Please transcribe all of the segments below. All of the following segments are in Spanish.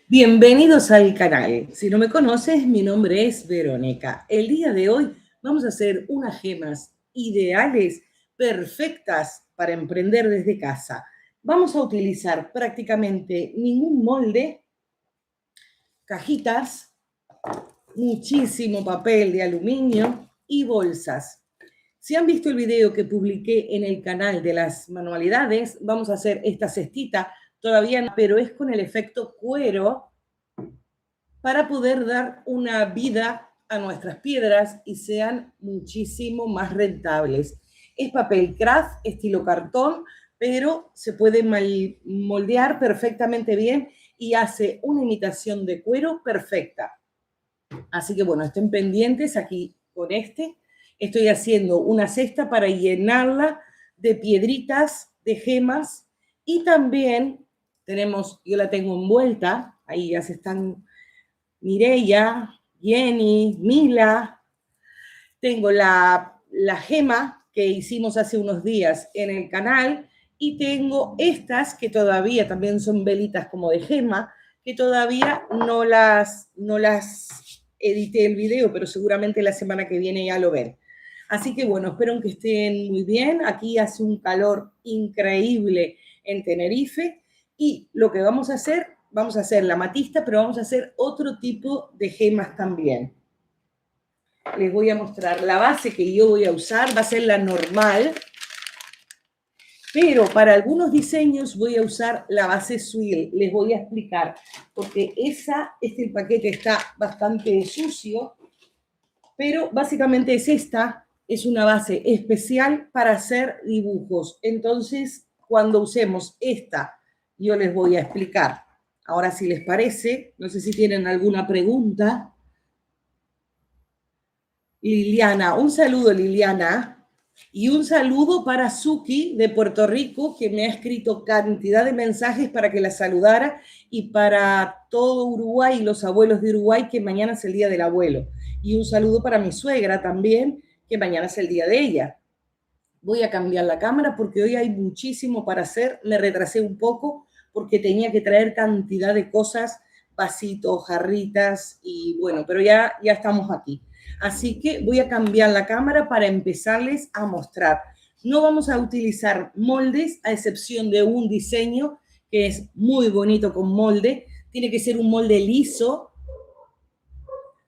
Bienvenidos al canal. Si no me conoces, mi nombre es Verónica. El día de hoy vamos a hacer unas gemas ideales, perfectas para emprender desde casa. Vamos a utilizar prácticamente ningún molde, cajitas, muchísimo papel de aluminio y bolsas. Si han visto el video que publiqué en el canal de las manualidades, vamos a hacer esta cestita, todavía no, pero es con el efecto cuero, para poder dar una vida a nuestras piedras y sean muchísimo más rentables. Es papel craft estilo cartón, pero se puede moldear perfectamente bien y hace una imitación de cuero perfecta. Así que bueno, estén pendientes aquí con este. Estoy haciendo una cesta para llenarla de piedritas, de gemas, y también tenemos, yo la tengo envuelta, ahí ya se están Mireia, Jenny, Mila. Tengo la gema que hicimos hace unos días en el canal y tengo estas que todavía también son velitas como de gema, que todavía no las edité el video, pero seguramente la semana que viene ya lo ven. Así que bueno, espero que estén muy bien. Aquí hace un calor increíble en Tenerife y lo que vamos a hacer la matista, pero vamos a hacer otro tipo de gemas también. Les voy a mostrar la base que yo voy a usar, va a ser la normal, pero para algunos diseños voy a usar la base Swill. Les voy a explicar, porque el paquete está bastante sucio, pero básicamente es esta, es una base especial para hacer dibujos. Entonces, cuando usemos esta, yo les voy a explicar. Ahora, si les parece, no sé si tienen alguna pregunta. Liliana, un saludo Liliana, y un saludo para Suki de Puerto Rico, que me ha escrito cantidad de mensajes para que la saludara, y para todo Uruguay y los abuelos de Uruguay, que mañana es el Día del Abuelo. Y un saludo para mi suegra también, que mañana es el día de ella. Voy a cambiar la cámara porque hoy hay muchísimo para hacer. Me retrasé un poco porque tenía que traer cantidad de cosas, vasitos, jarritas, y bueno, pero ya estamos aquí. Así que voy a cambiar la cámara para empezarles a mostrar. No vamos a utilizar moldes, a excepción de un diseño que es muy bonito con molde. Tiene que ser un molde liso,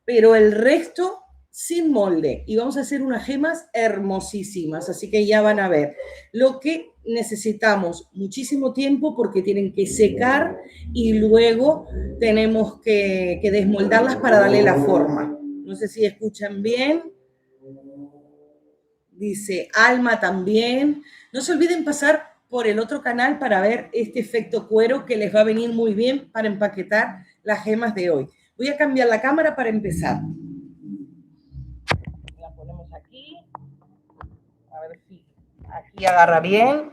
pero el resto sin molde. Y vamos a hacer unas gemas hermosísimas, así que ya van a ver. Lo que necesitamos muchísimo tiempo porque tienen que secar y luego tenemos que desmoldarlas para darle la forma. No sé si escuchan bien. Dice Alma también. No se olviden pasar por el otro canal para ver este efecto cuero que les va a venir muy bien para empaquetar las gemas de hoy. Voy a cambiar la cámara para empezar. La ponemos aquí. A ver si aquí agarra bien.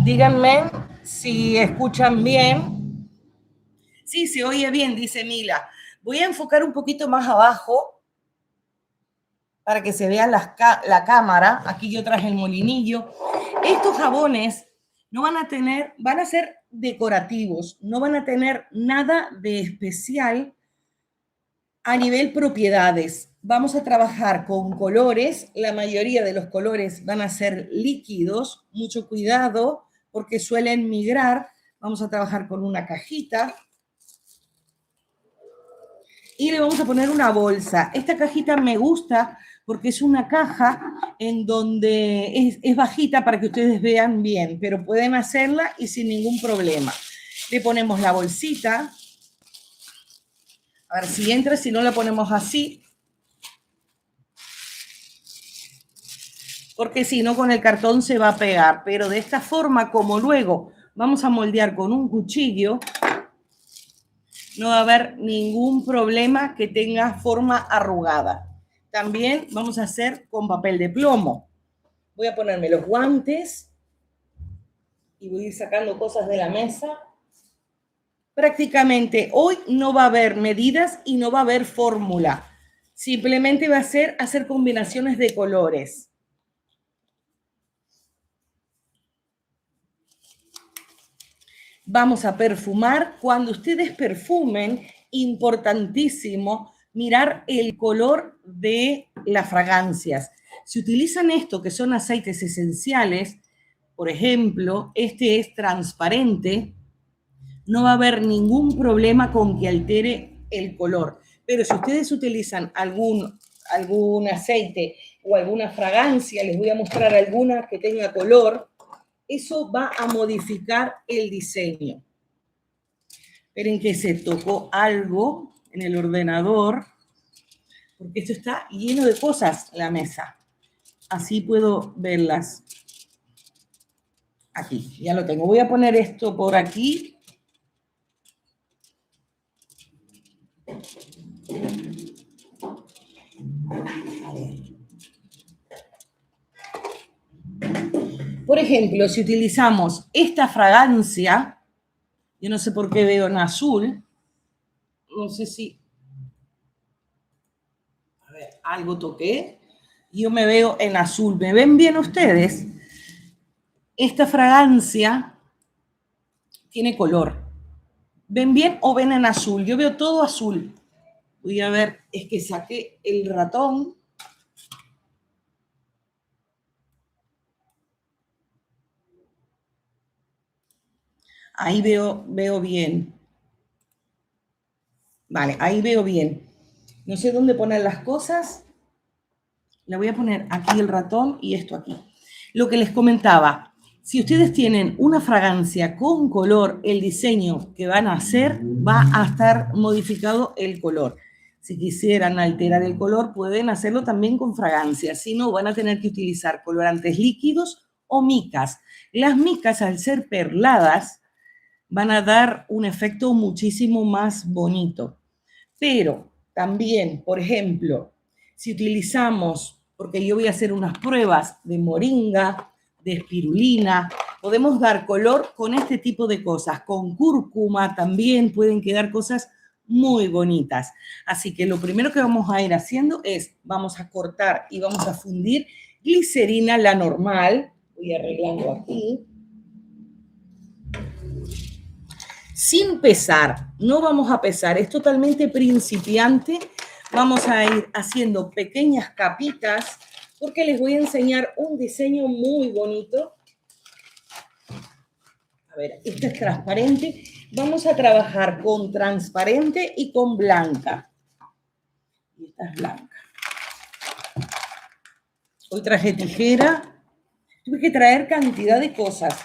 Díganme si escuchan bien. Sí, se oye bien, dice Mila. Voy a enfocar un poquito más abajo para que se vea la cámara. Aquí yo traje el molinillo. Estos jabones no van a tener, van a ser decorativos, no van a tener nada de especial a nivel propiedades. Vamos a trabajar con colores, la mayoría de los colores van a ser líquidos, mucho cuidado porque suelen migrar. Vamos a trabajar con una cajita y le vamos a poner una bolsa. Esta cajita me gusta porque es una caja en donde es bajita para que ustedes vean bien, pero pueden hacerla y sin ningún problema. Le ponemos la bolsita. A ver si entra, si no la ponemos así. Porque si no con el cartón se va a pegar. Pero de esta forma, como luego vamos a moldear con un cuchillo, no va a haber ningún problema que tenga forma arrugada. También vamos a hacer con papel de plomo. Voy a ponerme los guantes y voy a ir sacando cosas de la mesa. Prácticamente hoy no va a haber medidas y no va a haber fórmula. Simplemente va a ser hacer combinaciones de colores. vamos a perfumar. Cuando ustedes perfumen, importantísimo mirar el color de las fragancias. Si utilizan esto, que son aceites esenciales, por ejemplo, este es transparente, no va a haber ningún problema con que altere el color. Pero si ustedes utilizan algún aceite o alguna fragancia, les voy a mostrar alguna que tenga color, eso va a modificar el diseño. Esperen que se tocó algo en el ordenador, porque esto está lleno de cosas, la mesa. Así puedo verlas. Aquí, ya lo tengo. Voy a poner esto por aquí. A ver. Por ejemplo, si utilizamos esta fragancia, yo no sé por qué veo en azul, no sé si, a ver, algo toqué, yo me veo en azul. ¿Me ven bien ustedes? Esta fragancia tiene color. ¿Ven bien o ven en azul? Yo veo todo azul. Voy a ver, es que saqué el ratón. Ahí veo bien. Vale, ahí veo bien. No sé dónde poner las cosas. Le voy a poner aquí el ratón y esto aquí. Lo que les comentaba, si ustedes tienen una fragancia con color, el diseño que van a hacer va a estar modificado el color. Si quisieran alterar el color, pueden hacerlo también con fragancias. Si no, van a tener que utilizar colorantes líquidos o micas. Las micas, al ser perladas, van a dar un efecto muchísimo más bonito. Pero también, por ejemplo, si utilizamos, porque yo voy a hacer unas pruebas de moringa, de espirulina, podemos dar color con este tipo de cosas. Con cúrcuma también pueden quedar cosas muy bonitas. Así que lo primero que vamos a ir haciendo es, vamos a cortar y vamos a fundir glicerina, la normal. Voy arreglando aquí. Sin pesar, no vamos a pesar, es totalmente principiante. Vamos a ir haciendo pequeñas capitas porque les voy a enseñar un diseño muy bonito. A ver, esta es transparente. Vamos a trabajar con transparente y con blanca. Y esta es blanca. Hoy traje tijera. Tuve que traer cantidad de cosas.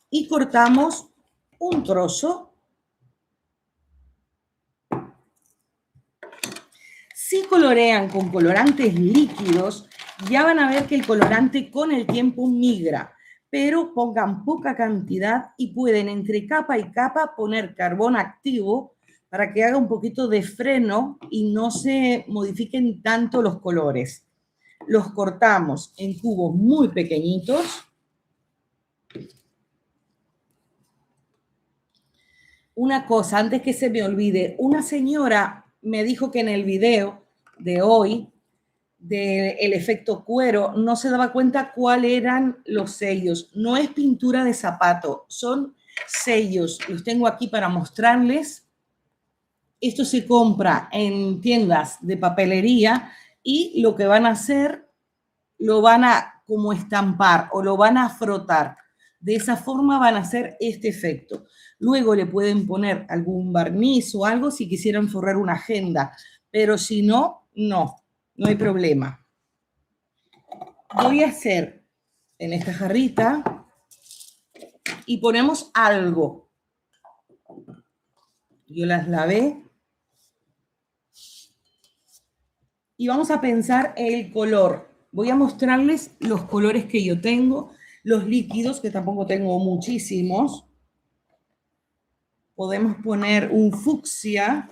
Y cortamos un trozo. Si colorean con colorantes líquidos, ya van a ver que el colorante con el tiempo migra, pero pongan poca cantidad y pueden entre capa y capa poner carbón activo para que haga un poquito de freno y no se modifiquen tanto los colores. Los cortamos en cubos muy pequeñitos. Una cosa, antes que se me olvide, una señora me dijo que en el video de hoy del efecto cuero, no se daba cuenta cuáles eran los sellos. No es pintura de zapato, son sellos. Los tengo aquí para mostrarles. Esto se compra en tiendas de papelería y lo que van a hacer, lo van a como estampar o lo van a frotar. De esa forma van a hacer este efecto. Luego le pueden poner algún barniz o algo si quisieran forrar una agenda, pero si no, no hay problema. Voy a hacer en esta jarrita y ponemos algo. Yo las lavé. Y vamos a pensar el color. Voy a mostrarles los colores que yo tengo, los líquidos, que tampoco tengo muchísimos. Podemos poner un fucsia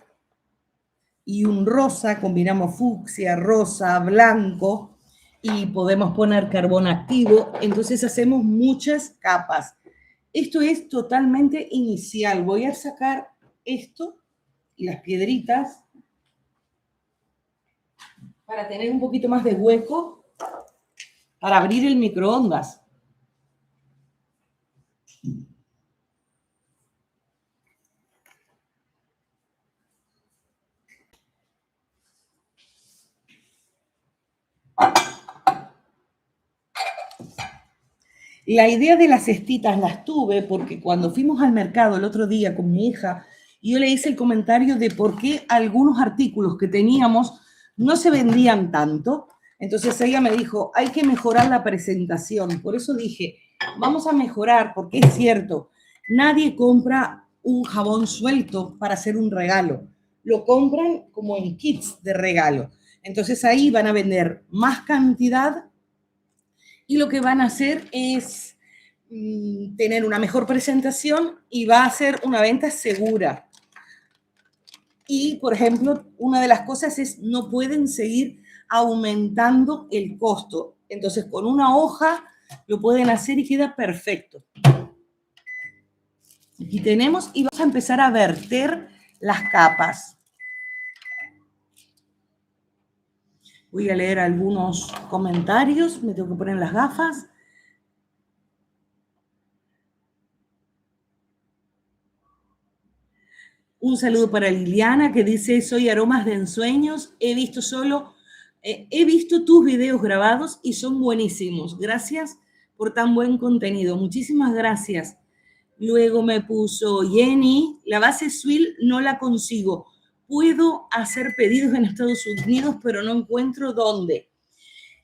y un rosa, combinamos fucsia, rosa, blanco y podemos poner carbón activo. Entonces hacemos muchas capas. Esto es totalmente inicial. Voy a sacar esto y las piedritas para tener un poquito más de hueco para abrir el microondas. La idea de las cestitas las tuve porque cuando fuimos al mercado el otro día con mi hija, yo le hice el comentario de por qué algunos artículos que teníamos no se vendían tanto. Entonces ella me dijo, hay que mejorar la presentación. Por eso dije, vamos a mejorar, porque es cierto, nadie compra un jabón suelto para hacer un regalo. Lo compran como en kits de regalo. Entonces ahí van a vender más cantidad y lo que van a hacer es tener una mejor presentación y va a ser una venta segura. Y, por ejemplo, una de las cosas es no pueden seguir aumentando el costo. Entonces, con una hoja lo pueden hacer y queda perfecto. Aquí tenemos y vamos a empezar a verter las capas. Voy a leer algunos comentarios, me tengo que poner las gafas. Un saludo para Liliana que dice, soy Aromas de Ensueños, he visto tus videos grabados y son buenísimos. Gracias por tan buen contenido. Muchísimas gracias. Luego me puso Jenny, la base Swill no la consigo. Puedo hacer pedidos en Estados Unidos, pero no encuentro dónde.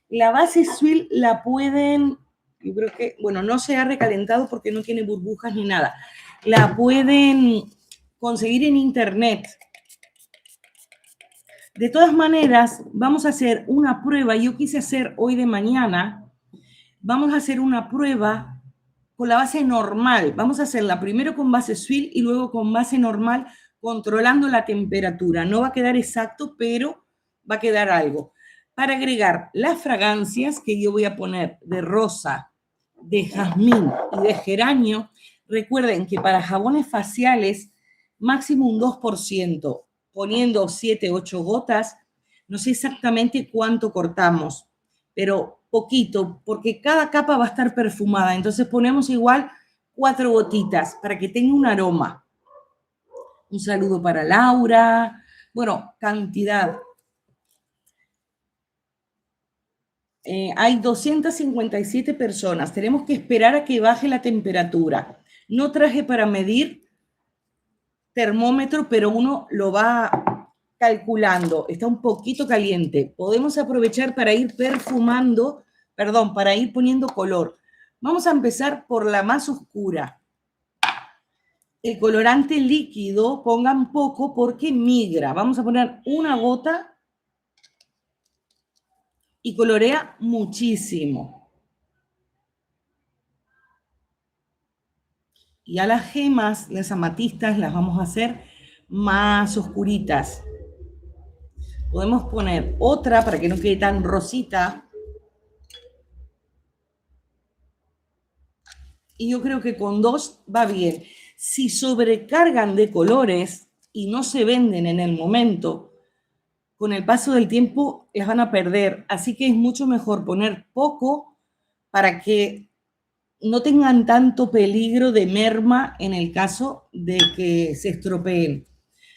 La base Swill la pueden, yo creo que, bueno, no se ha recalentado porque no tiene burbujas ni nada. La pueden conseguir en internet. De todas maneras, vamos a hacer una prueba. Yo quise hacer hoy de mañana. Vamos a hacer una prueba con la base normal. Vamos a hacerla primero con base Swill y luego con base normal, controlando la temperatura. No va a quedar exacto, pero va a quedar algo. Para agregar las fragancias que yo voy a poner de rosa, de jazmín y de geranio, recuerden que para jabones faciales, máximo un 2%, poniendo 7, 8 gotas. No sé exactamente cuánto cortamos, pero poquito, porque cada capa va a estar perfumada. Entonces ponemos igual 4 gotitas para que tenga un aroma. Un saludo para Laura. Bueno, cantidad. Hay 257 personas. Tenemos que esperar a que baje la temperatura. No traje para medir termómetro, pero uno lo va calculando. Está un poquito caliente. Podemos aprovechar para ir perfumando, perdón, para ir poniendo color. Vamos a empezar por la más oscura. El colorante líquido, pongan poco porque migra. Vamos a poner una gota y colorea muchísimo. Y a las gemas, las amatistas, las vamos a hacer más oscuritas. Podemos poner otra para que no quede tan rosita. Y yo creo que con 2 va bien. Si sobrecargan de colores y no se venden en el momento, con el paso del tiempo las van a perder. Así que es mucho mejor poner poco para que no tengan tanto peligro de merma en el caso de que se estropeen.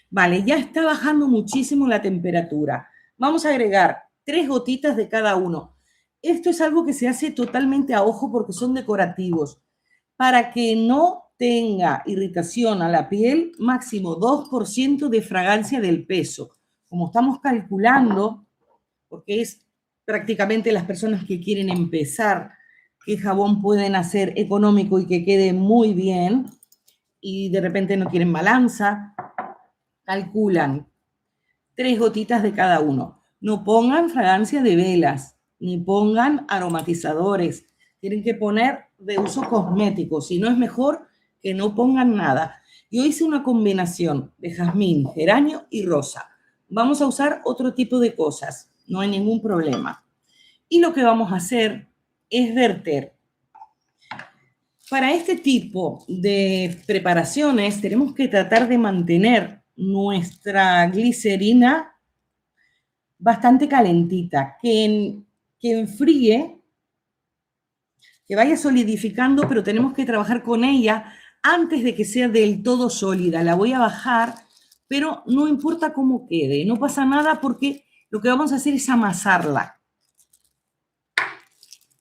Vale, ya está bajando muchísimo la temperatura. Vamos a agregar 3 gotitas de cada uno. Esto es algo que se hace totalmente a ojo porque son decorativos. Para que no tenga irritación a la piel, máximo 2% de fragancia del peso. Como estamos calculando, porque es prácticamente las personas que quieren empezar, qué jabón pueden hacer económico y que quede muy bien, y de repente no quieren balanza, calculan 3 gotitas de cada uno. No pongan fragancia de velas, ni pongan aromatizadores. Tienen que poner de uso cosmético. Si no, es mejor que no pongan nada. Yo hice una combinación de jazmín, geranio y rosa. Vamos a usar otro tipo de cosas. No hay ningún problema. Y lo que vamos a hacer es verter. Para este tipo de preparaciones tenemos que tratar de mantener nuestra glicerina bastante calentita, que enfríe, que vaya solidificando, pero tenemos que trabajar con ella antes de que sea del todo sólida. La voy a bajar, pero no importa cómo quede, no pasa nada porque lo que vamos a hacer es amasarla.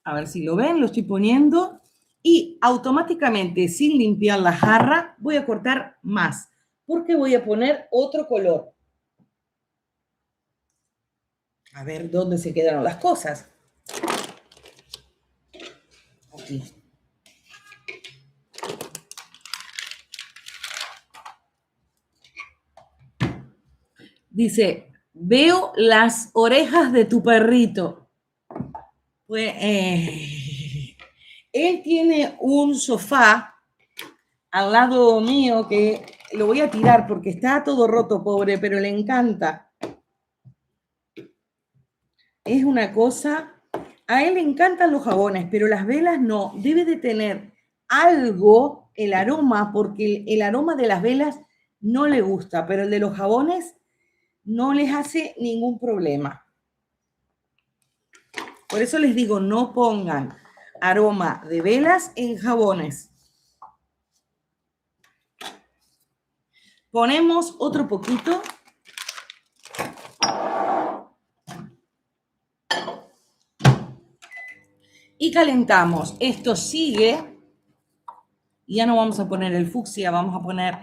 A ver si lo ven, lo estoy poniendo. Y automáticamente, sin limpiar la jarra, voy a cortar más, porque voy a poner otro color. A ver dónde se quedaron las cosas. Aquí. Dice, veo las orejas de tu perrito. Pues, él tiene un sofá al lado mío que lo voy a tirar porque está todo roto, pobre, pero le encanta. Es una cosa, a él le encantan los jabones, pero las velas no. Debe de tener algo, el aroma, porque el aroma de las velas no le gusta, pero el de los jabones no les hace ningún problema. Por eso les digo, no pongan aroma de velas en jabones. Ponemos otro poquito. Y calentamos. Esto sigue. Ya no vamos a poner el fucsia, vamos a poner,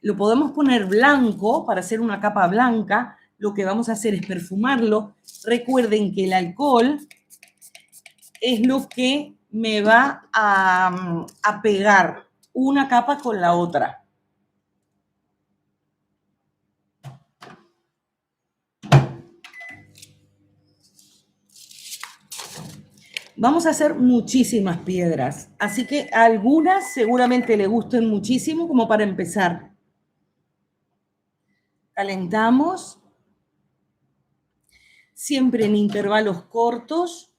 lo podemos poner blanco para hacer una capa blanca. Lo que vamos a hacer es perfumarlo. Recuerden que el alcohol es lo que me va a pegar una capa con la otra. Vamos a hacer muchísimas piedras, así que algunas seguramente le gusten muchísimo como para empezar. Calentamos, siempre en intervalos cortos.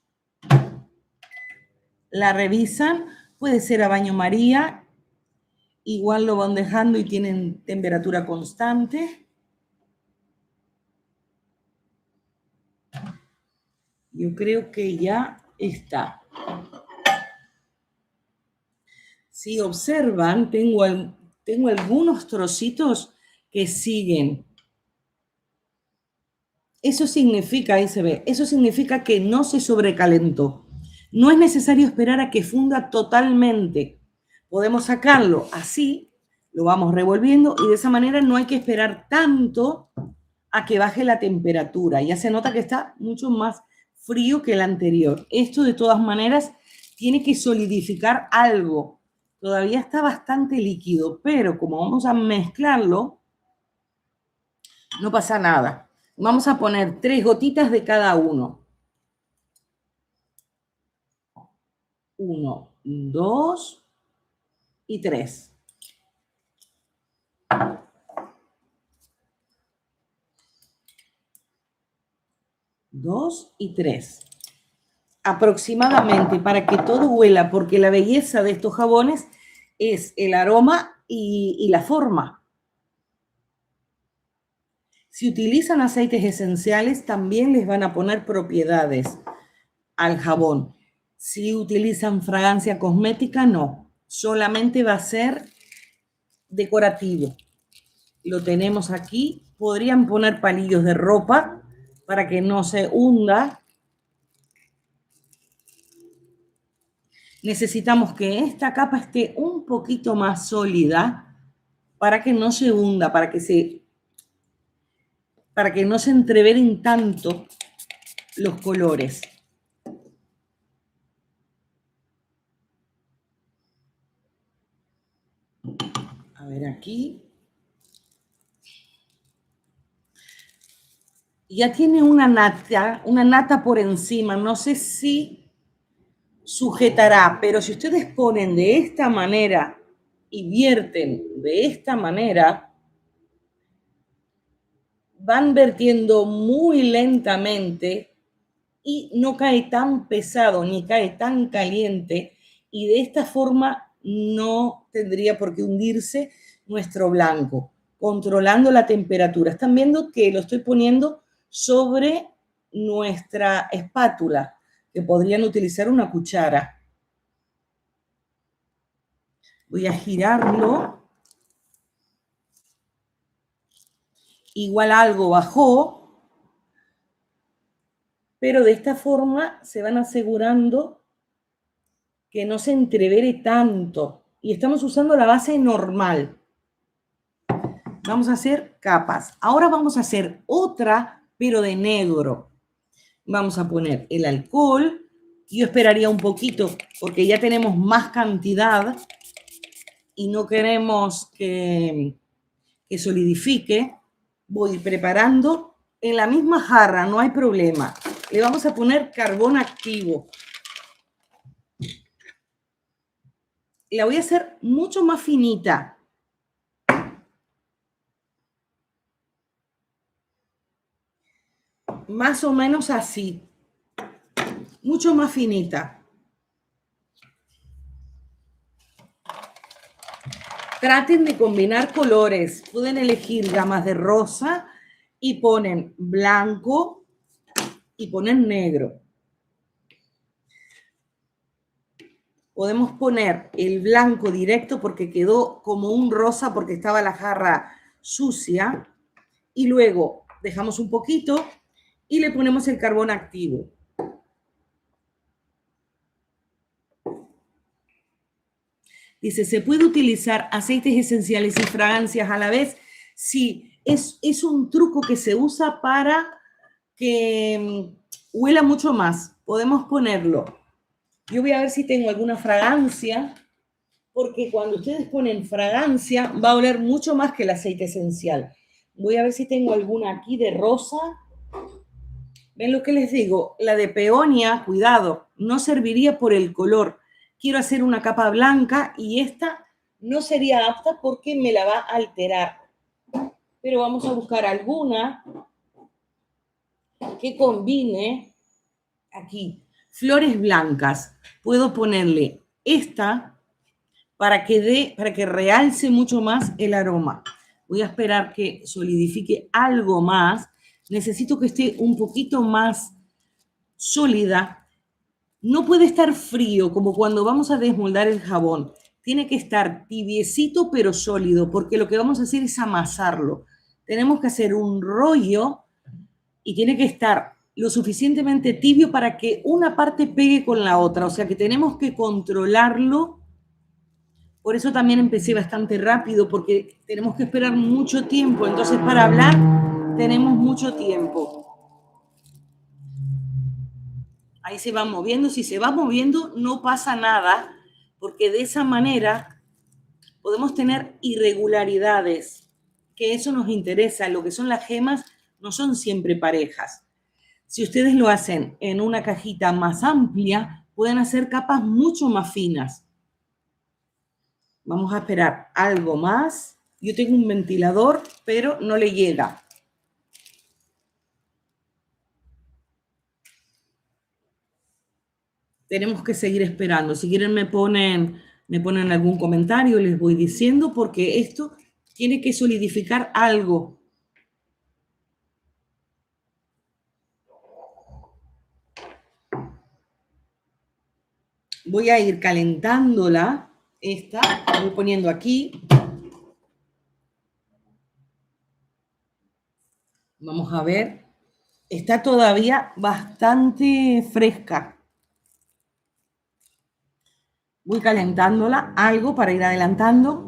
La revisan, puede ser a baño María, igual lo van dejando y tienen temperatura constante. Yo creo que ya está. Si observan, tengo algunos trocitos que siguen. Eso significa, ahí se ve, eso significa que no se sobrecalentó. No es necesario esperar a que funda totalmente. Podemos sacarlo así, lo vamos revolviendo y de esa manera no hay que esperar tanto a que baje la temperatura. Ya se nota que está mucho más frío que el anterior. Esto de todas maneras tiene que solidificar algo. Todavía está bastante líquido, pero como vamos a mezclarlo, no pasa nada. Vamos a poner 3 gotitas de cada uno. 1, 2 y 3. Dos y 3. Aproximadamente para que todo huela, porque la belleza de estos jabones es el aroma y la forma. Si utilizan aceites esenciales, también les van a poner propiedades al jabón. Si utilizan fragancia cosmética, no. Solamente va a ser decorativo. Lo tenemos aquí. Podrían poner palillos de ropa para que no se hunda. Necesitamos que esta capa esté un poquito más sólida para que no se hunda, para que no se entreveren tanto los colores. A ver aquí. Ya tiene una nata por encima. No sé si sujetará, pero si ustedes ponen de esta manera y vierten de esta manera, van vertiendo muy lentamente y no cae tan pesado ni cae tan caliente y de esta forma no tendría por qué hundirse nuestro blanco, controlando la temperatura. Están viendo que lo estoy poniendo sobre nuestra espátula, que podrían utilizar una cuchara. Voy a girarlo. Igual algo bajó, pero de esta forma se van asegurando que no se entrevere tanto. Y estamos usando la base normal. Vamos a hacer capas. Ahora vamos a hacer otra, pero de negro. Vamos a poner el alcohol. Yo esperaría un poquito porque ya tenemos más cantidad y no queremos que solidifique. Voy preparando en la misma jarra, no hay problema. Le vamos a poner carbón activo. La voy a hacer mucho más finita. Más o menos así. Mucho más finita. Traten de combinar colores. Pueden elegir gamas de rosa y ponen blanco y ponen negro. Podemos poner el blanco directo porque quedó como un rosa porque estaba la jarra sucia. Y luego dejamos un poquito y le ponemos el carbón activo. Dice, ¿se puede utilizar aceites esenciales y fragancias a la vez? Sí, es un truco que se usa para que huela mucho más. Podemos ponerlo. Yo voy a ver si tengo alguna fragancia, porque cuando ustedes ponen fragancia va a oler mucho más que el aceite esencial. Voy a ver si tengo alguna aquí de rosa. ¿Ven lo que les digo? La de peonia, cuidado, no serviría por el color. Quiero hacer una capa blanca y esta no sería apta porque me la va a alterar. Pero vamos a buscar alguna que combine aquí. Flores blancas. Puedo ponerle esta para que realce mucho más el aroma. Voy a esperar que solidifique algo más. Necesito que esté un poquito más sólida. No puede estar frío como cuando vamos a desmoldar el jabón. Tiene que estar tibiecito pero sólido, porque lo que vamos a hacer es amasarlo. Tenemos que hacer un rollo y tiene que estar lo suficientemente tibio para que una parte pegue con la otra. O sea que tenemos que controlarlo. Por eso también empecé bastante rápido, porque tenemos que esperar mucho tiempo. Entonces, para hablar tenemos mucho tiempo. Ahí se va moviendo. Si se va moviendo, no pasa nada, porque de esa manera podemos tener irregularidades, que eso nos interesa. Lo que son las gemas no son siempre parejas. Si ustedes lo hacen en una cajita más amplia, pueden hacer capas mucho más finas. Vamos a esperar algo más. Yo tengo un ventilador, pero no le llega. Tenemos que seguir esperando. Si quieren me ponen algún comentario, les voy diciendo, porque esto tiene que solidificar algo. Voy a ir calentándola. Esta la voy poniendo aquí. Vamos a ver. Está todavía bastante fresca. Voy calentándola algo para ir adelantando.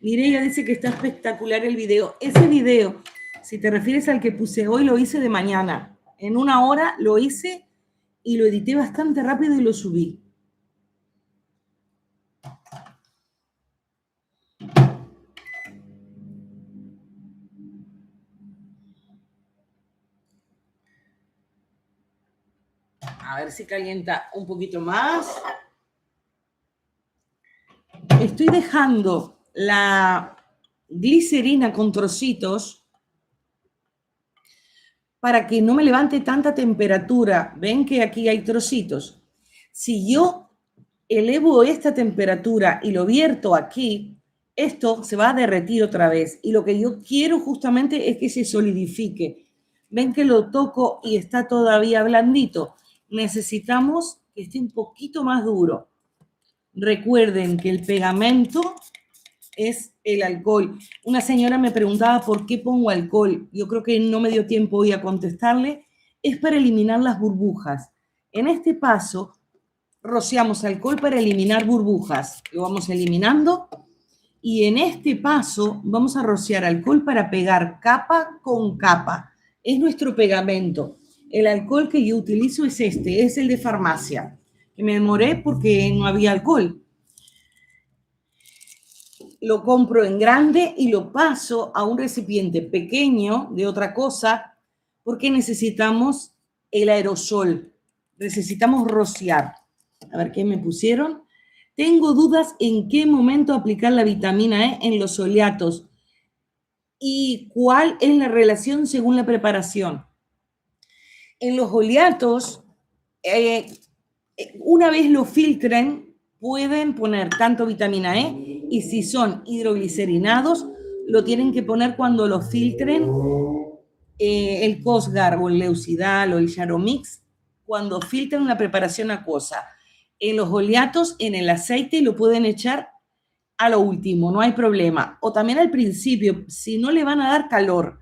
Mireia dice que está espectacular el video. Ese video, si te refieres al que puse hoy, lo hice de mañana. En una hora lo hice y lo edité bastante rápido y lo subí. A ver si calienta un poquito más. Estoy dejando la glicerina con trocitos para que no me levante tanta temperatura. Ven que aquí hay trocitos. Si yo elevo esta temperatura y lo vierto aquí, esto se va a derretir otra vez. Y lo que yo quiero justamente es que se solidifique. Ven que lo toco y está todavía blandito. Necesitamos que esté un poquito más duro. Recuerden que el pegamento es el alcohol. Una señora me preguntaba por qué pongo alcohol. Yo creo que no me dio tiempo hoy a contestarle. Es para eliminar las burbujas. En este paso, rociamos alcohol para eliminar burbujas. Lo vamos eliminando. Y en este paso, vamos a rociar alcohol para pegar capa con capa. Es nuestro pegamento. El alcohol que yo utilizo es este, es el de farmacia. Que me demoré porque no había alcohol. Lo compro en grande y lo paso a un recipiente pequeño de otra cosa porque necesitamos el aerosol. Necesitamos rociar. A ver qué me pusieron. Tengo dudas en qué momento aplicar la vitamina E en los oleatos y cuál es la relación según la preparación. En los oleatos, una vez lo filtren, pueden poner tanto vitamina E y si son hidroglicerinados, lo tienen que poner cuando lo filtren el Cosgar o el Leucidal o el Charomix, cuando filtran la preparación acuosa. En los oleatos, en el aceite, lo pueden echar a lo último, no hay problema. O también al principio, si no le van a dar calor.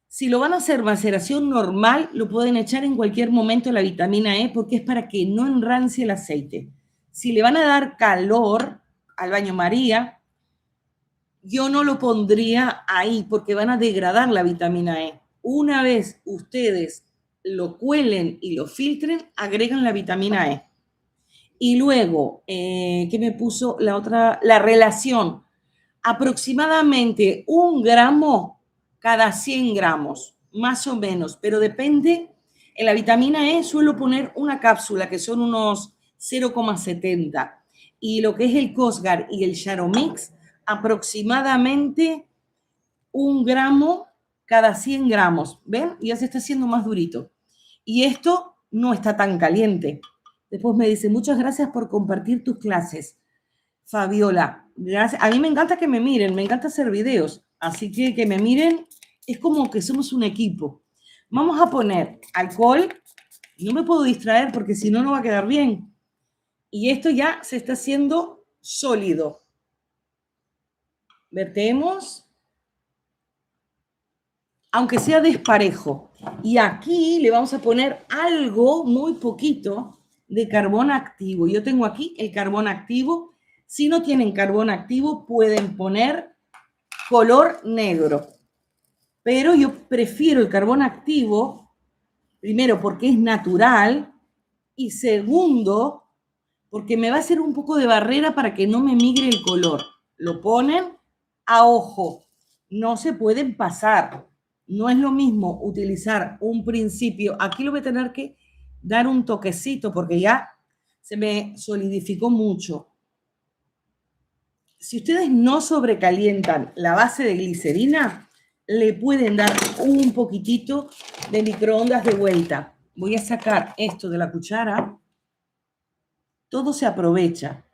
Si lo van a hacer maceración normal, lo pueden echar en cualquier momento la vitamina E porque es para que no enrancie el aceite. Si le van a dar calor al baño María, yo no lo pondría ahí porque van a degradar la vitamina E. Una vez ustedes lo cuelen y lo filtren, agregan la vitamina E. Y luego, ¿qué me puso la otra? La relación. Aproximadamente 1 gramo cada 100 gramos, más o menos, pero depende. En la vitamina E suelo poner una cápsula que son unos 0,70 y lo que es el Cosgar y el Charomix, aproximadamente 1 gramo cada 100 gramos. ¿Ven? Ya se está haciendo más durito. Y esto no está tan caliente. Después me dice, muchas gracias por compartir tus clases. Fabiola, gracias. A mí me encanta que me miren, me encanta hacer videos, así que me miren es como que somos un equipo. Vamos a poner alcohol, no me puedo distraer porque si no, no va a quedar bien. Y esto ya se está haciendo sólido. Vertemos, aunque sea desparejo. Y aquí le vamos a poner algo, muy poquito, de carbón activo. Yo tengo aquí el carbón activo. Si no tienen carbón activo, pueden poner color negro. Pero yo prefiero el carbón activo, primero porque es natural y segundo porque me va a hacer un poco de barrera para que no me migre el color. Lo ponen a ojo, no se pueden pasar. No es lo mismo utilizar un principio. Aquí lo voy a tener que dar un toquecito porque ya se me solidificó mucho. Si ustedes no sobrecalientan la base de glicerina, le pueden dar un poquitito de microondas de vuelta. Voy a sacar esto de la cuchara. Todo se aprovecha.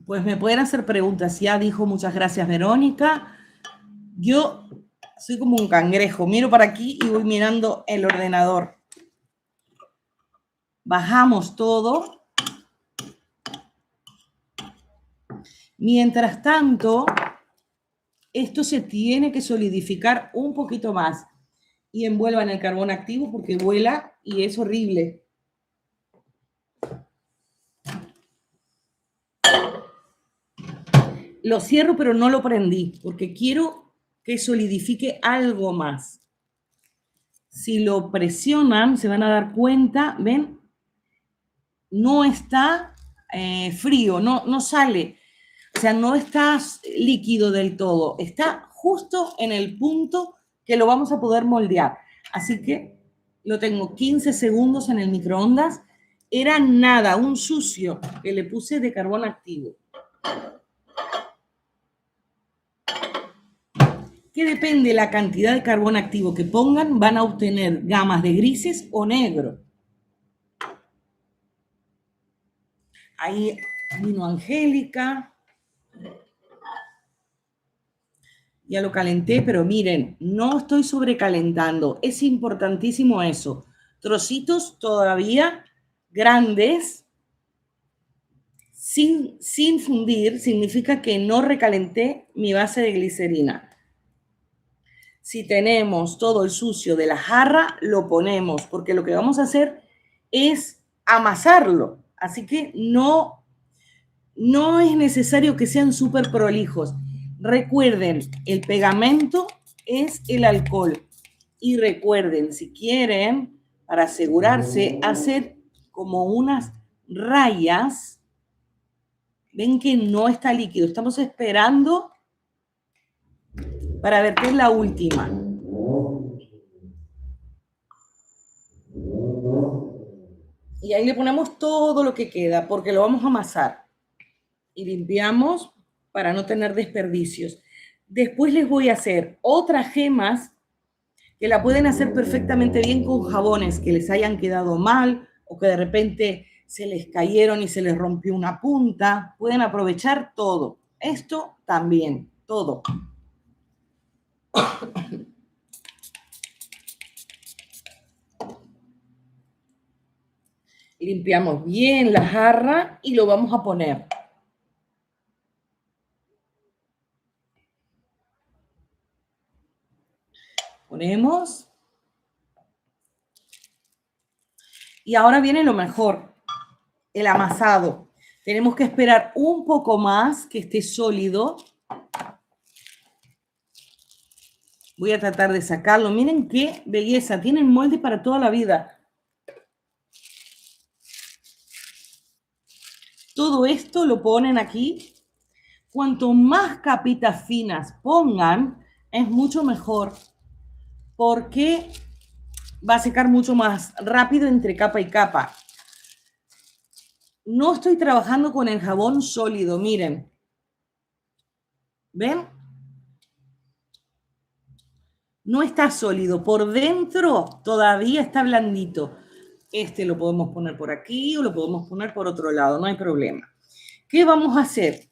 Pues me pueden hacer preguntas. Ya dijo muchas gracias, Verónica. Yo soy como un cangrejo. Miro para aquí y voy mirando el ordenador. Bajamos todo. Mientras tanto, esto se tiene que solidificar un poquito más. Y envuelvan el carbón activo porque vuela y es horrible. Lo cierro, pero no lo prendí porque quiero que solidifique algo más. Si lo presionan, se van a dar cuenta, ¿ven? No está frío, no sale. O sea, no está líquido del todo. Está justo en el punto que lo vamos a poder moldear. Así que lo tengo 15 segundos en el microondas. Era nada, un sucio que le puse de carbón activo. ¿Qué que depende de la cantidad de carbón activo que pongan, van a obtener gamas de grises o negro. Ahí vino Angélica. Ya lo calenté, pero miren, no estoy sobrecalentando. Es importantísimo eso. Trocitos todavía grandes, sin fundir, significa que no recalenté mi base de glicerina. Si tenemos todo el sucio de la jarra, lo ponemos, porque lo que vamos a hacer es amasarlo. Así que no es necesario que sean súper prolijos. Recuerden, el pegamento es el alcohol. Y recuerden, si quieren, para asegurarse, hacer como unas rayas. Ven que no está líquido. Estamos esperando para ver qué es la última. Y ahí le ponemos todo lo que queda, porque lo vamos a amasar. Y limpiamos para no tener desperdicios. Después les voy a hacer otras gemas que la pueden hacer perfectamente bien con jabones que les hayan quedado mal o que de repente se les cayeron y se les rompió una punta. Pueden aprovechar todo. Esto también, todo. Limpiamos bien la jarra y lo vamos a poner. Ponemos. Y ahora viene lo mejor, el amasado. Tenemos que esperar un poco más que esté sólido. Voy a tratar de sacarlo. Miren qué belleza. Tienen molde para toda la vida. Todo esto lo ponen aquí. Cuanto más capitas finas pongan, es mucho mejor. Porque va a secar mucho más rápido entre capa y capa. No estoy trabajando con el jabón sólido, miren. ¿Ven? No está sólido. Por dentro todavía está blandito. Este lo podemos poner por aquí o lo podemos poner por otro lado, no hay problema. ¿Qué vamos a hacer?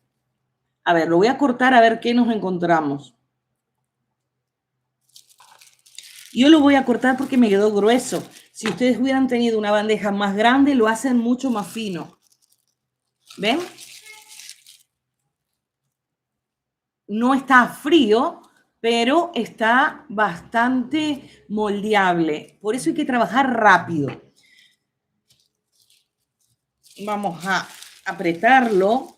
A ver, lo voy a cortar a ver qué nos encontramos. Yo lo voy a cortar porque me quedó grueso. Si ustedes hubieran tenido una bandeja más grande, lo hacen mucho más fino. ¿Ven? No está frío, pero está bastante moldeable. Por eso hay que trabajar rápido. Vamos a apretarlo.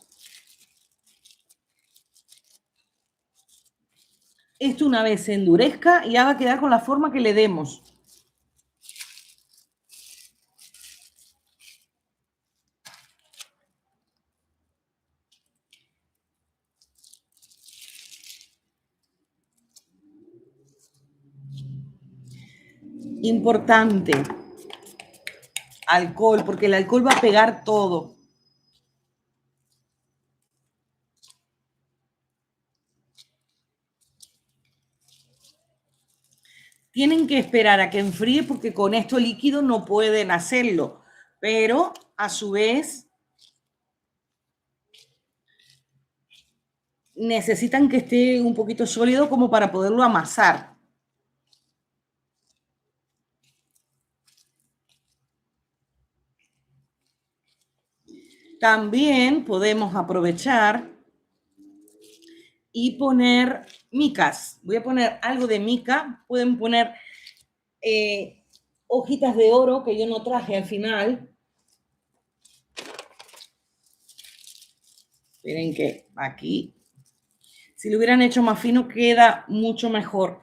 Esto una vez se endurezca, ya va a quedar con la forma que le demos. Importante, alcohol, porque el alcohol va a pegar todo. Tienen que esperar a que enfríe porque con esto líquido no pueden hacerlo, pero a su vez necesitan que esté un poquito sólido como para poderlo amasar. También podemos aprovechar y poner micas. Voy a poner algo de mica. Pueden poner hojitas de oro que yo no traje al final. Miren que aquí, si lo hubieran hecho más fino, queda mucho mejor.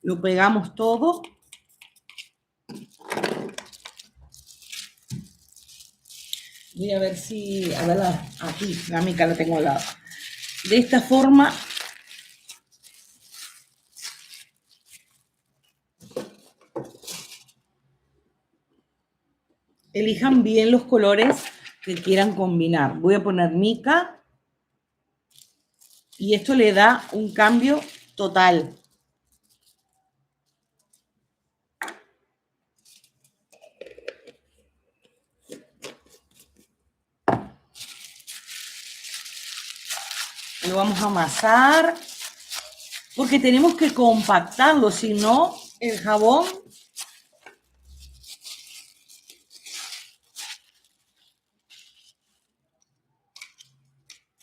Lo pegamos todo. Voy a ver si, a ver, aquí, la mica la tengo al lado. De esta forma, elijan bien los colores que quieran combinar. Voy a poner mica y esto le da un cambio total. Lo vamos a amasar porque tenemos que compactarlo, si no, el jabón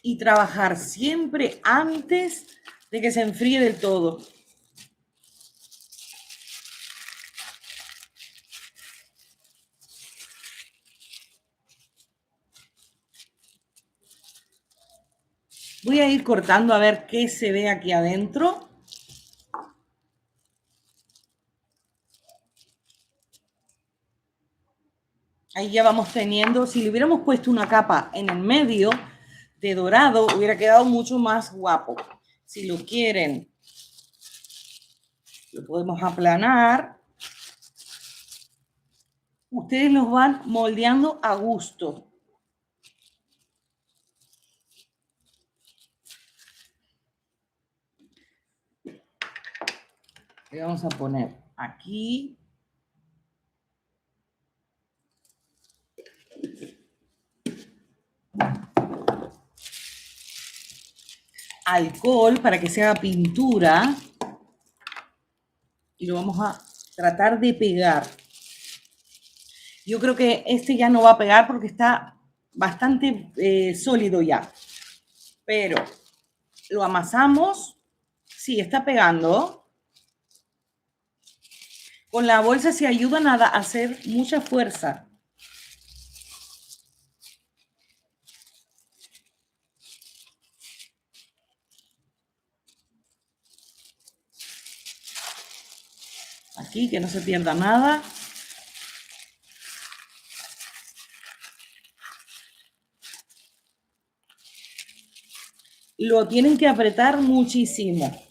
y trabajar siempre antes de que se enfríe del todo. Voy a ir cortando a ver qué se ve aquí adentro. Ahí ya vamos teniendo, si le hubiéramos puesto una capa en el medio de dorado, hubiera quedado mucho más guapo. Si lo quieren, lo podemos aplanar. Ustedes los van moldeando a gusto. Le vamos a poner aquí. Alcohol para que se haga pintura. Y lo vamos a tratar de pegar. Yo creo que este ya no va a pegar porque está bastante sólido ya. Pero lo amasamos. Sí, está pegando. Con la bolsa se ayudan a hacer mucha fuerza. Aquí, que no se pierda nada. Lo tienen que apretar muchísimo.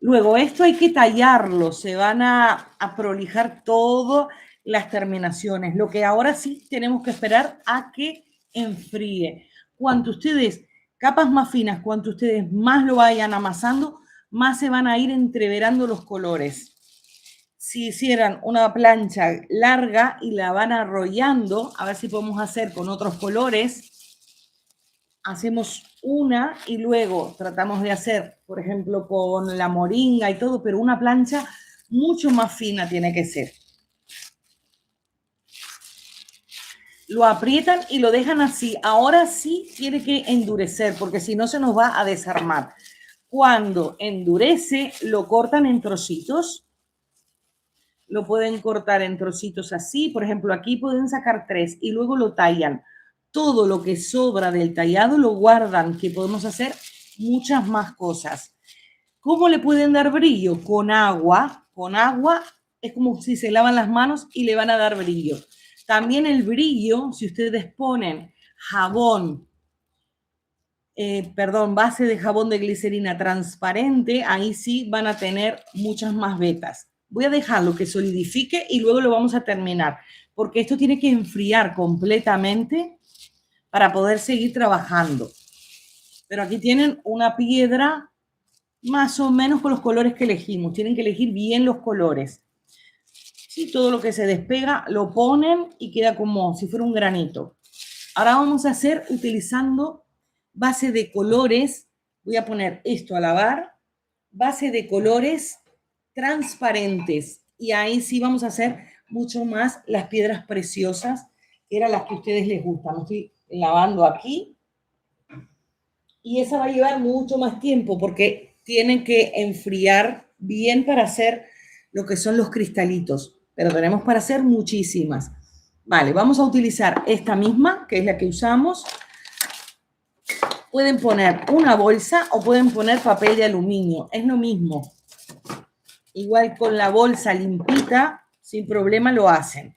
Luego esto hay que tallarlo, se van a prolijar todas las terminaciones. Lo que ahora sí tenemos que esperar a que enfríe. Cuanto ustedes, capas más finas, cuanto ustedes más lo vayan amasando, más se van a ir entreverando los colores. Si hicieran una plancha larga y la van arrollando, a ver si podemos hacer con otros colores, hacemos una y luego tratamos de hacer, por ejemplo, con la moringa y todo, pero una plancha mucho más fina tiene que ser. Lo aprietan y lo dejan así. Ahora sí tiene que endurecer, porque si no se nos va a desarmar. Cuando endurece, lo cortan en trocitos. Lo pueden cortar en trocitos así. Por ejemplo, aquí pueden sacar 3 y luego lo tallan. Todo lo que sobra del tallado lo guardan, que podemos hacer muchas más cosas. ¿Cómo le pueden dar brillo? Con agua. Con agua es como si se lavan las manos y le van a dar brillo. También el brillo, si ustedes ponen jabón, base de jabón de glicerina transparente, ahí sí van a tener muchas más vetas. Voy a dejarlo que solidifique y luego lo vamos a terminar, porque esto tiene que enfriar completamente para poder seguir trabajando. Pero aquí tienen una piedra más o menos con los colores que elegimos. Tienen que elegir bien los colores. ¿Sí? Todo lo que se despega lo ponen y queda como si fuera un granito. Ahora vamos a hacer utilizando base de colores. Voy a poner esto a lavar. Base de colores transparentes. Y ahí sí vamos a hacer mucho más las piedras preciosas, que eran las que a ustedes les gustan. Me estoy lavando aquí. Y esa va a llevar mucho más tiempo porque tienen que enfriar bien para hacer lo que son los cristalitos. Pero tenemos para hacer muchísimas. Vale, vamos a utilizar esta misma, que es la que usamos. Pueden poner una bolsa o pueden poner papel de aluminio. Es lo mismo. Igual con la bolsa limpita, sin problema lo hacen.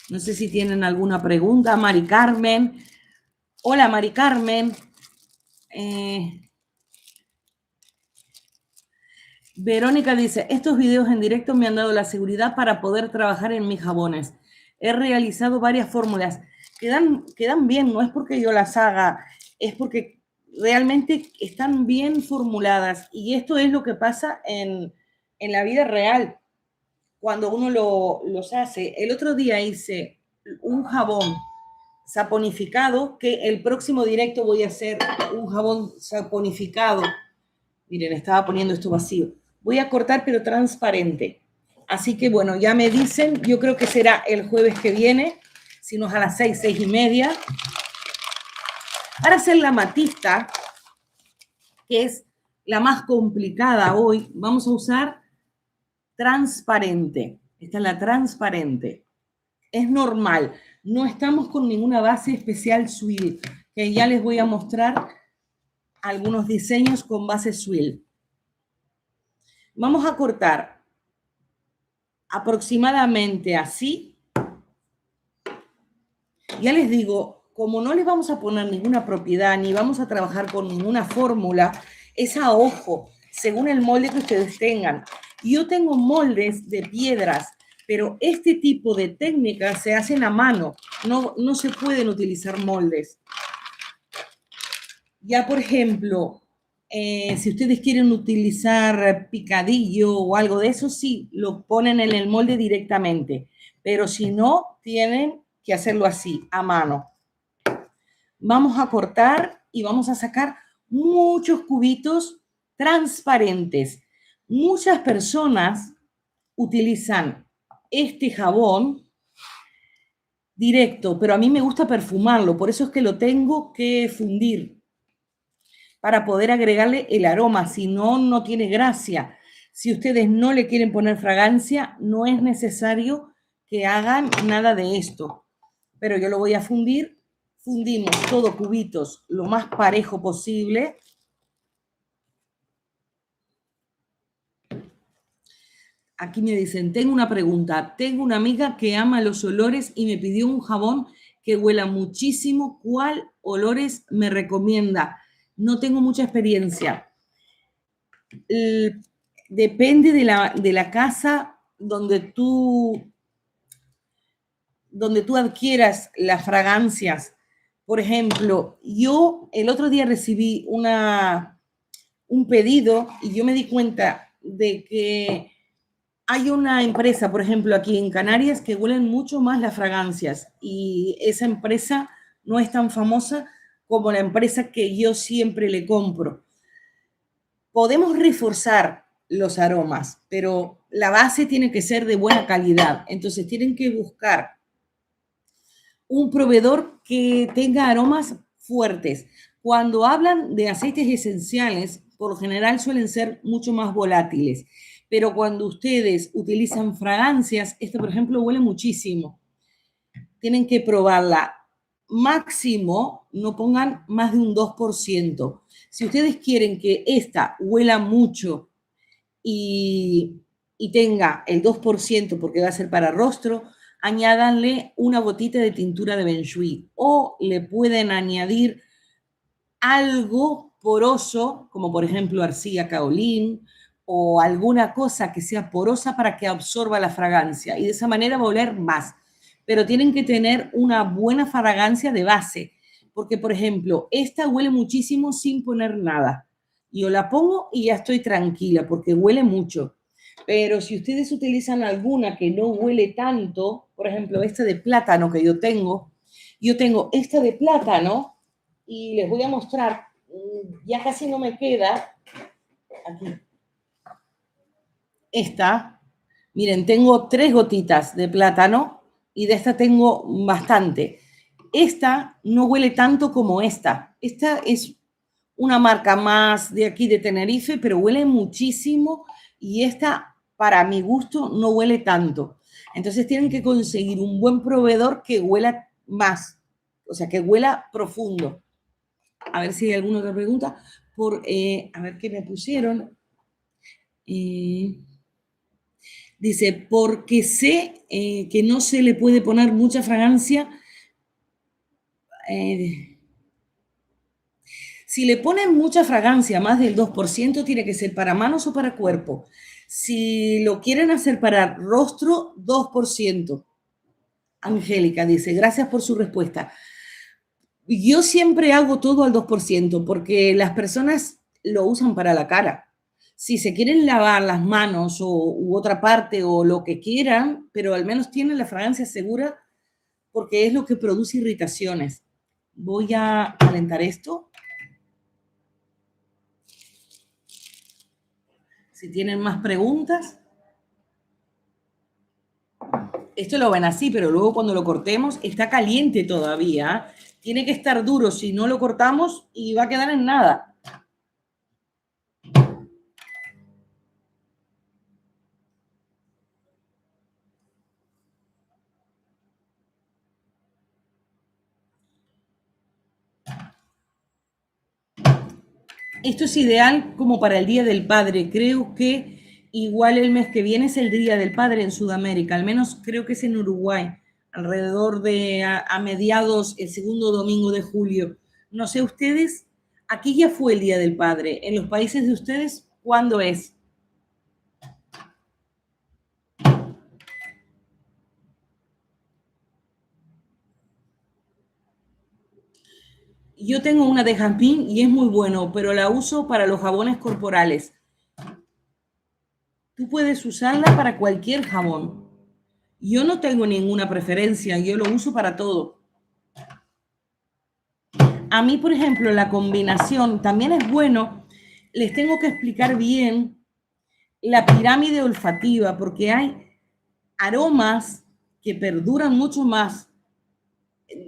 No sé si tienen alguna pregunta. Mari Carmen. Hola, Mari Carmen. Verónica dice, estos videos en directo me han dado la seguridad para poder trabajar en mis jabones. He realizado varias fórmulas. Quedan bien, no es porque yo las haga, es porque realmente están bien formuladas. Y esto es lo que pasa en la vida real, cuando uno los hace. El otro día hice un jabón saponificado, que el próximo directo voy a hacer un jabón saponificado. Miren, estaba poniendo esto vacío. Voy a cortar, pero transparente. Así que, bueno, ya me dicen, yo creo que será el jueves que viene, si no es a las 6, 6:30. Para hacer la matista, que es la más complicada hoy, vamos a usar transparente. Esta es la transparente. Es normal. No estamos con ninguna base especial Swill, que ya les voy a mostrar algunos diseños con base Swill. Vamos a cortar aproximadamente así. Ya les digo, como no les vamos a poner ninguna propiedad ni vamos a trabajar con ninguna fórmula, es a ojo, según el molde que ustedes tengan. Yo tengo moldes de piedras, pero este tipo de técnicas se hacen a mano, no se pueden utilizar moldes. Ya, por ejemplo, si ustedes quieren utilizar picadillo o algo de eso, sí, lo ponen en el molde directamente. Pero si no, tienen que hacerlo así, a mano. Vamos a cortar y vamos a sacar muchos cubitos transparentes. Muchas personas utilizan este jabón directo, pero a mí me gusta perfumarlo, por eso es que lo tengo que fundir para poder agregarle el aroma, si no, no tiene gracia. Si ustedes no le quieren poner fragancia, no es necesario que hagan nada de esto. Pero yo lo voy a fundir. Fundimos todo cubitos lo más parejo posible. Aquí me dicen, tengo una pregunta. Tengo una amiga que ama los olores y me pidió un jabón que huela muchísimo. ¿Cuál olores me recomienda? No tengo mucha experiencia. Depende de la casa donde tú adquieras las fragancias. Por ejemplo, yo el otro día recibí un pedido y yo me di cuenta de que hay una empresa, por ejemplo, aquí en Canarias, que huelen mucho más las fragancias y esa empresa no es tan famosa como la empresa que yo siempre le compro. Podemos reforzar los aromas, pero la base tiene que ser de buena calidad. Entonces tienen que buscar un proveedor que tenga aromas fuertes. Cuando hablan de aceites esenciales, por lo general suelen ser mucho más volátiles. Pero cuando ustedes utilizan fragancias, esta, por ejemplo, huele muchísimo. Tienen que probarla. Máximo, no pongan más de un 2%. Si ustedes quieren que esta huela mucho y tenga el 2%, porque va a ser para rostro, añádanle una gotita de tintura de Benshui o le pueden añadir algo poroso, como por ejemplo arcilla kaolín o alguna cosa que sea porosa para que absorba la fragancia y de esa manera va a oler más. Pero tienen que tener una buena fragancia de base, porque por ejemplo, esta huele muchísimo sin poner nada. Yo la pongo y ya estoy tranquila porque huele mucho. Pero si ustedes utilizan alguna que no huele tanto, por ejemplo, esta de plátano que yo tengo esta de plátano y les voy a mostrar, ya casi no me queda, aquí, esta, miren, tengo 3 gotitas de plátano y de esta tengo bastante. Esta no huele tanto como esta. Esta es una marca más de aquí de Tenerife, pero huele muchísimo y esta, para mi gusto, no huele tanto. Entonces tienen que conseguir un buen proveedor que huela más, o sea, que huela profundo. A ver si hay alguna otra pregunta. A ver qué me pusieron. Dice, porque sé que no se le puede poner mucha fragancia. Si le ponen mucha fragancia, más del 2%, tiene que ser para manos o para cuerpo. Si lo quieren hacer para rostro, 2%. Angélica dice, gracias por su respuesta. Yo siempre hago todo al 2% porque las personas lo usan para la cara. Si se quieren lavar las manos u otra parte o lo que quieran, pero al menos tienen la fragancia segura porque es lo que produce irritaciones. Voy a calentar esto. Si tienen más preguntas. Esto lo ven así, pero luego cuando lo cortemos está caliente todavía. Tiene que estar duro, si no lo cortamos y va a quedar en nada. Esto es ideal como para el Día del Padre. Creo que igual el mes que viene es el Día del Padre en Sudamérica. Al menos creo que es en Uruguay, alrededor de a mediados, el segundo domingo de julio. No sé ustedes, aquí ya fue el Día del Padre. En los países de ustedes, ¿cuándo es? Yo tengo una de jazmín y es muy bueno, pero la uso para los jabones corporales. Tú puedes usarla para cualquier jabón. Yo no tengo ninguna preferencia, yo lo uso para todo. A mí, por ejemplo, la combinación también es bueno. Les tengo que explicar bien la pirámide olfativa porque hay aromas que perduran mucho más.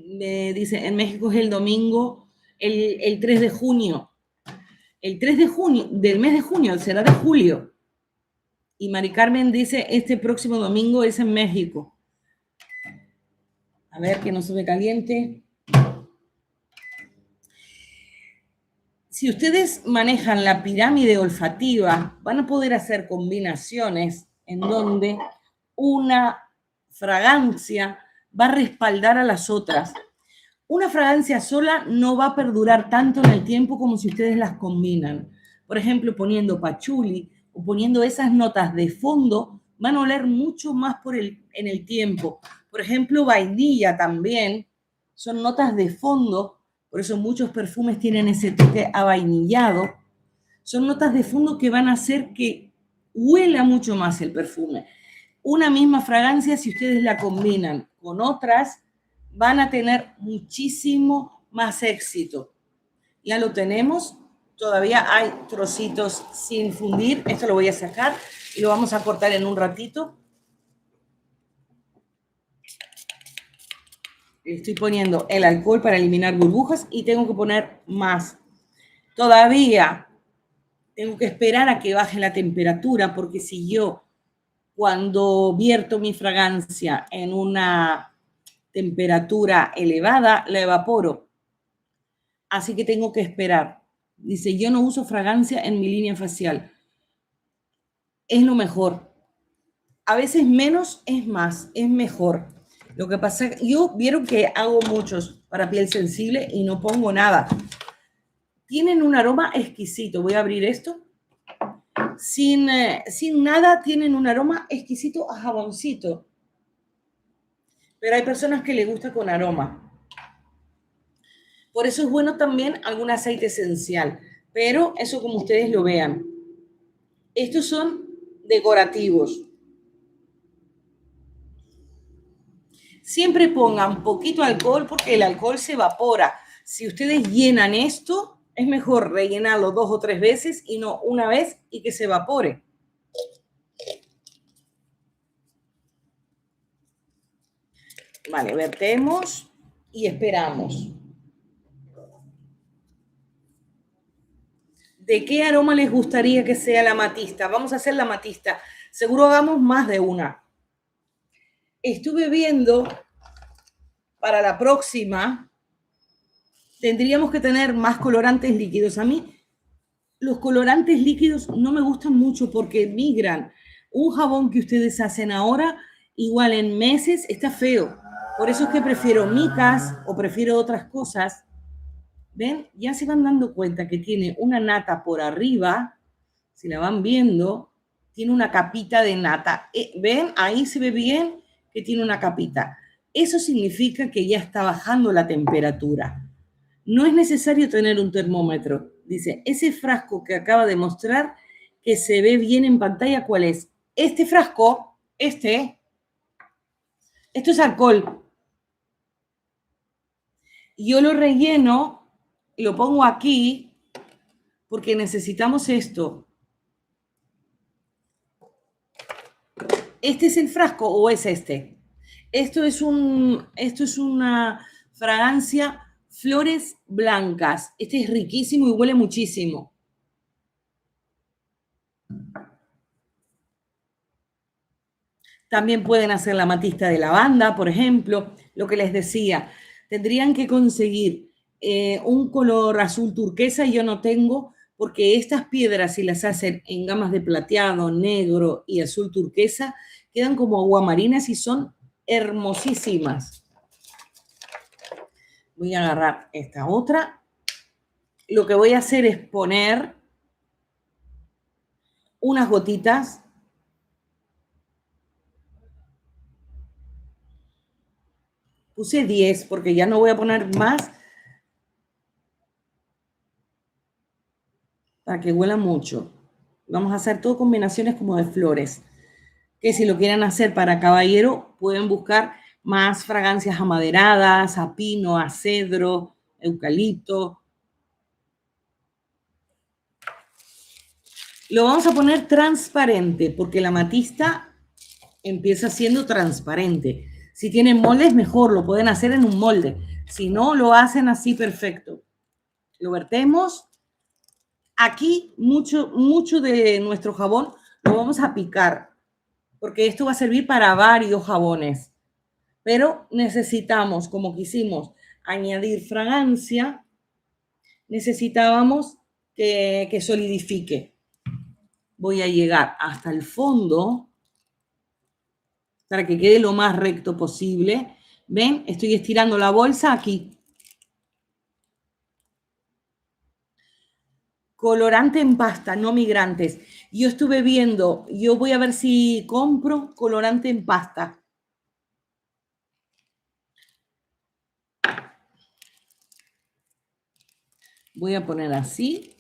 Me dice, en México es el domingo, el 3 de junio. El 3 de junio, del mes de junio, será de julio. Y Mari Carmen dice, este próximo domingo es en México. A ver, que no se me caliente. Si ustedes manejan la pirámide olfativa, van a poder hacer combinaciones en donde una fragancia va a respaldar a las otras. Una fragancia sola no va a perdurar tanto en el tiempo como si ustedes las combinan. Por ejemplo, poniendo patchouli o poniendo esas notas de fondo, van a oler mucho más en el tiempo. Por ejemplo, vainilla también, son notas de fondo, por eso muchos perfumes tienen ese toque avainillado. Son notas de fondo que van a hacer que huela mucho más el perfume. Una misma fragancia, si ustedes la combinan con otras, van a tener muchísimo más éxito. Ya lo tenemos. Todavía hay trocitos sin fundir. Esto lo voy a sacar y lo vamos a cortar en un ratito. Estoy poniendo el alcohol para eliminar burbujas y tengo que poner más. Todavía tengo que esperar a que baje la temperatura porque si yo cuando vierto mi fragancia en una temperatura elevada, la evaporo. Así que tengo que esperar. Dice, yo no uso fragancia en mi línea facial. Es lo mejor. A veces menos es más, es mejor. Lo que pasa, yo vieron que hago muchos para piel sensible y no pongo nada. Tienen un aroma exquisito. Voy a abrir esto. Sin nada, tienen un aroma exquisito a jaboncito. Pero hay personas que les gusta con aroma. Por eso es bueno también algún aceite esencial. Pero eso como ustedes lo vean. Estos son decorativos. Siempre pongan poquito alcohol porque el alcohol se evapora. Si ustedes llenan esto, es mejor rellenarlo 2 o 3 veces y no una vez y que se evapore. Vale, vertemos y esperamos. ¿De qué aroma les gustaría que sea la amatista? Vamos a hacer la amatista. Seguro hagamos más de una. Estuve viendo para la próxima, tendríamos que tener más colorantes líquidos. A mí los colorantes líquidos no me gustan mucho porque migran. Un jabón que ustedes hacen ahora, igual en meses, está feo. Por eso es que prefiero micas o prefiero otras cosas. ¿Ven? Ya se van dando cuenta que tiene una nata por arriba, si la van viendo, tiene una capita de nata. ¿Ven? Ahí se ve bien que tiene una capita. Eso significa que ya está bajando la temperatura. No es necesario tener un termómetro. Dice, ese frasco que acaba de mostrar, que se ve bien en pantalla, ¿cuál es? Este frasco, esto es alcohol. Yo lo relleno, lo pongo aquí, porque necesitamos esto. ¿Este es el frasco o es este? Esto es una fragancia Flores Blancas. Este es riquísimo y huele muchísimo. También pueden hacer la matista de lavanda, por ejemplo. Lo que les decía, tendrían que conseguir un color azul turquesa, y yo no tengo, porque estas piedras, si las hacen en gamas de plateado, negro y azul turquesa, quedan como aguamarinas y son hermosísimas. Voy a agarrar esta otra. Lo que voy a hacer es poner unas gotitas. Puse 10 porque ya no voy a poner más para que huela mucho. Vamos a hacer todo combinaciones como de flores, que si lo quieren hacer para caballero, pueden buscar más fragancias amaderadas, a pino, a cedro, eucalipto. Lo vamos a poner transparente, porque la matista empieza siendo transparente. Si tienen moldes, mejor, lo pueden hacer en un molde. Si no, lo hacen así perfecto. Lo vertemos. Aquí mucho de nuestro jabón lo vamos a picar, porque esto va a servir para varios jabones. Pero necesitamos, como quisimos añadir fragancia, necesitábamos que solidifique. Voy a llegar hasta el fondo para que quede lo más recto posible. ¿Ven? Estoy estirando la bolsa aquí. Colorante en pasta, no migrantes. Yo estuve viendo, yo voy a ver si compro colorante en pasta. Voy a poner así.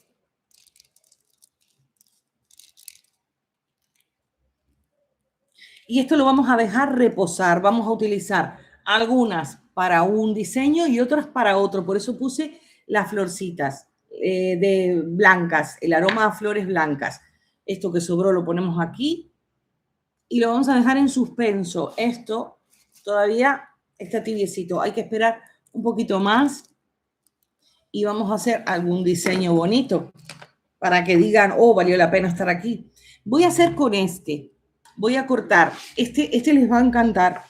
Y esto lo vamos a dejar reposar. Vamos a utilizar algunas para un diseño y otras para otro. Por eso puse las florcitas de blancas, el aroma a flores blancas. Esto que sobró lo ponemos aquí y lo vamos a dejar en suspenso. Esto todavía está tibiecito. Hay que esperar un poquito más y vamos a hacer algún diseño bonito para que digan, oh, valió la pena estar aquí. Voy a hacer con este. Voy a cortar. Este les va a encantar.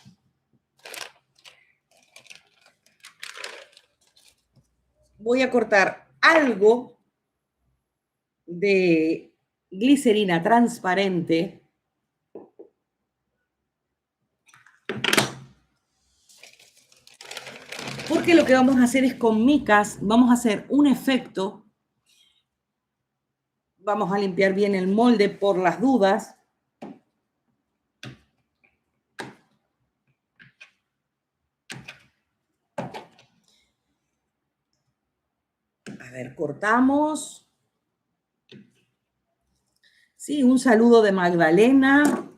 Voy a cortar algo de glicerina transparente. Porque lo que vamos a hacer es con micas, vamos a hacer un efecto. Vamos a limpiar bien el molde por las dudas. A ver, cortamos. Sí, un saludo de Magdalena.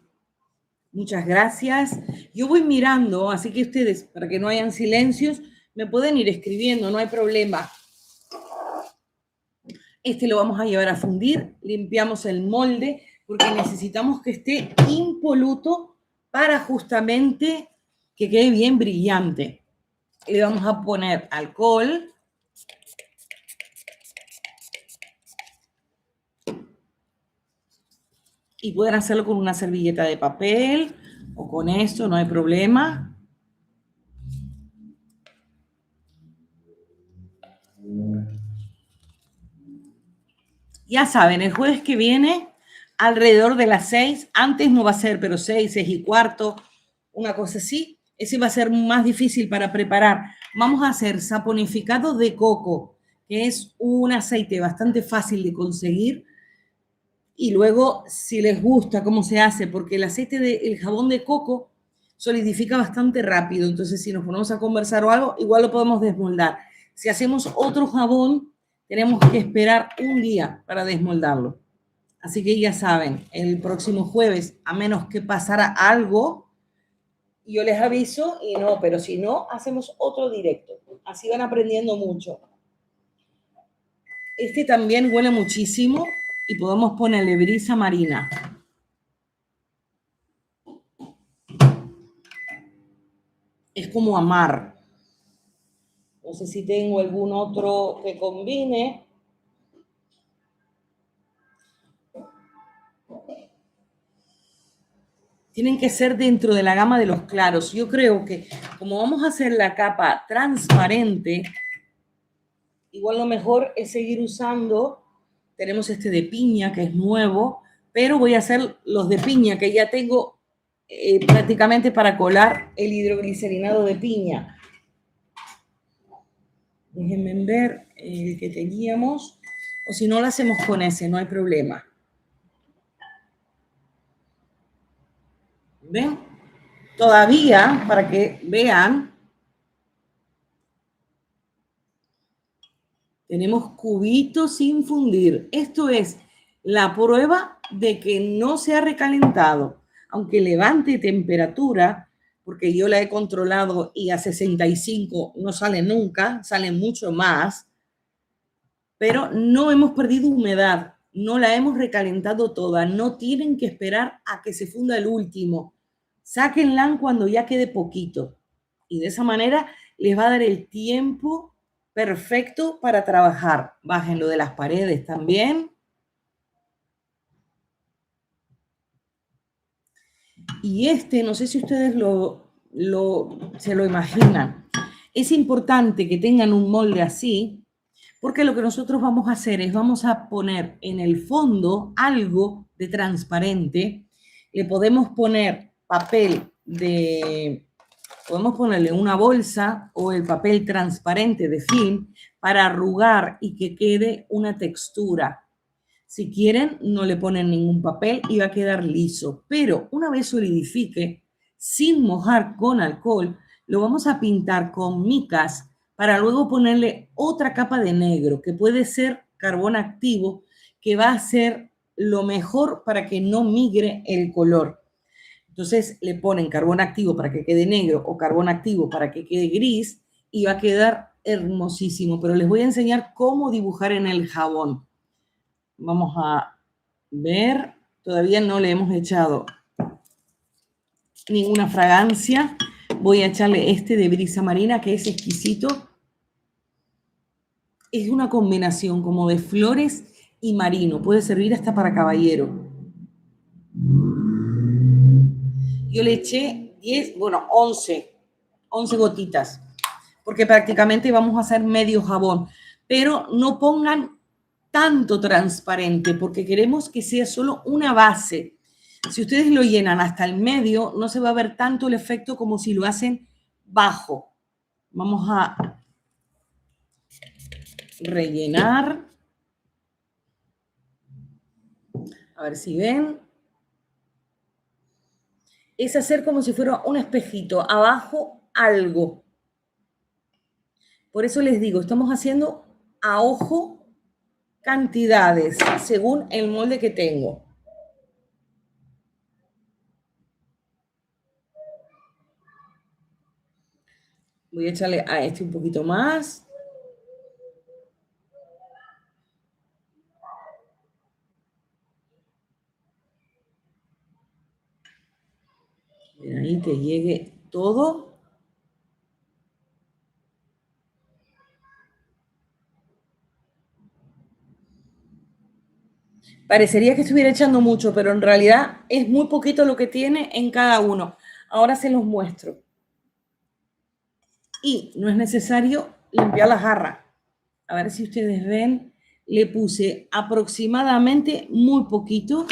Muchas gracias. Yo voy mirando, así que ustedes, para que no hayan silencios, me pueden ir escribiendo, no hay problema. Este lo vamos a llevar a fundir. Limpiamos el molde porque necesitamos que esté impoluto para justamente que quede bien brillante. Le vamos a poner alcohol. Y pueden hacerlo con una servilleta de papel o con esto, no hay problema. Ya saben, el jueves que viene, alrededor de las 6, antes no va a ser, pero 6, 6:15, una cosa así, ese va a ser más difícil para preparar. Vamos a hacer saponificado de coco, que es un aceite bastante fácil de conseguir. Y luego, si les gusta cómo se hace, porque el jabón de coco solidifica bastante rápido. Entonces, si nos ponemos a conversar o algo, igual lo podemos desmoldar. Si hacemos otro jabón, tenemos que esperar un día para desmoldarlo. Así que ya saben, el próximo jueves, a menos que pasara algo, yo les aviso y no, pero si no, hacemos otro directo. Así van aprendiendo mucho. Este también huele muchísimo y podemos ponerle brisa marina. Es como a mar. No sé si tengo algún otro que combine. Tienen que ser dentro de la gama de los claros. Yo creo que como vamos a hacer la capa transparente, igual lo mejor es seguir usando. Tenemos este de piña que es nuevo, pero voy a hacer los de piña que ya tengo prácticamente para colar el hidroglicerinado de piña. Déjenme ver el que teníamos, o si no lo hacemos con ese, no hay problema. ¿Ven? Todavía, para que vean, tenemos cubitos sin fundir. Esto es la prueba de que no se ha recalentado. Aunque levante temperatura, porque yo la he controlado y a 65 no sale nunca, sale mucho más, pero no hemos perdido humedad, no la hemos recalentado toda, no tienen que esperar a que se funda el último. Sáquenla cuando ya quede poquito y de esa manera les va a dar el tiempo perfecto para trabajar. Bájenlo de las paredes también. Y no sé si ustedes se lo imaginan. Es importante que tengan un molde así, porque lo que nosotros vamos a hacer es vamos a poner en el fondo algo de transparente. Le podemos poner podemos ponerle una bolsa o el papel transparente de film para arrugar y que quede una textura. Si quieren, no le ponen ningún papel y va a quedar liso. Pero una vez solidifique, sin mojar con alcohol, lo vamos a pintar con micas para luego ponerle otra capa de negro, que puede ser carbón activo, que va a ser lo mejor para que no migre el color. Entonces le ponen carbón activo para que quede negro o carbón activo para que quede gris y va a quedar hermosísimo. Pero les voy a enseñar cómo dibujar en el jabón. Vamos a ver, todavía no le hemos echado ninguna fragancia. Voy a echarle este de brisa marina que es exquisito. Es una combinación como de flores y marino. Puede servir hasta para caballero. Yo le eché 11 gotitas, porque prácticamente vamos a hacer medio jabón. Pero no pongan tanto transparente, porque queremos que sea solo una base. Si ustedes lo llenan hasta el medio, no se va a ver tanto el efecto como si lo hacen bajo. Vamos a rellenar. A ver si ven. Es hacer como si fuera un espejito. Abajo algo. Por eso les digo, estamos haciendo a ojo cantidades según el molde que tengo. Voy a echarle a este un poquito más. Ahí te llegue todo. Parecería que estuviera echando mucho, pero en realidad es muy poquito lo que tiene en cada uno. Ahora se los muestro. Y no es necesario limpiar la jarra. A ver si ustedes ven. Le puse aproximadamente muy poquito.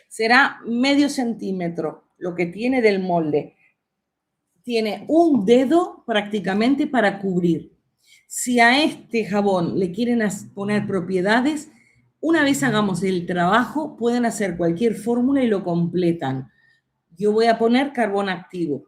Será medio centímetro lo que tiene del molde. tiene un dedo prácticamente para cubrir. Si a este jabón le quieren poner propiedades, una vez hagamos el trabajo, pueden hacer cualquier fórmula y lo completan. Yo voy a poner carbón activo.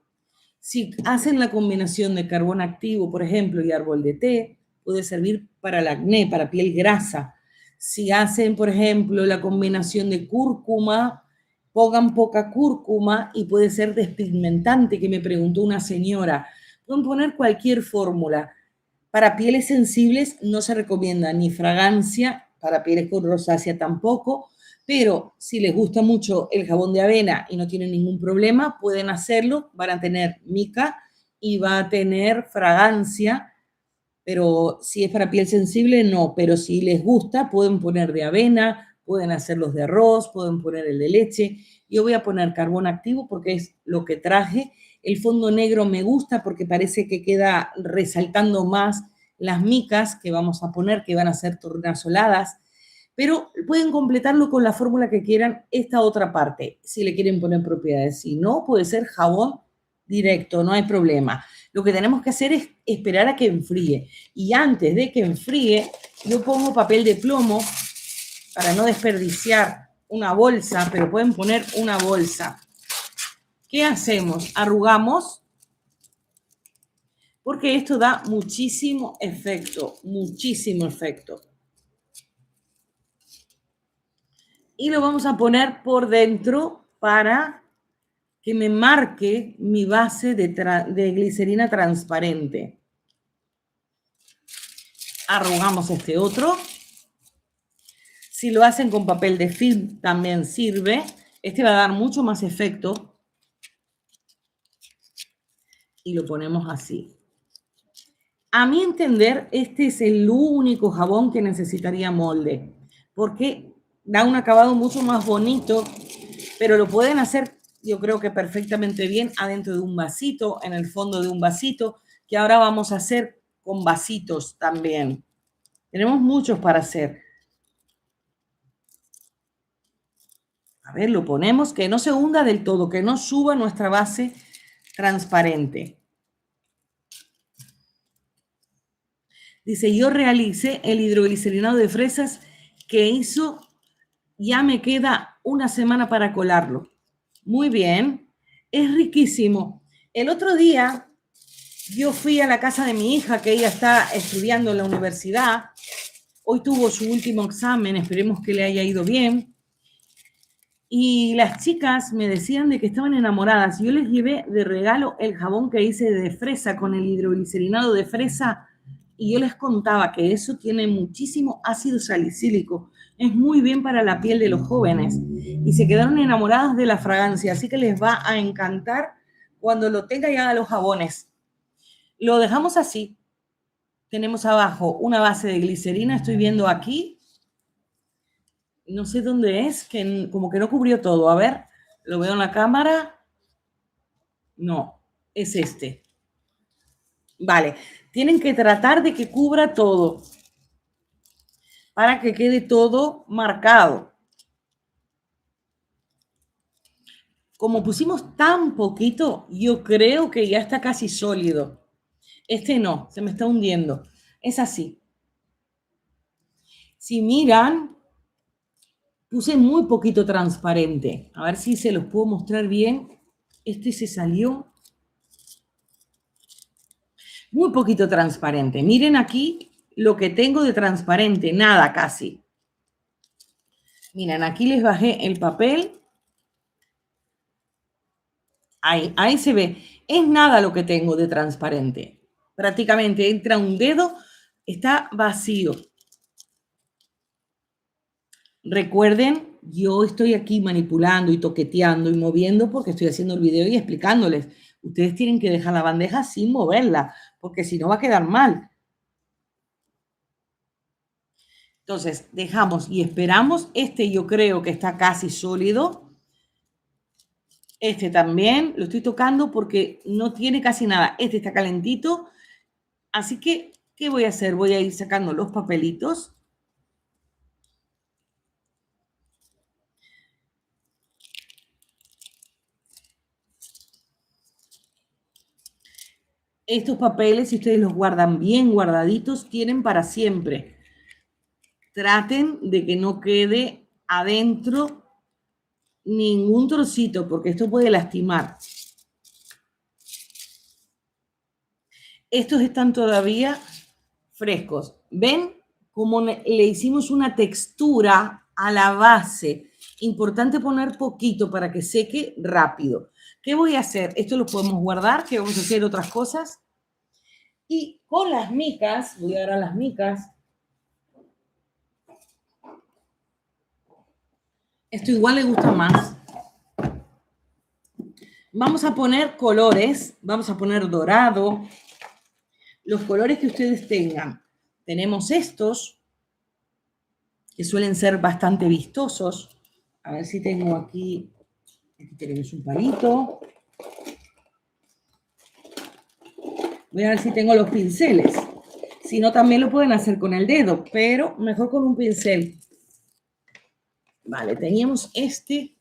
Si hacen la combinación de carbón activo, por ejemplo, y árbol de té, puede servir para el acné, para piel grasa. Si hacen, por ejemplo, la combinación de cúrcuma, pongan poca cúrcuma y puede ser despigmentante, que me preguntó una señora. Pueden poner cualquier fórmula. Para pieles sensibles no se recomienda ni fragancia, para pieles con rosácea tampoco, pero si les gusta mucho el jabón de avena y no tienen ningún problema, pueden hacerlo, van a tener mica y va a tener fragancia, pero si es para piel sensible, no, pero si les gusta, pueden poner de avena, pueden hacerlos de arroz, pueden poner el de leche. Yo voy a poner carbón activo porque es lo que traje. El fondo negro me gusta porque parece que queda resaltando más las micas que vamos a poner, que van a ser tornasoladas, pero pueden completarlo con la fórmula que quieran esta otra parte, si le quieren poner propiedades. Si no, puede ser jabón directo, no hay problema. Lo que tenemos que hacer es esperar a que enfríe. Y antes de que enfríe, yo pongo papel de plomo para no desperdiciar una bolsa, pero pueden poner una bolsa. ¿Qué hacemos? Arrugamos, porque esto da muchísimo efecto, muchísimo efecto. Y lo vamos a poner por dentro para que me marque mi base de glicerina transparente. Arrugamos este otro. Si lo hacen con papel de film también sirve. Este va a dar mucho más efecto. Y lo ponemos así. A mi entender, este es el único jabón que necesitaría molde, porque da un acabado mucho más bonito, pero lo pueden hacer, yo creo que perfectamente bien, adentro de un vasito, en el fondo de un vasito, que ahora vamos a hacer con vasitos también. Tenemos muchos para hacer. A ver, lo ponemos, que no se hunda del todo, que no suba nuestra base transparente. Dice, yo realicé el hidroglicerinado de fresas que hizo, ya me queda una semana para colarlo. Muy bien, es riquísimo. El otro día yo fui a la casa de mi hija, que ella está estudiando en la universidad. Hoy tuvo su último examen, esperemos que le haya ido bien. Y las chicas me decían de que estaban enamoradas. Yo les llevé de regalo el jabón que hice de fresa con el hidroglicerinado de fresa y yo les contaba que eso tiene muchísimo ácido salicílico. Es muy bien para la piel de los jóvenes. Y se quedaron enamoradas de la fragancia, así que les va a encantar cuando lo tenga y haga los jabones. Lo dejamos así. Tenemos abajo una base de glicerina, estoy viendo aquí. No sé dónde es, que como que no cubrió todo. A ver, lo veo en la cámara. No, es este. Vale, tienen que tratar de que cubra todo para que quede todo marcado. Como pusimos tan poquito, yo creo que ya está casi sólido. Este no, se me está hundiendo. Es así. Si miran, puse muy poquito transparente. A ver si se los puedo mostrar bien. Este se salió. Muy poquito transparente. Miren aquí lo que tengo de transparente. Nada casi. Miren, aquí les bajé el papel. Ahí se ve. Es nada lo que tengo de transparente. Prácticamente entra un dedo, está vacío. Recuerden, yo estoy aquí manipulando y toqueteando y moviendo porque estoy haciendo el video y explicándoles. Ustedes tienen que dejar la bandeja sin moverla, porque si no va a quedar mal. Entonces, dejamos y esperamos. Este yo creo que está casi sólido. Este también lo estoy tocando porque no tiene casi nada. Este está calentito. Así que, ¿qué voy a hacer? Voy a ir sacando los papelitos. Estos papeles, si ustedes los guardan bien guardaditos, tienen para siempre. Traten de que no quede adentro ningún trocito, porque esto puede lastimar. Estos están todavía frescos. ¿Ven cómo le hicimos una textura a la base? Importante poner poquito para que seque rápido. ¿Qué voy a hacer? Esto lo podemos guardar, que vamos a hacer otras cosas. Y con las micas, voy a dar a las micas. Esto igual le gusta más. Vamos a poner colores, vamos a poner dorado, los colores que ustedes tengan. Tenemos estos, que suelen ser bastante vistosos. A ver si tengo aquí tenemos un palito. Voy a ver si tengo los pinceles. Si no, también lo pueden hacer con el dedo, pero mejor con un pincel. Vale, teníamos este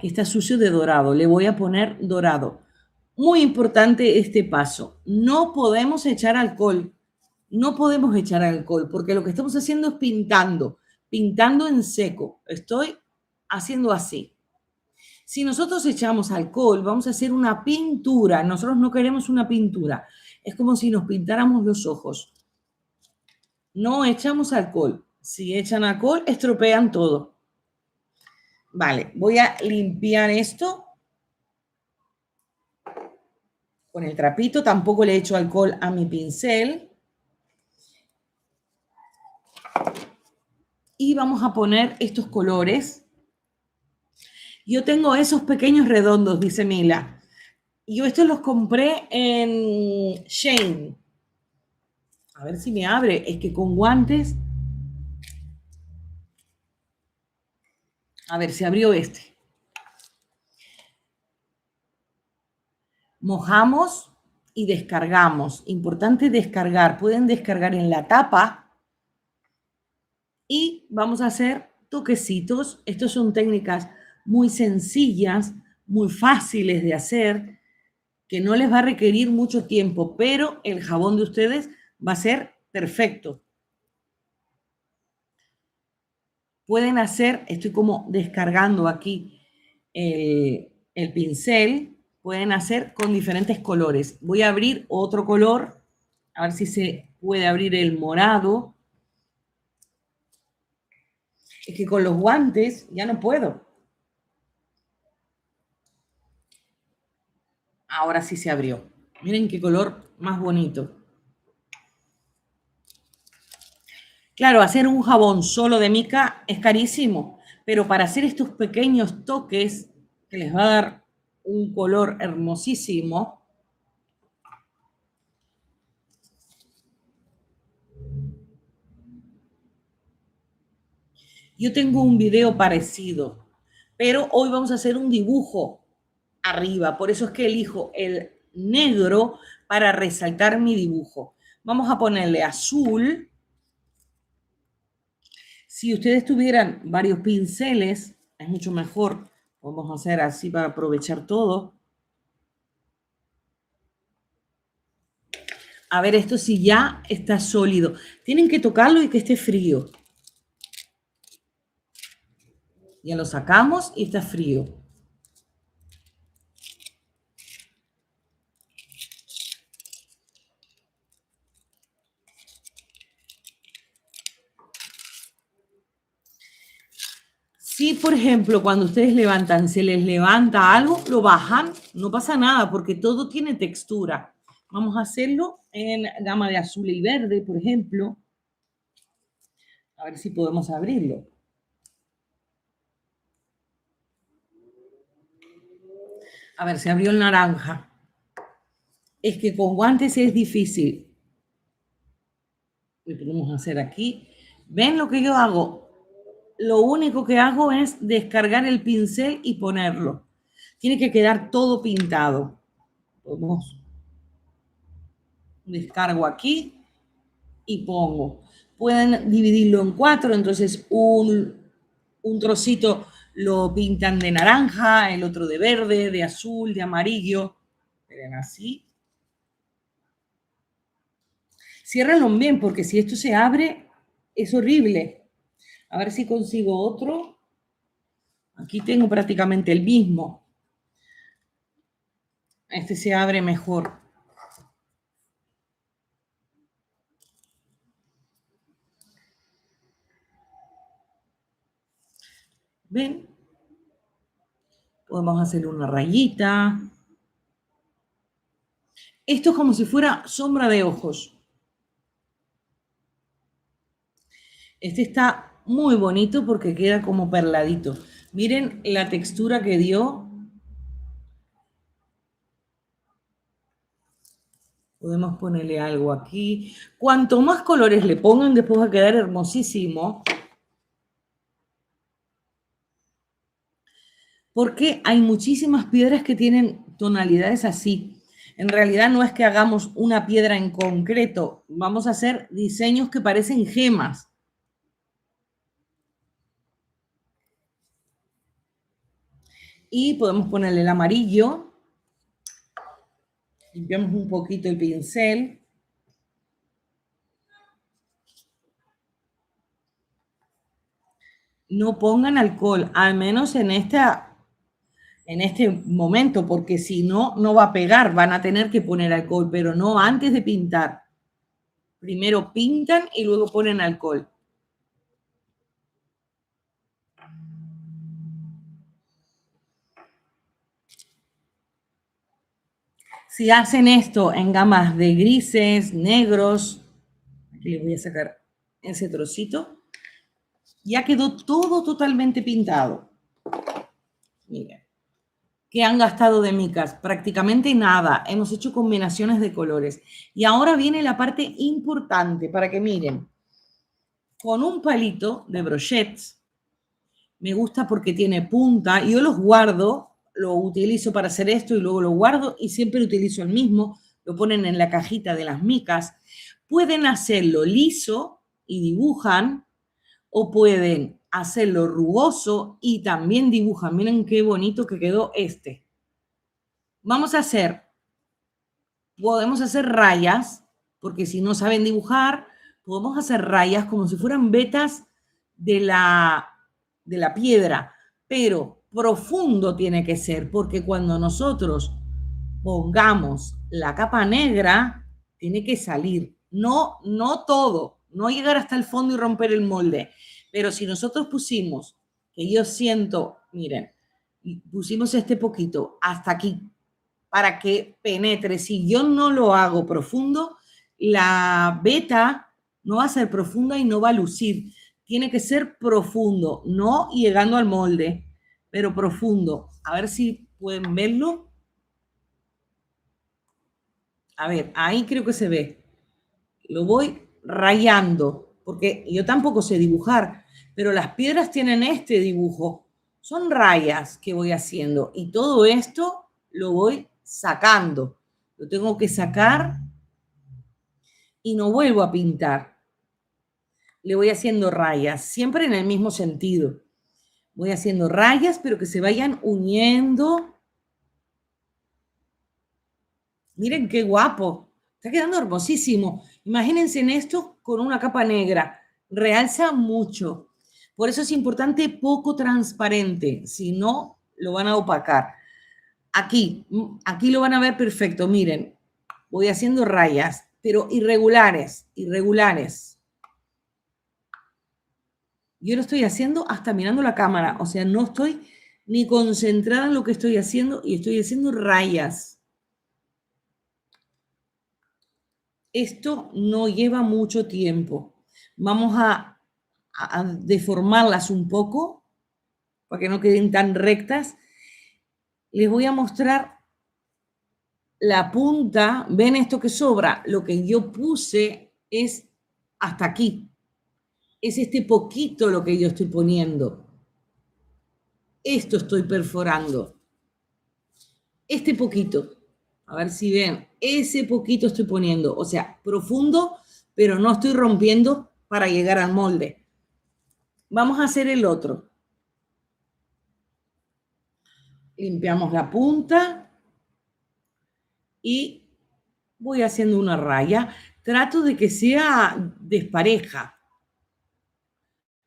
que está sucio de dorado. Le voy a poner dorado. Muy importante este paso. No podemos echar alcohol. No podemos echar alcohol porque lo que estamos haciendo es pintando en seco. Estoy haciendo así. Si nosotros echamos alcohol, vamos a hacer una pintura. Nosotros no queremos una pintura. Es como si nos pintáramos los ojos. No echamos alcohol. Si echan alcohol, estropean todo. Vale, voy a limpiar esto con el trapito. Tampoco le echo alcohol a mi pincel. Y vamos a poner estos colores. Yo tengo esos pequeños redondos, dice Mila. Yo estos los compré en Shein. A ver si me abre. Es que con guantes. A ver, se abrió este. Mojamos y descargamos. Importante descargar. Pueden descargar en la tapa. Y vamos a hacer toquecitos. Estas son técnicas muy sencillas, muy fáciles de hacer, que no les va a requerir mucho tiempo, pero el jabón de ustedes va a ser perfecto. Pueden hacer, estoy como descargando aquí el pincel, pueden hacer con diferentes colores. Voy a abrir otro color, a ver si se puede abrir el morado. Es que con los guantes ya no puedo. Ahora sí se abrió. Miren qué color más bonito. Claro, hacer un jabón solo de mica es carísimo, pero para hacer estos pequeños toques que les va a dar un color hermosísimo, yo tengo un video parecido, pero hoy vamos a hacer un dibujo arriba, por eso es que elijo el negro para resaltar mi dibujo. Vamos a ponerle azul. Si ustedes tuvieran varios pinceles, es mucho mejor. Vamos a hacer así para aprovechar todo. A ver, esto sí ya está sólido. Tienen que tocarlo y que esté frío. Ya lo sacamos y está frío. Si, por ejemplo, cuando ustedes levantan, se les levanta algo, lo bajan, no pasa nada porque todo tiene textura. Vamos a hacerlo en gama de azul y verde, por ejemplo. A ver si podemos abrirlo. A ver, se abrió el naranja. Es que con guantes es difícil. Lo podemos hacer aquí. ¿Ven lo que yo hago? Lo único que hago es descargar el pincel y ponerlo. Tiene que quedar todo pintado. Vamos. Descargo aquí y pongo. Pueden dividirlo en 4, entonces un trocito lo pintan de naranja, el otro de verde, de azul, de amarillo. Miren, así. Ciérrenlo bien, porque si esto se abre, es horrible. A ver si consigo otro. Aquí tengo prácticamente el mismo. Este se abre mejor. ¿Ven? Podemos hacer una rayita. Esto es como si fuera sombra de ojos. Este está muy bonito porque queda como perladito. Miren la textura que dio. Podemos ponerle algo aquí. Cuanto más colores le pongan, después va a quedar hermosísimo. Porque hay muchísimas piedras que tienen tonalidades así. En realidad no es que hagamos una piedra en concreto, vamos a hacer diseños que parecen gemas. Y podemos ponerle el amarillo. Limpiamos un poquito el pincel. No pongan alcohol, al menos en este momento, porque si no, no va a pegar, van a tener que poner alcohol, pero no antes de pintar. Primero pintan y luego ponen alcohol. Si hacen esto en gamas de grises, negros, aquí les voy a sacar ese trocito, ya quedó todo totalmente pintado. Miren, ¿qué han gastado de micas? Prácticamente nada. Hemos hecho combinaciones de colores. Y ahora viene la parte importante para que miren. Con un palito de brochets, me gusta porque tiene punta, y yo los guardo, lo utilizo para hacer esto y luego lo guardo y siempre utilizo el mismo, lo ponen en la cajita de las micas. Pueden hacerlo liso y dibujan, o pueden hacerlo rugoso y también dibujan. Miren qué bonito que quedó este. Podemos hacer rayas, porque si no saben dibujar, podemos hacer rayas como si fueran vetas de la piedra, pero profundo tiene que ser, porque cuando nosotros pongamos la capa negra, tiene que salir. No, no todo, no llegar hasta el fondo y romper el molde, pero si nosotros pusimos, que yo siento, miren, pusimos este poquito hasta aquí, para que penetre. Si yo no lo hago profundo, la beta no va a ser profunda y no va a lucir. Tiene que ser profundo, no llegando al molde, pero profundo. A ver si pueden verlo. A ver, ahí creo que se ve. Lo voy rayando, porque yo tampoco sé dibujar, pero las piedras tienen este dibujo. Son rayas que voy haciendo y todo esto lo voy sacando. Lo tengo que sacar y no vuelvo a pintar. Le voy haciendo rayas, siempre en el mismo sentido. Voy haciendo rayas, pero que se vayan uniendo. Miren qué guapo. Está quedando hermosísimo. Imagínense en esto con una capa negra. Realza mucho. Por eso es importante poco transparente. Si no, lo van a opacar. Aquí lo van a ver perfecto. Miren, voy haciendo rayas, pero irregulares, irregulares. Yo lo estoy haciendo hasta mirando la cámara. O sea, no estoy ni concentrada en lo que estoy haciendo y estoy haciendo rayas. Esto no lleva mucho tiempo. Vamos a deformarlas un poco para que no queden tan rectas. Les voy a mostrar la punta. ¿Ven esto que sobra? Lo que yo puse es hasta aquí. Es este poquito lo que yo estoy poniendo. Esto estoy perforando. Este poquito. A ver si ven. Ese poquito estoy poniendo. O sea, profundo, pero no estoy rompiendo para llegar al molde. Vamos a hacer el otro. Limpiamos la punta. y voy haciendo una raya. Trato de que sea despareja.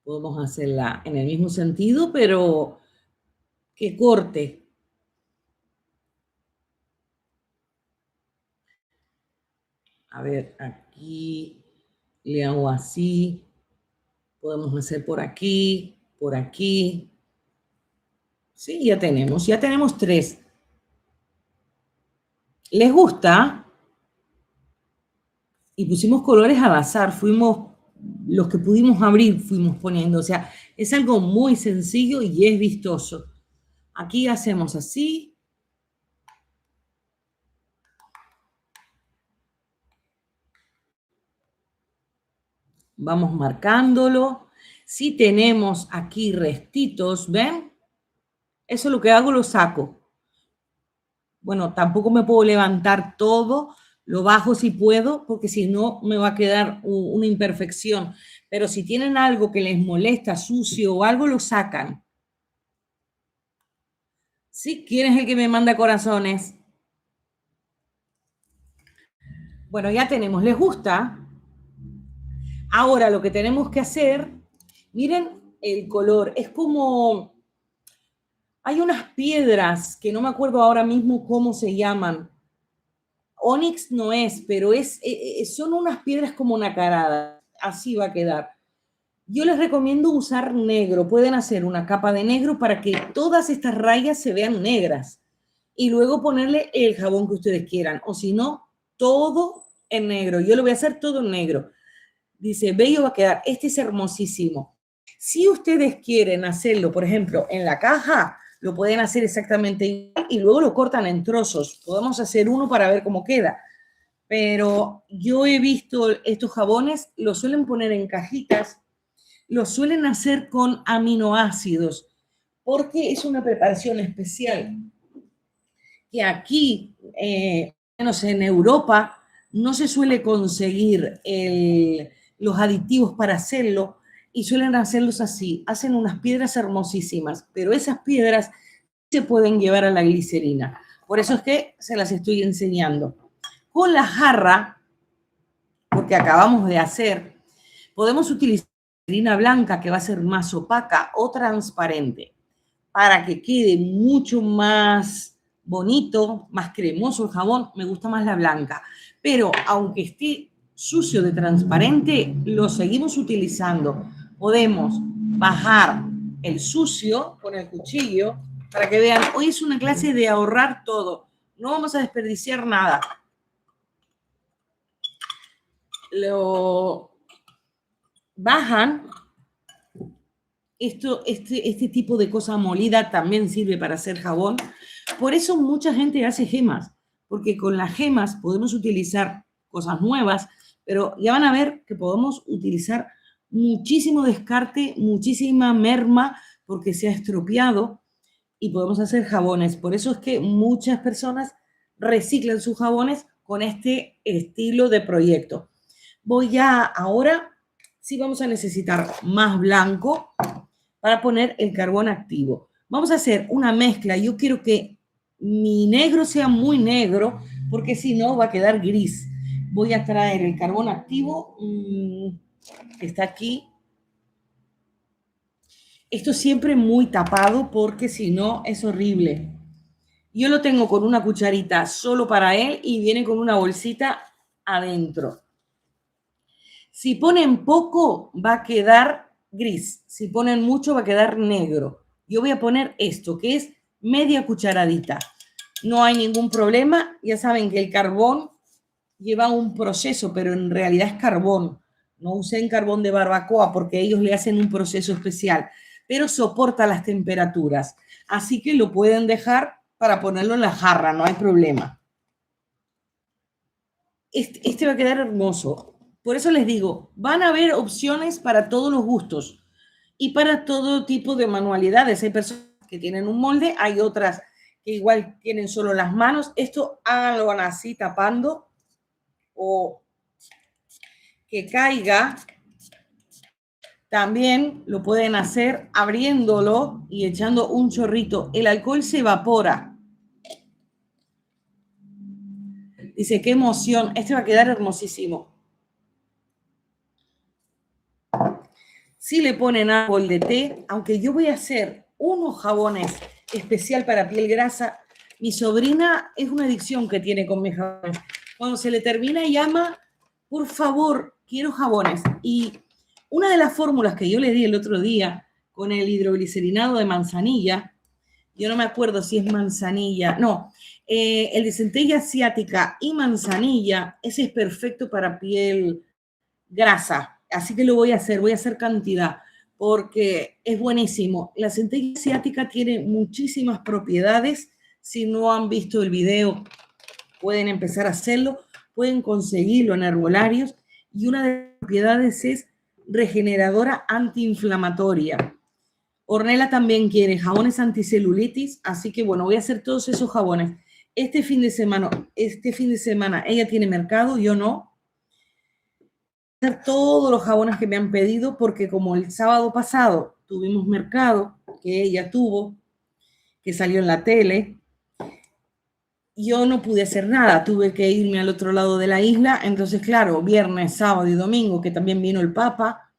Podemos hacerla en el mismo sentido, pero que corte. A ver, aquí le hago así. Podemos hacer por aquí, por aquí. Sí, ya tenemos 3. ¿Les gusta? Y pusimos colores al azar, fuimos, los que pudimos abrir, fuimos poniendo. O sea, es algo muy sencillo y es vistoso. Aquí hacemos así. Vamos marcándolo. Si tenemos aquí restitos, ¿ven? Eso es lo que hago, lo saco. Bueno, tampoco me puedo levantar todo, lo bajo si puedo, porque si no me va a quedar una imperfección. Pero si tienen algo que les molesta, sucio o algo, lo sacan. ¿Sí? ¿Quién es el que me manda corazones? Bueno, ya tenemos, ¿les gusta? Ahora lo que tenemos que hacer, miren el color, es como, hay unas piedras que no me acuerdo ahora mismo cómo se llaman. Onix no es, pero son unas piedras como nacaradas, así va a quedar. Yo les recomiendo usar negro, pueden hacer una capa de negro para que todas estas rayas se vean negras y luego ponerle el jabón que ustedes quieran, o si no, todo en negro. Yo lo voy a hacer todo en negro. Dice, bello va a quedar. Este es hermosísimo. Si ustedes quieren hacerlo, por ejemplo, en la caja, lo pueden hacer exactamente igual y luego lo cortan en trozos. Podemos hacer uno para ver cómo queda. Pero yo he visto estos jabones, los suelen poner en cajitas, los suelen hacer con aminoácidos, porque es una preparación especial que aquí, menos en Europa, no se suele conseguir los aditivos para hacerlo y suelen hacerlos así. Hacen unas piedras hermosísimas, pero esas piedras se pueden llevar a la glicerina. Por eso es que se las estoy enseñando. Con la jarra, porque acabamos de hacer, podemos utilizar glicerina blanca que va a ser más opaca o transparente para que quede mucho más bonito, más cremoso el jabón. Me gusta más la blanca, pero aunque esté sucio de transparente, lo seguimos utilizando. Podemos bajar el sucio con el cuchillo para que vean, hoy es una clase de ahorrar todo. No vamos a desperdiciar nada. Lo bajan. Este tipo de cosa molida también sirve para hacer jabón. Por eso mucha gente hace gemas, porque con las gemas podemos utilizar cosas nuevas, pero ya van a ver que podemos utilizar muchísimo descarte, muchísima merma, porque se ha estropeado y podemos hacer jabones. Por eso es que muchas personas reciclan sus jabones con este estilo de proyecto. Ahora sí vamos a necesitar más blanco para poner el carbón activo. Vamos a hacer una mezcla. Yo quiero que mi negro sea muy negro, porque si no va a quedar gris. Voy a traer el carbón activo, que está aquí. Esto siempre muy tapado, porque si no es horrible. Yo lo tengo con una cucharita solo para él y viene con una bolsita adentro. Si ponen poco, va a quedar gris. Si ponen mucho, va a quedar negro. Yo voy a poner esto, que es media cucharadita. No hay ningún problema. Ya saben que el carbón lleva un proceso, pero en realidad es carbón. No usen carbón de barbacoa porque ellos le hacen un proceso especial, pero soporta las temperaturas. Así que lo pueden dejar para ponerlo en la jarra, no hay problema. Este va a quedar hermoso. Por eso les digo, van a haber opciones para todos los gustos y para todo tipo de manualidades. Hay personas que tienen un molde, hay otras que igual tienen solo las manos. Esto háganlo así tapando o que caiga. También lo pueden hacer abriéndolo y echando un chorrito. El alcohol se evapora. Dice, qué emoción, este va a quedar hermosísimo. Si le ponen árbol de té, aunque yo voy a hacer unos jabones especial para piel grasa, mi sobrina es una adicción que tiene con mis jabones. Cuando se le termina llama, por favor, quiero jabones. Y una de las fórmulas que yo le di el otro día con el hidroglicerinado de manzanilla, yo no me acuerdo si es manzanilla, no, el de centella asiática y manzanilla, ese es perfecto para piel grasa. Así que lo voy a hacer cantidad, porque es buenísimo. La centella asiática tiene muchísimas propiedades. Si no han visto el video, pueden empezar a hacerlo, pueden conseguirlo en herbolarios. Y una de las propiedades es regeneradora antiinflamatoria. Ornella también quiere jabones anticelulitis, así que bueno, voy a hacer todos esos jabones. Este fin de semana ella tiene mercado, yo no. Hacer todos los jabones que me han pedido, porque como el sábado pasado tuvimos mercado, que ella tuvo, que salió en la tele, yo no pude hacer nada, tuve que irme al otro lado de la isla, entonces claro, viernes, sábado y domingo, que también vino el Papa,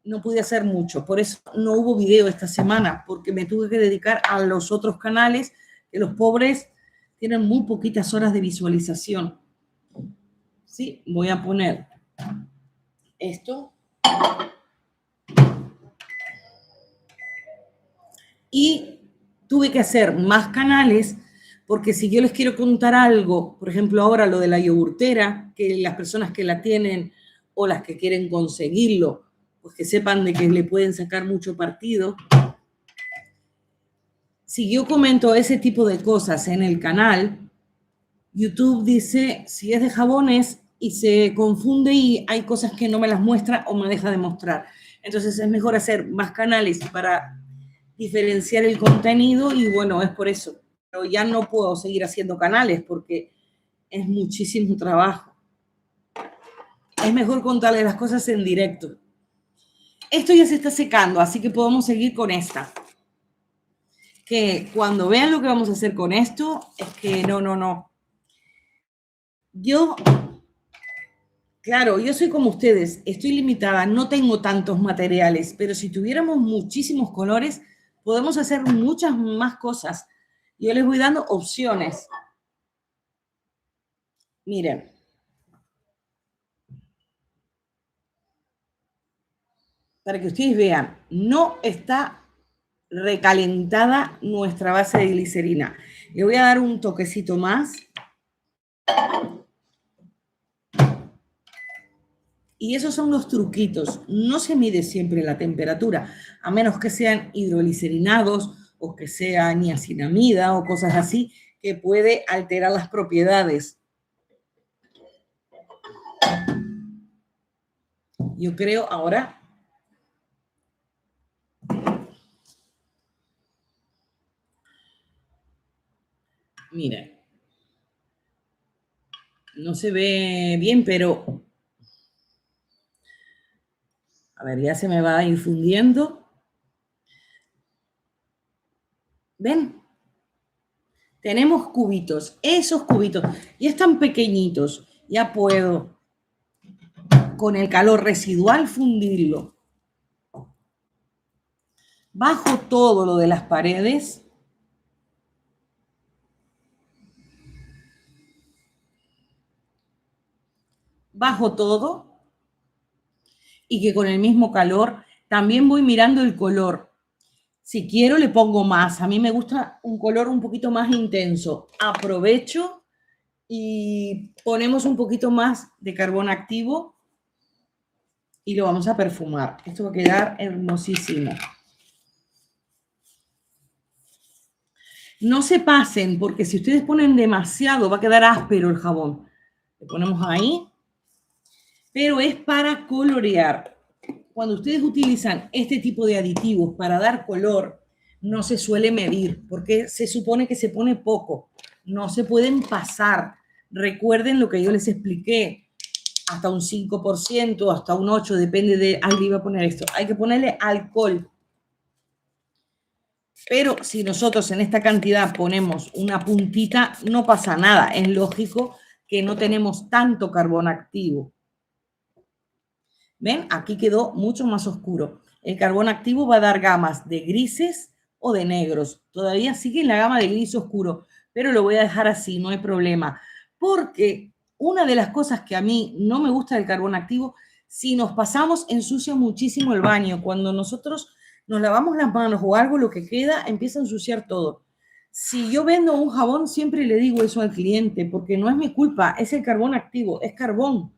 no pude hacer mucho, por eso no hubo video esta semana, porque me tuve que dedicar a los otros canales, que los pobres tienen muy poquitas horas de visualización. Sí, voy a poner esto. Y tuve que hacer más canales, porque si yo les quiero contar algo, por ejemplo ahora lo de la yogurtera, que las personas que la tienen o las que quieren conseguirlo, pues que sepan de que le pueden sacar mucho partido. Si yo comento ese tipo de cosas en el canal, YouTube dice si es de jabones y se confunde y hay cosas que no me las muestra o me deja de mostrar. Entonces es mejor hacer más canales para diferenciar el contenido y bueno, es por eso. Pero ya no puedo seguir haciendo canales porque es muchísimo trabajo. Es mejor contarles las cosas en directo. Esto ya se está secando, así que podemos seguir con esta. Que cuando vean lo que vamos a hacer con esto, es que no. Claro, yo soy como ustedes, estoy limitada, no tengo tantos materiales, pero si tuviéramos muchísimos colores, podemos hacer muchas más cosas. Yo les voy dando opciones. Miren. Para que ustedes vean, no está recalentada nuestra base de glicerina. Le voy a dar un toquecito más. Y esos son los truquitos. No se mide siempre la temperatura, a menos que sean hidroglicerinados o que sea niacinamida o cosas así, que puede alterar las propiedades. Yo creo ahora... Miren. No se ve bien, pero... A ver, ya se me va infundiendo. ¿Ven? Tenemos cubitos, esos cubitos, ya están pequeñitos, ya puedo con el calor residual fundirlo. Bajo todo lo de las paredes. Bajo todo. Y que con el mismo calor también voy mirando el color. Si quiero le pongo más. A mí me gusta un color un poquito más intenso. Aprovecho y ponemos un poquito más de carbón activo y lo vamos a perfumar. Esto va a quedar hermosísimo. No se pasen, porque si ustedes ponen demasiado va a quedar áspero el jabón. Le ponemos ahí. Pero es para colorear. Cuando ustedes utilizan este tipo de aditivos para dar color, no se suele medir, porque se supone que se pone poco. No se pueden pasar. Recuerden lo que yo les expliqué. Hasta un 5%, hasta un 8%, depende de... Ahí le iba a poner esto. Hay que ponerle alcohol. Pero si nosotros en esta cantidad ponemos una puntita, no pasa nada. Es lógico que no tenemos tanto carbón activo. ¿Ven? Aquí quedó mucho más oscuro. El carbón activo va a dar gamas de grises o de negros. Todavía sigue en la gama de gris oscuro, pero lo voy a dejar así, no hay problema. Porque una de las cosas que a mí no me gusta del carbón activo, si nos pasamos, ensucia muchísimo el baño. Cuando nosotros nos lavamos las manos o algo, lo que queda empieza a ensuciar todo. Si yo vendo un jabón, siempre le digo eso al cliente, porque no es mi culpa, es el carbón activo, es carbón.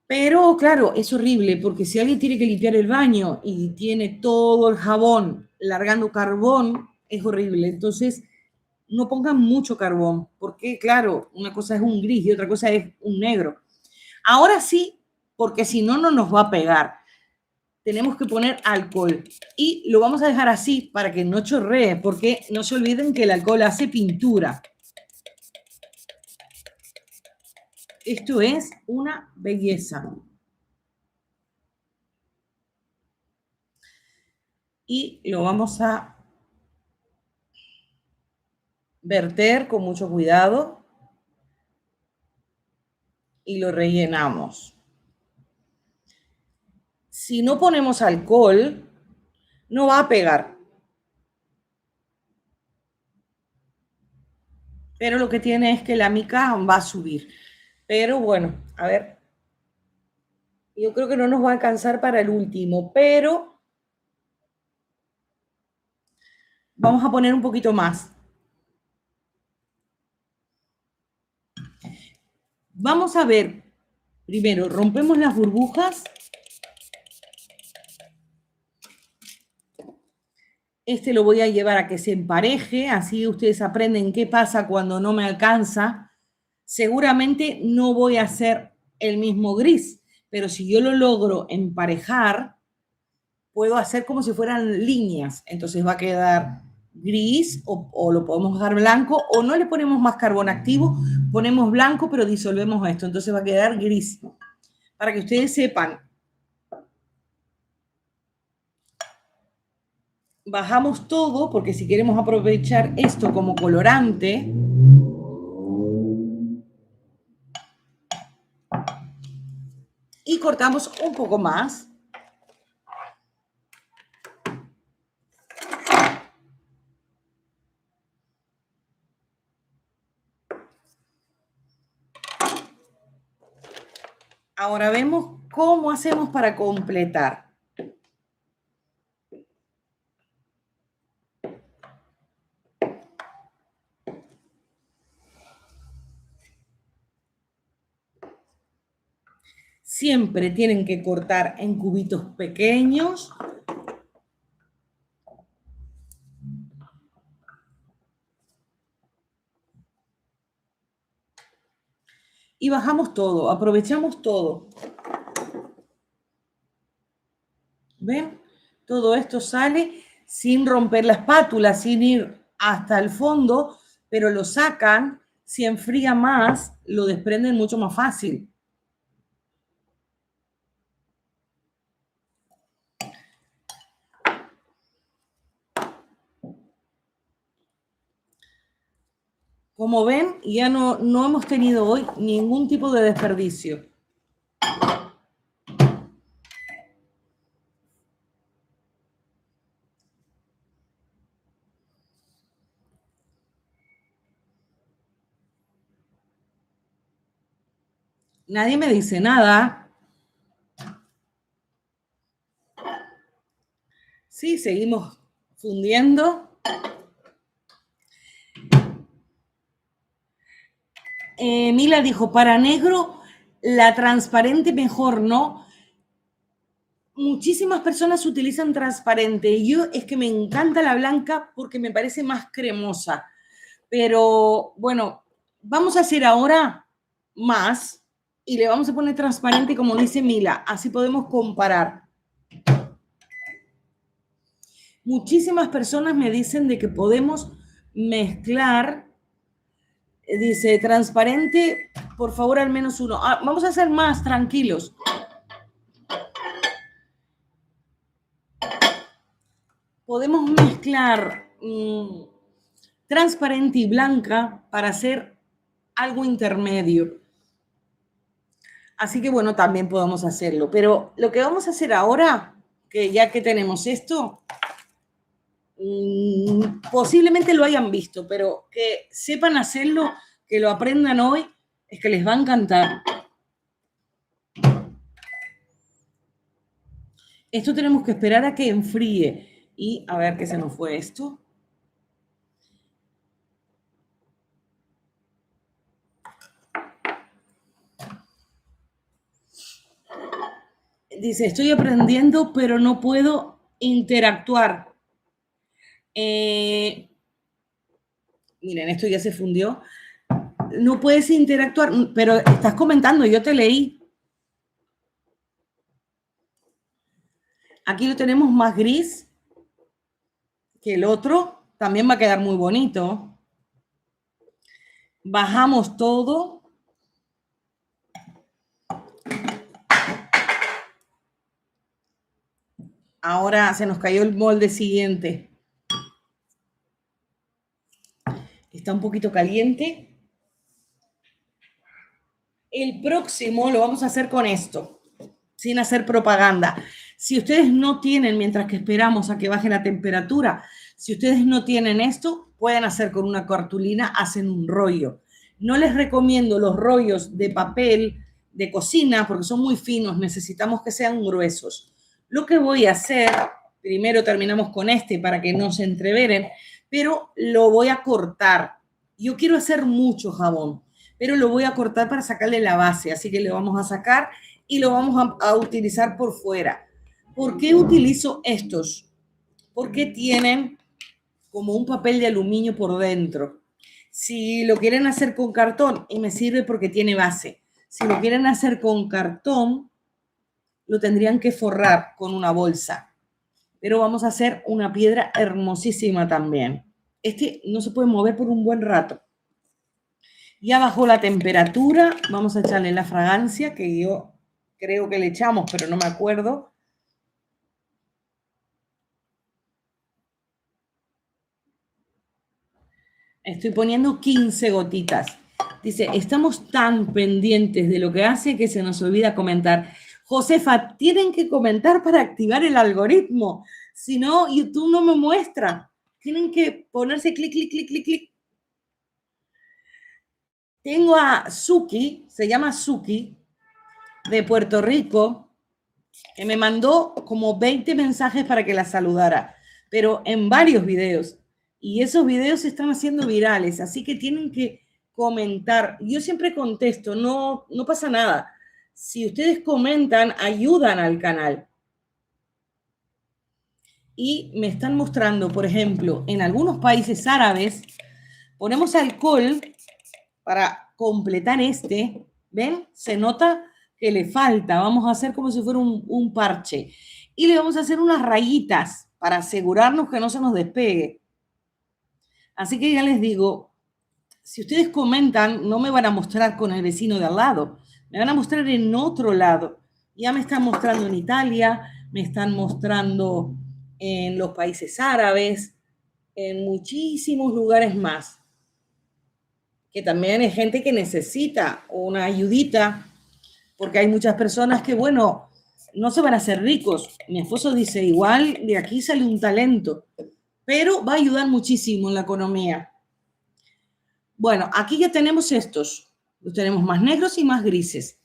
Pero claro, es horrible porque si alguien tiene que limpiar el baño y tiene todo el jabón largando carbón, es horrible. Entonces, no pongan mucho carbón, porque claro, una cosa es un gris y otra cosa es un negro. Ahora sí, porque si no, no nos va a pegar. Tenemos que poner alcohol y lo vamos a dejar así para que no chorree, porque no se olviden que el alcohol hace pintura. Esto es una belleza. Y lo vamos a verter con mucho cuidado y lo rellenamos. Si no ponemos alcohol, no va a pegar. Pero lo que tiene es que la mica va a subir. Pero bueno, a ver. Yo creo que no nos va a alcanzar para el último, pero vamos a poner un poquito más. Vamos a ver. Primero, rompemos las burbujas. Este lo voy a llevar a que se empareje, así ustedes aprenden qué pasa cuando no me alcanza. Seguramente no voy a hacer el mismo gris, pero si yo lo logro emparejar, puedo hacer como si fueran líneas. Entonces va a quedar gris o lo podemos dejar blanco o no le ponemos más carbón activo, ponemos blanco pero disolvemos esto. Entonces va a quedar gris. Para que ustedes sepan, bajamos todo porque si queremos aprovechar esto como colorante, y cortamos un poco más. Ahora vemos cómo hacemos para completar. Siempre tienen que cortar en cubitos pequeños. Y bajamos todo, aprovechamos todo. ¿Ven? Todo esto sale sin romper la espátula, sin ir hasta el fondo, pero lo sacan, si enfría más, lo desprenden mucho más fácil. Como ven, ya no hemos tenido hoy ningún tipo de desperdicio. Nadie me dice nada. Sí, seguimos fundiendo. Mila dijo, para negro, la transparente mejor, ¿no? Muchísimas personas utilizan transparente. Yo es que me encanta la blanca porque me parece más cremosa. Pero bueno, vamos a hacer ahora más y le vamos a poner transparente como dice Mila. Así podemos comparar. Muchísimas personas me dicen de que podemos mezclar. Dice, transparente, por favor, al menos uno. Vamos a hacer más, tranquilos. Podemos mezclar transparente y blanca para hacer algo intermedio. Así que bueno, también podemos hacerlo. Pero lo que vamos a hacer ahora, que ya que tenemos esto, posiblemente lo hayan visto, pero que sepan hacerlo, que lo aprendan hoy, es que les va a encantar. Esto tenemos que esperar a que enfríe. Y a ver qué se nos fue esto. Dice, estoy aprendiendo, pero no puedo interactuar. Miren, esto ya se fundió. No puedes interactuar, pero estás comentando, yo te leí. Aquí lo tenemos más gris que el otro. También va a quedar muy bonito. Bajamos todo. Ahora se nos cayó el molde siguiente. Está un poquito caliente. El próximo lo vamos a hacer con esto, sin hacer propaganda. Si ustedes no tienen, mientras que esperamos a que baje la temperatura, si ustedes no tienen esto, pueden hacer con una cartulina, hacen un rollo. No les recomiendo los rollos de papel de cocina porque son muy finos, necesitamos que sean gruesos. Lo que voy a hacer, primero terminamos con este para que no se entreveren, pero lo voy a cortar. Yo quiero hacer mucho jabón, pero lo voy a cortar para sacarle la base, así que le vamos a sacar y lo vamos a utilizar por fuera. ¿Por qué utilizo estos? Porque tienen como un papel de aluminio por dentro. Si lo quieren hacer con cartón, y me sirve porque tiene base. Si lo quieren hacer con cartón, lo tendrían que forrar con una bolsa. Pero vamos a hacer una piedra hermosísima también. Este no se puede mover por un buen rato. Ya bajó la temperatura, vamos a echarle la fragancia que yo creo que le echamos, pero no me acuerdo. Estoy poniendo 15 gotitas. Dice, estamos tan pendientes de lo que hace que se nos olvida comentar. Josefa, tienen que comentar para activar el algoritmo. Si no, YouTube no me muestra. Tienen que ponerse clic, clic, clic, clic, clic. Tengo a Suki, se llama Suki, de Puerto Rico, que me mandó como 20 mensajes para que la saludara, pero en varios videos. Y esos videos se están haciendo virales, así que tienen que comentar. Yo siempre contesto, no pasa nada. Si ustedes comentan, ayudan al canal. Y me están mostrando, por ejemplo, en algunos países árabes, ponemos alcohol para completar este. ¿Ven? Se nota que le falta. Vamos a hacer como si fuera un parche. Y le vamos a hacer unas rayitas para asegurarnos que no se nos despegue. Así que ya les digo, si ustedes comentan, no me van a mostrar con el vecino de al lado, me van a mostrar en otro lado. Ya me están mostrando en Italia, me están mostrando en los países árabes, en muchísimos lugares más. Que también hay gente que necesita una ayudita, porque hay muchas personas que, bueno, no se van a hacer ricos. Mi esposo dice, igual de aquí sale un talento, pero va a ayudar muchísimo en la economía. Bueno, aquí ya tenemos estos. Los tenemos más negros y más grises.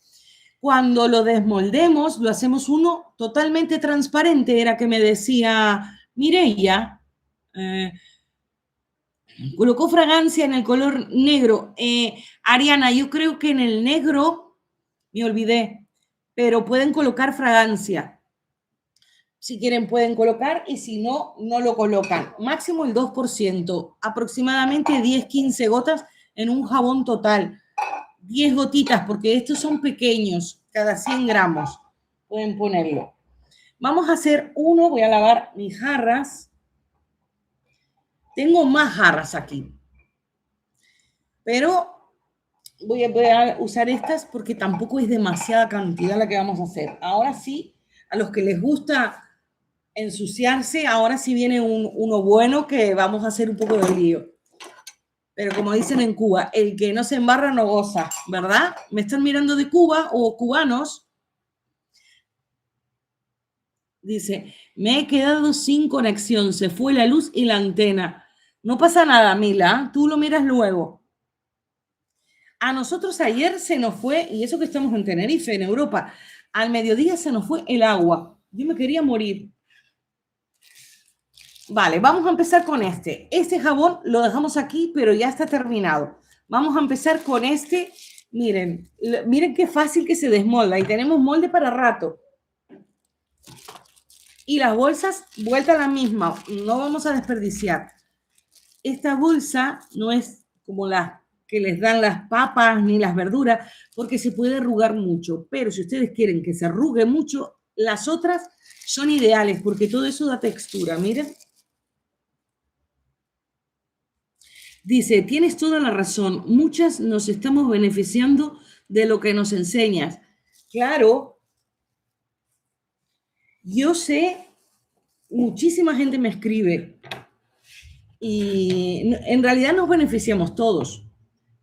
Cuando lo desmoldemos, lo hacemos uno totalmente transparente. Era que me decía Mireia, colocó fragancia en el color negro. Ariana, yo creo que en el negro, me olvidé, pero pueden colocar fragancia. Si quieren pueden colocar y si no, no lo colocan. Máximo el 2%, aproximadamente 10, 15 gotas en un jabón total. 10 gotitas, porque estos son pequeños, cada 100 gramos. Pueden ponerlo. Vamos a hacer uno, voy a lavar mis jarras. Tengo más jarras aquí. Pero voy a usar estas porque tampoco es demasiada cantidad la que vamos a hacer. Ahora sí, a los que les gusta ensuciarse, ahora sí viene uno bueno que vamos a hacer un poco de lío. Pero como dicen en Cuba, el que no se embarra no goza, ¿verdad? ¿Me están mirando de Cuba o cubanos? Dice, me he quedado sin conexión, se fue la luz y la antena. No pasa nada, Mila, tú lo miras luego. A nosotros ayer se nos fue, y eso que estamos en Tenerife, en Europa, al mediodía se nos fue el agua. Yo me quería morir. Vale, vamos a empezar con este. Este jabón lo dejamos aquí, pero ya está terminado. Vamos a empezar con este. Miren, miren qué fácil que se desmolda y tenemos molde para rato. Y las bolsas, vuelta a la misma, no vamos a desperdiciar. Esta bolsa no es como las que les dan las papas ni las verduras, porque se puede arrugar mucho. Pero si ustedes quieren que se arrugue mucho, las otras son ideales, porque todo eso da textura, miren. Dice, tienes toda la razón, muchas nos estamos beneficiando de lo que nos enseñas. Claro, yo sé, muchísima gente me escribe y en realidad nos beneficiamos todos,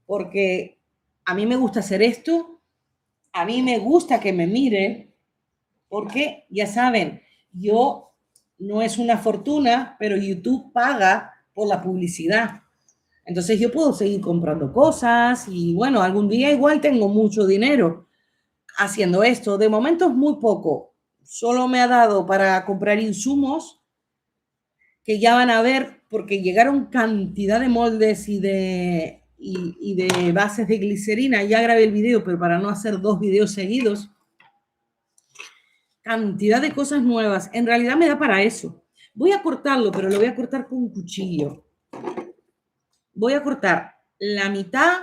porque a mí me gusta hacer esto, a mí me gusta que me miren, porque ya saben, yo no es una fortuna, pero YouTube paga por la publicidad. Entonces yo puedo seguir comprando cosas y bueno, algún día igual tengo mucho dinero haciendo esto. De momento es muy poco. Solo me ha dado para comprar insumos que ya van a ver porque llegaron cantidad de moldes y de bases de glicerina. Ya grabé el video, pero para no hacer 2 videos seguidos. Cantidad de cosas nuevas. En realidad me da para eso. Voy a cortarlo, pero lo voy a cortar con un cuchillo. Voy a cortar la mitad.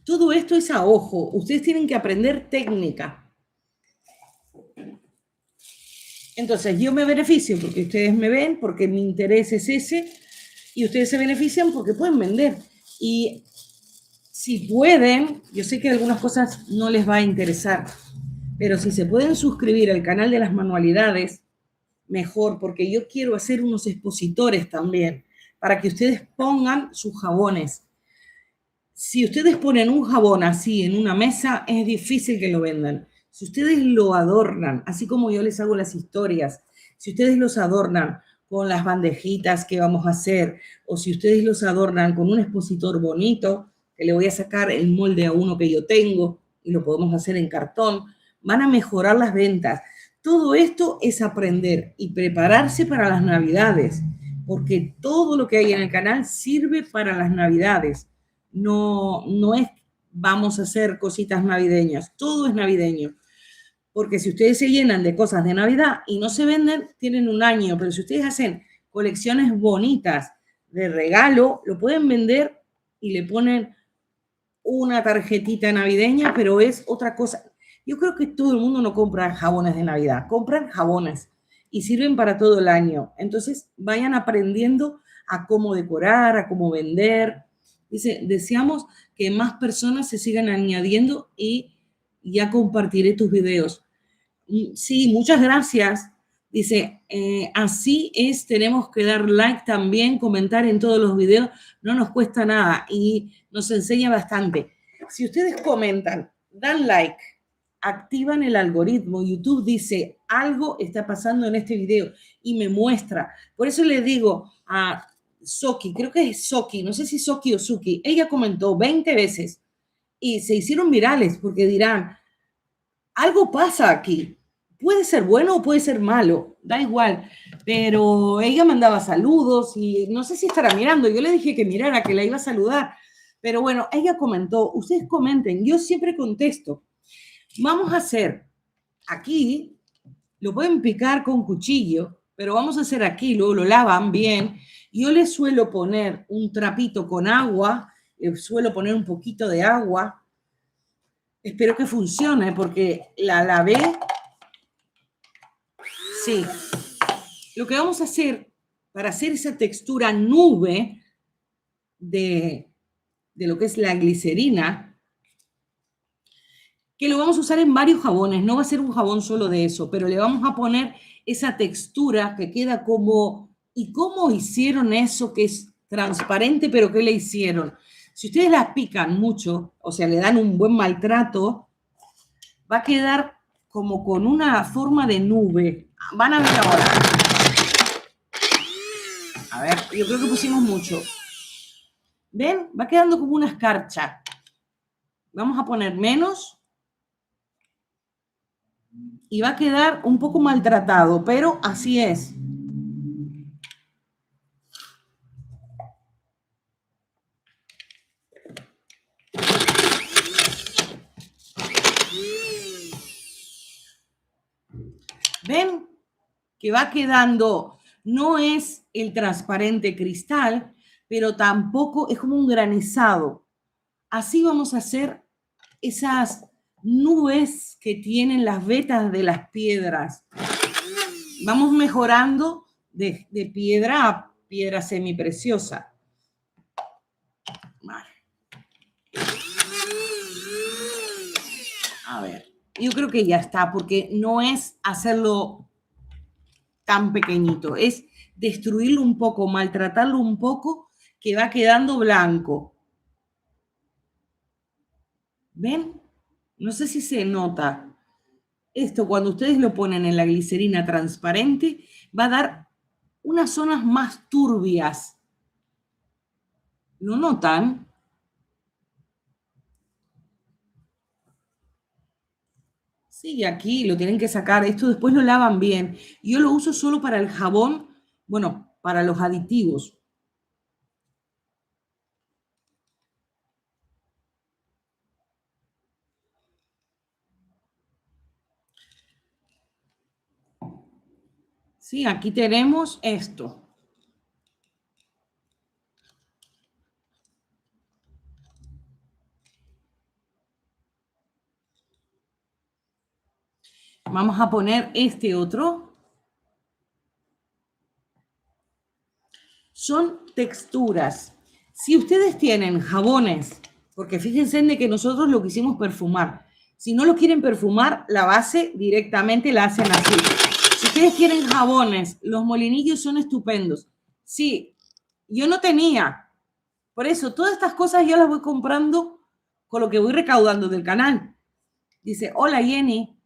Todo esto es a ojo. Ustedes tienen que aprender técnica. Entonces, yo me beneficio porque ustedes me ven, porque mi interés es ese, y ustedes se benefician porque pueden vender. Y si pueden, yo sé que algunas cosas no les va a interesar, pero si se pueden suscribir al canal de las manualidades, mejor, porque yo quiero hacer unos expositores también, para que ustedes pongan sus jabones. Si ustedes ponen un jabón así en una mesa, es difícil que lo vendan. Si ustedes lo adornan, así como yo les hago las historias, si ustedes los adornan con las bandejitas que vamos a hacer, o si ustedes los adornan con un expositor bonito, que le voy a sacar el molde a uno que yo tengo y lo podemos hacer en cartón, van a mejorar las ventas. Todo esto es aprender y prepararse para las Navidades, porque todo lo que hay en el canal sirve para las Navidades. No es vamos a hacer cositas navideñas, todo es navideño. Porque si ustedes se llenan de cosas de Navidad y no se venden, tienen un año. Pero si ustedes hacen colecciones bonitas de regalo, lo pueden vender y le ponen una tarjetita navideña, pero es otra cosa. Yo creo que todo el mundo no compra jabones de Navidad, compran jabones y sirven para todo el año. Entonces, vayan aprendiendo a cómo decorar, a cómo vender. Dice, deseamos que más personas se sigan añadiendo y ya compartiré tus videos. Sí, muchas gracias. Dice, así es, tenemos que dar like también, comentar en todos los videos, no nos cuesta nada y nos enseña bastante. Si ustedes comentan, dan like, activan el algoritmo, YouTube dice, algo está pasando en este video y me muestra. Por eso le digo a Soki, creo que es Soki, no sé si Soki o Suki, ella comentó 20 veces y se hicieron virales porque dirán, algo pasa aquí. Puede ser bueno o puede ser malo, da igual. Pero ella mandaba saludos y no sé si estará mirando. Yo le dije que mirara, que la iba a saludar. Pero bueno, ella comentó, ustedes comenten, yo siempre contesto. Vamos a hacer aquí, lo pueden picar con cuchillo, pero vamos a hacer aquí, luego lo lavan bien. Yo le suelo poner un trapito con agua, le suelo poner un poquito de agua. Espero que funcione porque la lavé. Sí. Lo que vamos a hacer para hacer esa textura nube de lo que es la glicerina, que lo vamos a usar en varios jabones, no va a ser un jabón solo de eso, pero le vamos a poner esa textura que queda como, ¿y cómo hicieron eso que es transparente, pero ¿qué le hicieron? Si ustedes las pican mucho, o sea, le dan un buen maltrato, va a quedar como con una forma de nube. Van a ver ahora. A ver, yo creo que pusimos mucho. ¿Ven? Va quedando como una escarcha. Vamos a poner menos. Y va a quedar un poco maltratado, pero así es. ¿Ven? Que va quedando, no es el transparente cristal, pero tampoco es como un granizado. Así vamos a hacer esas nubes que tienen las vetas de las piedras. Vamos mejorando de piedra a piedra semipreciosa. Vale. A ver, yo creo que ya está, porque no es hacerlo tan pequeñito, es destruirlo un poco, maltratarlo un poco, que va quedando blanco. ¿Ven? No sé si se nota. Esto, cuando ustedes lo ponen en la glicerina transparente, va a dar unas zonas más turbias. ¿Lo notan? Sí, aquí lo tienen que sacar. Esto después lo lavan bien. Yo lo uso solo para el jabón, bueno, para los aditivos. Sí, aquí tenemos esto. Vamos a poner este otro. Son texturas. Si ustedes tienen jabones, porque fíjense en de que nosotros lo quisimos perfumar. Si no lo quieren perfumar, la base directamente la hacen así. Si ustedes quieren jabones, los molinillos son estupendos. Sí, yo no tenía. Por eso, todas estas cosas yo las voy comprando con lo que voy recaudando del canal. Dice, hola Jenny.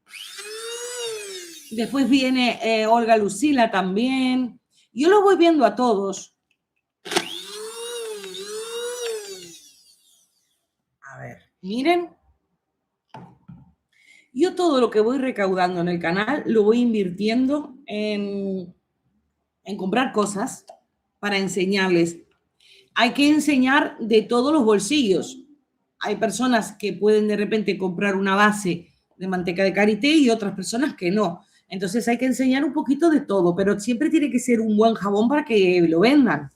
Después viene Olga Lucila también. Yo los voy viendo a todos. A ver, miren. Yo todo lo que voy recaudando en el canal lo voy invirtiendo en comprar cosas para enseñarles. Hay que enseñar de todos los bolsillos. Hay personas que pueden de repente comprar una base de manteca de karité y otras personas que no. Entonces hay que enseñar un poquito de todo, pero siempre tiene que ser un buen jabón para que lo vendan.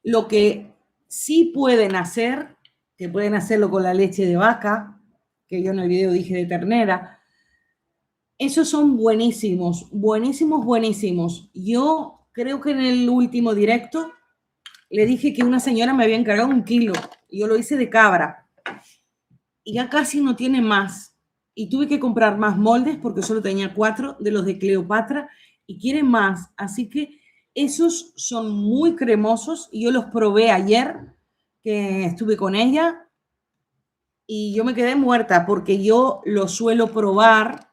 Lo que sí pueden hacer, que pueden hacerlo con la leche de vaca, que yo en el video dije de ternera, esos son buenísimos, buenísimos, buenísimos. Yo creo que en el último directo le dije que una señora me había encargado 1 kilo. Y yo lo hice de cabra. Y ya casi no tiene más. Y tuve que comprar más moldes porque solo tenía 4 de los de Cleopatra y quieren más. Así que esos son muy cremosos y yo los probé ayer que estuve con ella y yo me quedé muerta porque yo los suelo probar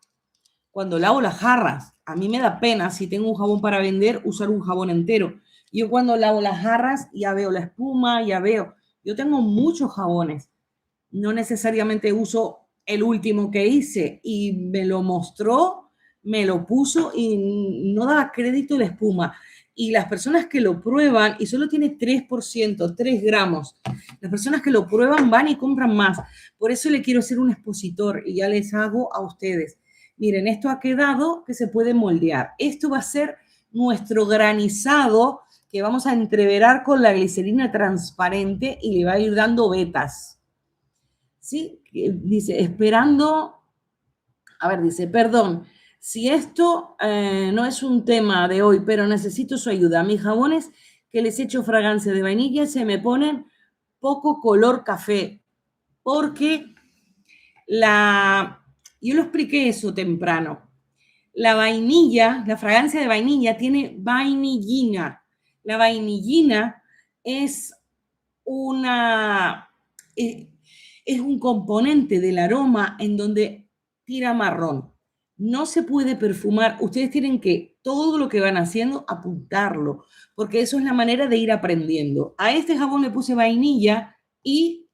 cuando lavo las jarras. A mí me da pena, si tengo un jabón para vender, usar un jabón entero. Yo cuando lavo las jarras ya veo la espuma, ya veo. Yo tengo muchos jabones. No necesariamente uso el último que hice y me lo mostró, me lo puso y no daba crédito la espuma. Y las personas que lo prueban, y solo tiene 3%, 3 gramos, las personas que lo prueban van y compran más. Por eso le quiero hacer un expositor y ya les hago a ustedes. Miren, esto ha quedado que se puede moldear. Esto va a ser nuestro granizado que vamos a entreverar con la glicerina transparente y le va a ir dando vetas. ¿Sí? Dice, esperando, a ver, dice, perdón, si esto no es un tema de hoy, pero necesito su ayuda. Mis jabones que les echo fragancia de vainilla se me ponen poco color café, porque yo lo expliqué eso temprano. La vainilla, la fragancia de vainilla tiene vainillina. La vainillina es una, es un componente del aroma en donde tira marrón. No se puede perfumar. Ustedes tienen que, todo lo que van haciendo, apuntarlo, porque eso es la manera de ir aprendiendo. A este jabón le puse vainilla y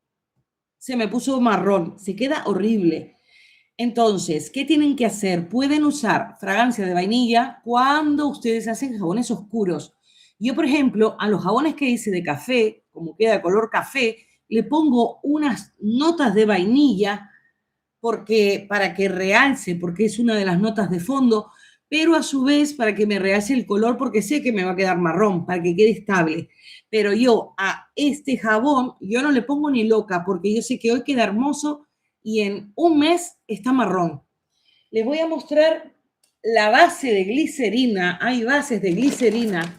se me puso marrón. Se queda horrible. Entonces, ¿qué tienen que hacer? Pueden usar fragancia de vainilla cuando ustedes hacen jabones oscuros. Yo, por ejemplo, a los jabones que hice de café, como queda color café, le pongo unas notas de vainilla porque, para que realce, porque es una de las notas de fondo, pero a su vez para que me realce el color, porque sé que me va a quedar marrón, para que quede estable. Pero yo a este jabón, yo no le pongo ni loca, porque yo sé que hoy queda hermoso y en un mes está marrón. Les voy a mostrar la base de glicerina. Hay bases de glicerina.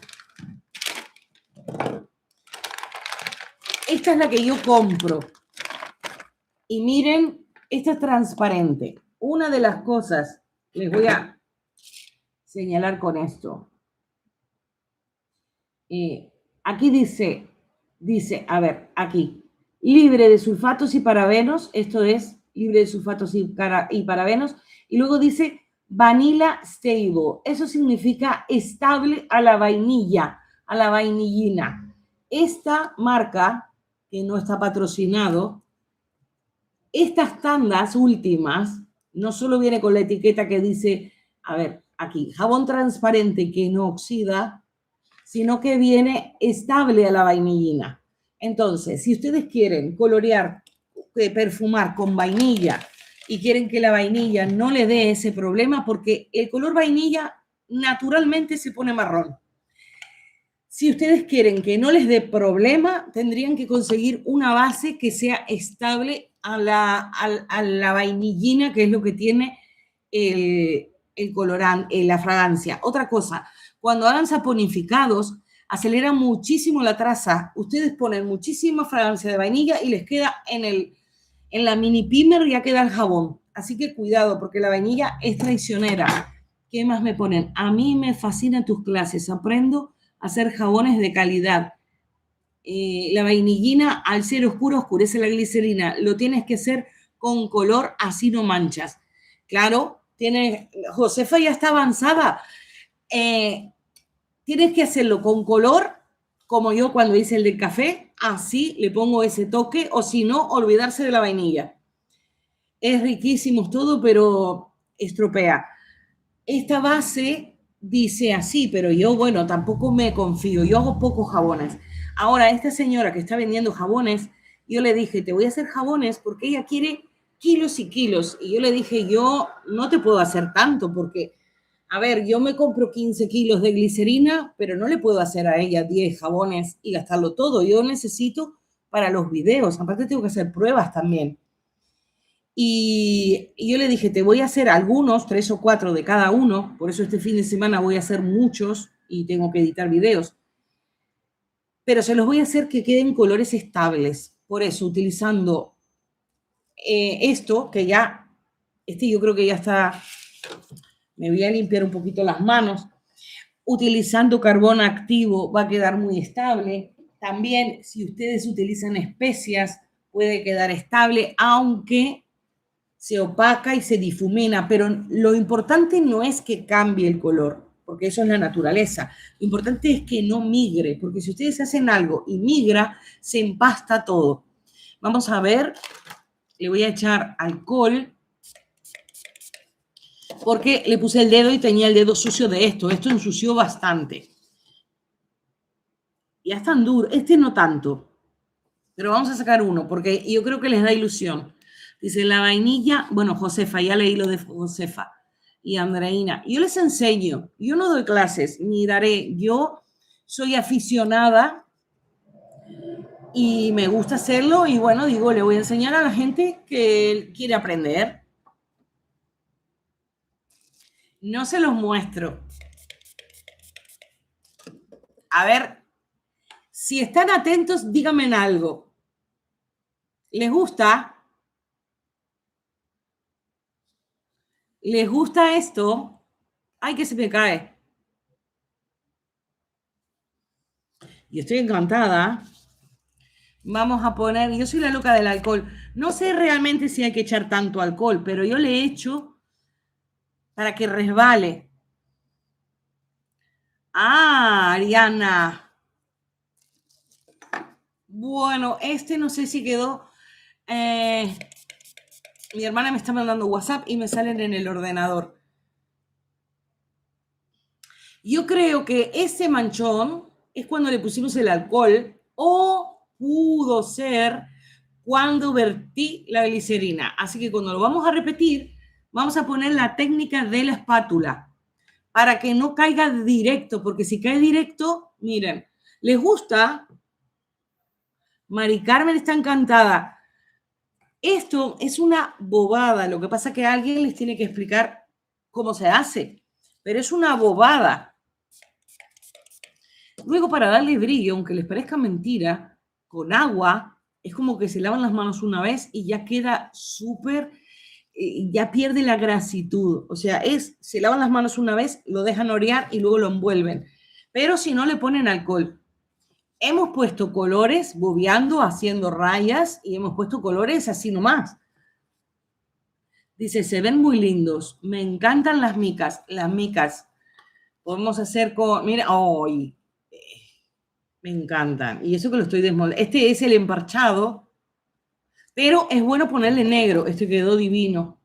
Esta es la que yo compro. Y miren, esta es transparente. Una de las cosas, les voy a señalar con esto. Aquí dice, a ver, aquí, libre de sulfatos y parabenos, esto es libre de sulfatos y parabenos, y luego dice vanilla stable, eso significa estable a la vainilla, a la vainillina. Esta marca, que no está patrocinado, estas tandas últimas, no solo viene con la etiqueta que dice, a ver, aquí, jabón transparente que no oxida, sino que viene estable a la vainillina. Entonces, si ustedes quieren colorear, perfumar con vainilla y quieren que la vainilla no le dé ese problema, porque el color vainilla naturalmente se pone marrón. Si ustedes quieren que no les dé problema, tendrían que conseguir una base que sea estable a la vainillina, que es lo que tiene el colorante, la fragancia. Otra cosa, cuando hagan saponificados, acelera muchísimo la traza. Ustedes ponen muchísima fragancia de vainilla y les queda en la mini primer, ya queda el jabón. Así que cuidado, porque la vainilla es traicionera. ¿Qué más me ponen? A mí me fascinan tus clases. Aprendo a hacer jabones de calidad. La vainillina, al ser oscuro, oscurece la glicerina. Lo tienes que hacer con color, así no manchas. Claro, Josefa ya está avanzada. Tienes que hacerlo con color, como yo cuando hice el del café, así le pongo ese toque, o si no, olvidarse de la vainilla. Es riquísimo todo, pero estropea. Esta base dice así, pero yo, bueno, tampoco me confío. Yo hago pocos jabones. Ahora, esta señora que está vendiendo jabones, yo le dije, te voy a hacer jabones porque ella quiere kilos y kilos. Y yo le dije, yo no te puedo hacer tanto porque, a ver, yo me compro 15 kilos de glicerina, pero no le puedo hacer a ella 10 jabones y gastarlo todo. Yo necesito para los videos. Aparte tengo que hacer pruebas también. Y yo le dije, te voy a hacer algunos, 3 o 4 de cada uno, por eso este fin de semana voy a hacer muchos y tengo que editar videos, pero se los voy a hacer que queden colores estables, por eso utilizando esto, que ya, yo creo que ya está, me voy a limpiar un poquito las manos, utilizando carbón activo va a quedar muy estable, también si ustedes utilizan especias puede quedar estable, aunque se opaca y se difumina, pero lo importante no es que cambie el color, porque eso es la naturaleza. Lo importante es que no migre, porque si ustedes hacen algo y migra, se empasta todo. Vamos a ver, le voy a echar alcohol, porque le puse el dedo y tenía el dedo sucio de esto. Esto ensució bastante. Ya es tan duro, este no tanto, pero vamos a sacar uno, porque yo creo que les da ilusión. Dice la vainilla, bueno, Josefa, ya leí lo de Josefa y Andreina. Yo les enseño, yo no doy clases, ni daré, yo soy aficionada y me gusta hacerlo y bueno, digo, le voy a enseñar a la gente que quiere aprender. No se los muestro. A ver, si están atentos, díganme en algo. ¿Les gusta? ¿Les gusta esto? Ay, que se me cae. Y estoy encantada. Vamos a poner, yo soy la loca del alcohol. No sé realmente si hay que echar tanto alcohol, pero yo le echo para que resbale. Ah, Ariana. Bueno, este no sé si quedó. eh, Mi hermana me está mandando WhatsApp y me salen en el ordenador. Yo creo que ese manchón es cuando le pusimos el alcohol o pudo ser cuando vertí la glicerina. Así que cuando lo vamos a repetir, vamos a poner la técnica de la espátula para que no caiga directo, porque si cae directo, miren, ¿les gusta? Mari Carmen está encantada. Esto es una bobada, lo que pasa es que alguien les tiene que explicar cómo se hace, pero es una bobada. Luego, para darle brillo, aunque les parezca mentira, con agua, es como que se lavan las manos una vez y ya queda súper, ya pierde la grasitud. O sea, se lavan las manos una vez, lo dejan orear y luego lo envuelven. Pero si no, le ponen alcohol. Hemos puesto colores bobeando, haciendo rayas, y hemos puesto colores así nomás. Dice, se ven muy lindos. Me encantan las micas. Las micas. Podemos hacer con, mira, ¡ay! Me encantan. Y eso que lo estoy desmoldando. Este es el emparchado, pero es bueno ponerle negro. Este quedó divino.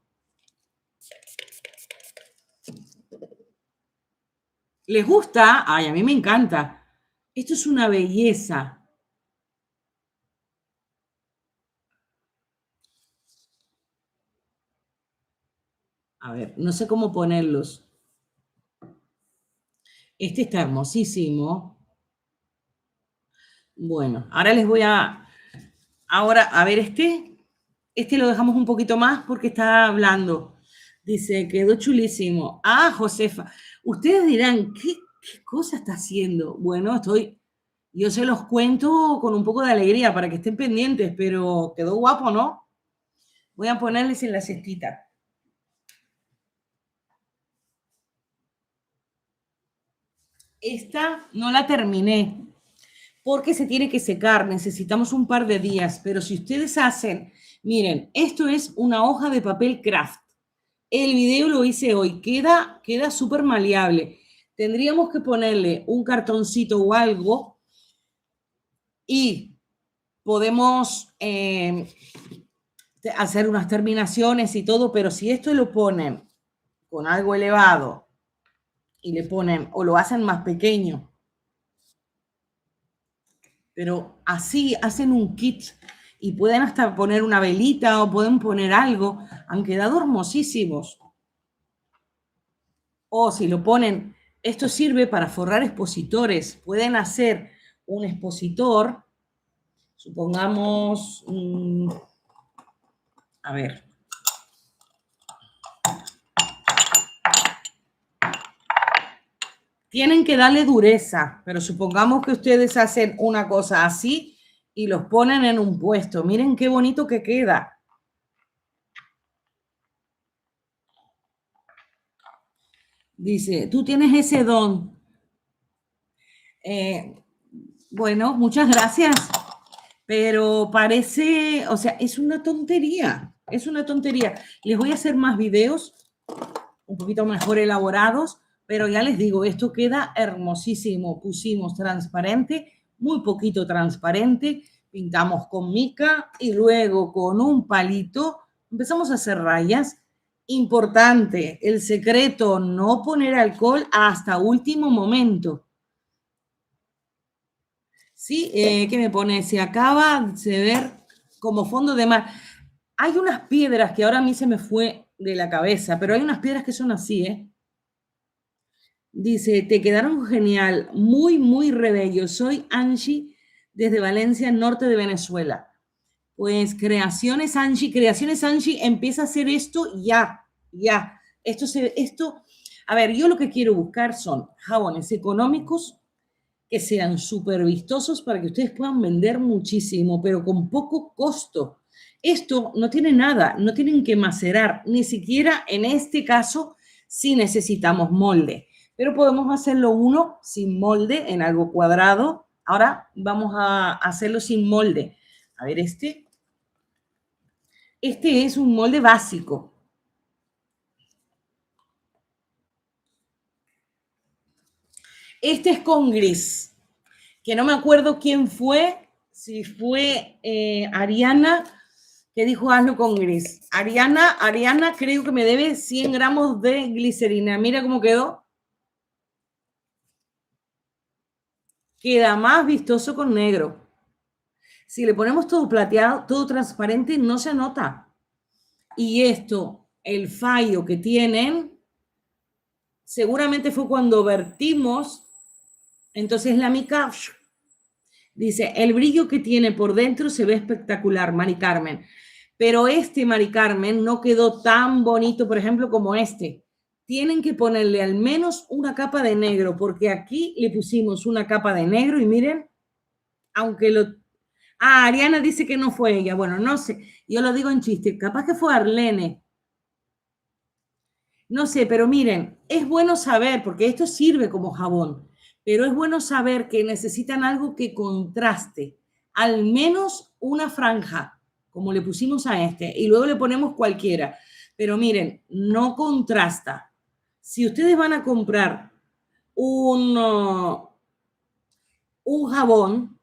¿Les gusta? Ay, a mí me encanta. Esto es una belleza. A ver, no sé cómo ponerlos. Este está hermosísimo. Bueno, ahora les voy a... Ahora, a ver, este lo dejamos un poquito más porque está hablando. Dice, quedó chulísimo. Ah, Josefa, ustedes dirán, ¿qué cosa está haciendo? Bueno, yo se los cuento con un poco de alegría para que estén pendientes, pero quedó guapo, ¿no? Voy a ponerles en la cestita. Esta no la terminé porque se tiene que secar, necesitamos un par de días, pero si ustedes hacen, miren, esto es una hoja de papel craft. El video lo hice hoy, queda súper maleable. Tendríamos que ponerle un cartoncito o algo y podemos hacer unas terminaciones y todo, pero si esto lo ponen con algo elevado y le ponen, o lo hacen más pequeño, pero así hacen un kit y pueden hasta poner una velita o pueden poner algo, han quedado hermosísimos. O si lo ponen, esto sirve para forrar expositores. Pueden hacer un expositor, supongamos, a ver. Tienen que darle dureza, pero supongamos que ustedes hacen una cosa así y los ponen en un puesto. Miren qué bonito que queda. Dice, tú tienes ese don. Bueno, muchas gracias. Pero parece, o sea, es una tontería. Es una tontería. Les voy a hacer más videos un poquito mejor elaborados, pero ya les digo, esto queda hermosísimo. Pusimos transparente, muy poquito transparente, pintamos con mica y luego con un palito empezamos a hacer rayas. Importante, el secreto, no poner alcohol hasta último momento. ¿Sí? ¿Qué me pone? Se acaba de ver como fondo de mar. Hay unas piedras que ahora a mí se me fue de la cabeza, pero hay unas piedras que son así, ¿eh? Dice, te quedaron genial, muy, muy rebello. Soy Angie desde Valencia, norte de Venezuela. Pues Creaciones Angie empieza a hacer esto ya, ya. A ver, yo lo que quiero buscar son jabones económicos que sean súper vistosos para que ustedes puedan vender muchísimo, pero con poco costo. Esto no tiene nada, no tienen que macerar, ni siquiera en este caso si necesitamos molde. Pero podemos hacerlo uno sin molde en algo cuadrado. Ahora vamos a hacerlo sin molde. A ver, este es un molde básico. Este es con gris, que no me acuerdo quién fue, si fue Ariana, que dijo hazlo con gris. Ariana creo que me debe 100 gramos de glicerina. Mira cómo quedó. Queda más vistoso con negro. Si le ponemos todo plateado, todo transparente, no se nota. Y esto, el fallo que tienen, seguramente fue cuando vertimos. Entonces la mica, dice, el brillo que tiene por dentro se ve espectacular, Mari Carmen. Pero este, Mari Carmen, no quedó tan bonito, por ejemplo, como este. Tienen que ponerle al menos una capa de negro, porque aquí le pusimos una capa de negro y miren, aunque lo... Ah, Ariana dice que no fue ella. Bueno, no sé, yo lo digo en chiste, capaz que fue Arlene. No sé, pero miren, es bueno saber, porque esto sirve como jabón, pero es bueno saber que necesitan algo que contraste, al menos una franja, como le pusimos a este, y luego le ponemos cualquiera. Pero miren, no contrasta. Si ustedes van a comprar un jabón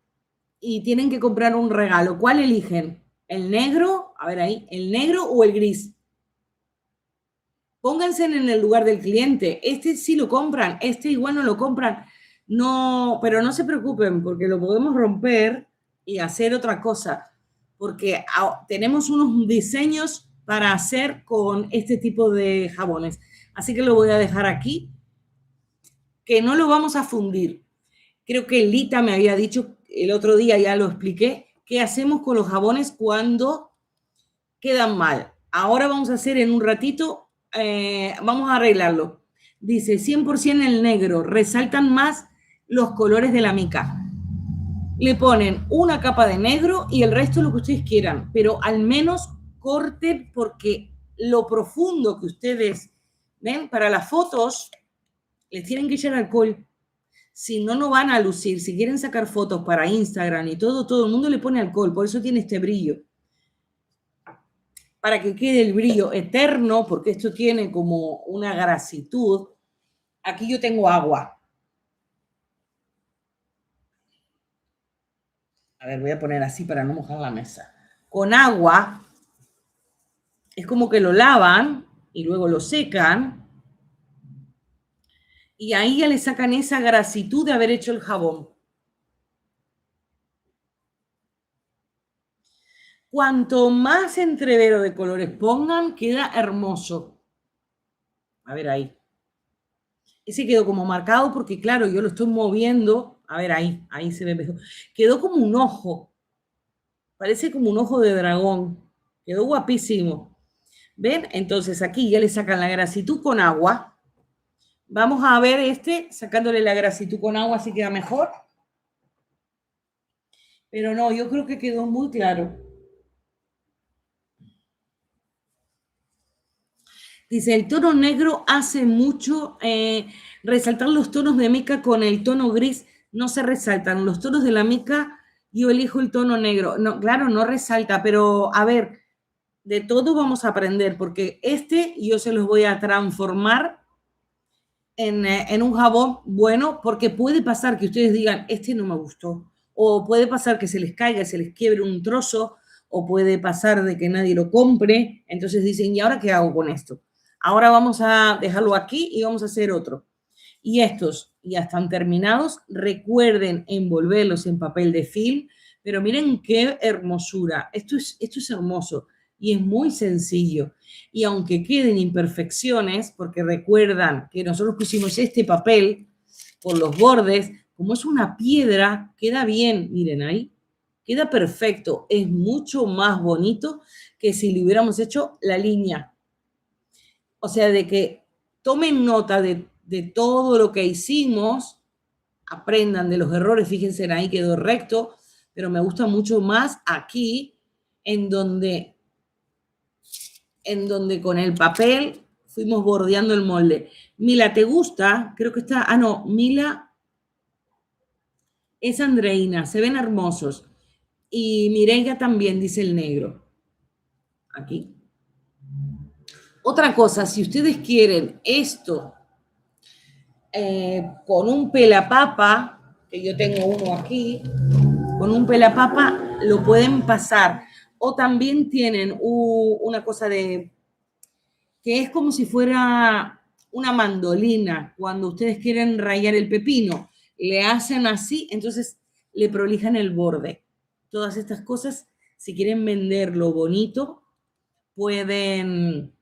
y tienen que comprar un regalo, ¿cuál eligen? ¿El negro? A ver ahí, ¿el negro o el gris? Pónganse en el lugar del cliente. Este sí lo compran, este igual no lo compran. No, pero no se preocupen porque lo podemos romper y hacer otra cosa. Porque tenemos unos diseños para hacer con este tipo de jabones. Así que lo voy a dejar aquí, que no lo vamos a fundir. Creo que Lita me había dicho el otro día, ya lo expliqué, qué hacemos con los jabones cuando quedan mal. Ahora vamos a hacer en un ratito, vamos a arreglarlo. Dice 100% el negro, resaltan más los colores de la mica. Le ponen una capa de negro y el resto lo que ustedes quieran, pero al menos corten porque lo profundo que ustedes ven para las fotos les tienen que echar alcohol. Si no, no van a lucir. Si quieren sacar fotos para Instagram y todo el mundo le pone alcohol, por eso tiene este brillo. Para que quede el brillo eterno, porque esto tiene como una grasitud. Aquí yo tengo agua. A ver, voy a poner así para no mojar la mesa. Con agua, es como que lo lavan y luego lo secan. Y ahí ya le sacan esa grasitud de haber hecho el jabón. Cuanto más entrevero de colores pongan, queda hermoso. A ver ahí. Ese quedó como marcado porque, claro, yo lo estoy moviendo. A ver ahí se ve mejor. Quedó como un ojo. Parece como un ojo de dragón. Quedó guapísimo. ¿Ven? Entonces aquí ya le sacan la grasitud con agua. Vamos a ver sacándole la grasitud con agua, así queda mejor. Pero no, yo creo que quedó muy claro. Dice, el tono negro hace mucho, resaltar los tonos de mica con el tono gris no se resaltan. Los tonos de la mica, yo elijo el tono negro. No, claro, no resalta, pero a ver, de todo vamos a aprender, porque yo se los voy a transformar en un jabón bueno, porque puede pasar que ustedes digan, este no me gustó, o puede pasar que se les caiga, se les quiebre un trozo, o puede pasar de que nadie lo compre, entonces dicen, ¿y ahora qué hago con esto? Ahora vamos a dejarlo aquí y vamos a hacer otro. Y estos ya están terminados. Recuerden envolverlos en papel de film, pero miren qué hermosura. Esto es hermoso y es muy sencillo. Y aunque queden imperfecciones, porque recuerdan que nosotros pusimos este papel por los bordes, como es una piedra, queda bien, miren ahí, queda perfecto. Es mucho más bonito que si le hubiéramos hecho la línea. O sea, de que tomen nota de todo lo que hicimos, aprendan de los errores, fíjense ahí quedó recto, pero me gusta mucho más aquí, en donde con el papel fuimos bordeando el molde. Mila, ¿te gusta? Creo que está... Ah, no, Mila es Andreina, se ven hermosos. Y Mireia también, dice el negro. Aquí. Otra cosa, si ustedes quieren esto con un pelapapa, que yo tengo uno aquí, con un pelapapa lo pueden pasar. O también tienen una cosa de que es como si fuera una mandolina. Cuando ustedes quieren rayar el pepino, le hacen así, entonces le prolijan el borde. Todas estas cosas, si quieren venderlo bonito, pueden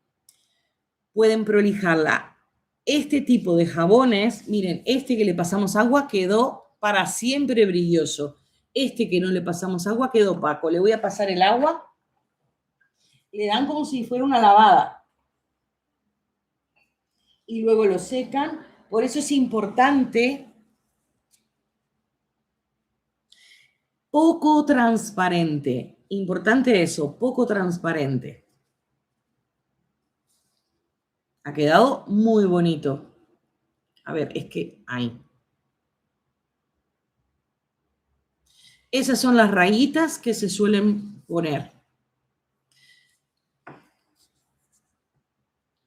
prolijarla. Este tipo de jabones, miren, este que le pasamos agua quedó para siempre brilloso. Este que no le pasamos agua quedó opaco. Le voy a pasar el agua. Le dan como si fuera una lavada. Y luego lo secan. Por eso es importante, poco transparente. Importante eso, poco transparente. Ha quedado muy bonito. A ver, es que ahí. Esas son las rayitas que se suelen poner.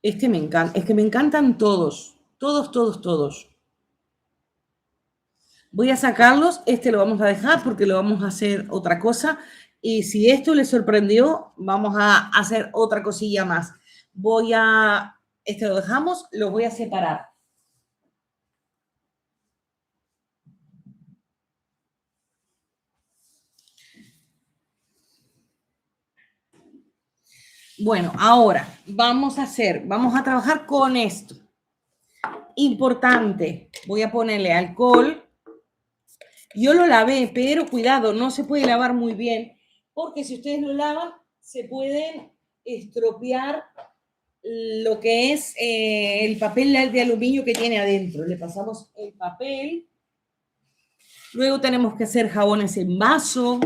Este me encanta, es que me encantan todos, todos, todos, todos. Voy a sacarlos, este lo vamos a dejar porque lo vamos a hacer otra cosa. Y si esto les sorprendió, vamos a hacer otra cosilla más. Este lo dejamos, lo voy a separar. Bueno, ahora vamos a trabajar con esto. Importante, voy a ponerle alcohol. Yo lo lavé, pero cuidado, no se puede lavar muy bien, porque si ustedes lo lavan, se pueden estropear lo que es el papel de aluminio que tiene adentro. Le pasamos el papel. Luego tenemos que hacer jabones en vaso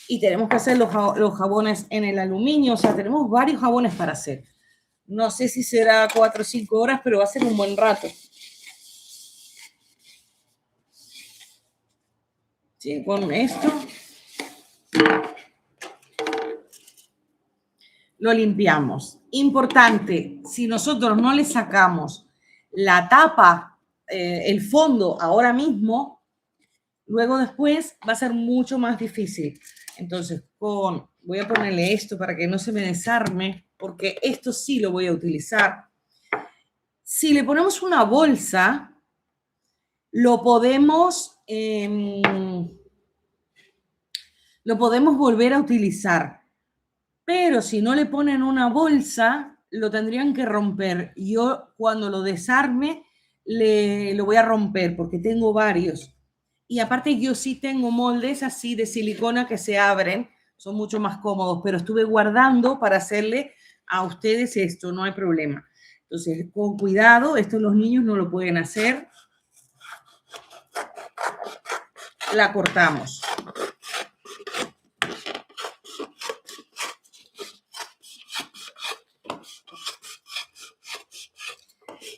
y tenemos que hacer los jabones en el aluminio. O sea, tenemos varios jabones para hacer. No sé si será 4 o 5 horas, pero va a ser un buen rato. ¿Sí? Con esto lo limpiamos. Importante, si nosotros no le sacamos la tapa, el fondo ahora mismo, luego después va a ser mucho más difícil. Entonces, voy a ponerle esto para que no se me desarme, porque esto sí lo voy a utilizar. Si le ponemos una bolsa, lo podemos volver a utilizar. Pero si no le ponen una bolsa, lo tendrían que romper. Yo cuando lo desarme, lo voy a romper porque tengo varios. Y aparte yo sí tengo moldes así de silicona que se abren, son mucho más cómodos, pero estuve guardando para hacerle a ustedes esto, no hay problema. Entonces, con cuidado, esto los niños no lo pueden hacer. La cortamos.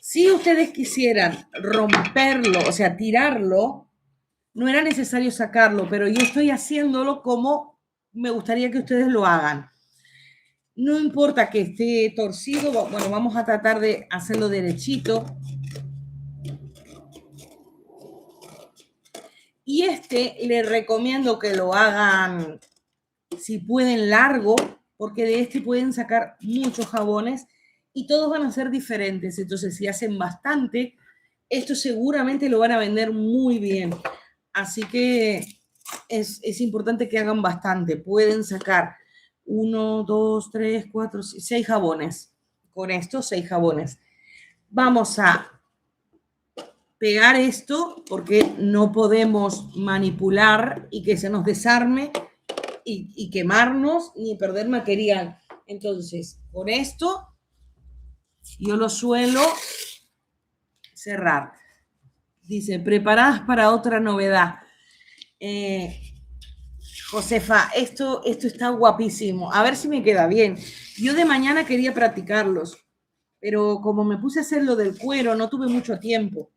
Si ustedes quisieran romperlo, o sea, tirarlo, no era necesario sacarlo, pero yo estoy haciéndolo como me gustaría que ustedes lo hagan. No importa que esté torcido, bueno, vamos a tratar de hacerlo derechito. Y les recomiendo que lo hagan, si pueden, largo, porque de este pueden sacar muchos jabones y todos van a ser diferentes. Entonces, si hacen bastante, esto seguramente lo van a vender muy bien. Así que es importante que hagan bastante. Pueden sacar 1, 2, 3, 4, 6 jabones. Con estos 6 jabones. Vamos a pegar esto porque no podemos manipular y que se nos desarme y quemarnos ni perder material. Entonces, con esto yo lo suelo cerrar. Dice, preparadas para otra novedad. Josefa, esto está guapísimo. A ver si me queda bien. Yo de mañana quería practicarlos. pero como me puse a hacer lo del cuero, no tuve mucho tiempo.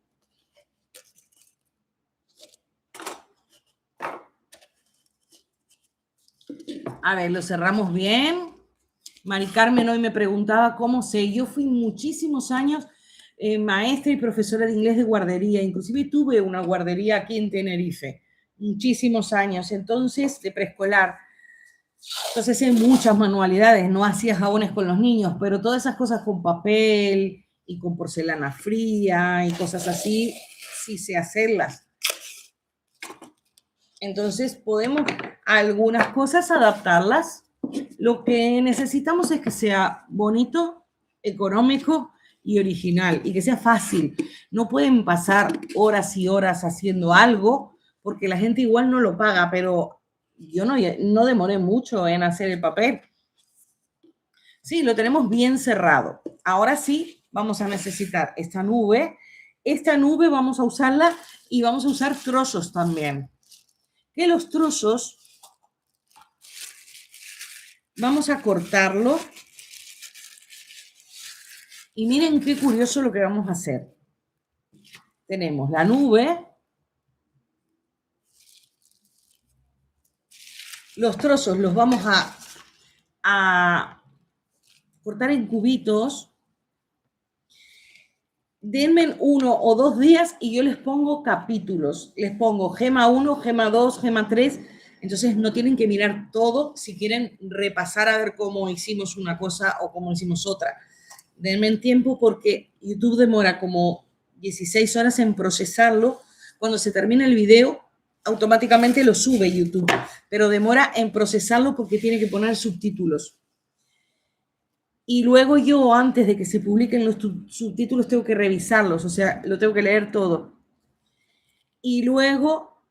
A ver, lo cerramos bien. Mari Carmen hoy me preguntaba cómo sé. Yo fui muchísimos años maestra y profesora de inglés de guardería. Inclusive tuve una guardería aquí en Tenerife. Muchísimos años. Entonces, de preescolar. Entonces, hay muchas manualidades. No hacía jabones con los niños, pero todas esas cosas con papel y con porcelana fría y cosas así, sí sé hacerlas. Entonces, podemos algunas cosas adaptarlas. Lo que necesitamos es que sea bonito, económico y original y que sea fácil. No pueden pasar horas y horas haciendo algo porque la gente igual no lo paga, pero yo no demoré mucho en hacer el papel. Sí, lo tenemos bien cerrado. Ahora sí, vamos a necesitar esta nube. Esta nube vamos a usarla y vamos a usar trozos también. Que los trozos vamos a cortarlo. Y miren qué curioso lo que vamos a hacer. Tenemos la nube, los trozos los vamos a cortar en cubitos. Denme 1 o 2 días y yo les pongo capítulos. Les pongo gema 1, gema 2, gema 3. Entonces no tienen que mirar todo si quieren repasar a ver cómo hicimos una cosa o cómo hicimos otra. Denme el tiempo porque YouTube demora como 16 horas en procesarlo. Cuando se termina el video, automáticamente lo sube YouTube, pero demora en procesarlo porque tiene que poner subtítulos. Y luego yo, antes de que se publiquen los subtítulos, tengo que revisarlos, o sea, lo tengo que leer todo. Y luego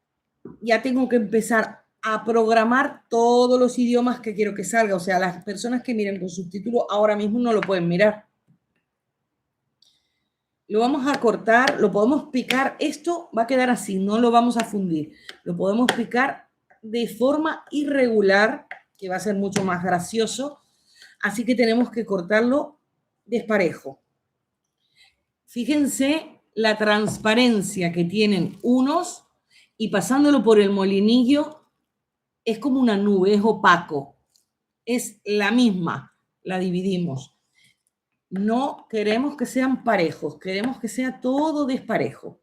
ya tengo que empezar a programar todos los idiomas que quiero que salga. O sea, las personas que miren con subtítulos ahora mismo no lo pueden mirar. Lo vamos a cortar, lo podemos picar. Esto va a quedar así, no lo vamos a fundir. Lo podemos picar de forma irregular, que va a ser mucho más gracioso. Así que tenemos que cortarlo desparejo. Fíjense la transparencia que tienen unos y pasándolo por el molinillo es como una nube, es opaco. Es la misma, la dividimos. No queremos que sean parejos, queremos que sea todo desparejo.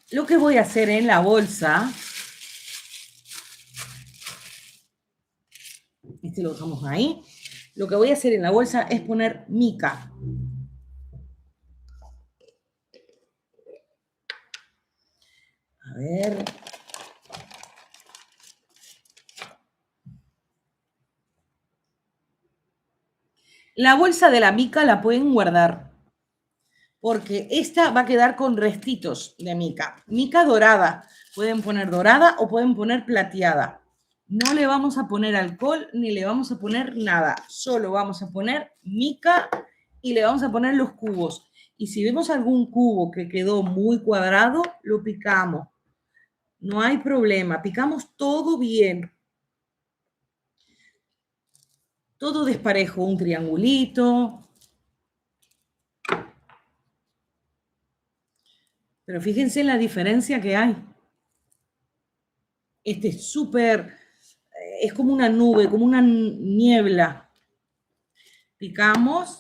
Lo que voy a hacer en la bolsa, este lo dejamos ahí, lo que voy a hacer en la bolsa es poner mica. A ver. La bolsa de la mica la pueden guardar porque esta va a quedar con restitos de mica. Mica dorada. Pueden poner dorada o pueden poner plateada. No le vamos a poner alcohol ni le vamos a poner nada. Solo vamos a poner mica y le vamos a poner los cubos. Y si vemos algún cubo que quedó muy cuadrado, lo picamos. No hay problema. Picamos todo bien. Todo desparejo. Un triangulito. Pero fíjense la diferencia que hay. Este es súper, es como una nube, como una niebla. Picamos.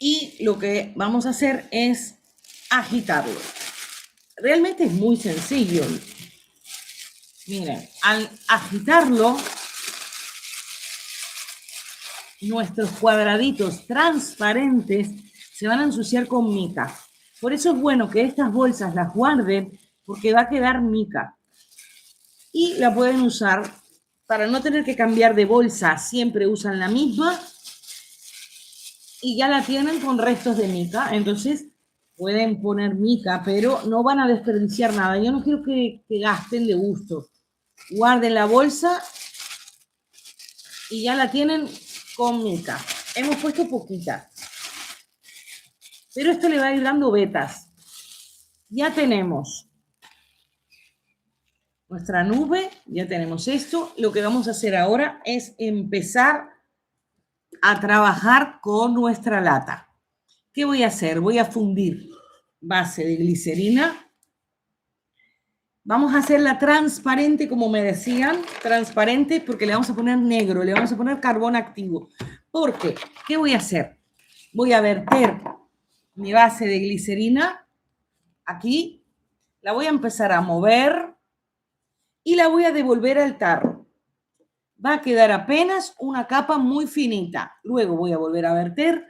Y lo que vamos a hacer es agitarlo. Realmente es muy sencillo. Miren, al agitarlo, nuestros cuadraditos transparentes se van a ensuciar con mica. Por eso es bueno que estas bolsas las guarden porque va a quedar mica. Y la pueden usar para no tener que cambiar de bolsa. Siempre usan la misma y ya la tienen con restos de mica. Entonces Pueden poner mica, pero no van a desperdiciar nada. Yo no quiero que gasten de gusto. Guarden la bolsa y ya la tienen con mica. Hemos puesto poquita, pero esto le va a ir dando vetas. Ya tenemos nuestra nube, ya tenemos esto. Lo que vamos a hacer ahora es empezar a trabajar con nuestra lata. ¿Qué voy a hacer? Voy a fundir base de glicerina. Vamos a hacerla transparente, como me decían, transparente, porque le vamos a poner negro, le vamos a poner carbón activo. ¿Por qué? ¿Qué voy a hacer? Voy a verter mi base de glicerina aquí, la voy a empezar a mover y la voy a devolver al tarro. Va a quedar apenas una capa muy finita. Luego voy a volver a verter,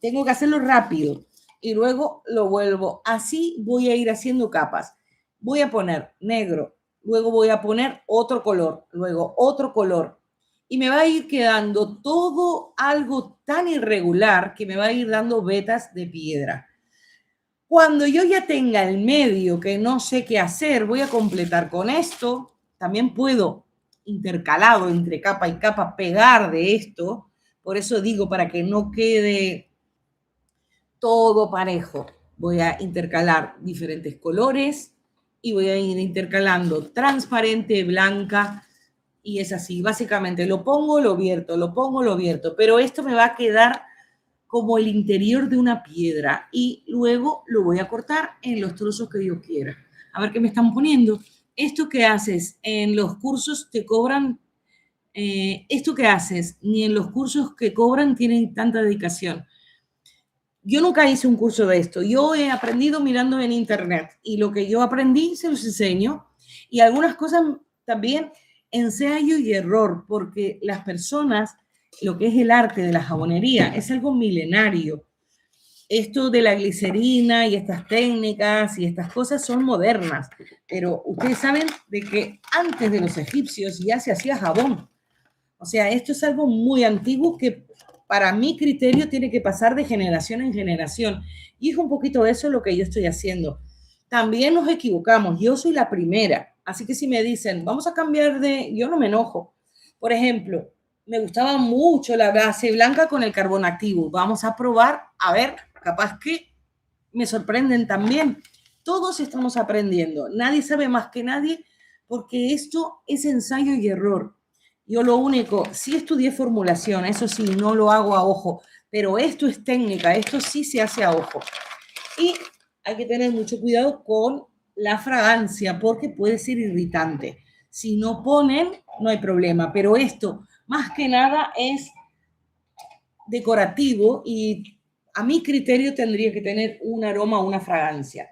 tengo que hacerlo rápido y luego lo vuelvo. Así voy a ir haciendo capas. Voy a poner negro, luego voy a poner otro color, luego otro color. Y me va a ir quedando todo algo tan irregular que me va a ir dando vetas de piedra. Cuando yo ya tenga el medio que no sé qué hacer, voy a completar con esto. También puedo, intercalado entre capa y capa, pegar de esto. Por eso digo, para que no quede todo parejo, voy a intercalar diferentes colores y voy a ir intercalando transparente, blanca, y es así. Básicamente lo pongo, lo vierto, lo pongo, lo vierto, pero esto me va a quedar como el interior de una piedra y luego lo voy a cortar en los trozos que yo quiera. A ver qué me están poniendo. Esto que haces en los cursos te cobran, esto que haces ni en los cursos que cobran tienen tanta dedicación. Yo nunca hice un curso de esto. Yo he aprendido mirando en internet y lo que yo aprendí se los enseño y algunas cosas también ensayo y error, porque las personas, lo que es el arte de la jabonería es algo milenario. Esto de la glicerina y estas técnicas y estas cosas son modernas, pero ustedes saben de que antes de los egipcios ya se hacía jabón. O sea, esto es algo muy antiguo que para mi criterio tiene que pasar de generación en generación. Y es un poquito eso lo que yo estoy haciendo. También nos equivocamos. Yo soy la primera. Así que si me dicen, vamos a cambiar de... Yo no me enojo. Por ejemplo, me gustaba mucho la base blanca con el carbón activo. Vamos a probar, a ver, capaz que me sorprenden también. Todos estamos aprendiendo. Nadie sabe más que nadie porque esto es ensayo y error. Yo lo único, sí estudié formulación, eso sí, no lo hago a ojo, pero esto es técnica, esto sí se hace a ojo. Y hay que tener mucho cuidado con la fragancia porque puede ser irritante. Si no ponen, no hay problema, pero esto más que nada es decorativo y a mi criterio tendría que tener un aroma o una fragancia.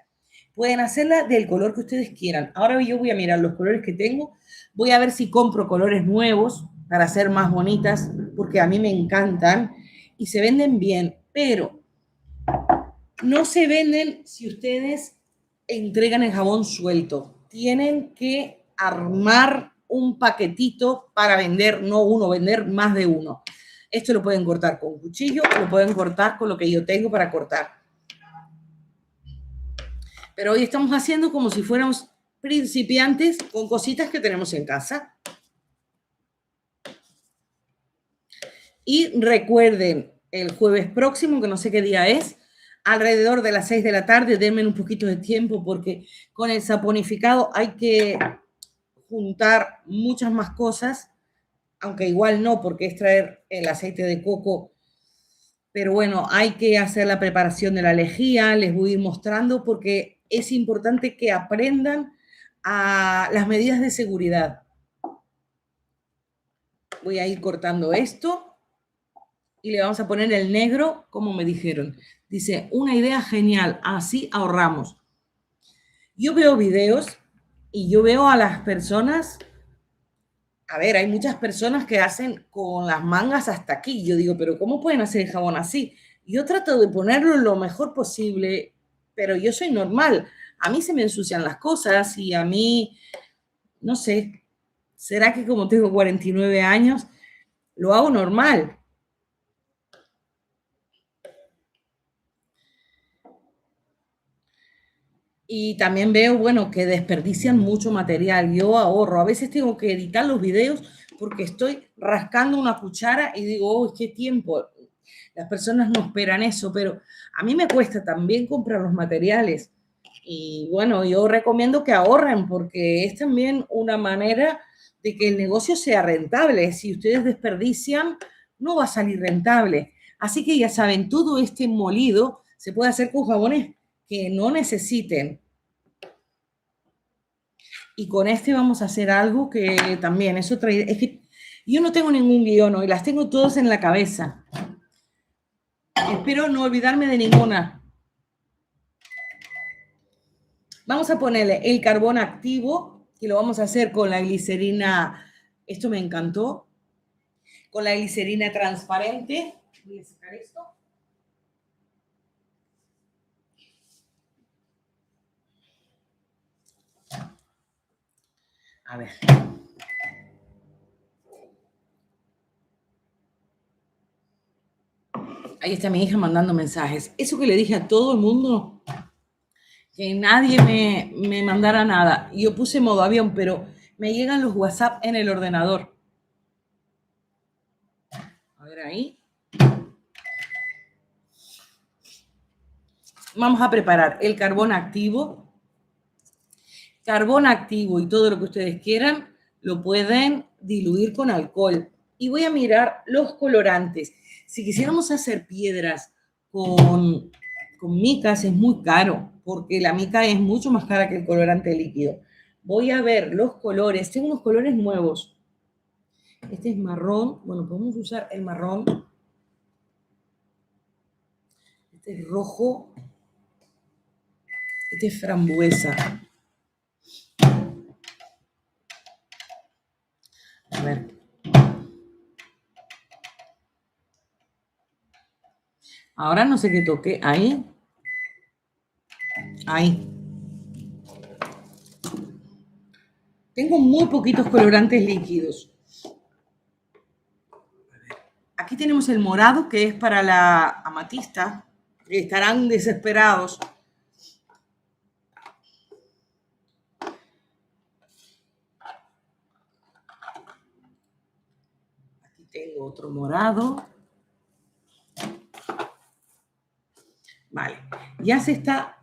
Pueden hacerla del color que ustedes quieran. Ahora yo voy a mirar los colores que tengo. Voy a ver si compro colores nuevos para hacer más bonitas, porque a mí me encantan y se venden bien, pero no se venden si ustedes entregan el jabón suelto. Tienen que armar un paquetito para vender, no uno, vender más de uno. Esto lo pueden cortar con cuchillo, lo pueden cortar con lo que yo tengo para cortar. Pero hoy estamos haciendo como si fuéramos principiantes con cositas que tenemos en casa. Y recuerden, el jueves próximo, que no sé qué día es, alrededor de las 6 de la tarde, denme un poquito de tiempo porque con el saponificado hay que juntar muchas más cosas, aunque igual no, porque es traer el aceite de coco. Pero bueno, hay que hacer la preparación de la lejía, les voy a ir mostrando porque es importante que aprendan a las medidas de seguridad. Voy a ir cortando esto y le vamos a poner el negro como me dijeron. Dice, una idea genial, así ahorramos. Yo veo videos y yo veo a las personas, a ver, hay muchas personas que hacen con las mangas hasta aquí. Yo digo, pero ¿cómo pueden hacer el jabón así? Yo trato de ponerlo lo mejor posible, pero yo soy normal. A mí se me ensucian las cosas y a mí, no sé, ¿será que como tengo 49 años, lo hago normal? Y también veo, bueno, que desperdician mucho material. Yo ahorro. A veces tengo que editar los videos porque estoy rascando una cuchara y digo, oh, qué tiempo. Las personas no esperan eso, pero a mí me cuesta también comprar los materiales. Y bueno, yo recomiendo que ahorren porque es también una manera de que el negocio sea rentable. Si ustedes desperdician, no va a salir rentable. Así que ya saben, todo este molido se puede hacer con jabones que no necesiten. Y con este vamos a hacer algo que también es otra idea. Es que yo no tengo ningún guión hoy, las tengo todas en la cabeza. Espero no olvidarme de ninguna. Vamos a ponerle el carbón activo, que lo vamos a hacer con la glicerina. Esto me encantó. Con la glicerina transparente. Voy a sacar esto. A ver. Ahí está mi hija mandando mensajes. Eso que le dije a todo el mundo, que nadie me mandara nada. Yo puse modo avión, pero me llegan los WhatsApp en el ordenador. A ver ahí. Vamos a preparar el carbón activo. Carbón activo y todo lo que ustedes quieran lo pueden diluir con alcohol. Y voy a mirar los colorantes. Si quisiéramos hacer piedras con micas es muy caro, porque la mica es mucho más cara que el colorante líquido. Voy a ver los colores. Tengo unos colores nuevos. Este es marrón. Bueno, podemos usar el marrón. Este es rojo. Este es frambuesa. A ver. Ahora no sé qué toque. Ahí. Ahí. Tengo muy poquitos colorantes líquidos. Aquí tenemos el morado, que es para la amatista. Estarán desesperados. Aquí tengo otro morado. Vale, ya se está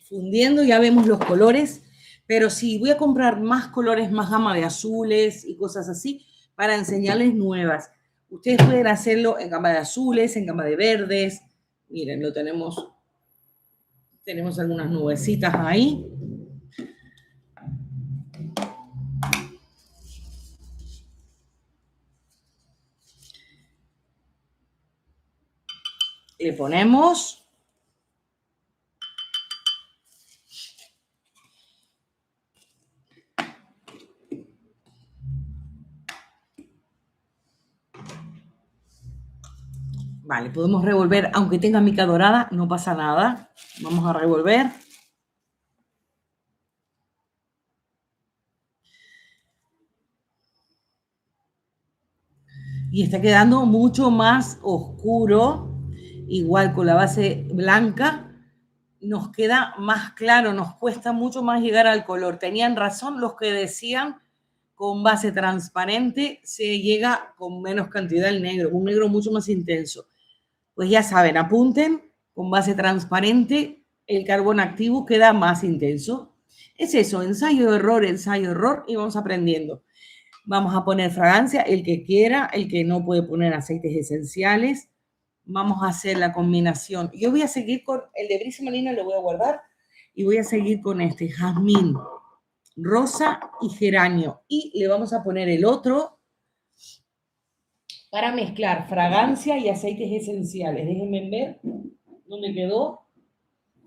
fundiendo, ya vemos los colores, pero sí, voy a comprar más colores, más gama de azules y cosas así para enseñarles nuevas. Ustedes pueden hacerlo en gama de azules, en gama de verdes. Miren, lo tenemos algunas nubecitas ahí. Le ponemos. Vale, podemos revolver, aunque tenga mica dorada, no pasa nada. Vamos a revolver. Y está quedando mucho más oscuro, igual con la base blanca, nos queda más claro, nos cuesta mucho más llegar al color. Tenían razón los que decían con base transparente se llega con menos cantidad el negro, un negro mucho más intenso. Pues ya saben, apunten, con base transparente el carbón activo queda más intenso. Es eso, ensayo, error, y vamos aprendiendo. Vamos a poner fragancia, el que quiera, el que no puede poner aceites esenciales. Vamos a hacer la combinación. Yo voy a seguir con el de brisa marina, lo voy a guardar, y voy a seguir con este jazmín, rosa y geranio. Y le vamos a poner el otro para mezclar fragancia y aceites esenciales. Déjenme ver dónde quedó.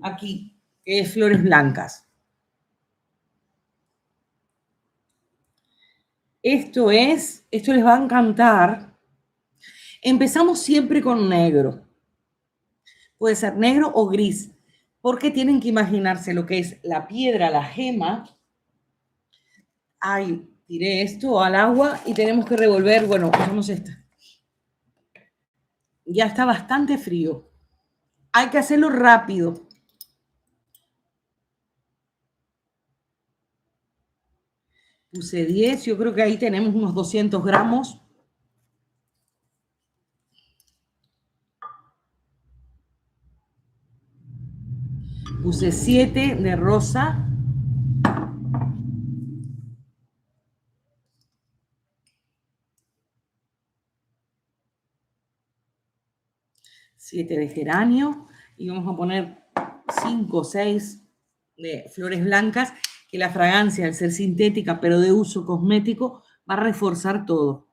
Aquí, que es flores blancas. Esto les va a encantar. Empezamos siempre con negro. Puede ser negro o gris, porque tienen que imaginarse lo que es la piedra, la gema. Ahí tiré esto al agua y tenemos que revolver. Bueno, usamos esta. Ya está bastante frío. Hay que hacerlo rápido. Puse 10, yo creo que ahí tenemos unos 200 gramos. Puse 7 de rosa. 7 de geranio y vamos a poner 5 o 6 de flores blancas, que la fragancia, al ser sintética pero de uso cosmético, va a reforzar todo.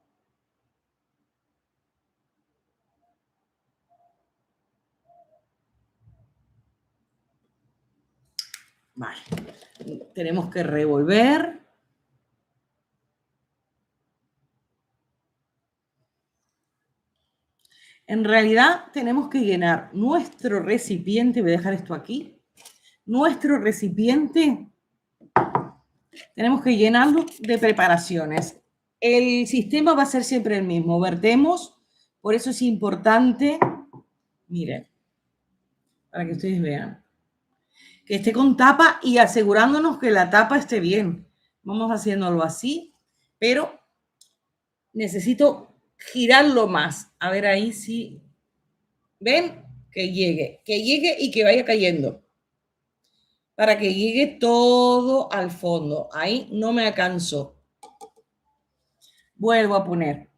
Vale, tenemos que revolver. En realidad tenemos que llenar nuestro recipiente, voy a dejar esto aquí, nuestro recipiente tenemos que llenarlo de preparaciones. El sistema va a ser siempre el mismo, vertemos, por eso es importante, miren, para que ustedes vean, que esté con tapa y asegurándonos que la tapa esté bien. Vamos haciéndolo así, pero necesito girarlo más. A ver ahí si ven que llegue y que vaya cayendo. Para que llegue todo al fondo. Ahí no me alcanzó. Vuelvo a poner.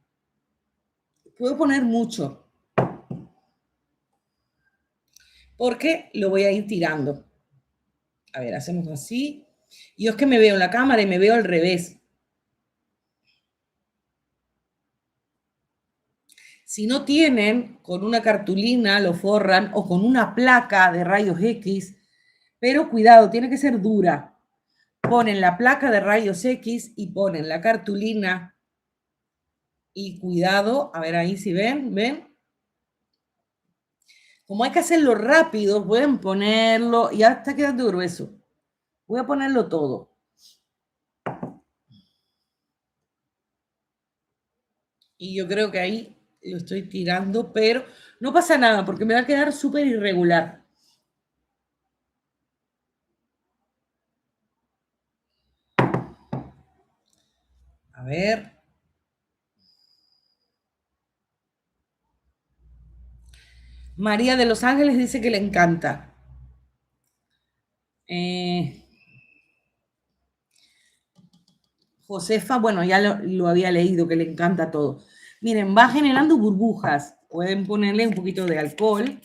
Puedo poner mucho. Porque lo voy a ir tirando. A ver, hacemos así. Yo es que me veo en la cámara y me veo al revés. Si no tienen, con una cartulina lo forran o con una placa de rayos X, pero cuidado, tiene que ser dura. Ponen la placa de rayos X y ponen la cartulina y cuidado, a ver ahí si ven, ¿ven? Como hay que hacerlo rápido, pueden ponerlo, ya está quedando grueso. Voy a ponerlo todo. Y yo creo que ahí lo estoy tirando, pero no pasa nada porque me va a quedar súper irregular. A ver. María de Los Ángeles dice que le encanta. Josefa, bueno, ya lo había leído, que le encanta todo. Miren, va generando burbujas. Pueden ponerle un poquito de alcohol.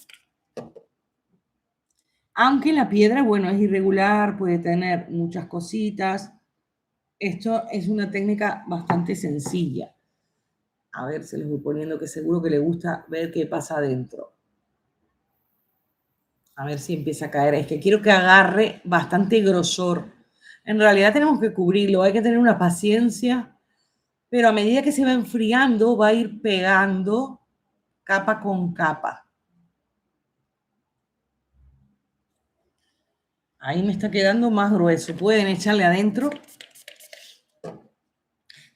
Aunque la piedra, bueno, es irregular, puede tener muchas cositas. Esto es una técnica bastante sencilla. A ver, se les voy poniendo que seguro que le gusta ver qué pasa adentro. A ver si empieza a caer. Es que quiero que agarre bastante grosor. En realidad tenemos que cubrirlo, hay que tener una paciencia, pero a medida que se va enfriando va a ir pegando capa con capa. Ahí me está quedando más grueso. Pueden echarle adentro.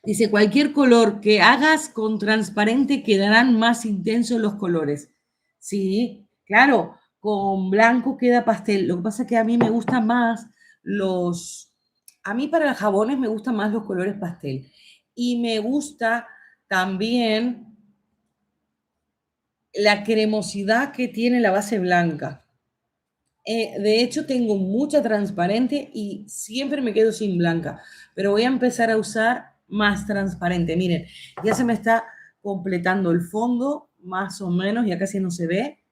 Dice, cualquier color que hagas con transparente quedarán más intensos los colores. Sí, claro, con blanco queda pastel. Lo que pasa es que a mí me gustan más a mí para los jabones me gustan más los colores pastel. Y me gusta también la cremosidad que tiene la base blanca. De hecho, tengo mucha transparente y siempre me quedo sin blanca, pero voy a empezar a usar más transparente. Miren, ya se me está completando el fondo, más o menos, ya casi no se ve.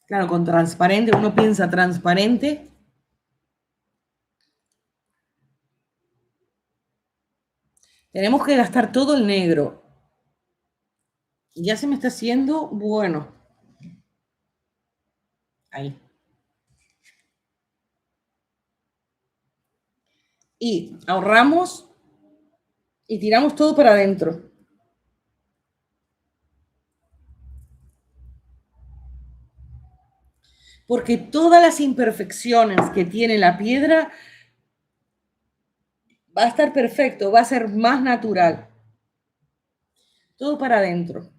Claro, con transparente, uno piensa transparente. Tenemos que gastar todo el negro. Ya se me está haciendo bueno. Ahí. Y ahorramos y tiramos todo para adentro. Porque todas las imperfecciones que tiene la piedra va a estar perfecto, va a ser más natural. Todo para adentro.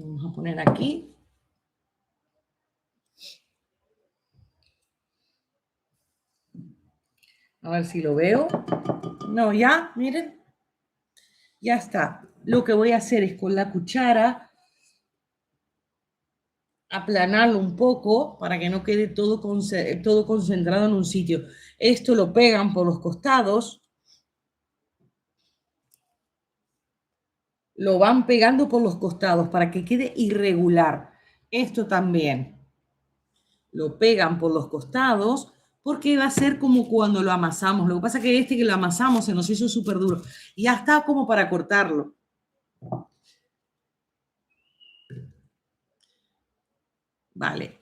Vamos a poner aquí. A ver si lo veo. No, ya, miren. Ya está. Lo que voy a hacer es con la cuchara aplanarlo un poco para que no quede todo concentrado en un sitio. Esto lo pegan por los costados. Lo van pegando por los costados para que quede irregular. Esto también. Lo pegan por los costados porque va a ser como cuando lo amasamos. Lo que pasa es que que lo amasamos se nos hizo súper duro. Y ya está como para cortarlo. Vale.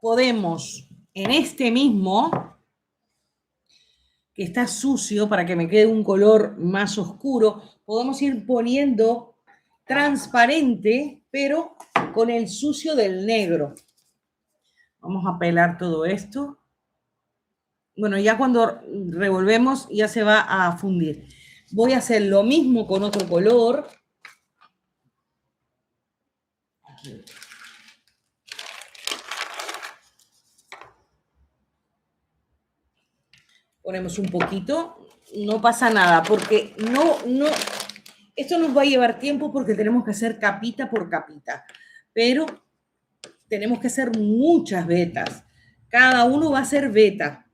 Podemos en este mismo, que está sucio para que me quede un color más oscuro, podemos ir poniendo transparente, pero con el sucio del negro. Vamos a pelar todo esto. Bueno, ya cuando revolvemos ya se va a fundir. Voy a hacer lo mismo con otro color. Ponemos un poquito, no pasa nada, porque esto nos va a llevar tiempo porque tenemos que hacer capita por capita, pero tenemos que hacer muchas vetas. Cada uno va a hacer veta.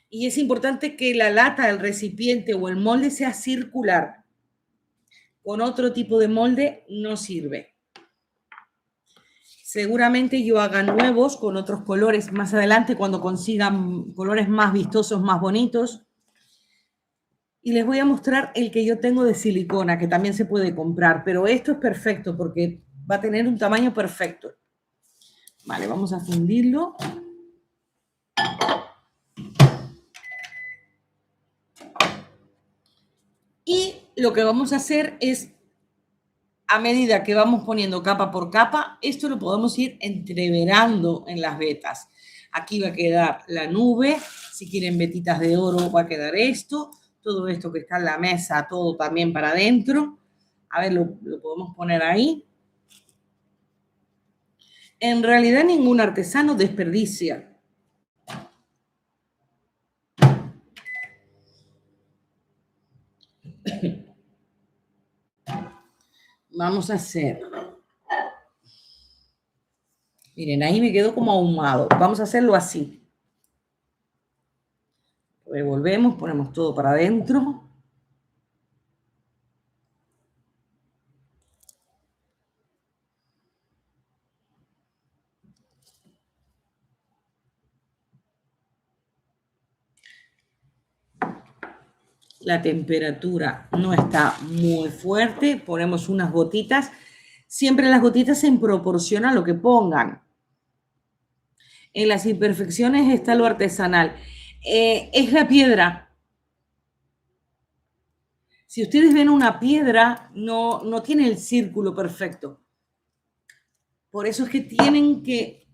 Y es importante que la lata, el recipiente o el molde sea circular. Con otro tipo de molde no sirve. Seguramente yo haga nuevos con otros colores más adelante cuando consigan colores más vistosos, más bonitos. Y les voy a mostrar el que yo tengo de silicona, que también se puede comprar, pero esto es perfecto porque va a tener un tamaño perfecto. Vale, vamos a fundirlo. Y lo que vamos a hacer es, a medida que vamos poniendo capa por capa, esto lo podemos ir entreverando en las vetas. Aquí va a quedar la nube, si quieren vetitas de oro va a quedar esto, todo esto que está en la mesa, todo también para adentro. A ver, lo podemos poner ahí. En realidad ningún artesano desperdicia. Vamos a hacer. Miren, ahí me quedó como ahumado. Vamos a hacerlo así. Revolvemos, ponemos todo para adentro. La temperatura no está muy fuerte. Ponemos unas gotitas. Siempre las gotitas en proporción a lo que pongan. En las imperfecciones está lo artesanal. Es la piedra. Si ustedes ven una piedra, no tiene el círculo perfecto. Por eso es que tienen que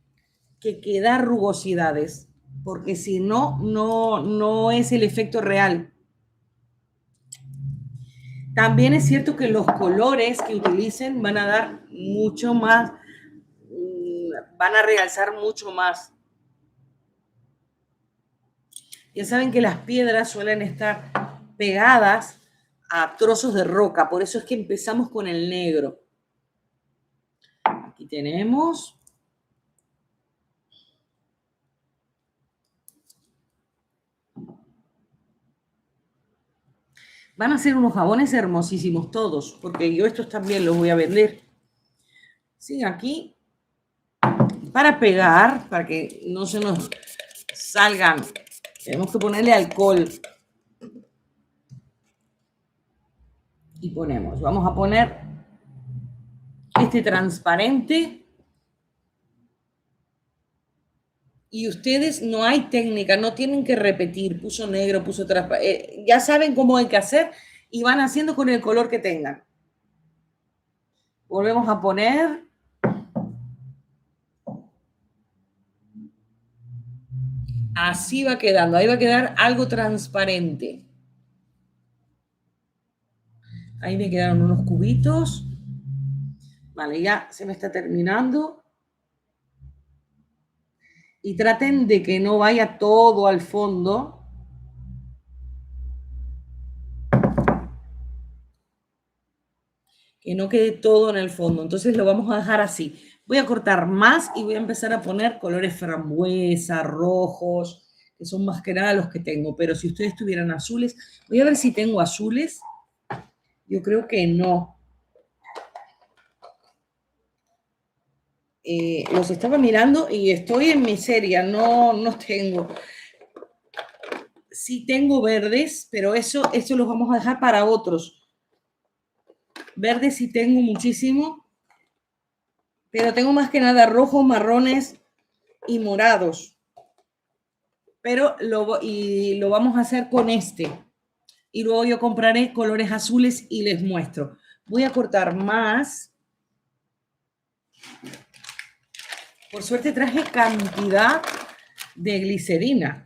quedar rugosidades, porque si no, no es el efecto real. También es cierto que los colores que utilicen van a dar mucho más, van a realzar mucho más. Ya saben que las piedras suelen estar pegadas a trozos de roca, por eso es que empezamos con el negro. Aquí tenemos. Van a ser unos jabones hermosísimos todos, porque yo estos también los voy a vender. Sí, aquí, para pegar, para que no se nos salgan, tenemos que ponerle alcohol. Y ponemos, vamos a poner este transparente. Y ustedes no hay técnica, no tienen que repetir, puso negro, puso transparente, ya saben cómo hay que hacer y van haciendo con el color que tengan. Volvemos a poner. Así va quedando, ahí va a quedar algo transparente. Ahí me quedaron unos cubitos. Vale, ya se me está terminando. Y traten de que no vaya todo al fondo. Que no quede todo en el fondo. Entonces lo vamos a dejar así. Voy a cortar más y voy a empezar a poner colores frambuesa, rojos, que son más que nada los que tengo. Pero si ustedes tuvieran azules, voy a ver si tengo azules. Yo creo que no. Los estaba mirando y estoy en miseria, no tengo. Sí tengo verdes, pero eso los vamos a dejar para otros. Verdes sí tengo muchísimo, pero tengo más que nada rojos, marrones y morados. Pero lo vamos a hacer con este. Y luego yo compraré colores azules y les muestro. Voy a cortar más. Por suerte traje cantidad de glicerina.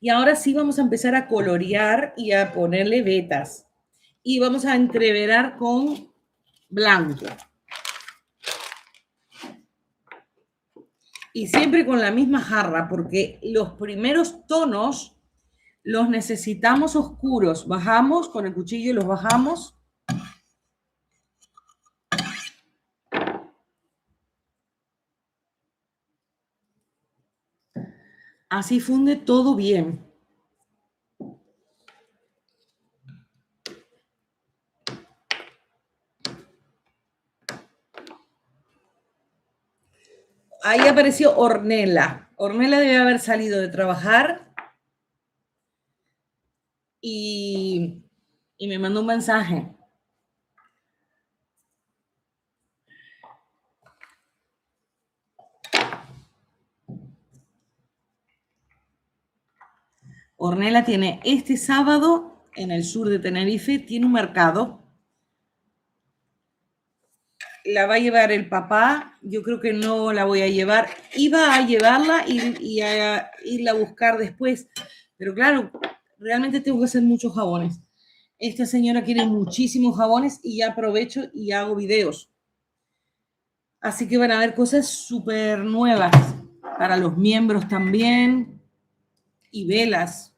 Y ahora sí vamos a empezar a colorear y a ponerle vetas. Y vamos a entreverar con blanco. Y siempre con la misma jarra, porque los primeros tonos los necesitamos oscuros. Bajamos con el cuchillo y los bajamos. Así funde todo bien. Ahí apareció Ornella. Ornella debe haber salido de trabajar y me mandó un mensaje. Ornella tiene este sábado en el sur de Tenerife, tiene un mercado. La va a llevar el papá, yo creo que no la voy a llevar. Iba a llevarla y a irla a buscar después, pero claro, realmente tengo que hacer muchos jabones. Esta señora quiere muchísimos jabones y ya aprovecho y hago videos. Así que van a haber cosas súper nuevas para los miembros también y velas.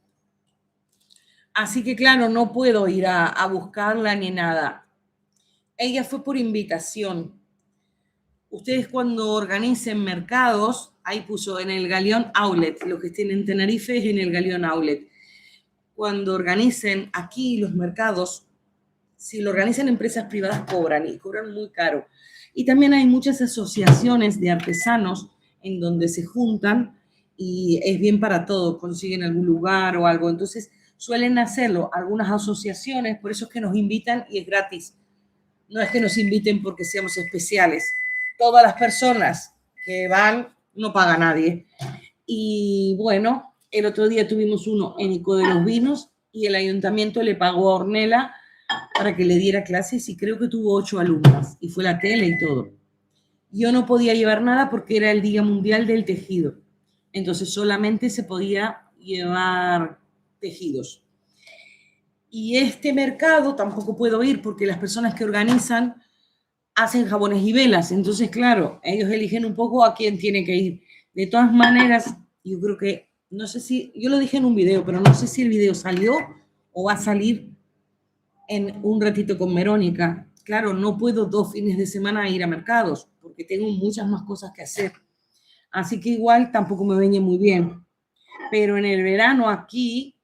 Así que claro, no puedo ir a buscarla ni nada. Ella fue por invitación. Ustedes cuando organicen mercados, ahí puso en el Galeón Outlet, lo que estén en Tenerife es en el Galeón Outlet. Cuando organicen aquí los mercados, si lo organizan empresas privadas cobran y cobran muy caro. Y también hay muchas asociaciones de artesanos en donde se juntan y es bien para todo, consiguen algún lugar o algo. Entonces suelen hacerlo algunas asociaciones, por eso es que nos invitan y es gratis. No es que nos inviten porque seamos especiales. Todas las personas que van no paga nadie. Y bueno, el otro día tuvimos uno en Ico de los Vinos y el ayuntamiento le pagó a Ornella para que le diera clases y creo que tuvo 8 alumnas y fue la tele y todo. Yo no podía llevar nada porque era el Día Mundial del Tejido. Entonces solamente se podía llevar tejidos. Y este mercado tampoco puedo ir porque las personas que organizan hacen jabones y velas. Entonces, claro, ellos eligen un poco a quién tiene que ir. De todas maneras, yo creo que, no sé si, yo lo dije en un video, pero no sé si el video salió o va a salir en un ratito con Verónica. Claro, no puedo 2 fines de semana ir a mercados porque tengo muchas más cosas que hacer. Así que igual tampoco me viene muy bien. Pero en el verano aquí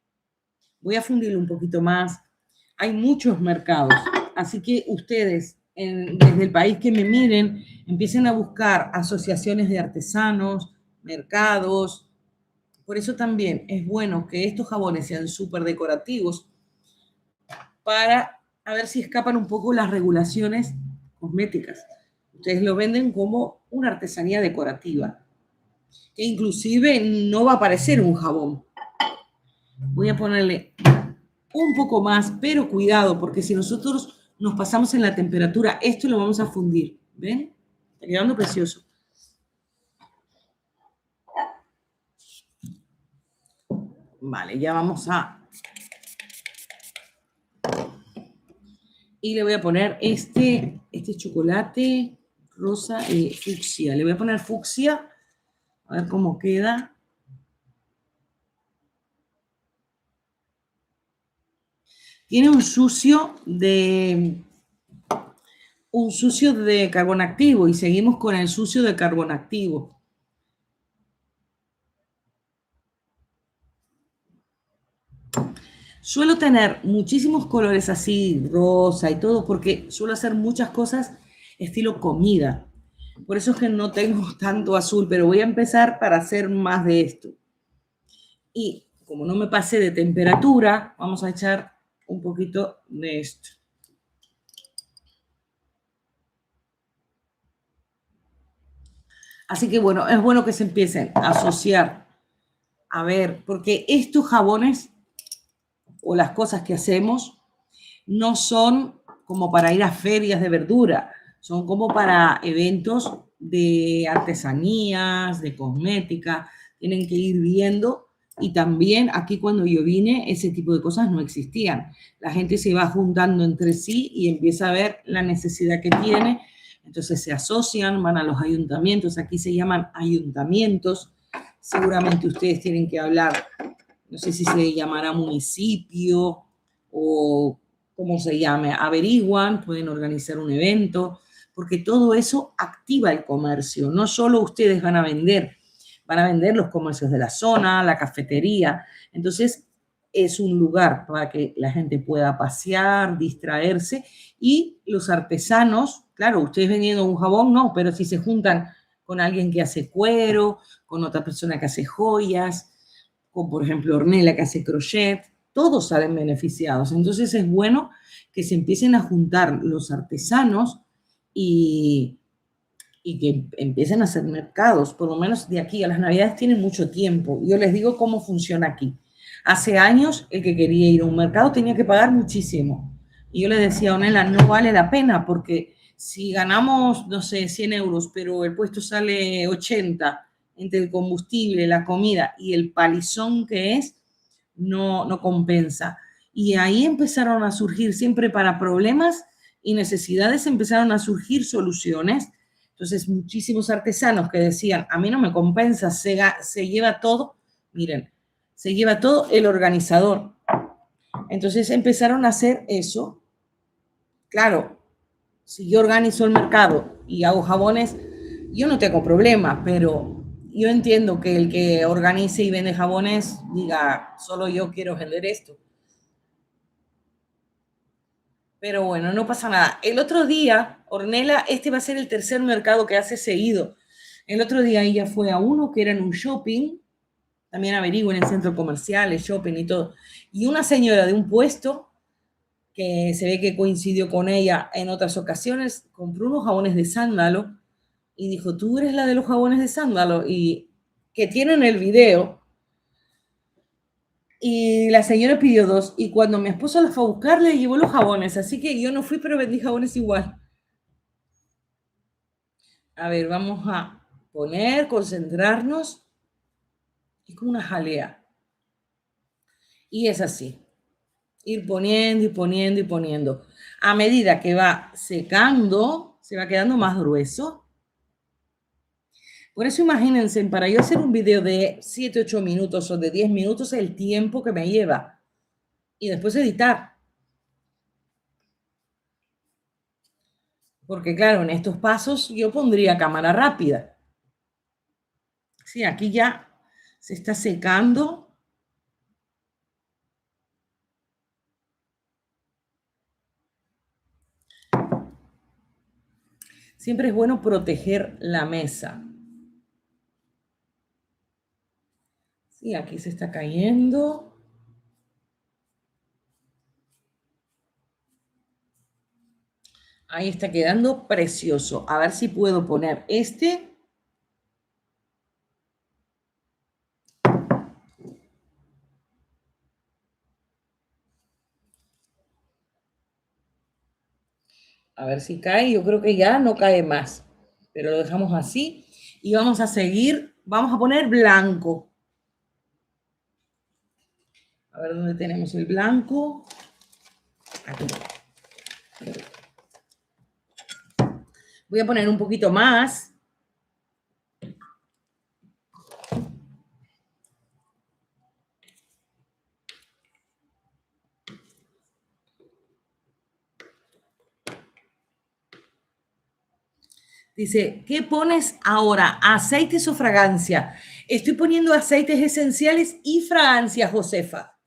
voy a fundirlo un poquito más. Hay muchos mercados. Así que ustedes, desde el país que me miren, empiecen a buscar asociaciones de artesanos, mercados. Por eso también es bueno que estos jabones sean súper decorativos para a ver si escapan un poco las regulaciones cosméticas. Ustedes lo venden como una artesanía decorativa, que inclusive no va a parecer un jabón. Voy a ponerle un poco más, pero cuidado, porque si nosotros nos pasamos en la temperatura, esto lo vamos a fundir. ¿Ven? Está quedando precioso. Vale, ya vamos a Y le voy a poner este chocolate rosa fucsia. Le voy a poner fucsia, a ver cómo queda. Tiene un sucio de carbón activo y seguimos con el sucio de carbón activo. Suelo tener muchísimos colores así, rosa y todo, porque suelo hacer muchas cosas estilo comida. Por eso es que no tengo tanto azul, pero voy a empezar para hacer más de esto. Y como no me pasé de temperatura, vamos a echar un poquito de esto. Así que bueno, es bueno que se empiecen a asociar. A ver, porque estos jabones o las cosas que hacemos no son como para ir a ferias de verdura, son como para eventos de artesanías, de cosmética, tienen que ir viendo. Y también aquí cuando yo vine, ese tipo de cosas no existían. La gente se va juntando entre sí y empieza a ver la necesidad que tiene. Entonces se asocian, van a los ayuntamientos, aquí se llaman ayuntamientos. Seguramente ustedes tienen que hablar, no sé si se llamará municipio o cómo se llame, averiguan, pueden organizar un evento, porque todo eso activa el comercio. No solo ustedes van a vender los comercios de la zona, la cafetería. Entonces, es un lugar para que la gente pueda pasear, distraerse y los artesanos, claro, ustedes vendiendo un jabón, no, pero si se juntan con alguien que hace cuero, con otra persona que hace joyas, con por ejemplo Ornella que hace crochet, todos salen beneficiados. Entonces es bueno que se empiecen a juntar los artesanos y, y que empiecen a hacer mercados, por lo menos de aquí a las Navidades tienen mucho tiempo. Yo les digo cómo funciona aquí. Hace años el que quería ir a un mercado tenía que pagar muchísimo. Y yo le decía a Ornella, no vale la pena porque si ganamos, no sé, 100 euros, pero el puesto sale 80 entre el combustible, la comida y el palizón que es, no compensa. Y ahí empezaron a surgir, siempre para problemas y necesidades, empezaron a surgir soluciones. Entonces, muchísimos artesanos que decían, a mí no me compensa, se lleva todo, miren, se lleva todo el organizador. Entonces empezaron a hacer eso. Claro, si yo organizo el mercado y hago jabones, yo no tengo problema, pero yo entiendo que el que organice y vende jabones diga, solo yo quiero vender esto. Pero bueno, no pasa nada. El otro día, Ornella, este va a ser el tercer mercado que hace seguido. El otro día ella fue a uno que era en un shopping, también averiguo en el centro comercial, el shopping y todo. Y una señora de un puesto, que se ve que coincidió con ella en otras ocasiones, compró unos jabones de sándalo y dijo, tú eres la de los jabones de sándalo y que tienen el video. Y la señora pidió dos y cuando mi esposo la fue a buscar le llevó los jabones, así que yo no fui pero vendí jabones igual. A ver, vamos a poner, concentrarnos. Es como una jalea. Y es así. Ir poniendo y poniendo y poniendo. A medida que va secando, se va quedando más grueso. Por eso imagínense, para yo hacer un video de 7, 8 minutos o de 10 minutos, el tiempo que me lleva. Y después editar. Porque claro, en estos pasos yo pondría cámara rápida. Sí, aquí ya se está secando. Siempre es bueno proteger la mesa. Sí, aquí se está cayendo. Ahí está quedando precioso. A ver si puedo poner este. A ver si cae. Yo creo que ya no cae más. Pero lo dejamos así. Y vamos a seguir. Vamos a poner blanco. A ver dónde tenemos el blanco. Aquí. Voy a poner un poquito más. Dice, ¿qué pones ahora? ¿Aceites o fragancia? Estoy poniendo aceites esenciales y fragancia, Josefa,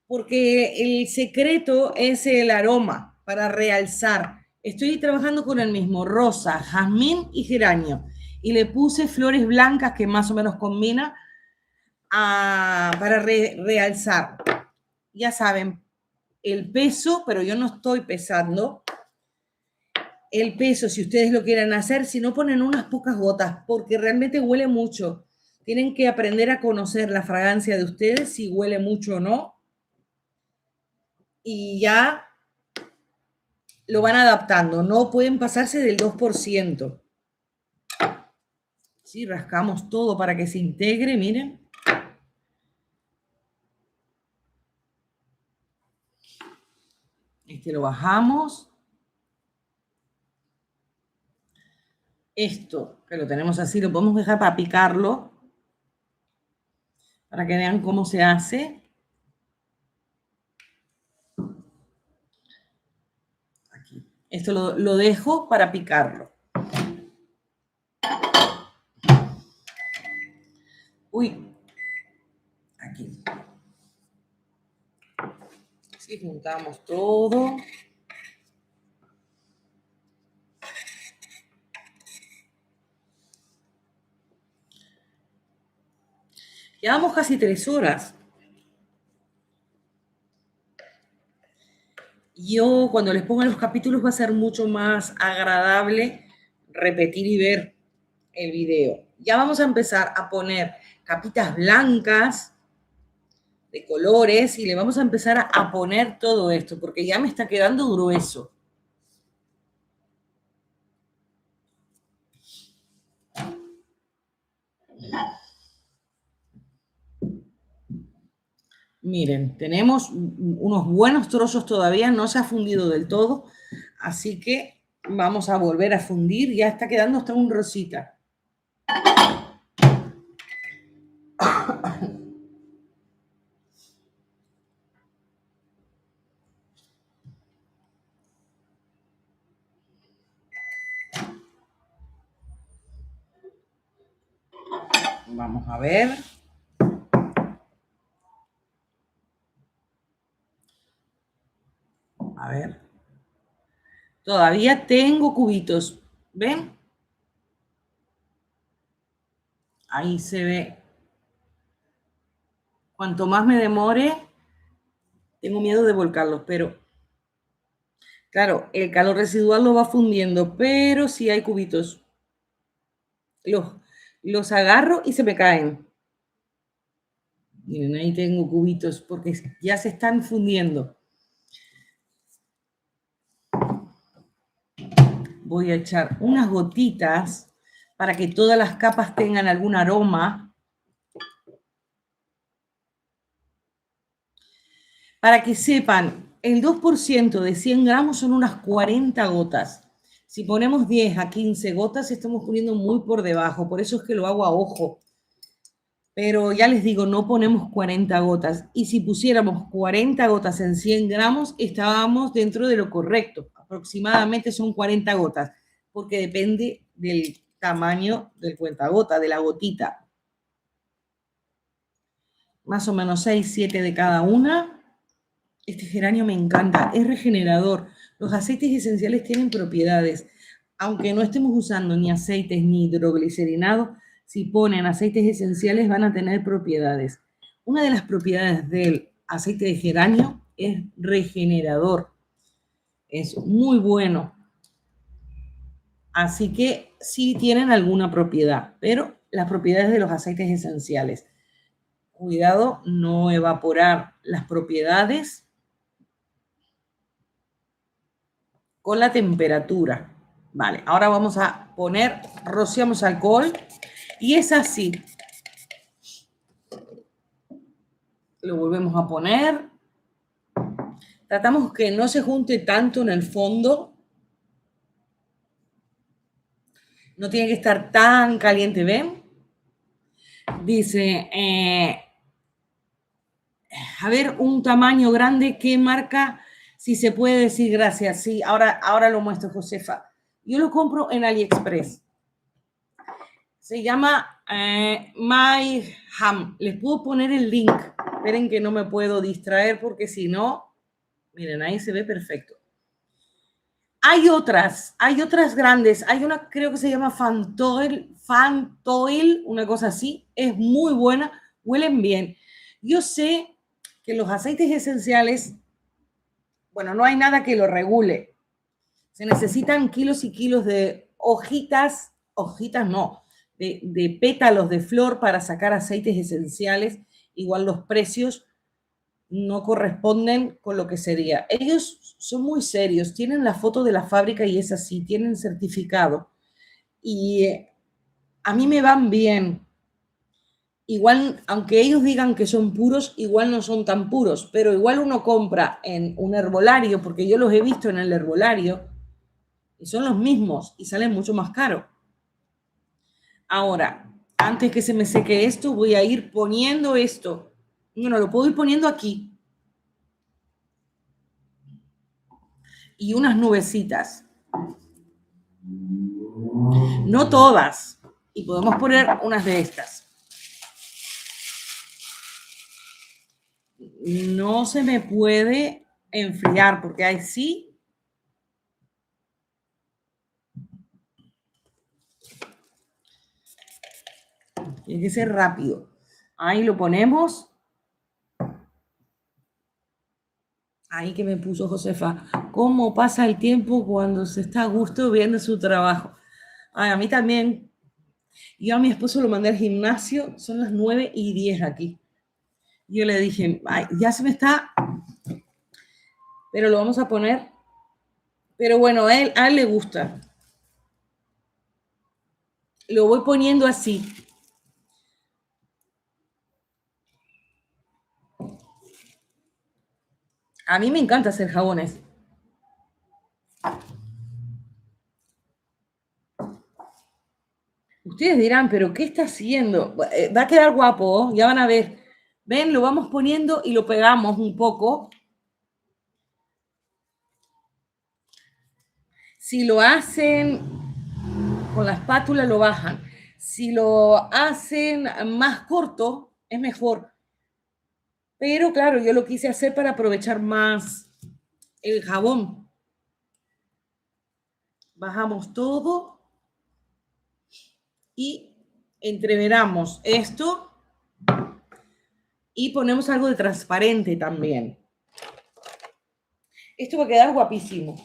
porque el secreto es el aroma, para realzar. Estoy trabajando con el mismo, rosa, jazmín y geranio. Y le puse flores blancas que más o menos combina para realzar. Ya saben, el peso, pero yo no estoy pesando. El peso, si ustedes lo quieren hacer, si no ponen unas pocas gotas, porque realmente huele mucho. Tienen que aprender a conocer la fragancia de ustedes, si huele mucho o no. Y ya lo van adaptando. No pueden pasarse del 2%. Sí, rascamos todo para que se integre, miren. Lo bajamos. Esto, que lo tenemos así, lo podemos dejar para picarlo, para que vean cómo se hace. Aquí. Esto lo dejo para picarlo. Uy, aquí. Así juntamos todo. Llevamos casi 3 horas. Yo cuando les ponga los capítulos va a ser mucho más agradable repetir y ver el video. Ya vamos a empezar a poner capitas blancas de colores y le vamos a empezar a poner todo esto porque ya me está quedando grueso. Miren, tenemos unos buenos trozos todavía, no se ha fundido del todo, así que vamos a volver a fundir. Ya está quedando hasta un rosita. Vamos a ver. A ver. Todavía tengo cubitos. ¿Ven? Ahí se ve. Cuanto más me demore, tengo miedo de volcarlos, pero claro, el calor residual lo va fundiendo, pero sí hay cubitos. Los agarro y se me caen. Miren, ahí tengo cubitos porque ya se están fundiendo. Voy a echar unas gotitas para que todas las capas tengan algún aroma. Para que sepan, el 2% de 100 gramos son unas 40 gotas. Si ponemos 10 a 15 gotas, estamos poniendo muy por debajo. Por eso es que lo hago a ojo. Pero ya les digo, no ponemos 40 gotas. Y si pusiéramos 40 gotas en 100 gramos, estábamos dentro de lo correcto. Aproximadamente son 40 gotas, porque depende del tamaño del cuentagota, de la gotita. Más o menos 6, 7 de cada una. Este geranio me encanta, es regenerador. Los aceites esenciales tienen propiedades. Aunque no estemos usando ni aceites ni hidroglicerinado, si ponen aceites esenciales van a tener propiedades. Una de las propiedades del aceite de geranio es regenerador. Es muy bueno. Así que sí tienen alguna propiedad, pero las propiedades de los aceites esenciales. Cuidado, no evaporar las propiedades con la temperatura. Vale, ahora vamos a poner, rociamos alcohol y es así. Lo volvemos a poner. Tratamos que no se junte tanto en el fondo. No tiene que estar tan caliente, ¿ven? Dice, a ver, un tamaño grande, ¿qué marca? Si se puede decir, gracias. Sí, ahora lo muestro, Josefa. Yo lo compro en AliExpress. Se llama My Ham. Les puedo poner el link. Esperen que no me puedo distraer porque si no, miren, ahí se ve perfecto. Hay otras grandes. Hay una, creo que se llama Fantoil, una cosa así. Es muy buena, huelen bien. Yo sé que los aceites esenciales, bueno, no hay nada que lo regule. Se necesitan kilos y kilos de hojitas no, de pétalos de flor para sacar aceites esenciales. Igual los precios no corresponden con lo que sería. Ellos son muy serios, tienen la foto de la fábrica y es así, tienen certificado. Y a mí me van bien. Igual, aunque ellos digan que son puros, igual no son tan puros, pero igual uno compra en un herbolario, porque yo los he visto en el herbolario, y son los mismos y salen mucho más caros. Ahora, antes que se me seque esto, voy a ir poniendo esto. Bueno, lo puedo ir poniendo aquí. Y unas nubecitas. No todas. Y podemos poner unas de estas. No se me puede enfriar porque ahí sí. Tiene que ser rápido. Ahí lo ponemos. Ahí que me puso Josefa. ¿Cómo pasa el tiempo cuando se está a gusto viendo su trabajo? Ay, a mí también. Yo a mi esposo lo mandé al gimnasio. Son las 9:10 aquí. Yo le dije, ay, ya se me está. Pero lo vamos a poner. Pero bueno, a él le gusta. Lo voy poniendo así. A mí me encanta hacer jabones. Ustedes dirán, pero ¿qué está haciendo? Va a quedar guapo, ya van a ver. Ven, lo vamos poniendo y lo pegamos un poco. Si lo hacen con la espátula, lo bajan. Si lo hacen más corto, es mejor. Pero claro, yo lo quise hacer para aprovechar más el jabón. Bajamos todo y entreveramos esto y ponemos algo de transparente también. Esto va a quedar guapísimo.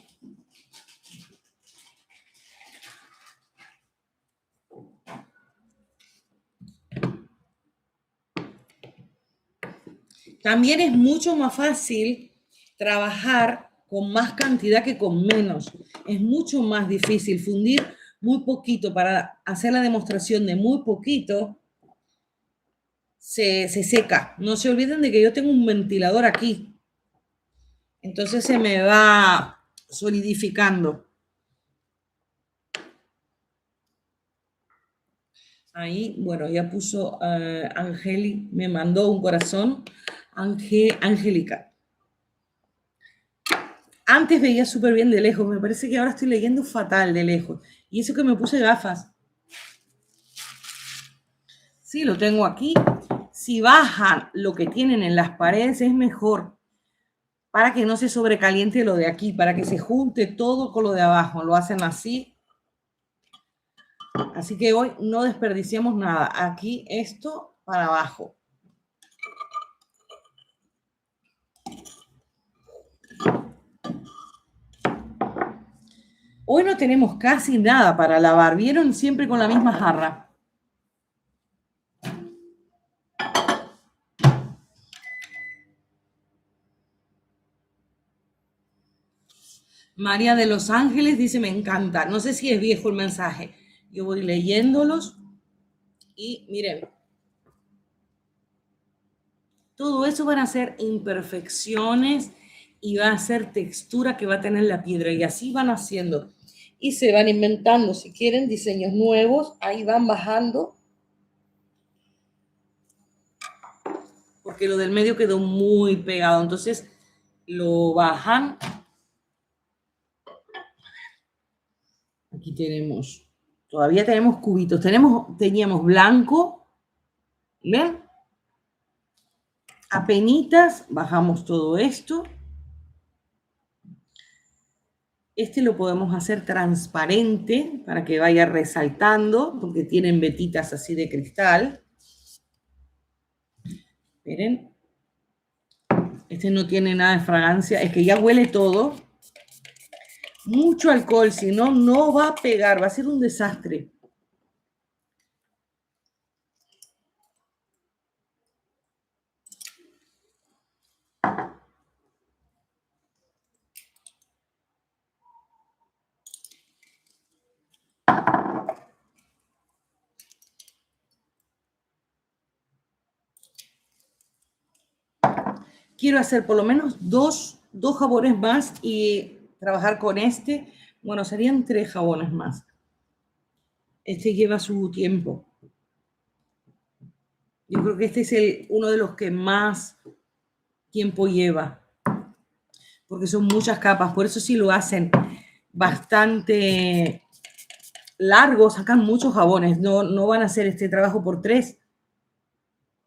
También es mucho más fácil trabajar con más cantidad que con menos. Es mucho más difícil fundir muy poquito para hacer la demostración de muy poquito. Se seca. No se olviden de que yo tengo un ventilador aquí. Entonces se me va solidificando. Ahí, bueno, ya puso Angeli, me mandó un corazón. Angélica. Antes veía súper bien de lejos, me parece que ahora estoy leyendo fatal de lejos. Y eso que me puse gafas. Sí, lo tengo aquí. Si bajan lo que tienen en las paredes es mejor para que no se sobrecaliente lo de aquí, para que se junte todo con lo de abajo. Lo hacen así. Así que hoy no desperdiciamos nada. Aquí esto para abajo. Hoy no tenemos casi nada para lavar. ¿Vieron? Siempre con la misma jarra. María de Los Ángeles dice, me encanta. No sé si es viejo el mensaje. Yo voy leyéndolos y miren. Todo eso van a ser imperfecciones y va a ser textura que va a tener la piedra. Y así van haciendo. y se van inventando, si quieren, diseños nuevos, ahí van bajando, porque lo del medio quedó muy pegado, entonces lo bajan. Aquí tenemos, todavía tenemos cubitos, teníamos blanco, ¿ven? Apenitas bajamos todo esto. Este lo podemos hacer transparente para que vaya resaltando, porque tienen vetitas así de cristal. Miren, este no tiene nada de fragancia, es que ya huele todo. Mucho alcohol, si no, no va a pegar, va a ser un desastre. Quiero hacer por lo menos dos jabones más y trabajar con este. Bueno, serían 3 jabones más. Este lleva su tiempo. Yo creo que este es uno de los que más tiempo lleva, porque son muchas capas, por eso sí lo hacen bastante largo, sacan muchos jabones, no van a hacer este trabajo por 3.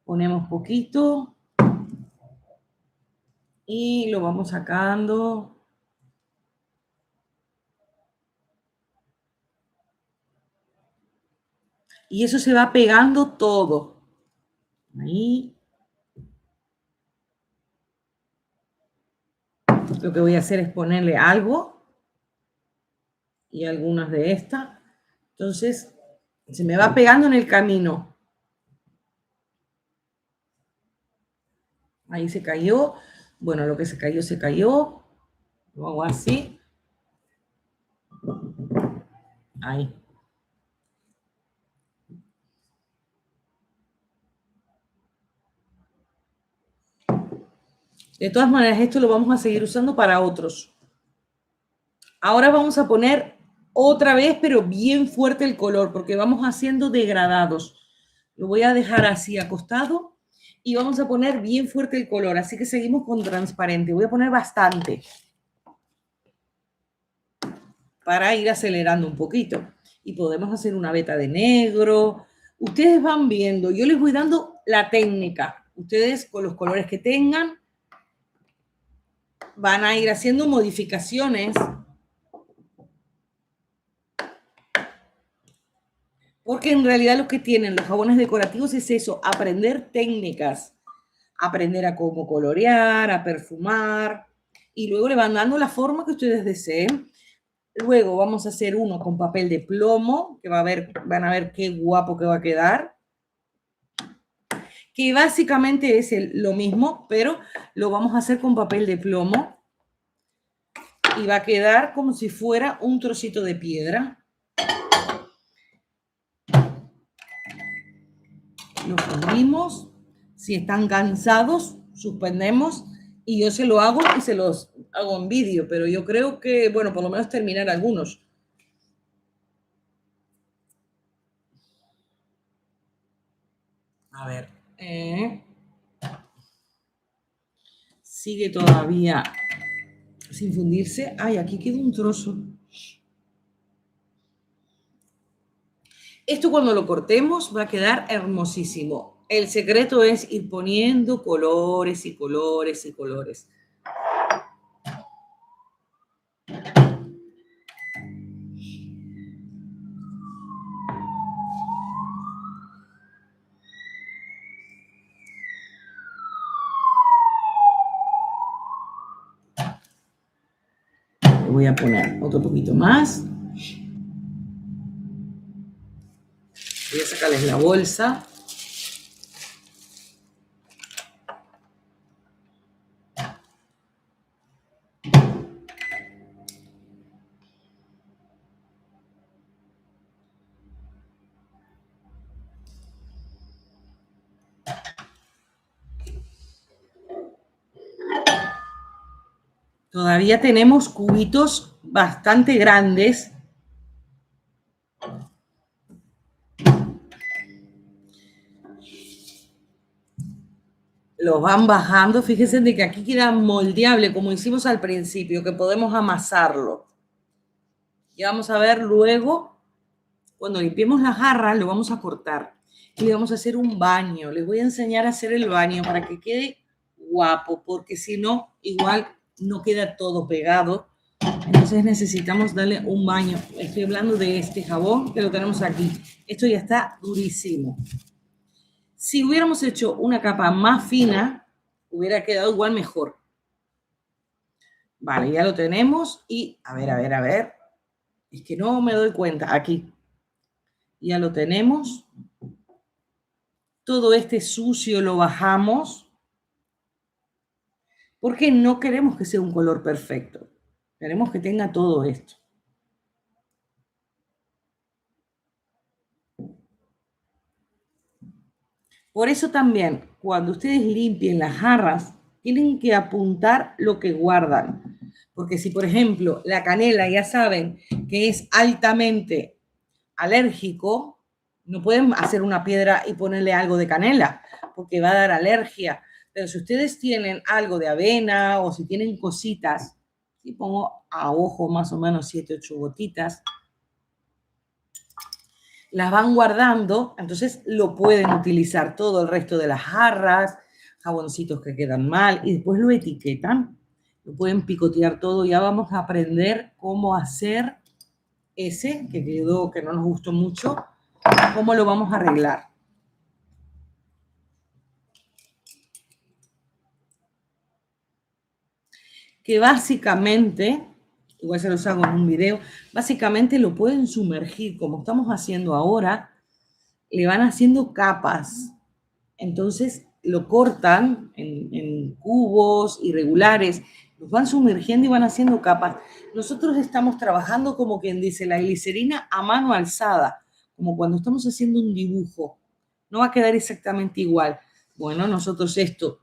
Ponemos poquito y lo vamos sacando. Y eso se va pegando todo. Ahí. Lo que voy a hacer es ponerle algo y algunas de estas. Entonces, se me va pegando en el camino. Ahí se cayó. Bueno, lo que se cayó, se cayó. Lo hago así. Ahí. De todas maneras, esto lo vamos a seguir usando para otros. Ahora vamos a poner otra vez, pero bien fuerte el color, porque vamos haciendo degradados. Lo voy a dejar así acostado y vamos a poner bien fuerte el color. Así que seguimos con transparente. Voy a poner bastante para ir acelerando un poquito. Y podemos hacer una veta de negro. Ustedes van viendo. Yo les voy dando la técnica. Ustedes con los colores que tengan van a ir haciendo modificaciones. Porque en realidad lo que tienen los jabones decorativos es eso, aprender técnicas, aprender a cómo colorear, a perfumar, y luego le van dando la forma que ustedes deseen. Luego vamos a hacer uno con papel de plomo, que van a ver qué guapo que va a quedar. Que básicamente es lo mismo, pero lo vamos a hacer con papel de plomo. Y va a quedar como si fuera un trocito de piedra. Lo fundimos. Si están cansados, suspendemos y yo se lo hago y se los hago en vídeo, pero yo creo que, bueno, por lo menos terminar algunos. A ver. Sigue todavía sin fundirse. Ay, aquí queda un trozo. Esto cuando lo cortemos va a quedar hermosísimo. El secreto es ir poniendo colores y colores y colores. Le voy a poner otro poquito más. Voy a sacarles la bolsa. Todavía tenemos cubitos bastante grandes Lo van bajando. Fíjense de que aquí queda moldeable, como hicimos al principio, que podemos amasarlo. Y vamos a ver luego, cuando limpiemos la jarra, lo vamos a cortar. Y le vamos a hacer un baño. Les voy a enseñar a hacer el baño para que quede guapo, porque si no, igual no queda todo pegado. Entonces necesitamos darle un baño. Estoy hablando de este jabón que lo tenemos aquí. Esto ya está durísimo. Si hubiéramos hecho una capa más fina, hubiera quedado igual mejor. Vale, ya lo tenemos y a ver. Es que no me doy cuenta. Aquí. Ya lo tenemos. Todo este sucio lo bajamos porque no queremos que sea un color perfecto. Queremos que tenga todo esto. Por eso también, cuando ustedes limpien las jarras, tienen que apuntar lo que guardan. Porque si, por ejemplo, la canela ya saben que es altamente alérgico, no pueden hacer una piedra y ponerle algo de canela, porque va a dar alergia. Pero si ustedes tienen algo de avena o si tienen cositas, si pongo a ojo más o menos 7, 8 gotitas, las van guardando, entonces lo pueden utilizar todo el resto de las jarras, jaboncitos que quedan mal y después lo etiquetan, lo pueden picotear todo. Ya vamos a aprender cómo hacer ese que quedó, que no nos gustó mucho, cómo lo vamos a arreglar. Que básicamente, igual se los hago en un video, básicamente lo pueden sumergir como estamos haciendo ahora, le van haciendo capas. Entonces lo cortan en cubos irregulares, los van sumergiendo y van haciendo capas. Nosotros estamos trabajando como quien dice la glicerina a mano alzada, como cuando estamos haciendo un dibujo. No va a quedar exactamente igual. Bueno, nosotros esto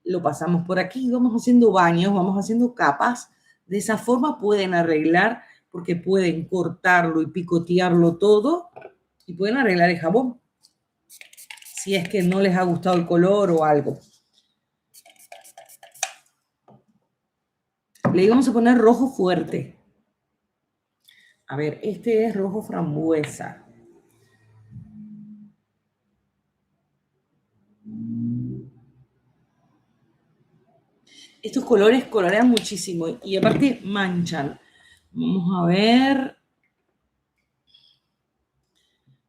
lo pasamos por aquí, vamos haciendo baños, vamos haciendo capas. De esa forma pueden arreglar, porque pueden cortarlo y picotearlo todo y pueden arreglar el jabón si es que no les ha gustado el color o algo. Le íbamos a poner rojo fuerte. A ver, este es rojo frambuesa. Estos colores colorean muchísimo y aparte manchan. Vamos a ver.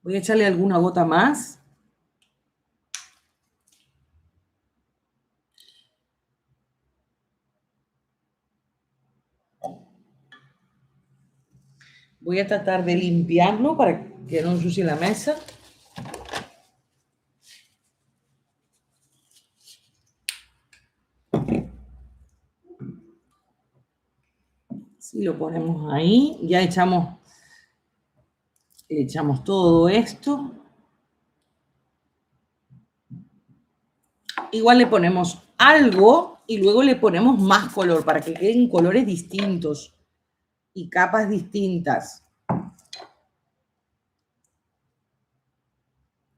Voy a echarle alguna gota más. Voy a tratar de limpiarlo para que no ensucie la mesa. Si lo ponemos ahí, ya echamos todo esto. Igual le ponemos algo y luego le ponemos más color para que queden colores distintos y capas distintas.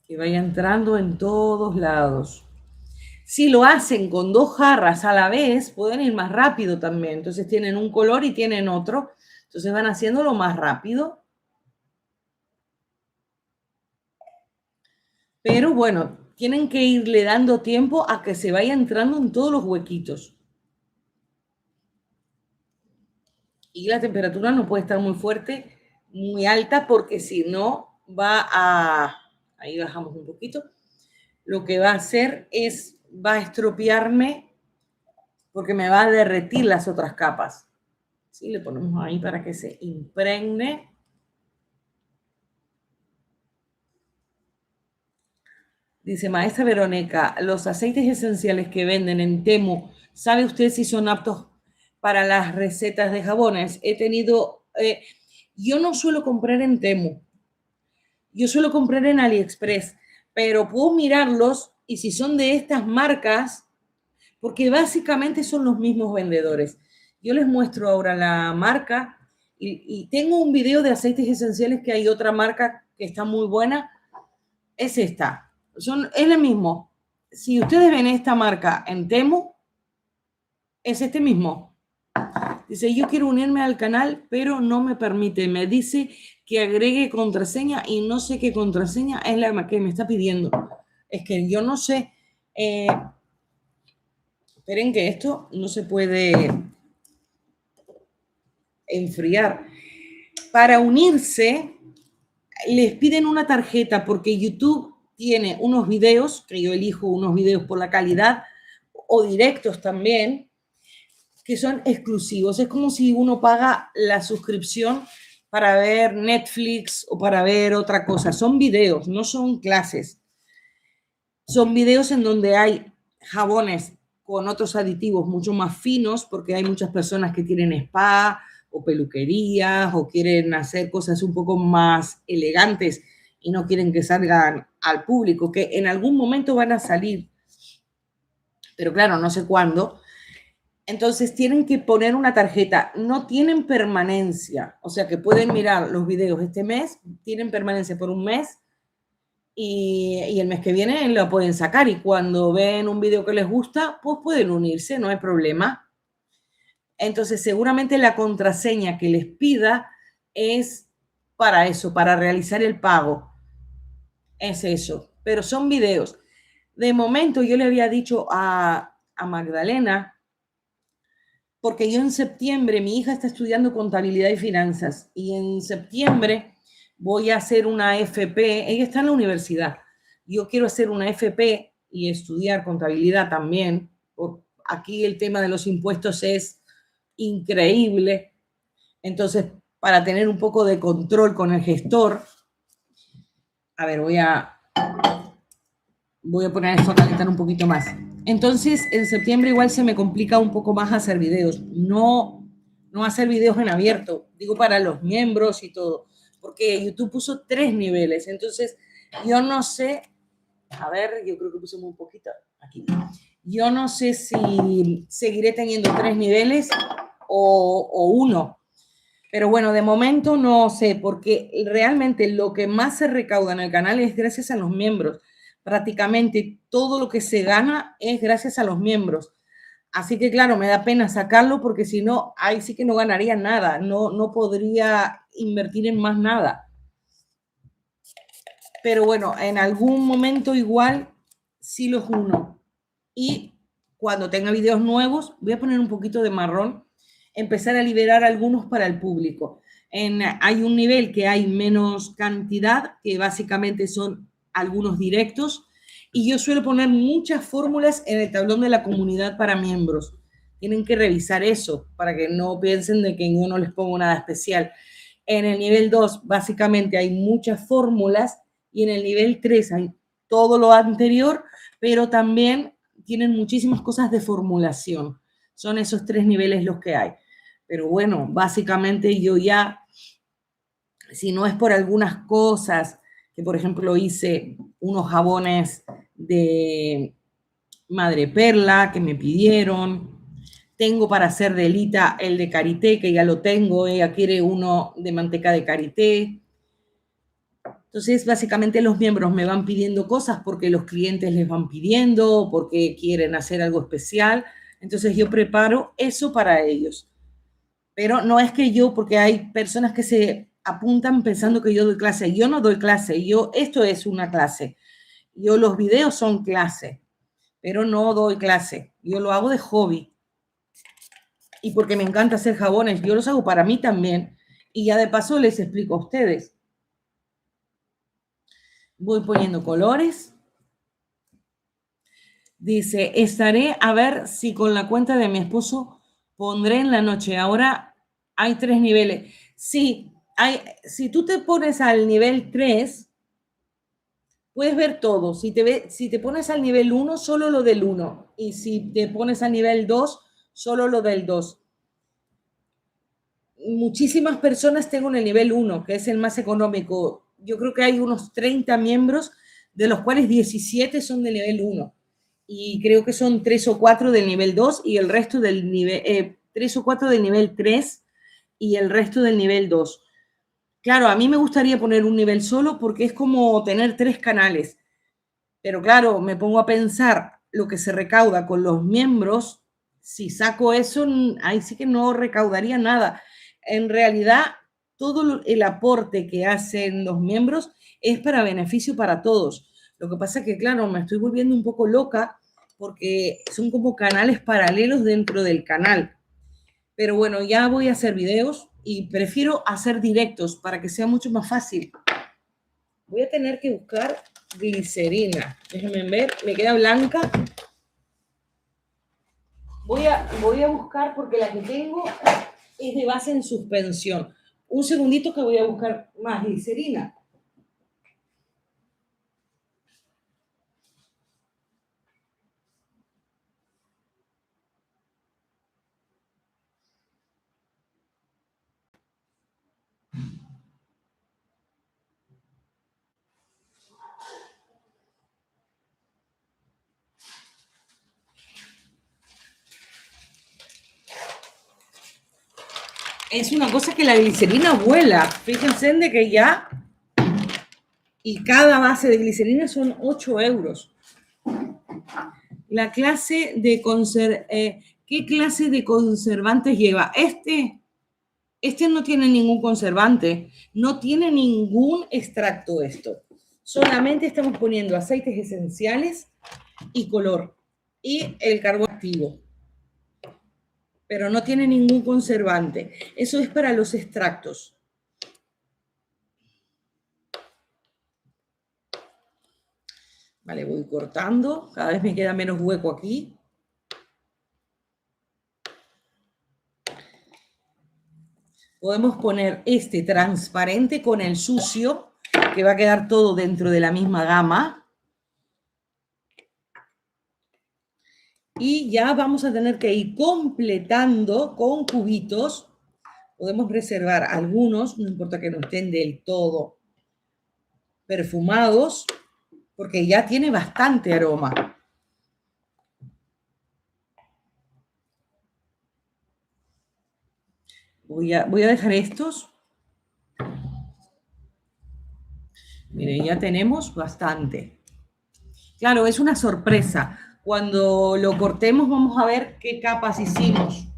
Que vaya entrando en todos lados. Si lo hacen con 2 jarras a la vez, pueden ir más rápido también. Entonces tienen un color y tienen otro. Entonces van haciéndolo más rápido. Pero bueno, tienen que irle dando tiempo a que se vaya entrando en todos los huequitos. Y la temperatura no puede estar muy fuerte, muy alta, porque si no va a... Ahí bajamos un poquito. Lo que va a hacer es, va a estropearme porque me va a derretir las otras capas. ¿Sí? Le ponemos ahí para que se impregne. Dice, maestra Verónica, los aceites esenciales que venden en Temu, ¿sabe usted si son aptos para las recetas de jabones? Yo no suelo comprar en Temu, yo suelo comprar en AliExpress, pero puedo mirarlos y si son de estas marcas, porque básicamente son los mismos vendedores. Yo les muestro ahora la marca Y tengo un video de aceites esenciales que hay otra marca que está muy buena. Es esta. Es lo mismo. Si ustedes ven esta marca en Temu, es este mismo. Dice, yo quiero unirme al canal, pero no me permite. Me dice que agregue contraseña y no sé qué contraseña es la que me está pidiendo. Es que yo no sé. Esperen que esto no se puede enfriar. Para unirse, les piden una tarjeta porque YouTube tiene unos videos, que yo elijo unos videos por la calidad, o directos también, que son exclusivos. Es como si uno paga la suscripción para ver Netflix o para ver otra cosa. Son videos, no son clases. Son videos en donde hay jabones con otros aditivos mucho más finos, porque hay muchas personas que tienen spa o peluquerías o quieren hacer cosas un poco más elegantes y no quieren que salgan al público, que en algún momento van a salir, pero claro, no sé cuándo. Entonces tienen que poner una tarjeta, no tienen permanencia, o sea que pueden mirar los videos este mes, tienen permanencia por un mes y el mes que viene lo pueden sacar y cuando ven un video que les gusta, pues pueden unirse, no hay problema. Entonces seguramente la contraseña que les pida es para eso, para realizar el pago. Es eso, pero son videos. De momento yo le había dicho a Magdalena, porque yo en septiembre, mi hija está estudiando contabilidad y finanzas, y en septiembre voy a hacer una FP, ella está en la universidad, yo quiero hacer una FP y estudiar contabilidad también. Aquí el tema de los impuestos es increíble, entonces para tener un poco de control con el gestor, a ver, voy a poner esto a calentar un poquito más. Entonces, en septiembre igual se me complica un poco más hacer videos. No hacer videos en abierto, digo para los miembros y todo, porque YouTube puso 3 niveles. Entonces, yo no sé, a ver, yo creo que pusimos un poquito aquí. Yo no sé si seguiré teniendo 3 niveles o 1. Pero bueno, de momento no sé, porque realmente lo que más se recauda en el canal es gracias a los miembros. Prácticamente todo lo que se gana es gracias a los miembros. Así que claro, me da pena sacarlo porque si no, ahí sí que no ganaría nada, no podría invertir en más nada. Pero bueno, en algún momento igual sí los uno. Y cuando tenga videos nuevos, voy a poner un poquito de marrón, empezar a liberar algunos para el público. Hay un nivel que hay menos cantidad, que básicamente son algunos directos, y yo suelo poner muchas fórmulas en el tablón de la comunidad para miembros. Tienen que revisar eso para que no piensen de que yo no les pongo nada especial. En el nivel 2, básicamente hay muchas fórmulas y en el nivel 3 hay todo lo anterior, pero también tienen muchísimas cosas de formulación. Son esos 3 niveles los que hay. Pero bueno, básicamente yo ya, si no es por algunas cosas, que por ejemplo hice unos jabones de madre perla que me pidieron, tengo para hacer de Elita el de karité, que ya lo tengo, ella quiere uno de manteca de karité. Entonces, básicamente los miembros me van pidiendo cosas porque los clientes les van pidiendo, porque quieren hacer algo especial. Entonces, yo preparo eso para ellos. Pero no es que yo, porque hay personas que se apuntan pensando que yo doy clase. Yo no doy clase, esto es una clase. Los videos son clase, pero no doy clase. Yo lo hago de hobby. Y porque me encanta hacer jabones, yo los hago para mí también. Y ya de paso les explico a ustedes. Voy poniendo colores. Dice, estaré a ver si con la cuenta de mi esposo pondré en la noche. Ahora hay 3 niveles. Sí, si tú te pones al nivel 3, puedes ver todo. Si te pones al nivel 1, solo lo del 1. Y si te pones al nivel 2, solo lo del 2. Muchísimas personas tengo en el nivel 1, que es el más económico. Yo creo que hay unos 30 miembros, de los cuales 17 son del nivel 1. Y creo que son 3 o 4 del nivel 2 y el resto del nivel, 3 o 4 del nivel 3 y el resto del nivel 2. Claro, a mí me gustaría poner un nivel solo porque es como tener 3 canales. Pero claro, me pongo a pensar lo que se recauda con los miembros. Si saco eso, ahí sí que no recaudaría nada. En realidad, todo el aporte que hacen los miembros es para beneficio para todos. Lo que pasa es que, claro, me estoy volviendo un poco loca porque son como canales paralelos dentro del canal. Pero bueno, ya voy a hacer videos y prefiero hacer directos para que sea mucho más fácil. Voy a tener que buscar glicerina. Déjenme ver, me queda blanca. Voy a buscar porque la que tengo es de base en suspensión. Un segundito que voy a buscar más glicerina. Es una cosa que la glicerina vuela. Fíjense de que ya... Y cada base de glicerina son 8 euros. La clase de ¿qué clase de conservantes lleva? Este no tiene ningún conservante, no tiene ningún extracto esto. Solamente estamos poniendo aceites esenciales y color y el carbón activo. Pero no tiene ningún conservante. Eso es para los extractos. Vale, voy cortando. Cada vez me queda menos hueco aquí. Podemos poner este transparente con el sucio, que va a quedar todo dentro de la misma gama. Y ya vamos a tener que ir completando con cubitos. Podemos reservar algunos, no importa que no estén del todo perfumados, porque ya tiene bastante aroma. Voy a dejar estos. Miren, ya tenemos bastante. Claro, es una sorpresa. Cuando lo cortemos vamos a ver qué capas hicimos.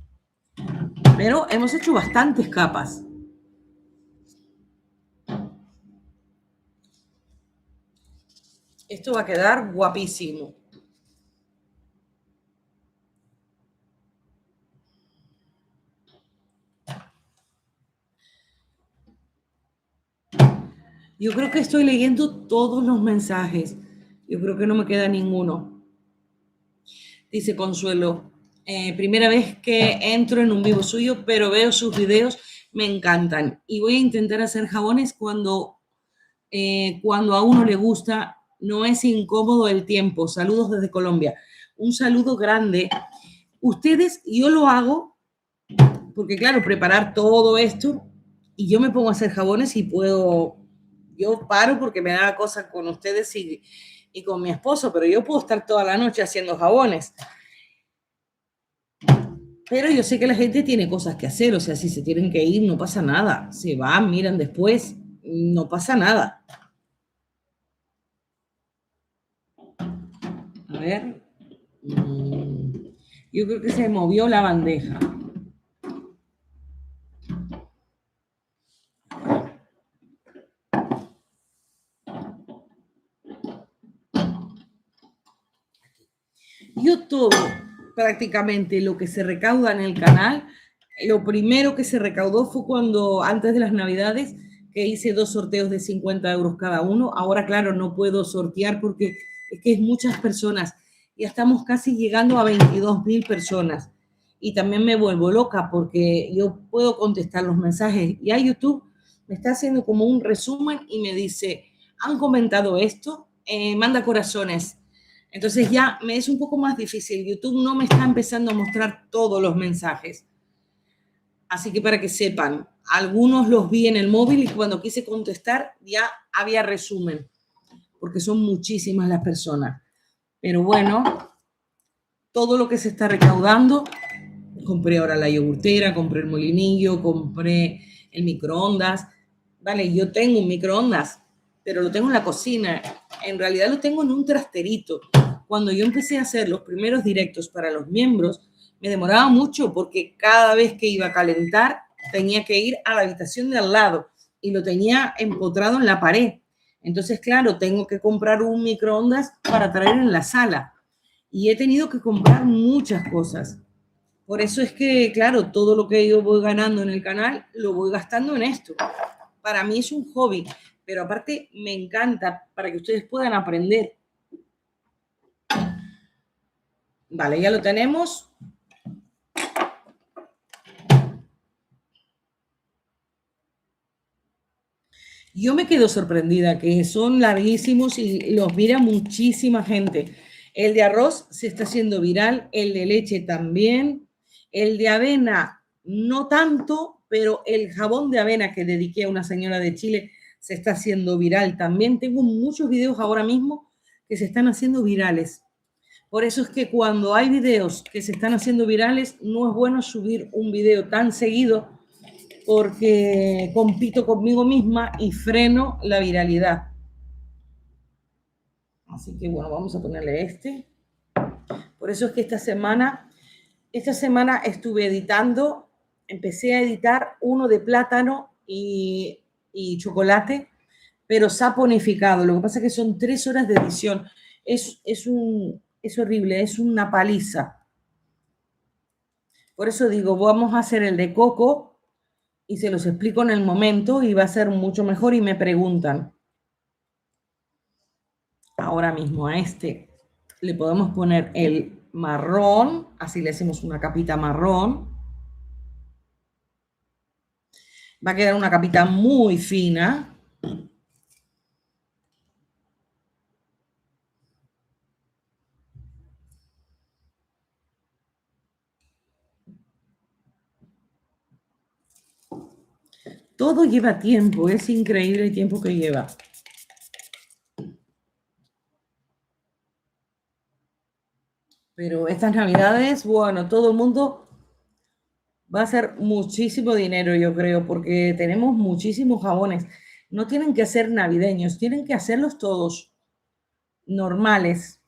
Pero hemos hecho bastantes capas. Esto va a quedar guapísimo. Yo creo que estoy leyendo todos los mensajes. Yo creo que no me queda ninguno. Dice Consuelo, primera vez que entro en un vivo suyo, pero veo sus videos, me encantan. Y voy a intentar hacer jabones cuando a uno le gusta, no es incómodo el tiempo. Saludos desde Colombia. Un saludo grande. Ustedes, yo lo hago, porque claro, preparar todo esto, y yo me pongo a hacer jabones y yo paro porque me da cosa con ustedes y con mi esposo, pero yo puedo estar toda la noche haciendo jabones. Pero yo sé que la gente tiene cosas que hacer, o sea, si se tienen que ir, no pasa nada. Se van, miran después, no pasa nada. A ver. Yo creo que se movió la bandeja. Yo todo, prácticamente lo que se recauda en el canal, lo primero que se recaudó fue cuando, antes de las Navidades, que hice 2 sorteos de 50 euros cada uno. Ahora, claro, no puedo sortear porque es que es muchas personas. Ya estamos casi llegando a 22.000 personas. Y también me vuelvo loca porque yo puedo contestar los mensajes. Ya YouTube me está haciendo como un resumen y me dice, han comentado esto, manda corazones. Entonces ya me es un poco más difícil. YouTube no me está empezando a mostrar todos los mensajes. Así que para que sepan, algunos los vi en el móvil y cuando quise contestar ya había resumen, porque son muchísimas las personas. Pero bueno, todo lo que se está recaudando Compré ahora la yogurtera, compré el molinillo, compré el microondas. Vale, yo tengo un microondas, pero lo tengo en la cocina. En realidad lo tengo en un trasterito. Cuando yo empecé a hacer los primeros directos para los miembros, me demoraba mucho porque cada vez que iba a calentar tenía que ir a la habitación de al lado y lo tenía empotrado en la pared. Entonces, claro, tengo que comprar un microondas para traer en la sala. Y he tenido que comprar muchas cosas. Por eso es que, claro, todo lo que yo voy ganando en el canal lo voy gastando en esto. Para mí es un hobby, pero aparte me encanta para que ustedes puedan aprender. Vale, ya lo tenemos. Yo me quedo sorprendida que son larguísimos y los mira muchísima gente. El de arroz se está haciendo viral, el de leche también, el de avena no tanto, pero el jabón de avena que dediqué a una señora de Chile se está haciendo viral también. Tengo muchos videos ahora mismo que se están haciendo virales. Por eso es que cuando hay videos que se están haciendo virales, no es bueno subir un video tan seguido porque compito conmigo misma y freno la viralidad. Así que bueno, vamos a ponerle este. Por eso es que esta semana estuve editando, empecé a editar uno de plátano y chocolate, pero saponificado. Lo que pasa es que son 3 horas de edición. Es horrible, es una paliza. Por eso digo, vamos a hacer el de coco y se los explico en el momento y va a ser mucho mejor y me preguntan. Ahora mismo a este le podemos poner el marrón, así le hacemos una capita marrón. Va a quedar una capita muy fina. Todo lleva tiempo, es increíble el tiempo que lleva. Pero estas navidades, bueno, todo el mundo va a hacer muchísimo dinero, yo creo, porque tenemos muchísimos jabones. No tienen que ser navideños, tienen que hacerlos todos normales.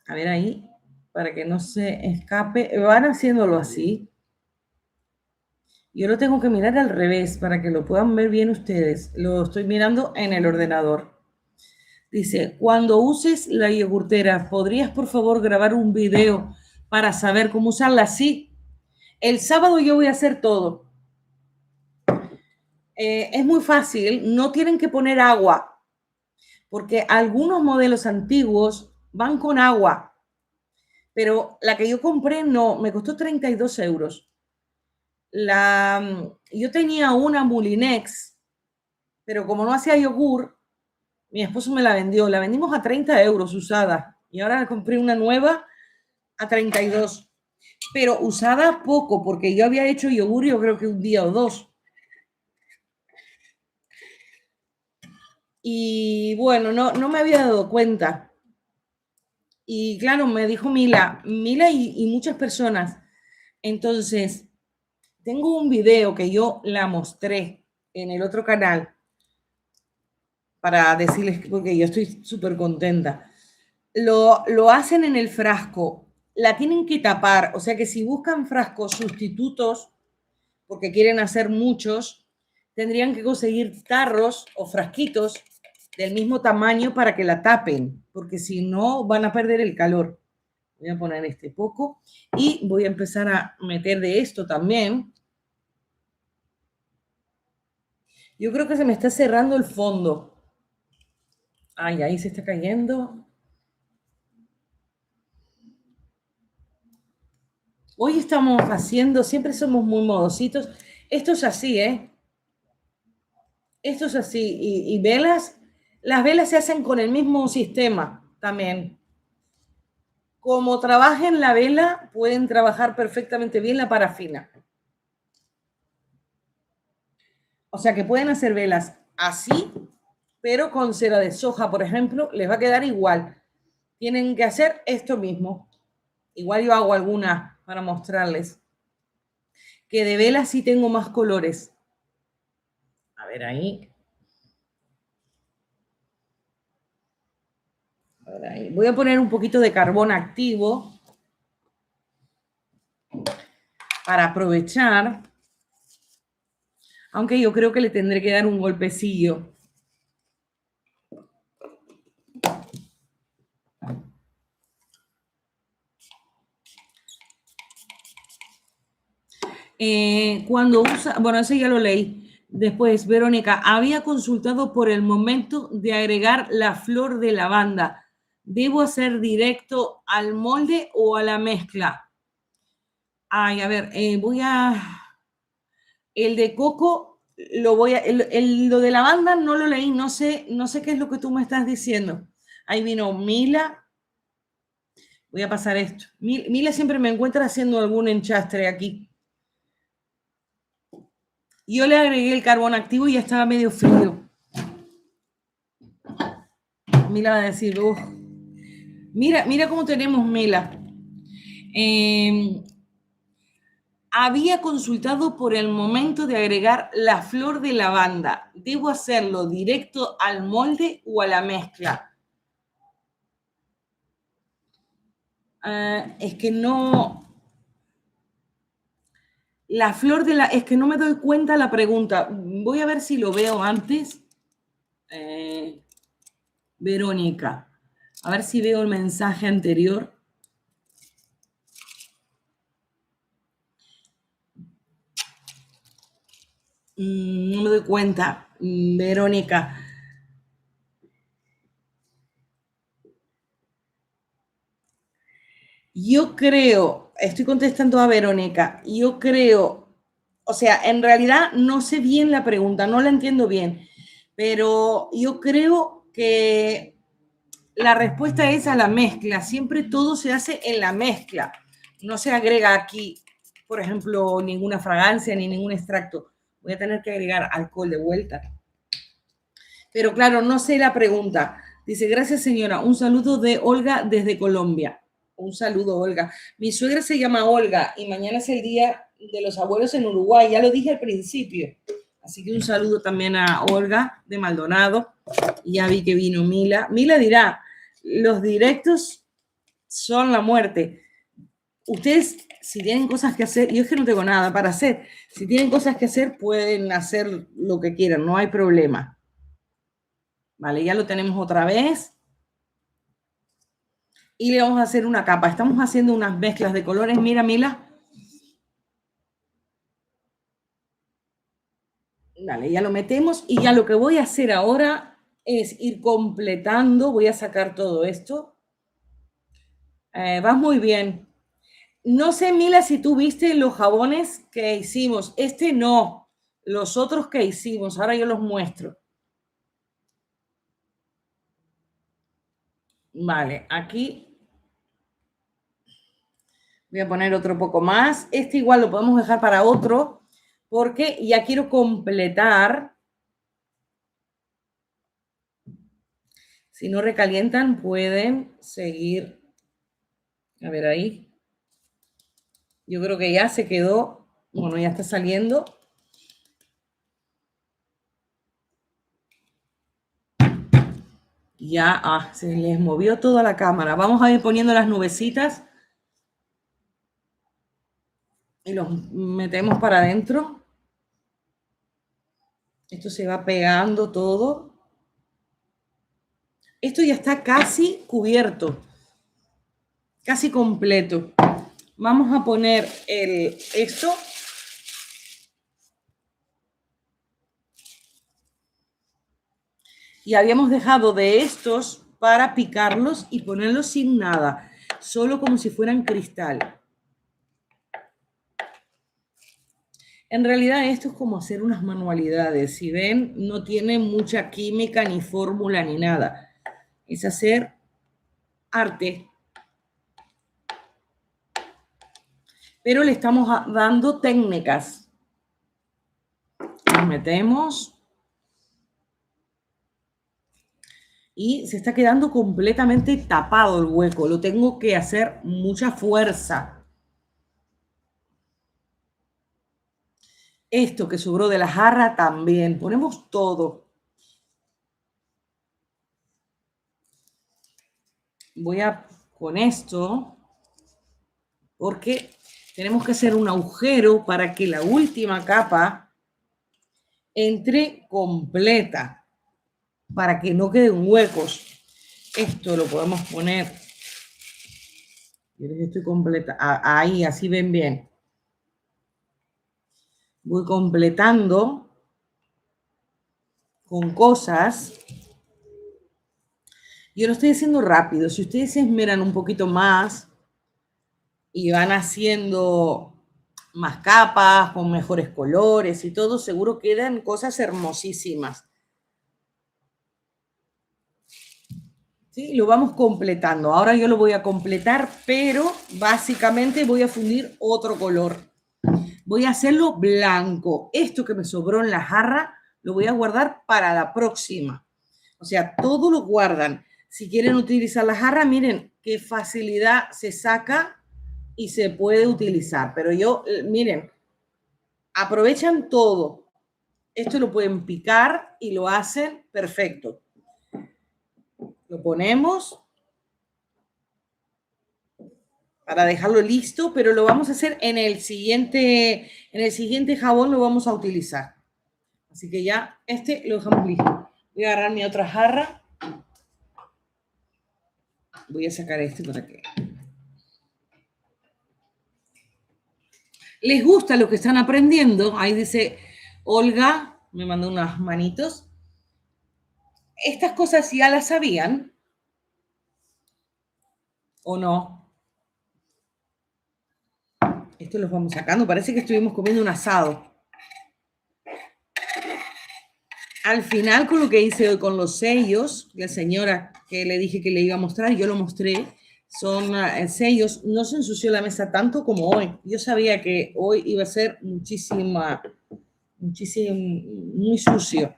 A ver ahí, para que no se escape. Van haciéndolo así. Yo lo tengo que mirar al revés para que lo puedan ver bien ustedes. Lo estoy mirando en el ordenador. Dice, cuando uses la yogurtera, ¿podrías por favor grabar un video para saber cómo usarla? Sí, el sábado yo voy a hacer todo. Es muy fácil, no tienen que poner agua, porque algunos modelos antiguos van con agua, pero la que yo compré no, me costó 32 euros. Yo tenía una Mulinex, pero como no hacía yogur, mi esposo me la vendió. La vendimos a 30 euros usada y ahora compré una nueva a 32, pero usada poco porque yo había hecho yogur yo creo que un día o dos. Y bueno, no me había dado cuenta. Y claro, me dijo Mila y muchas personas. Entonces, tengo un video que yo la mostré en el otro canal para decirles, porque yo estoy súper contenta. Lo hacen en el frasco, la tienen que tapar, o sea que si buscan frascos sustitutos, porque quieren hacer muchos, tendrían que conseguir tarros o frasquitos del mismo tamaño para que la tapen, porque si no van a perder el calor. Voy a poner este poco y voy a empezar a meter de esto también. Yo creo que se me está cerrando el fondo. Ay, ahí se está cayendo. Hoy estamos haciendo, siempre somos muy modositos. Esto es así, ¿eh? Esto es así. Y velas, las velas se hacen con el mismo sistema también. Como trabajen la vela, pueden trabajar perfectamente bien la parafina. O sea que pueden hacer velas así, pero con cera de soja, por ejemplo, les va a quedar igual. Tienen que hacer esto mismo. Igual yo hago alguna para mostrarles. que de vela sí tengo más colores. A ver ahí. A ver ahí. Voy a poner un poquito de carbón activo para aprovechar. Aunque yo creo que le tendré que dar un golpecillo. Cuando usa, bueno, ese ya lo leí. Después, Verónica, había consultado por el momento de agregar la flor de lavanda. ¿Debo hacer directo al molde o a la mezcla? Ay, a ver, voy a... El de coco, lo voy a... lo de lavanda no lo leí, no sé qué es lo que tú me estás diciendo. Ahí vino Mila. Voy a pasar esto. Mila siempre me encuentra haciendo algún enchastre aquí. Yo le agregué el carbón activo y ya estaba medio frío. Mila va a decir, uff. Mira cómo tenemos Mila. Había consultado por el momento de agregar la flor de lavanda. ¿Debo hacerlo directo al molde o a la mezcla? Es que no... La flor de la... Es que no me doy cuenta la pregunta. Voy a ver si lo veo antes. Verónica. A ver si veo el mensaje anterior. No me doy cuenta, Verónica. Yo creo, estoy contestando a Verónica, yo creo, o sea, en realidad no sé bien la pregunta, no la entiendo bien, pero yo creo que la respuesta es a la mezcla. Siempre todo se hace en la mezcla. No se agrega aquí, por ejemplo, ninguna fragancia ni ningún extracto. Voy a tener que agregar alcohol de vuelta. Pero claro, no sé la pregunta. Dice, gracias señora, un saludo de Olga desde Colombia. Un saludo, Olga. Mi suegra se llama Olga y mañana es el Día de los Abuelos en Uruguay. Ya lo dije al principio. Así que un saludo también a Olga de Maldonado. Y ya vi que vino Mila. Mila dirá, los directos son la muerte. Ustedes, si tienen cosas que hacer, yo es que no tengo nada para hacer. Si tienen cosas que hacer, pueden hacer lo que quieran, no hay problema. Vale, ya lo tenemos otra vez. Y le vamos a hacer una capa. Estamos haciendo unas mezclas de colores. Mira, Mila. Vale, ya lo metemos. Y ya lo que voy a hacer ahora es ir completando. Voy a sacar todo esto. Vas muy bien. No sé, Mila, si tú viste los jabones que hicimos. Este no. Los otros que hicimos. Ahora yo los muestro. Vale, aquí voy a poner otro poco más. Este igual lo podemos dejar para otro, porque ya quiero completar. Si no recalientan, pueden seguir. A ver ahí. Yo creo que ya se quedó. Bueno, ya está saliendo. Ya, se les movió toda la cámara. Vamos a ir poniendo las nubecitas. Y los metemos para adentro. Esto se va pegando todo. Esto ya está casi cubierto. Casi completo. Vamos a poner esto. Y habíamos dejado de estos para picarlos y ponerlos sin nada. Solo como si fueran cristal. En realidad esto es como hacer unas manualidades. Si ven, no tiene mucha química, ni fórmula, ni nada. Es hacer arte. Pero le estamos dando técnicas. Nos metemos. Y se está quedando completamente tapado el hueco. Lo tengo que hacer mucha fuerza. Esto que sobró de la jarra también. Ponemos todo. Voy a con esto, porque tenemos que hacer un agujero para que la última capa entre completa, para que no queden huecos. Esto lo podemos poner. Estoy completa. Ahí, así ven bien. Voy completando con cosas. Yo lo estoy haciendo rápido. Si ustedes se esmeran un poquito más y van haciendo más capas, con mejores colores y todo, seguro quedan cosas hermosísimas. ¿Sí? Lo vamos completando. Ahora yo lo voy a completar, pero básicamente voy a fundir otro color. Voy a hacerlo blanco. Esto que me sobró en la jarra lo voy a guardar para la próxima. O sea, todo lo guardan. Si quieren utilizar la jarra, miren qué facilidad se saca y se puede utilizar. Pero yo, miren, aprovechan todo. Esto lo pueden picar y lo hacen perfecto. Lo ponemos para dejarlo listo, pero lo vamos a hacer en el siguiente jabón lo vamos a utilizar. Así que ya este lo dejamos listo. Voy a agarrar mi otra jarra. Voy a sacar este para que... ¿Les gusta lo que están aprendiendo? Ahí dice Olga, me mandó unas manitos. ¿Estas cosas ya las sabían? ¿O no? Esto los vamos sacando. Parece que estuvimos comiendo un asado. Al final, con lo que hice hoy con los sellos, la señora que le dije que le iba a mostrar, yo lo mostré, son sellos, no se ensució la mesa tanto como hoy. Yo sabía que hoy iba a ser muchísimo, muy sucio.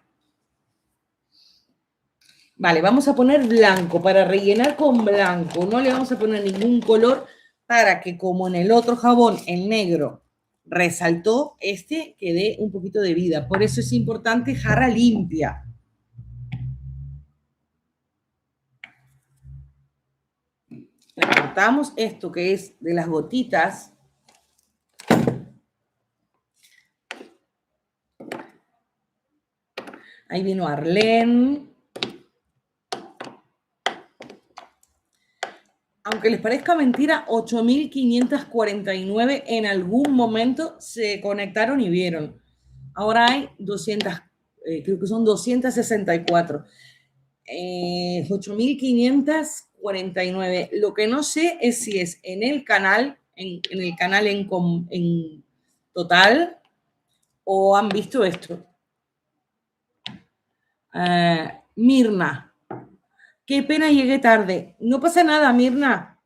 Vale, vamos a poner blanco para rellenar con blanco. No le vamos a poner ningún color para que, como en el otro jabón, el negro resaltó, este que dé un poquito de vida. Por eso es importante jarra limpia. Recortamos esto que es de las gotitas. Ahí vino Arlene. Aunque les parezca mentira, 8.549 en algún momento se conectaron y vieron. Ahora hay 200, creo que son 264. 8.549. Lo que no sé es si es en el canal, en el canal en total, o han visto esto. Mirna. Qué pena llegué tarde. No pasa nada, Mirna.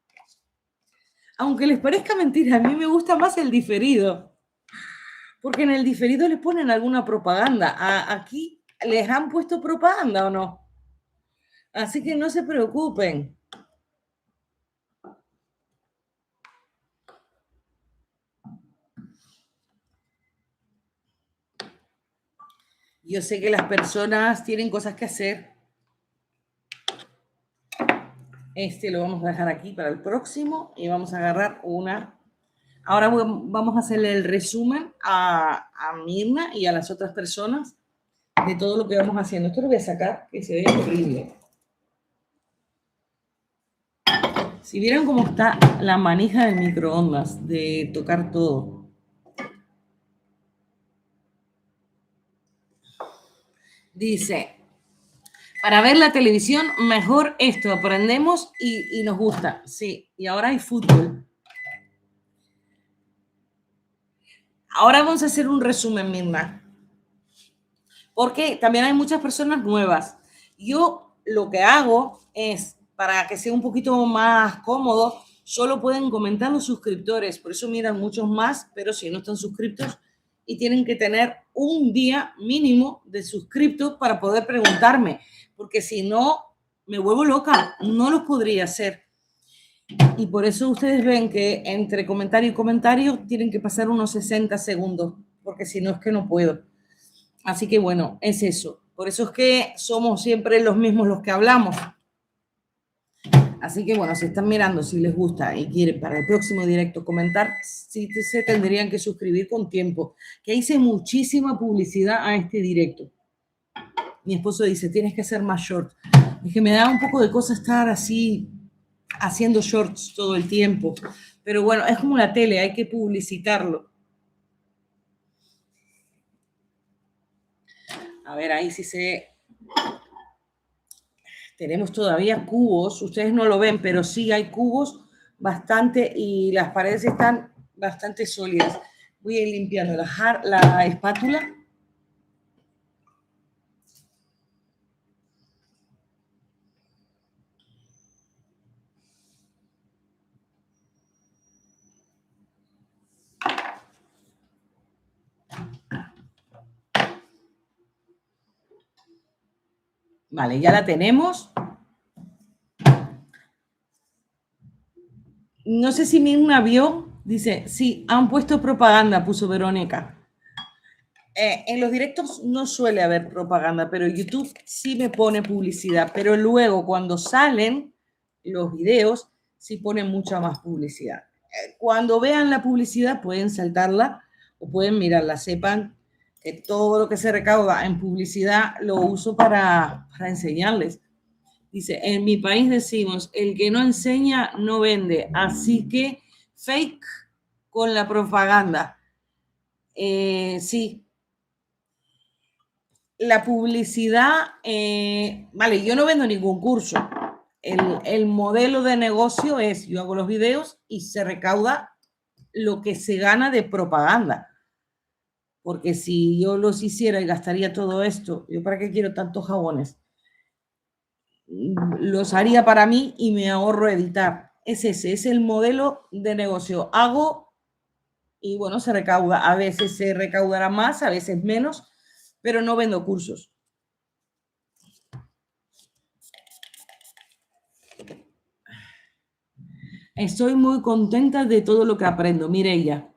Aunque les parezca mentira, a mí me gusta más el diferido. Porque en el diferido les ponen alguna propaganda. Aquí les han puesto propaganda o no. Así que no se preocupen. Yo sé que las personas tienen cosas que hacer. Este lo vamos a dejar aquí para el próximo y vamos a agarrar una. Ahora vamos a hacerle el resumen a Mirna y a las otras personas de todo lo que vamos haciendo. Esto lo voy a sacar, que se ve horrible. Si vieran cómo está la manija del microondas, de tocar todo. Dice, para ver la televisión, mejor esto, aprendemos y nos gusta. Sí, y ahora hay fútbol. Ahora vamos a hacer un resumen, Mirna. Porque también hay muchas personas nuevas. Yo lo que hago es, para que sea un poquito más cómodo, solo pueden comentar los suscriptores. Por eso miran muchos más, pero si no están suscriptos y tienen que tener un día mínimo de suscriptos para poder preguntarme. Porque si no, me vuelvo loca. No los podría hacer. Y por eso ustedes ven que entre comentario y comentario tienen que pasar unos 60 segundos. porque si no es que no puedo. Así que bueno, es eso. Por eso es que somos siempre los mismos los que hablamos. Así que bueno, si están mirando, si les gusta y quieren para el próximo directo comentar, sí se tendrían que suscribir con tiempo, que hice muchísima publicidad a este directo. Mi esposo dice, tienes que hacer más shorts. Es que me da un poco de cosa estar así haciendo shorts todo el tiempo. Pero bueno, es como la tele, hay que publicitarlo. A ver, ahí sí se... Tenemos todavía cubos, ustedes no lo ven, pero sí hay cubos bastante y las paredes están bastante sólidas. Voy a ir limpiando la espátula. Vale, ya la tenemos. No sé si Mirna vio, dice, sí, han puesto propaganda, puso Verónica. En los directos no suele haber propaganda, pero YouTube sí me pone publicidad. Pero luego cuando salen los videos, sí ponen mucha más publicidad. Cuando vean la publicidad pueden saltarla o pueden mirarla. Sepan que todo lo que se recauda en publicidad lo uso para enseñarles. Dice, en mi país decimos, el que no enseña no vende. Así que fake con la propaganda. Sí, la publicidad, vale, yo no vendo ningún curso. El modelo de negocio es, yo hago los videos y se recauda lo que se gana de propaganda. Porque si yo los hiciera y gastaría todo esto, ¿yo para qué quiero tantos jabones? Los haría para mí y me ahorro editar. Es ese, es el modelo de negocio. Hago y bueno, se recauda. A veces se recaudará más, a veces menos, pero no vendo cursos. Estoy muy contenta de todo lo que aprendo, Mireia.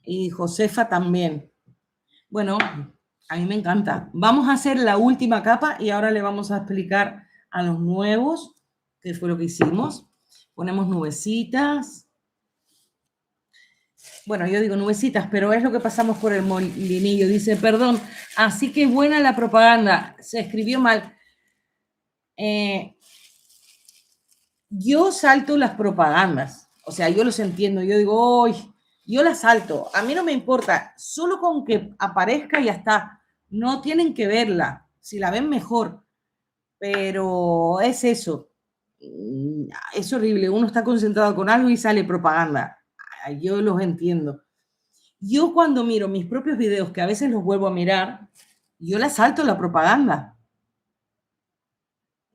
Y Josefa también. Bueno, a mí me encanta. Vamos a hacer la última capa y ahora le vamos a explicar a los nuevos qué fue lo que hicimos. Ponemos nubecitas. Bueno, yo digo nubecitas, pero es lo que pasamos por el molinillo. Dice, perdón, así que buena la propaganda. Se escribió mal. Yo salto las propagandas. O sea, yo los entiendo. Yo digo, ¡ay! Yo las salto. A mí no me importa. Solo con que aparezca ya está. No tienen que verla. Si la ven, mejor. Pero es eso. Es horrible. Uno está concentrado con algo y sale propaganda. Yo los entiendo. Yo cuando miro mis propios videos, que a veces los vuelvo a mirar, yo la salto la propaganda.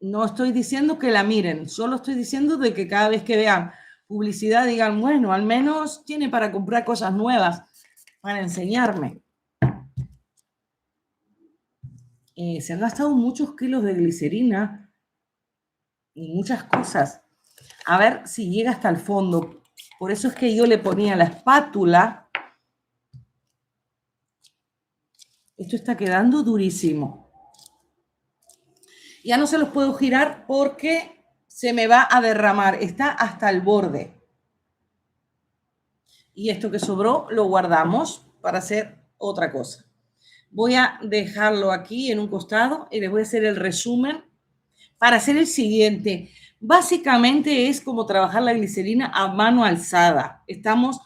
No estoy diciendo que la miren, solo estoy diciendo de que cada vez que vean publicidad digan, bueno, al menos tiene para comprar cosas nuevas, para enseñarme. Se han gastado muchos kilos de glicerina y muchas cosas. A ver si llega hasta el fondo. Por eso es que yo le ponía la espátula. Esto está quedando durísimo. Ya no se los puedo girar porque se me va a derramar. Está hasta el borde. Y esto que sobró lo guardamos para hacer otra cosa. Voy a dejarlo aquí en un costado y les voy a hacer el resumen para hacer el siguiente. Básicamente es como trabajar la glicerina a mano alzada. Estamos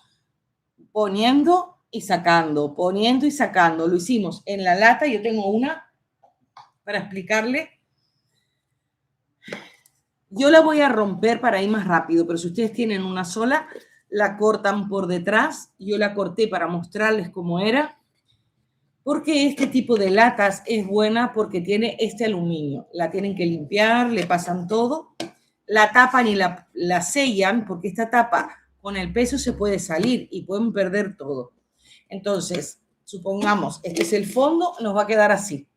poniendo y sacando, poniendo y sacando. Lo hicimos en la lata. Yo tengo una para explicarle. Yo la voy a romper para ir más rápido, pero si ustedes tienen una sola, la cortan por detrás. Yo la corté para mostrarles cómo era. Porque este tipo de latas es buena porque tiene este aluminio. La tienen que limpiar, le pasan todo. La tapan y la sellan porque esta tapa con el peso se puede salir y pueden perder todo. Entonces, supongamos, este es el fondo, nos va a quedar así.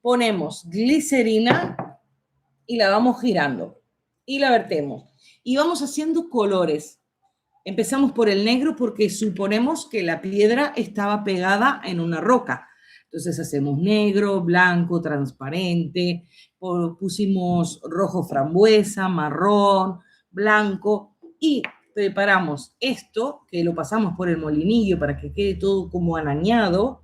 Ponemos glicerina y la vamos girando y la vertemos. Y vamos haciendo colores. Empezamos por el negro porque suponemos que la piedra estaba pegada en una roca. Entonces hacemos negro, blanco, transparente, pusimos rojo frambuesa, marrón, blanco y preparamos esto, que lo pasamos por el molinillo para que quede todo como anañado.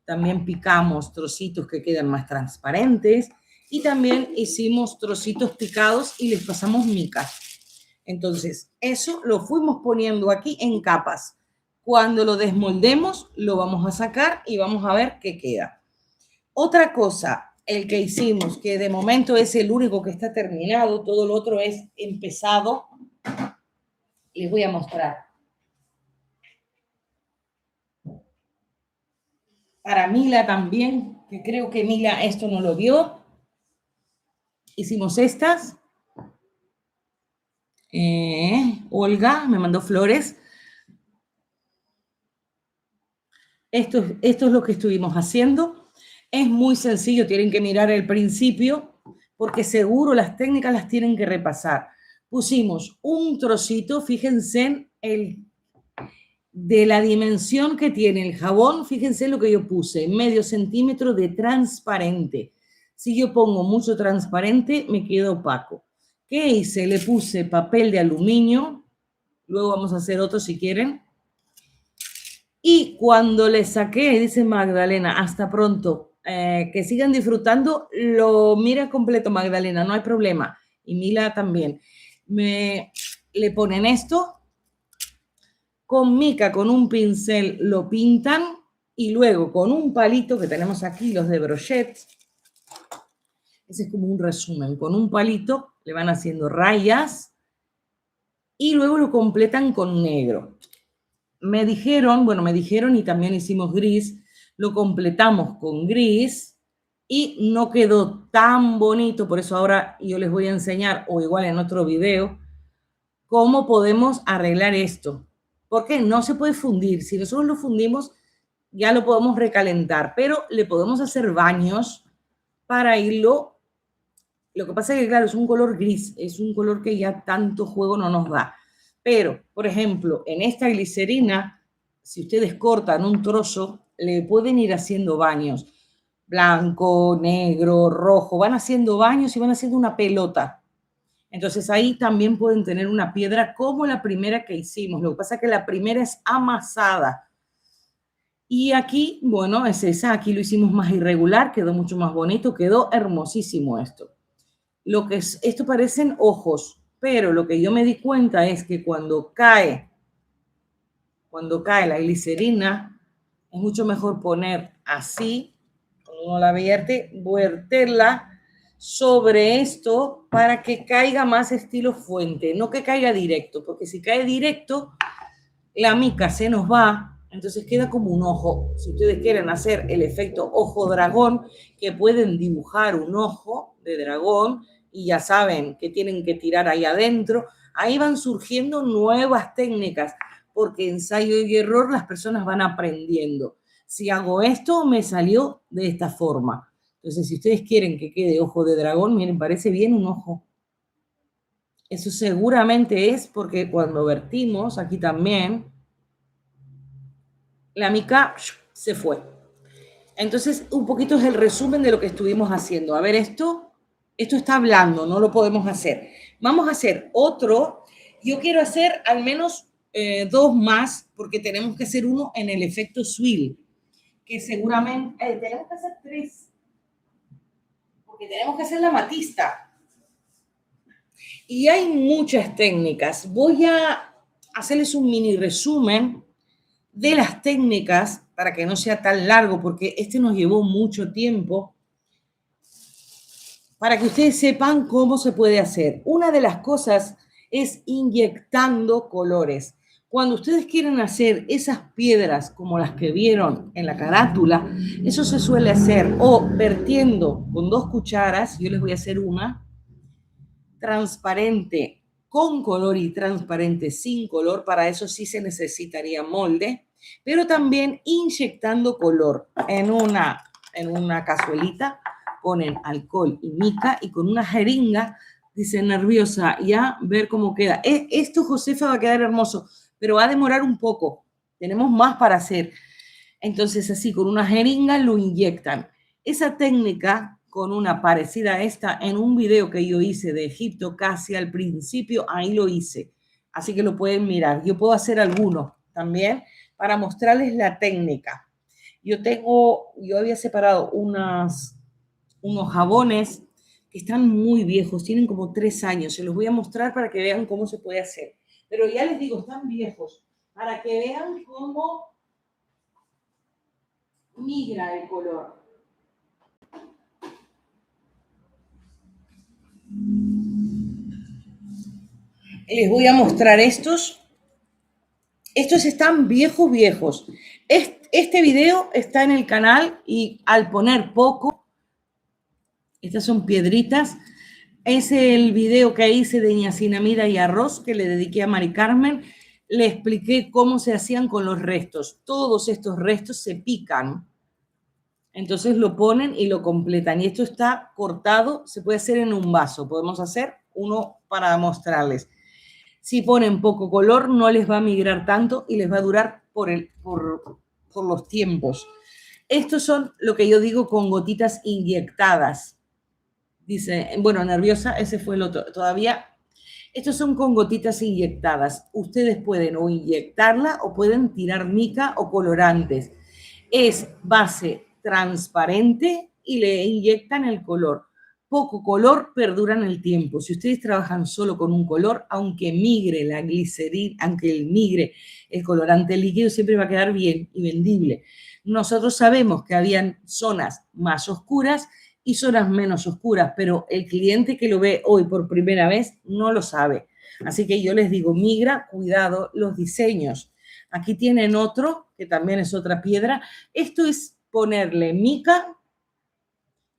También picamos trocitos que quedan más transparentes y también hicimos trocitos picados y les pasamos mica. Entonces, eso lo fuimos poniendo aquí en capas. Cuando lo desmoldemos, lo vamos a sacar y vamos a ver qué queda. Otra cosa, el que hicimos, que de momento es el único que está terminado, todo lo otro es empezado. Les voy a mostrar. Para Mila también, que creo que Mila esto no lo vio. Hicimos estas. Olga me mandó flores. Esto es lo que estuvimos haciendo. Es muy sencillo, tienen que mirar el principio, porque seguro las técnicas las tienen que repasar. Pusimos un trocito, fíjense de la dimensión que tiene el jabón, fíjense lo que yo puse, medio centímetro de transparente. Si yo pongo mucho transparente, me queda opaco. ¿Qué hice? Le puse papel de aluminio, luego vamos a hacer otro si quieren. Y cuando le saqué, dice Magdalena, hasta pronto, que sigan disfrutando, lo mira completo Magdalena, no hay problema. Y Mila también. Le ponen esto, con mica, con un pincel lo pintan y luego con un palito que tenemos aquí, los de brochet, ese es como un resumen, con un palito le van haciendo rayas y luego lo completan con negro. Me dijeron y también hicimos gris, lo completamos con gris y no quedó tan bonito, por eso ahora yo les voy a enseñar, o igual en otro video, cómo podemos arreglar esto. Porque no se puede fundir, si nosotros lo fundimos ya lo podemos recalentar, pero le podemos hacer baños para irlo. Lo que pasa es que, claro, es un color gris, es un color que ya tanto juego no nos da. Pero, por ejemplo, en esta glicerina, si ustedes cortan un trozo, le pueden ir haciendo baños. Blanco, negro, rojo, van haciendo baños y van haciendo una pelota. Entonces ahí también pueden tener una piedra como la primera que hicimos. Lo que pasa es que la primera es amasada. Y aquí, bueno, es esa. Aquí lo hicimos más irregular, quedó mucho más bonito, quedó hermosísimo esto. Esto parecen ojos, pero lo que yo me di cuenta es que cuando cae la glicerina, es mucho mejor poner así, cuando uno la vierte, verterla sobre esto para que caiga más estilo fuente, no que caiga directo, porque si cae directo, la mica se nos va, entonces queda como un ojo. Si ustedes quieren hacer el efecto ojo dragón, que pueden dibujar un ojo de dragón, y ya saben que tienen que tirar ahí adentro, ahí van surgiendo nuevas técnicas, porque ensayo y error las personas van aprendiendo. Si hago esto, me salió de esta forma. Entonces, si ustedes quieren que quede ojo de dragón, miren, parece bien un ojo. Eso seguramente es porque cuando vertimos, aquí también, la mica se fue. Entonces, un poquito es el resumen de lo que estuvimos haciendo. A ver, esto está hablando, no lo podemos hacer. Vamos a hacer otro. Yo quiero hacer al menos 2 más, porque tenemos que hacer uno en el efecto swivel, que seguramente tenemos que hacer 3, porque tenemos que hacer la matista. Y hay muchas técnicas. Voy a hacerles un mini resumen de las técnicas para que no sea tan largo, porque este nos llevó mucho tiempo, para que ustedes sepan cómo se puede hacer. Una de las cosas es inyectando colores. Cuando ustedes quieren hacer esas piedras como las que vieron en la carátula, eso se suele hacer o vertiendo con 2 cucharas, yo les voy a hacer una, transparente con color y transparente sin color, para eso sí se necesitaría molde, pero también inyectando color en una cazuelita, ponen alcohol y mica y con una jeringa Dice, nerviosa, ya ver cómo queda. Esto, Josefa, va a quedar hermoso, pero va a demorar un poco. Tenemos más para hacer. Entonces, así, con una jeringa lo inyectan. Esa técnica, con una parecida a esta, en un video que yo hice de Egipto, casi al principio, ahí lo hice. Así que lo pueden mirar. Yo puedo hacer alguno también para mostrarles la técnica. Yo había separado unos jabones que están muy viejos, tienen como 3 años. Se los voy a mostrar para que vean cómo se puede hacer. Pero ya les digo, están viejos, para que vean cómo migra el color. Les voy a mostrar estos. Estos están viejos, viejos. Este video está en el canal y al poner poco, estas son piedritas, es el video que hice de niacinamida y arroz que le dediqué a Mari Carmen. Le expliqué cómo se hacían con los restos. Todos estos restos se pican. Entonces lo ponen y lo completan. Y esto está cortado, se puede hacer en un vaso. Podemos hacer uno para mostrarles. Si ponen poco color, no les va a migrar tanto y les va a durar por los tiempos. Estos son lo que yo digo con gotitas inyectadas. Dice, bueno, nerviosa, ese fue el otro. Todavía, estos son con gotitas inyectadas. Ustedes pueden o inyectarla o pueden tirar mica o colorantes. Es base transparente y le inyectan el color. Poco color, perduran el tiempo. Si ustedes trabajan solo con un color, aunque migre la glicerina, aunque migre el colorante líquido, siempre va a quedar bien y vendible. Nosotros sabemos que habían zonas más oscuras y zonas menos oscuras, pero el cliente que lo ve hoy por primera vez no lo sabe. Así que yo les digo, migra, cuidado, los diseños. Aquí tienen otro, que también es otra piedra. Esto es ponerle mica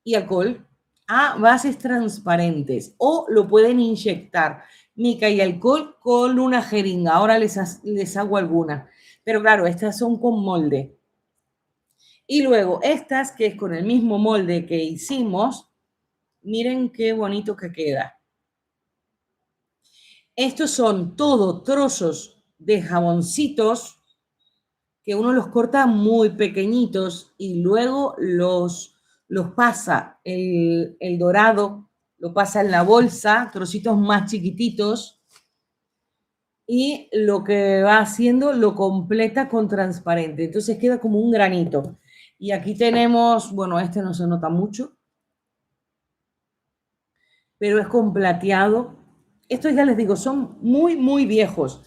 y alcohol a bases transparentes o lo pueden inyectar mica y alcohol con una jeringa. Ahora les hago alguna. Pero claro, estas son con molde. Y luego estas, que es con el mismo molde que hicimos, miren qué bonito que queda. Estos son todos trozos de jaboncitos que uno los corta muy pequeñitos y luego los pasa, el dorado lo pasa en la bolsa, trocitos más chiquititos, y lo que va haciendo lo completa con transparente. Entonces queda como un granito. Y aquí tenemos, bueno, este no se nota mucho, pero es con plateado. Estos ya les digo, son muy, muy viejos.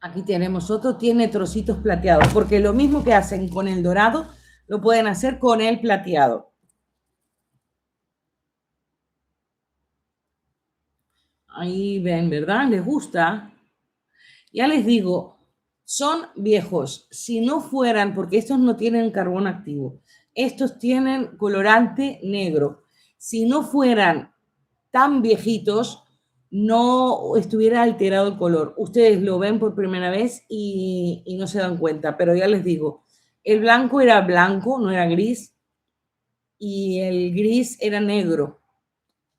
Aquí tenemos otro, tiene trocitos plateados, porque lo mismo que hacen con el dorado, lo pueden hacer con el plateado. Ahí ven, ¿verdad? ¿Les gusta? Ya les digo, son viejos. Si no fueran, porque estos no tienen carbón activo, estos tienen colorante negro. Si no fueran tan viejitos, no estuviera alterado el color. Ustedes lo ven por primera vez y no se dan cuenta, pero ya les digo, el blanco era blanco, no era gris, y el gris era negro.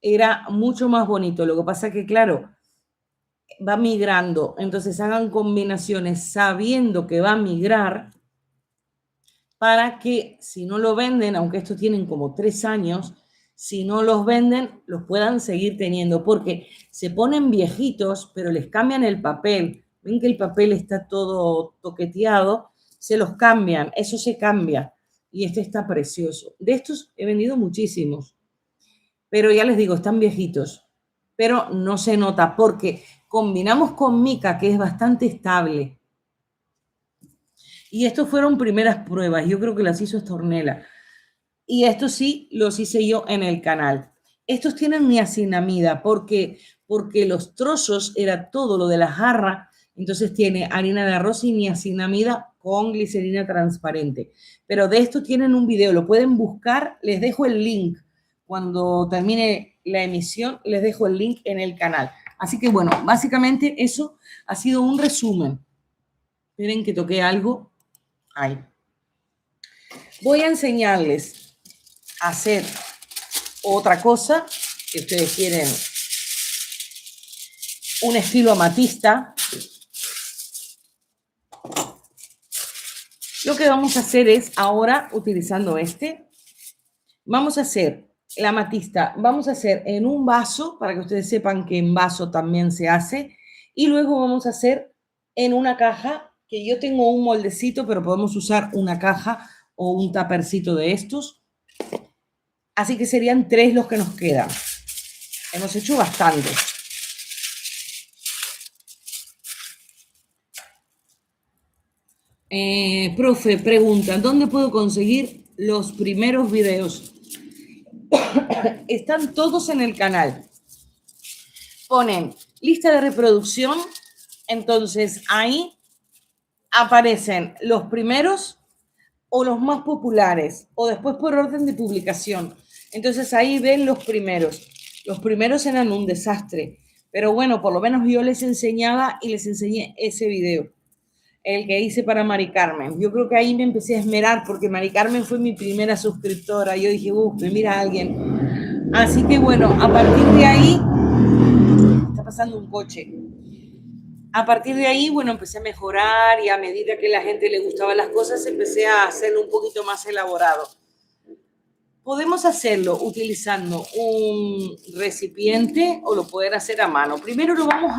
Era mucho más bonito. Lo que pasa es que, claro, va migrando. Entonces hagan combinaciones sabiendo que va a migrar para que si no lo venden, aunque estos tienen como 3 años, si no los venden, los puedan seguir teniendo, porque se ponen viejitos, pero les cambian el papel. Ven que el papel está todo toqueteado, se los cambian, eso se cambia. Y este está precioso. De estos he vendido muchísimos, pero ya les digo, están viejitos, pero no se nota porque combinamos con mica, que es bastante estable. Y estos fueron primeras pruebas, yo creo que las hizo Stornella. Y estos sí los hice yo en el canal. Estos tienen niacinamida porque los trozos era todo lo de la jarra, entonces tiene harina de arroz y niacinamida con glicerina transparente. Pero de esto tienen un video, lo pueden buscar, les dejo el link. Cuando termine la emisión, les dejo el link en el canal. Así que bueno, básicamente eso ha sido un resumen. Esperen que toqué algo. Ahí. Voy a enseñarles hacer otra cosa, si ustedes quieren un estilo amatista, lo que vamos a hacer es ahora, utilizando vamos a hacer la amatista, vamos a hacer en un vaso, para que ustedes sepan que en vaso también se hace, y luego vamos a hacer en una caja, que yo tengo un moldecito, pero podemos usar una caja o un tapercito de estos. Así que serían 3 los que nos quedan. Hemos hecho bastante. Profe, pregunta, ¿dónde puedo conseguir los primeros videos? Están todos en el canal. Ponen lista de reproducción, entonces ahí aparecen los primeros o los más populares, o después por orden de publicación. Entonces ahí ven los primeros. Los primeros eran un desastre, pero bueno, por lo menos yo les enseñaba y les enseñé ese video, el que hice para Mari Carmen. Yo creo que ahí me empecé a esmerar porque Mari Carmen fue mi primera suscriptora. Yo dije, me mira alguien. Así que bueno, a partir de ahí, está pasando un coche. A partir de ahí, bueno, empecé a mejorar y a medida que la gente le gustaban las cosas, empecé a hacerlo un poquito más elaborado. Podemos hacerlo utilizando un recipiente o lo pueden hacer a mano. Primero lo vamos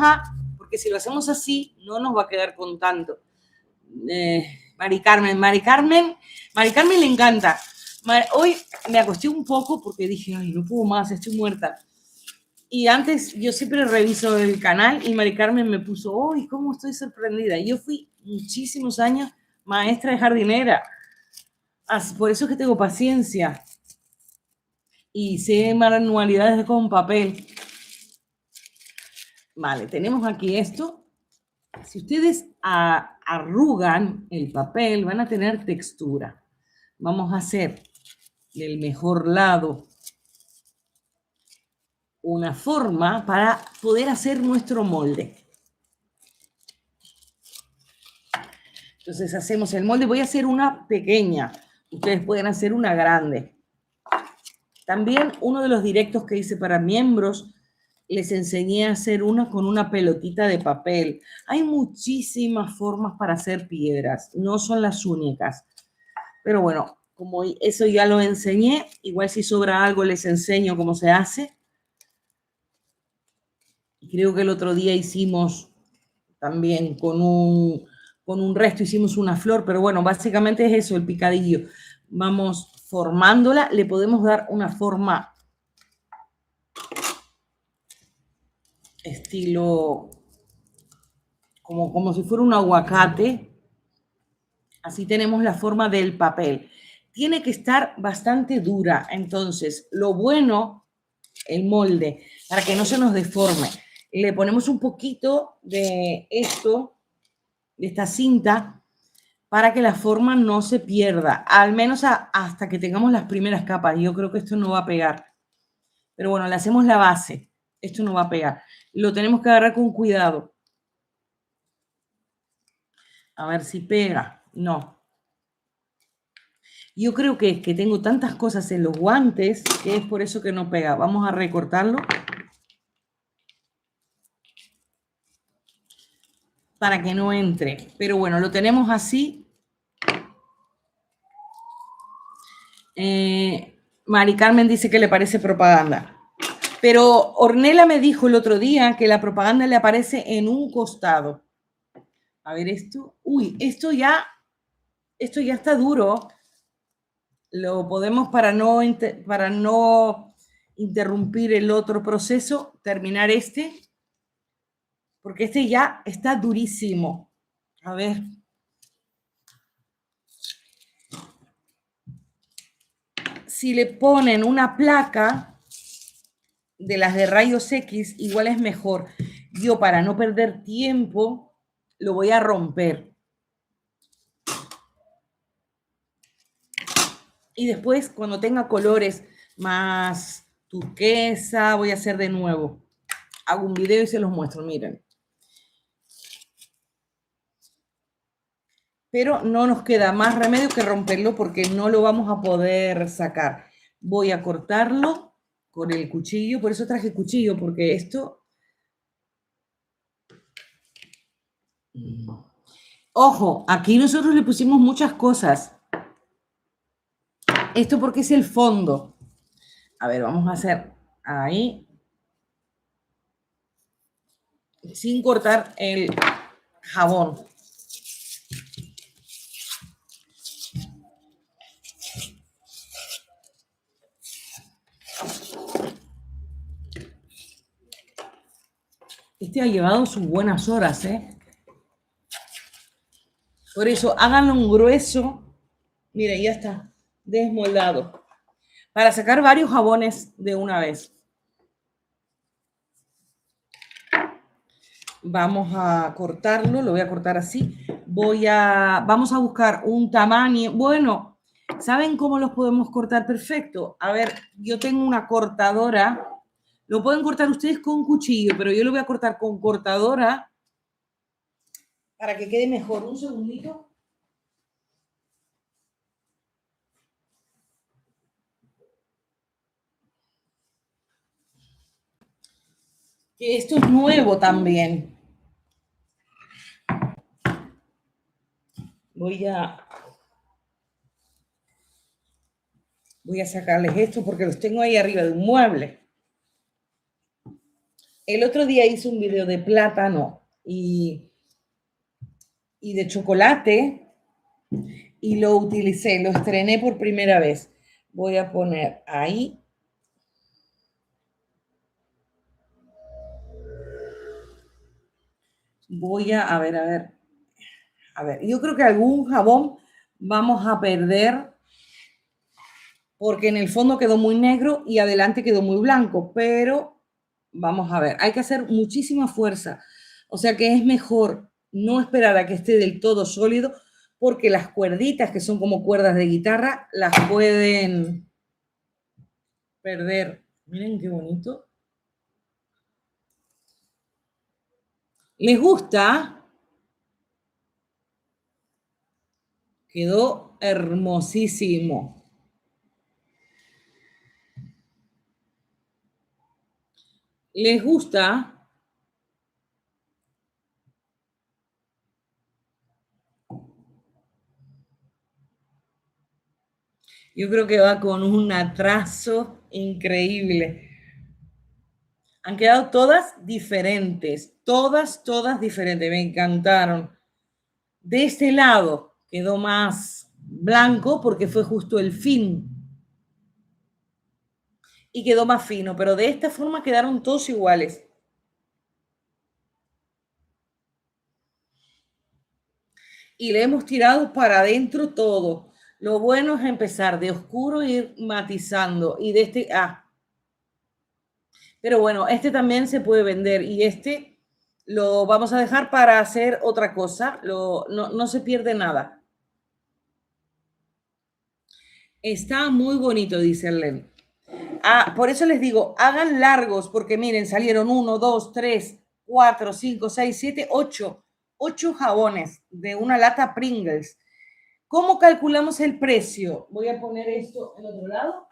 porque si lo hacemos así, no nos va a quedar con tanto. Mari Carmen le encanta. Hoy me acosté un poco porque dije, ay, no puedo más, estoy muerta. Y antes yo siempre reviso el canal y Mari Carmen me puso, ¡ay, cómo estoy sorprendida! Yo fui muchísimos años maestra de jardinera. Por eso es que tengo paciencia. Y sé manualidades con papel. Vale, tenemos aquí esto. Si ustedes arrugan el papel, van a tener textura. Vamos a hacer del mejor lado una forma para poder hacer nuestro molde. Entonces hacemos el molde. Voy a hacer una pequeña. Ustedes pueden hacer una grande. También uno de los directos que hice para miembros, les enseñé a hacer una con una pelotita de papel. Hay muchísimas formas para hacer piedras. No son las únicas. Pero bueno, como eso ya lo enseñé, igual si sobra algo les enseño cómo se hace. Creo que el otro día hicimos también con un resto, hicimos una flor, pero bueno, básicamente es eso, el picadillo. Vamos formándola, le podemos dar una forma estilo como si fuera un aguacate. Así tenemos la forma del papel. Tiene que estar bastante dura, entonces lo bueno, el molde, para que no se nos deforme, le ponemos un poquito de esto, de esta cinta, para que la forma no se pierda, al menos hasta que tengamos las primeras capas. Yo creo que esto no va a pegar, pero bueno, le hacemos la base, esto no va a pegar. Lo tenemos que agarrar con cuidado. A ver si pega. No. Yo creo que es que tengo tantas cosas en los guantes que es por eso que no pega. Vamos a recortarlo para que no entre. Pero bueno, lo tenemos así. Mari Carmen dice que le parece propaganda. Pero Ornella me dijo el otro día que la propaganda le aparece en un costado. A ver esto. Uy, esto ya está duro. Lo podemos, para no interrumpir el otro proceso, terminar porque este ya está durísimo. A ver. Si le ponen una placa de las de rayos X, igual es mejor. Yo, para no perder tiempo, lo voy a romper. Y después, cuando tenga colores más turquesa, voy a hacer de nuevo. Hago un video y se los muestro, miren. Pero no nos queda más remedio que romperlo porque no lo vamos a poder sacar. Voy a cortarlo con el cuchillo. Por eso traje cuchillo, porque esto... Ojo, aquí nosotros le pusimos muchas cosas. Esto porque es el fondo. A ver, vamos a hacer ahí. Sin cortar el jabón. Este ha llevado sus buenas horas, ¿eh? Por eso, háganlo un grueso. Mira, ya está desmoldado. Para sacar varios jabones de una vez. Vamos a cortarlo, lo voy a cortar así. Vamos a buscar un tamaño. Bueno, ¿saben cómo los podemos cortar perfecto? A ver, yo tengo una cortadora. Lo pueden cortar ustedes con cuchillo, pero yo lo voy a cortar con cortadora para que quede mejor. Un segundito. Que esto es nuevo también. Voy a sacarles esto porque los tengo ahí arriba de un mueble. El otro día hice un video de plátano y de chocolate y lo utilicé, lo estrené por primera vez. Voy a poner ahí. A ver. A ver, yo creo que algún jabón vamos a perder porque en el fondo quedó muy negro y adelante quedó muy blanco, pero vamos a ver, hay que hacer muchísima fuerza. O sea que es mejor no esperar a que esté del todo sólido porque las cuerditas, que son como cuerdas de guitarra, las pueden perder. Miren qué bonito. ¿Les gusta? Quedó hermosísimo. ¿Les gusta? Yo creo que va con un atraso increíble. Han quedado todas diferentes, todas diferentes, me encantaron. De este lado quedó más blanco porque fue justo el fin y quedó más fino, pero de esta forma quedaron todos iguales. Y le hemos tirado para adentro todo. Lo bueno es empezar de oscuro e ir matizando. Y de este, pero bueno, este también se puede vender y este lo vamos a dejar para hacer otra cosa. No se pierde nada. Está muy bonito, dice Len. Por eso les digo, hagan largos, porque miren, salieron 1, 2, 3, 4, 5, 6, 7, 8. 8 jabones de una lata Pringles. ¿Cómo calculamos el precio? Voy a poner esto en otro lado.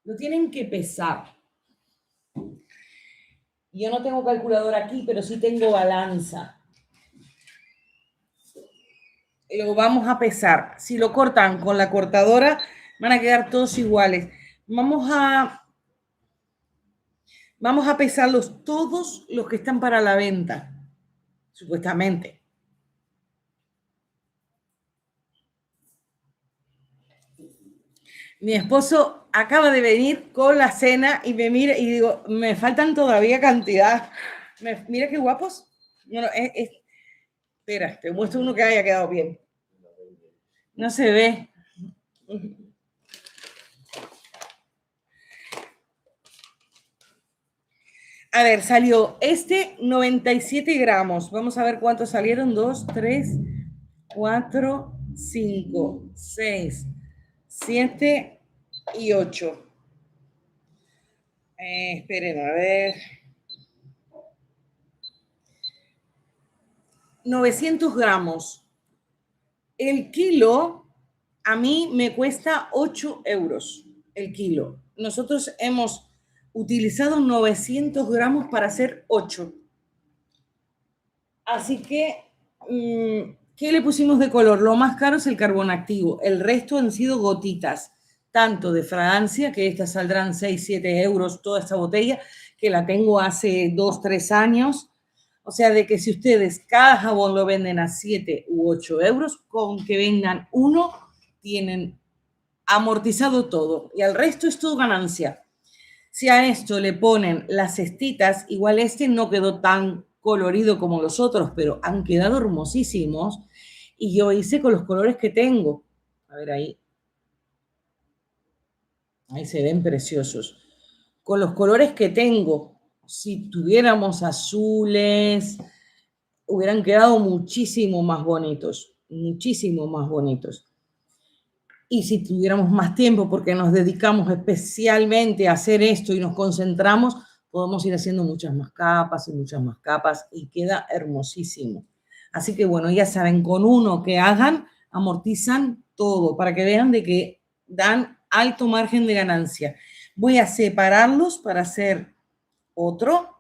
Lo tienen que pesar. Yo no tengo calculadora aquí, pero sí tengo balanza. Lo vamos a pesar. Si lo cortan con la cortadora, van a quedar todos iguales. Vamos a pesarlos todos los que están para la venta, supuestamente. Mi esposo acaba de venir con la cena y me mira y digo, me faltan todavía cantidad. Mira qué guapos. Bueno, espera, te muestro uno que haya quedado bien. No se ve. A ver, salió este 97 gramos. Vamos a ver cuántos salieron. 2, 3, 4, 5, 6, 7 y 8. Esperen, a ver. 900 gramos. El kilo A mí me cuesta 8 euros el kilo. Nosotros hemos utilizado 900 gramos para hacer 8. Así que, ¿qué le pusimos de color? Lo más caro es el carbón activo. El resto han sido gotitas, tanto de fragancia, que estas saldrán 6, 7 euros toda esta botella, que la tengo hace 2, 3 años. O sea, de que si ustedes cada jabón lo venden a 7 u 8 euros, con que vendan uno, tienen amortizado todo. Y al resto es todo ganancia. Si a esto le ponen las cestitas, igual este no quedó tan colorido como los otros, pero han quedado hermosísimos. Y yo hice con los colores que tengo. A ver ahí. Ahí se ven preciosos. Con los colores que tengo, si tuviéramos azules, hubieran quedado muchísimo más bonitos. Muchísimo más bonitos. Y si tuviéramos más tiempo, porque nos dedicamos especialmente a hacer esto y nos concentramos, podemos ir haciendo muchas más capas y queda hermosísimo. Así que bueno, ya saben, con uno que hagan, amortizan todo para que vean de que dan alto margen de ganancia. Voy a separarlos para hacer otro.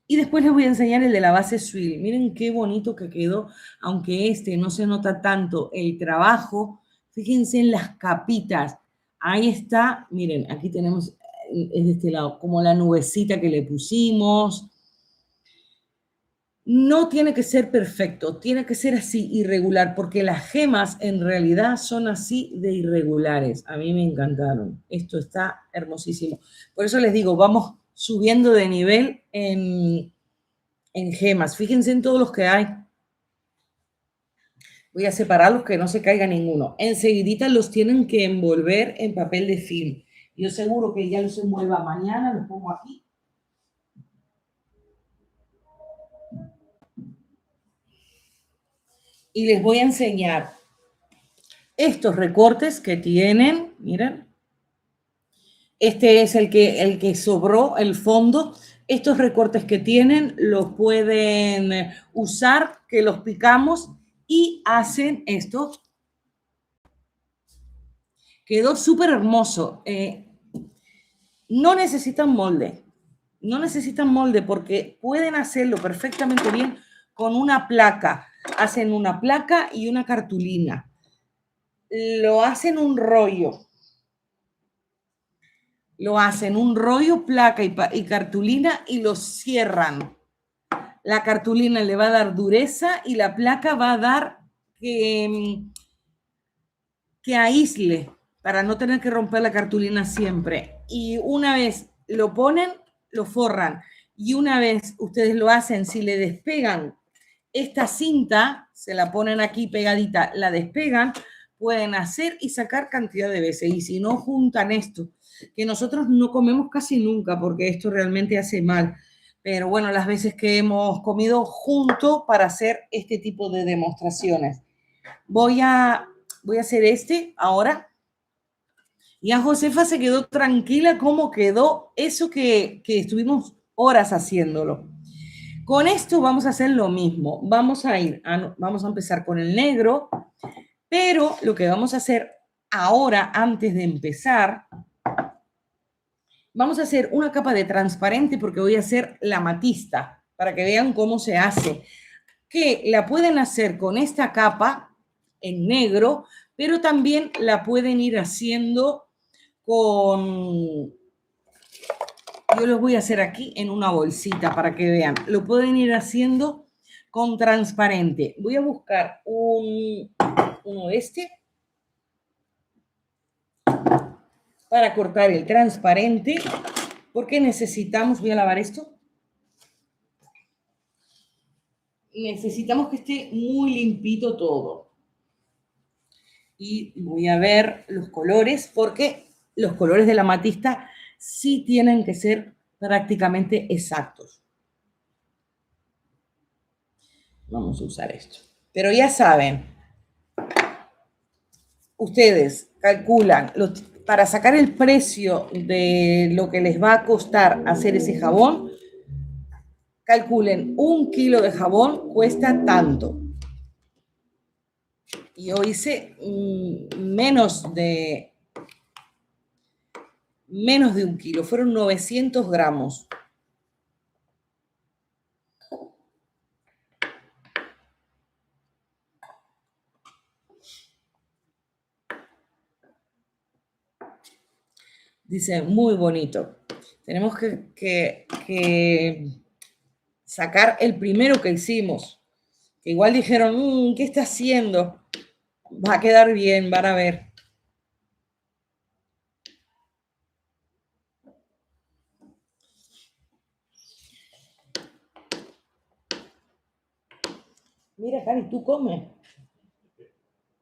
Y después les voy a enseñar el de la base Swill. Miren qué bonito que quedó, aunque este no se nota tanto el trabajo. Fíjense en las capitas. Ahí está, miren, aquí tenemos, es de este lado, como la nubecita que le pusimos. No tiene que ser perfecto, tiene que ser así, irregular, porque las gemas en realidad son así de irregulares. A mí me encantaron. Esto está hermosísimo. Por eso les digo, vamos subiendo de nivel en gemas. Fíjense en todos los que hay. Voy a separarlos que no se caiga ninguno. Enseguidita los tienen que envolver en papel de film. Yo seguro que ya los envuelva mañana, los pongo aquí. Y les voy a enseñar estos recortes que tienen. Miren. Este es el que sobró, el fondo. Estos recortes que tienen los pueden usar, que los picamos y hacen esto. Quedó súper hermoso. No necesitan molde. No necesitan molde porque pueden hacerlo perfectamente bien con una placa. Hacen una placa y una cartulina. Lo hacen un rollo. Lo hacen un rollo, placa y cartulina y lo cierran. La cartulina le va a dar dureza y la placa va a dar que aísle para no tener que romper la cartulina siempre. Y una vez lo ponen, lo forran. Y una vez ustedes lo hacen, si le despegan esta cinta, se la ponen aquí pegadita, la despegan, pueden hacer y sacar cantidad de veces. Y si no juntan esto, que nosotros no comemos casi nunca porque esto realmente hace mal. Pero bueno, las veces que hemos comido junto para hacer este tipo de demostraciones. Voy a hacer este ahora. Y a Josefa se quedó tranquila cómo quedó eso que estuvimos horas haciéndolo. Con esto vamos a hacer lo mismo. Vamos a empezar con el negro, pero lo que vamos a hacer ahora, antes de empezar, vamos a hacer una capa de transparente porque voy a hacer la amatista para que vean cómo se hace. Que la pueden hacer con esta capa en negro, pero también la pueden ir haciendo con... Yo los voy a hacer aquí en una bolsita para que vean. Lo pueden ir haciendo con transparente. Voy a buscar uno de este para cortar el transparente, porque necesitamos, voy a lavar esto, necesitamos que esté muy limpito todo. Y voy a ver los colores, porque los colores de la amatista sí tienen que ser prácticamente exactos. Vamos a usar esto. Pero ya saben, ustedes calculan, para sacar el precio de lo que les va a costar hacer ese jabón, calculen 1 kilo de jabón cuesta tanto. yo hice menos de 1 kilo, fueron 900 gramos. Dice, muy bonito. Tenemos que sacar el primero que hicimos. Igual dijeron, ¿qué está haciendo? Va a quedar bien, van a ver. Mira, Cari, tú comes.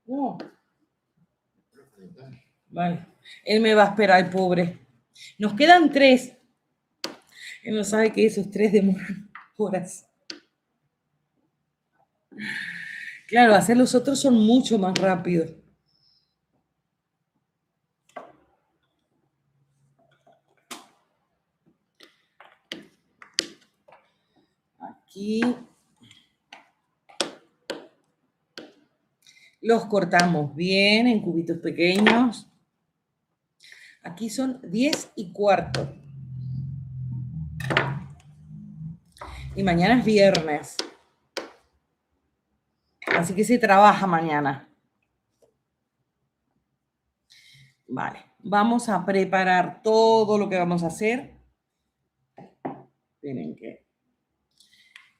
No. Vale. Él me va a esperar, el pobre. Nos quedan 3. Él no sabe que esos 3 demoran horas. Claro, hacer los otros son mucho más rápidos. Aquí los cortamos bien en cubitos pequeños. Aquí son 10:15. Y mañana es viernes. Así que se trabaja mañana. Vale, vamos a preparar todo lo que vamos a hacer. Tienen que...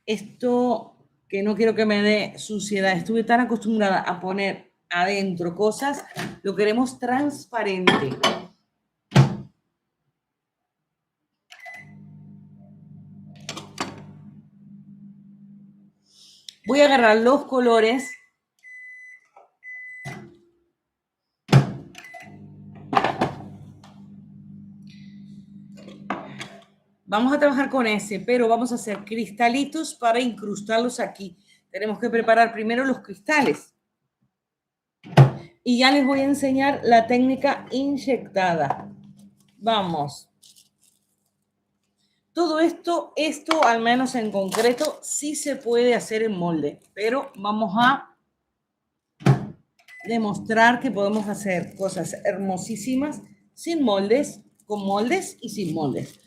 Esto que no quiero que me dé suciedad. Estuve tan acostumbrada a poner adentro cosas. Lo queremos transparente. Voy a agarrar los colores. Vamos a trabajar con ese, pero vamos a hacer cristalitos para incrustarlos aquí. Tenemos que preparar primero los cristales. Y ya les voy a enseñar la técnica inyectada. Vamos. Todo esto al menos en concreto, sí se puede hacer en molde, pero vamos a demostrar que podemos hacer cosas hermosísimas sin moldes, con moldes y sin moldes.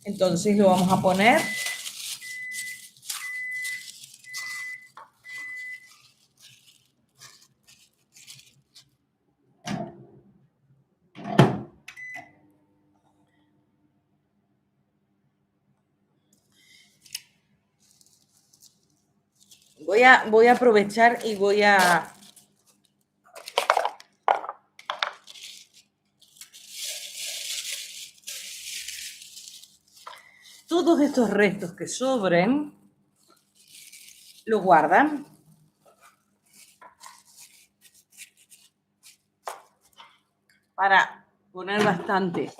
Entonces lo vamos a poner. Voy a aprovechar y voy a... Todos estos restos que sobren, los guardan. Para poner bastante.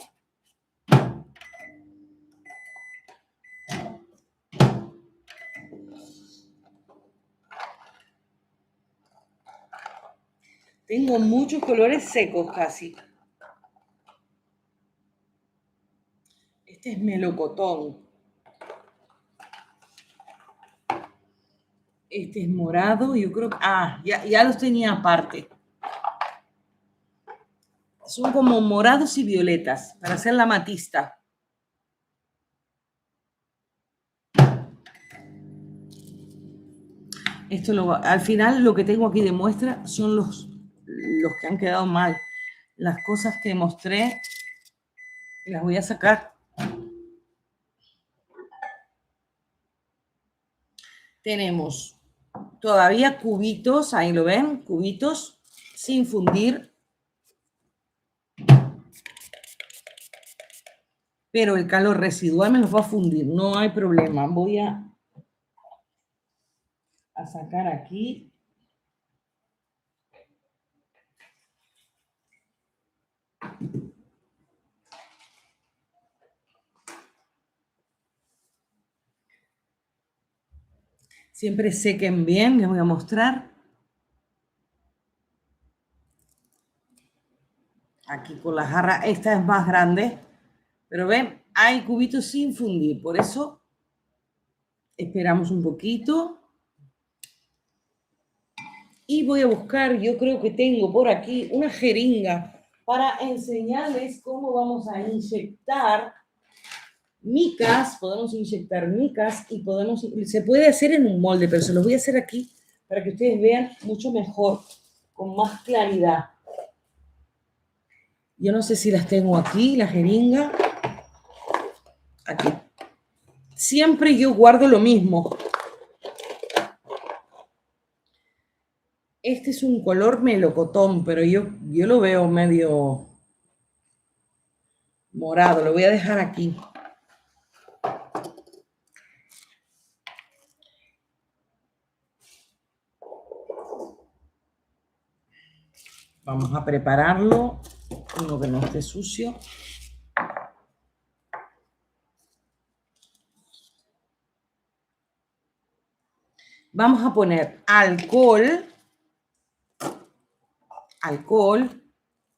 Tengo muchos colores secos casi. Este es melocotón. Este es morado. Yo creo que... ya los tenía aparte. Son como morados y violetas para hacer la matista. Al final lo que tengo aquí de muestra son los que han quedado mal. Las cosas que mostré las voy a sacar. Tenemos todavía cubitos, ahí lo ven, cubitos sin fundir. Pero el calor residual me los va a fundir, no hay problema. Voy a sacar aquí. Siempre sequen bien, les voy a mostrar. Aquí con la jarra, esta es más grande, pero ven, hay cubitos sin fundir, por eso esperamos un poquito. Y voy a buscar, yo creo que tengo por aquí una jeringa para enseñarles cómo vamos a inyectar micas. Podemos inyectar micas y se puede hacer en un molde, pero se los voy a hacer aquí para que ustedes vean mucho mejor, con más claridad. Yo no sé si las tengo aquí, la jeringa. Aquí. Siempre yo guardo lo mismo. Este es un color melocotón, pero yo lo veo medio morado. Lo voy a dejar aquí. Vamos a prepararlo, uno que no esté sucio. Vamos a poner alcohol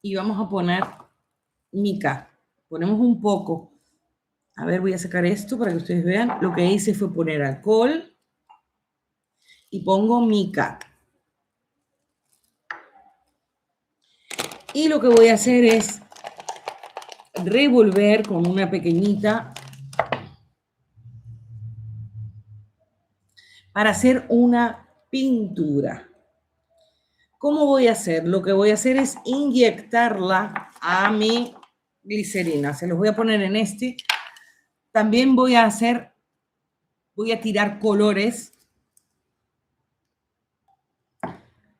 y vamos a poner mica. Ponemos un poco. A ver, voy a sacar esto para que ustedes vean. Lo que hice fue poner alcohol y pongo mica. Y lo que voy a hacer es revolver con una pequeñita para hacer una pintura. ¿Cómo voy a hacer? Lo que voy a hacer es inyectarla a mi glicerina. Se los voy a poner en este. También voy a tirar colores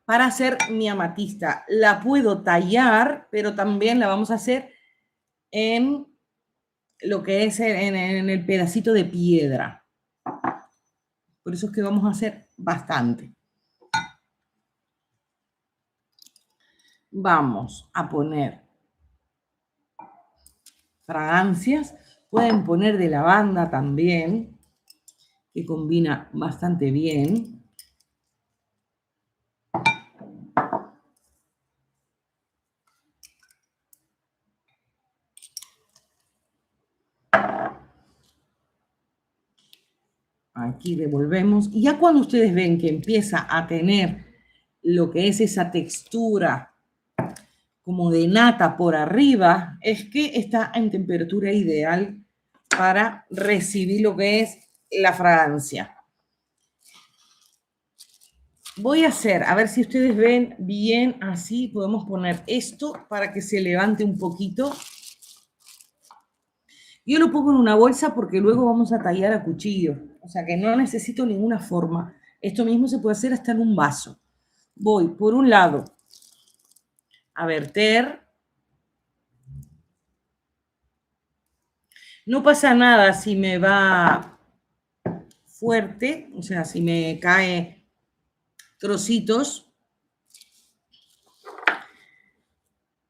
para hacer mi amatista. La puedo tallar, pero también la vamos a hacer en lo que es en el pedacito de piedra. Por eso es que vamos a hacer bastante. Vamos a poner fragancias. Pueden poner de lavanda también, que combina bastante bien. Aquí revolvemos. Y ya cuando ustedes ven que empieza a tener lo que es esa textura como de nata por arriba, es que está en temperatura ideal para recibir lo que es la fragancia. Voy a hacer, a ver si ustedes ven bien así, podemos poner esto para que se levante un poquito. Yo lo pongo en una bolsa porque luego vamos a tallar a cuchillo, o sea que no necesito ninguna forma. Esto mismo se puede hacer hasta en un vaso. Voy por un lado a verter. No pasa nada si me va fuerte, o sea, si me cae trocitos.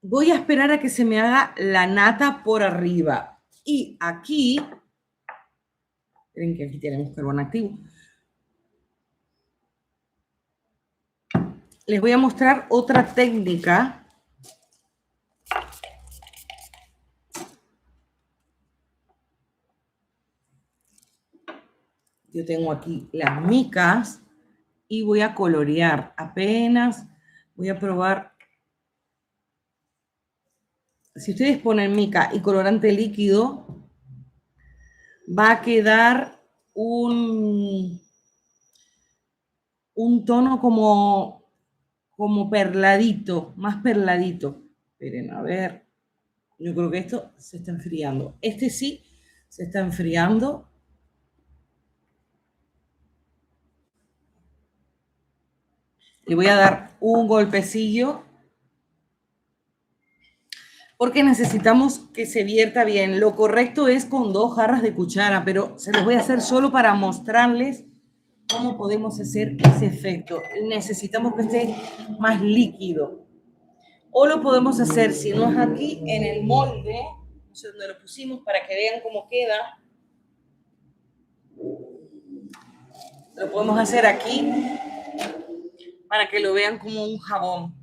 Voy a esperar a que se me haga la nata por arriba. Y aquí, miren que aquí tenemos carbón activo. Les voy a mostrar otra técnica. Yo tengo aquí las micas y voy a colorear apenas. Voy a probar. Si ustedes ponen mica y colorante líquido, va a quedar un tono como perladito, más perladito. Esperen, a ver. Yo creo que esto se está enfriando. Este sí se está enfriando. Le voy a dar un golpecillo porque necesitamos que se vierta bien. Lo correcto es con 2 jarras de cuchara, pero se los voy a hacer solo para mostrarles cómo podemos hacer ese efecto. Necesitamos que esté más líquido. O lo podemos hacer, si no es aquí, en el molde, no sé dónde lo pusimos, para que vean cómo queda. Lo podemos hacer aquí, para que lo vean como un jabón.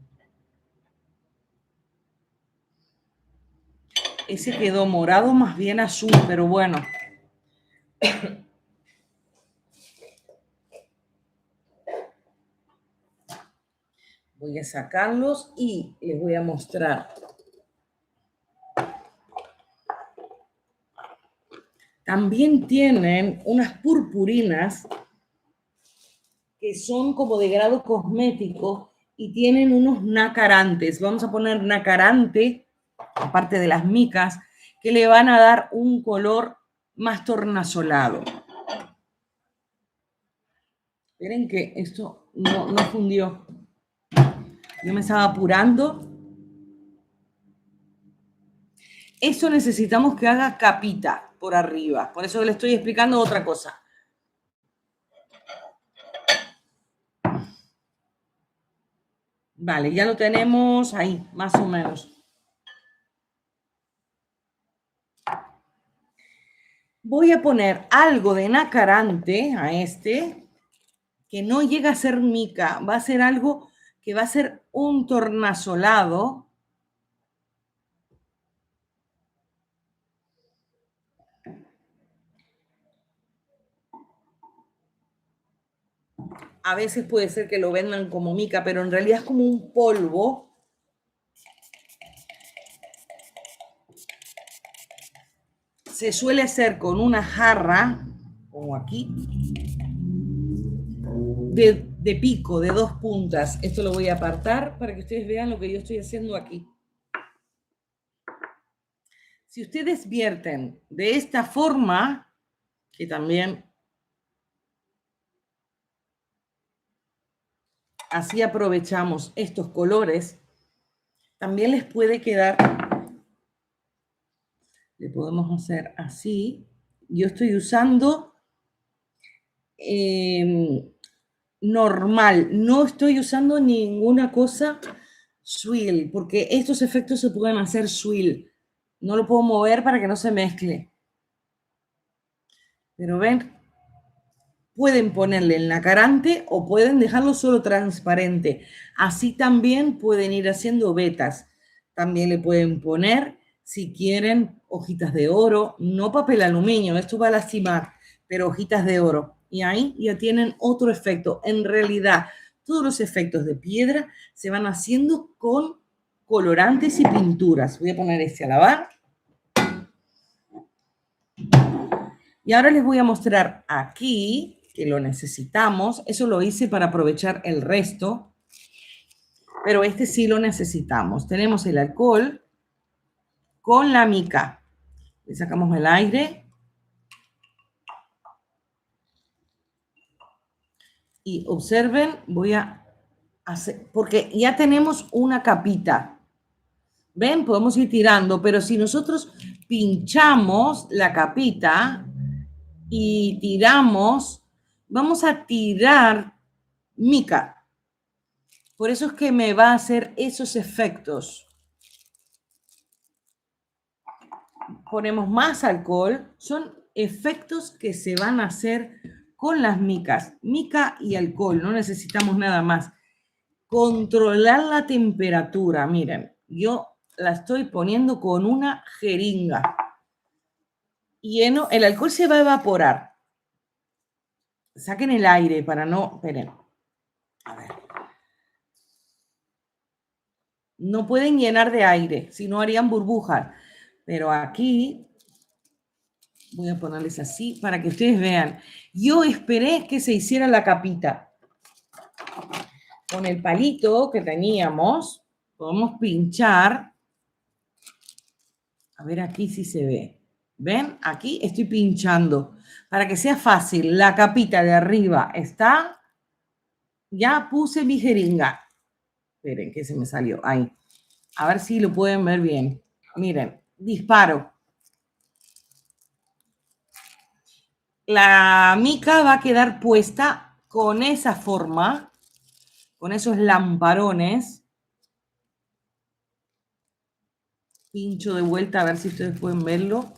Ese quedó morado, más bien azul, pero bueno. Voy a sacarlos y les voy a mostrar. También tienen unas purpurinas que son como de grado cosmético y tienen unos nacarantes. Vamos a poner nacarante, aparte de las micas, que le van a dar un color más tornasolado. Esperen que esto no fundió. Yo me estaba apurando. Eso necesitamos que haga capita por arriba. Por eso le estoy explicando otra cosa. Vale, ya lo tenemos ahí, más o menos. Voy a poner algo de nacarante a este, que no llega a ser mica, va a ser algo que va a ser un tornasolado. A veces puede ser que lo vendan como mica, pero en realidad es como un polvo. Se suele hacer con una jarra, como aquí, de pico, de 2 puntas. Esto lo voy a apartar para que ustedes vean lo que yo estoy haciendo aquí. Si ustedes vierten de esta forma, que también así aprovechamos estos colores, también les puede quedar, le podemos hacer así. Yo estoy usando normal, no estoy usando ninguna cosa swirl, porque estos efectos se pueden hacer swirl. No lo puedo mover para que no se mezcle. Pero ven, pueden ponerle el nacarante o pueden dejarlo solo transparente. Así también pueden ir haciendo vetas. También le pueden poner, si quieren, hojitas de oro, no papel aluminio, esto va a lastimar, pero hojitas de oro. Y ahí ya tienen otro efecto. En realidad, todos los efectos de piedra se van haciendo con colorantes y pinturas. Voy a poner este a lavar. Y ahora les voy a mostrar aquí, que lo necesitamos. Eso lo hice para aprovechar el resto, pero este sí lo necesitamos. Tenemos el alcohol con la mica. Le sacamos el aire. Y observen, voy a hacer, porque ya tenemos una capita. ¿Ven? Podemos ir tirando, pero si nosotros pinchamos la capita y tiramos, vamos a tirar mica. Por eso es que me va a hacer esos efectos. Ponemos más alcohol. Son efectos que se van a hacer con las micas. Mica y alcohol, no necesitamos nada más. Controlar la temperatura. Miren, yo la estoy poniendo con una jeringa. Lleno, el alcohol se va a evaporar. Saquen el aire para no... Esperen. A ver. No pueden llenar de aire, si no harían burbujas. Pero aquí voy a ponerles así para que ustedes vean. Yo esperé que se hiciera la capita. Con el palito que teníamos, podemos pinchar. A ver aquí si se ve. ¿Ven? Aquí estoy pinchando. Para que sea fácil, la capita de arriba está. Ya puse mi jeringa. Esperen que se me salió. Ahí. A ver si lo pueden ver bien. Miren, disparo. La mica va a quedar puesta con esa forma, con esos lamparones. Pincho de vuelta a ver si ustedes pueden verlo.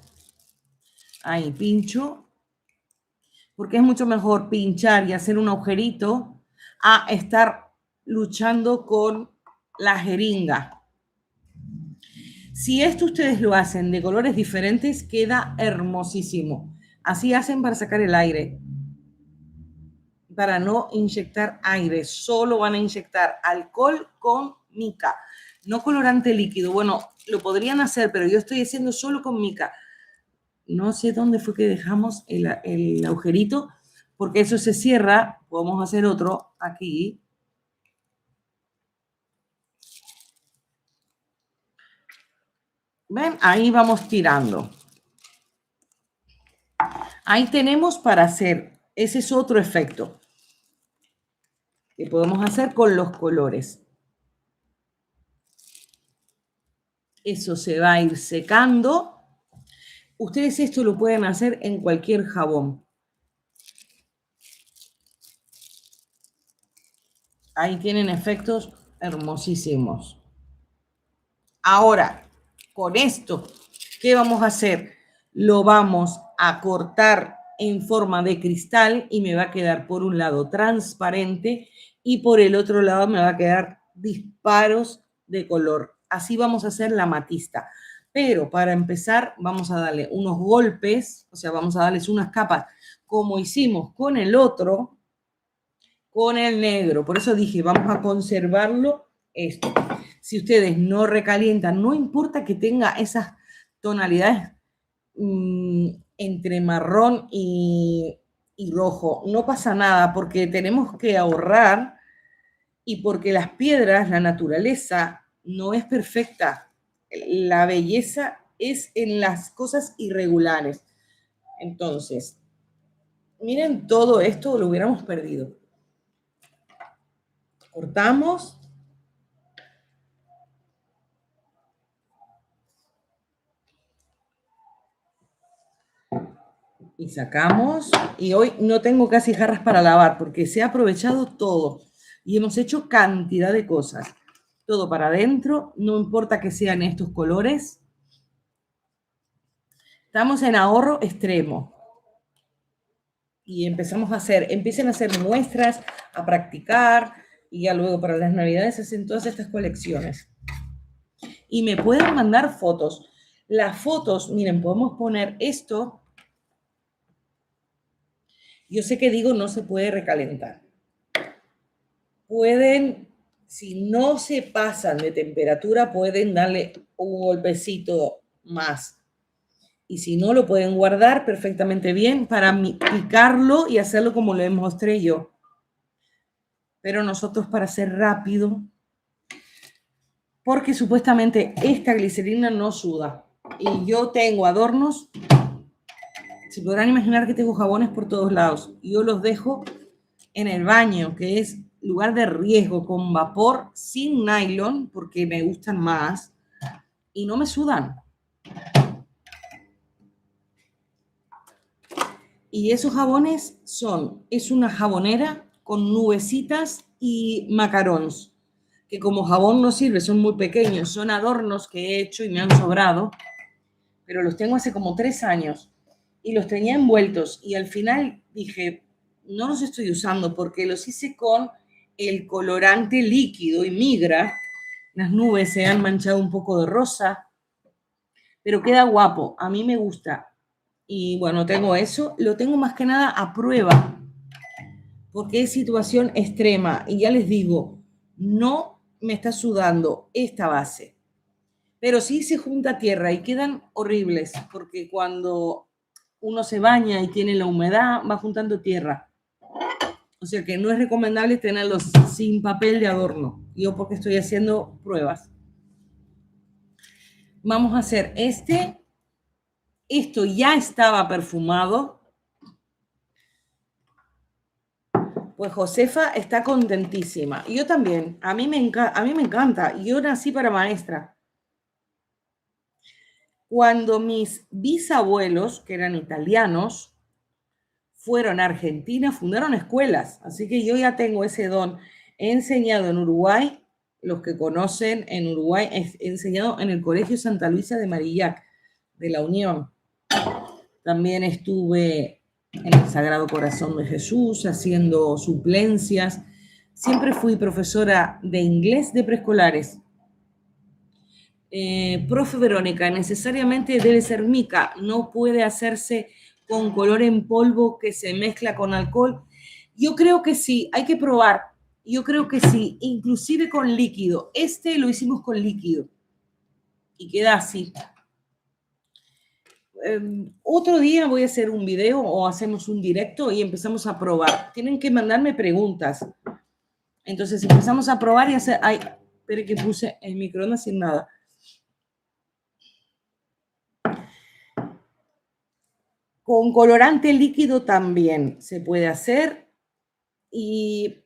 Ahí, pincho. Porque es mucho mejor pinchar y hacer un agujerito a estar luchando con la jeringa. Si esto ustedes lo hacen de colores diferentes, queda hermosísimo. Así hacen para sacar el aire. para no inyectar aire. Solo van a inyectar alcohol con mica, no colorante líquido. Bueno, lo podrían hacer, pero yo estoy haciendo solo con mica. No sé dónde fue que dejamos el agujerito, porque eso se cierra. Podemos hacer otro aquí. ¿Ven? Ahí vamos tirando. Ahí tenemos para hacer. Ese es otro efecto que podemos hacer con los colores. Eso se va a ir secando. Ustedes esto lo pueden hacer en cualquier jabón. Ahí tienen efectos hermosísimos. Ahora, con esto, ¿qué vamos a hacer? Lo vamos a cortar en forma de cristal y me va a quedar por un lado transparente y por el otro lado me va a quedar disparos de color. Así vamos a hacer la matista. Pero para empezar vamos a darle unos golpes, o sea, vamos a darles unas capas como hicimos con el otro, con el negro. Por eso dije, vamos a conservarlo esto. Si ustedes no recalientan, no importa que tenga esas tonalidades entre marrón y rojo, no pasa nada porque tenemos que ahorrar y porque las piedras, la naturaleza no es perfecta. La belleza es en las cosas irregulares. Entonces, miren, todo esto lo hubiéramos perdido. Cortamos. Y sacamos. Y hoy no tengo casi jarras para lavar porque se ha aprovechado todo. Y hemos hecho cantidad de cosas. Todo para adentro. No importa que sean estos colores. Estamos en ahorro extremo. Y empezamos a hacer, empiecen a hacer muestras, a practicar. Y ya luego para las navidades hacen todas estas colecciones. Y me pueden mandar fotos. Las fotos, miren, podemos poner esto. Yo sé que digo no se puede recalentar. Pueden, si no se pasan de temperatura, pueden darle un golpecito más. Y si no, lo pueden guardar perfectamente bien para picarlo y hacerlo como lo mostré yo. Pero nosotros para hacer rápido, porque supuestamente esta glicerina no suda. Y yo tengo adornos. Se podrán imaginar que tengo jabones por todos lados. Yo los dejo en el baño, que es lugar de riesgo, con vapor, sin nylon, porque me gustan más, y no me sudan. Y esos jabones es una jabonera con nubecitas y macarons, que como jabón no sirve, son muy pequeños, son adornos que he hecho y me han sobrado, pero los tengo hace como 3 años y los tenía envueltos y al final dije, no los estoy usando porque los hice con el colorante líquido y migra. Las nubes se han manchado un poco de rosa, pero queda guapo, a mí me gusta. Y bueno, tengo eso, lo tengo más que nada a prueba, porque es situación extrema. Y ya les digo, no me está sudando esta base, pero sí se junta tierra y quedan horribles, porque cuando uno se baña y tiene la humedad, va juntando tierra. O sea que no es recomendable tenerlos sin papel de adorno. Yo porque estoy haciendo pruebas. Vamos a hacer este. Esto ya estaba perfumado. Pues Josefa está contentísima. Y yo también. A mí me encanta. Yo nací para maestra. Cuando mis bisabuelos, que eran italianos, fueron a Argentina, fundaron escuelas. Así que yo ya tengo ese don. He enseñado en Uruguay, los que conocen en Uruguay, he enseñado en el Colegio Santa Luisa de Marillac, de la Unión. También estuve en el Sagrado Corazón de Jesús haciendo suplencias. Siempre fui profesora de inglés de preescolares. Profe Verónica, necesariamente debe ser mica, no puede hacerse con color en polvo que se mezcla con alcohol. Yo creo que sí, hay que probar. Yo creo que sí, inclusive con líquido. Este lo hicimos con líquido y queda así. Otro día voy a hacer un video o hacemos un directo y empezamos a probar. Tienen que mandarme preguntas. Entonces empezamos a probar y hacer... Ay, espere que puse el microondas sin nada. Con colorante líquido también se puede hacer. Y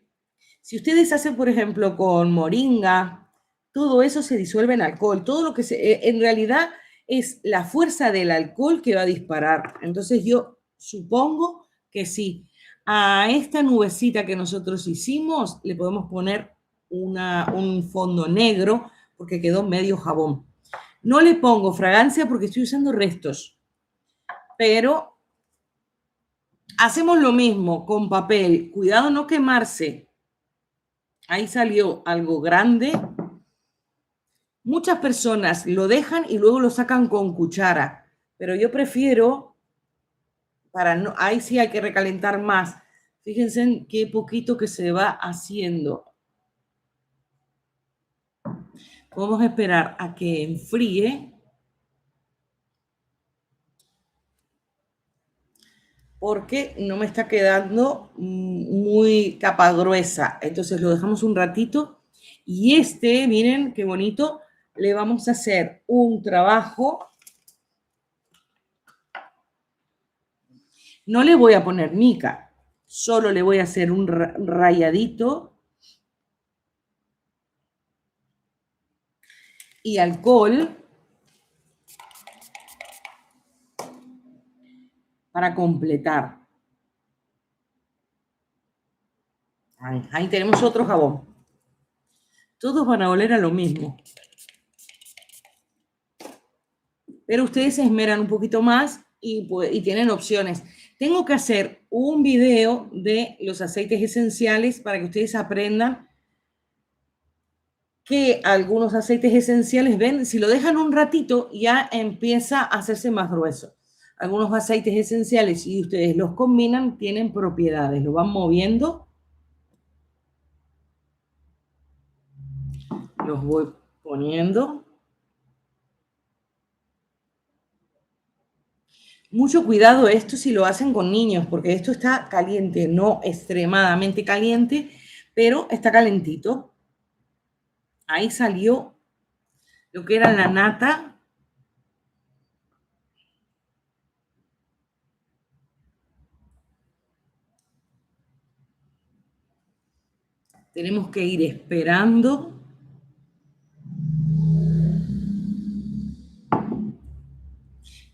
si ustedes hacen, por ejemplo, con moringa, todo eso se disuelve en alcohol. Todo lo que en realidad es la fuerza del alcohol que va a disparar. Entonces yo supongo que sí. A esta nubecita que nosotros hicimos le podemos poner un fondo negro porque quedó medio jabón. No le pongo fragancia porque estoy usando restos, pero hacemos lo mismo con papel. Cuidado no quemarse. Ahí salió algo grande. Muchas personas lo dejan y luego lo sacan con cuchara, pero yo prefiero, para no, ahí sí hay que recalentar más. Fíjense en qué poquito que se va haciendo. Vamos a esperar a que enfríe, porque no me está quedando muy capa gruesa. Entonces lo dejamos un ratito. Y este, miren qué bonito, le vamos a hacer un trabajo. No le voy a poner mica, solo le voy a hacer un rayadito y alcohol para completar. Ahí tenemos otro jabón. Todos van a oler a lo mismo. Pero ustedes se esmeran un poquito más y tienen opciones. Tengo que hacer un video de los aceites esenciales para que ustedes aprendan que algunos aceites esenciales, ven, si lo dejan un ratito ya empieza a hacerse más grueso. Algunos aceites esenciales, si ustedes los combinan, tienen propiedades. Lo van moviendo. Los voy poniendo. Mucho cuidado esto si lo hacen con niños, porque esto está caliente, no extremadamente caliente, pero está calentito. Ahí salió lo que era la nata. Tenemos que ir esperando.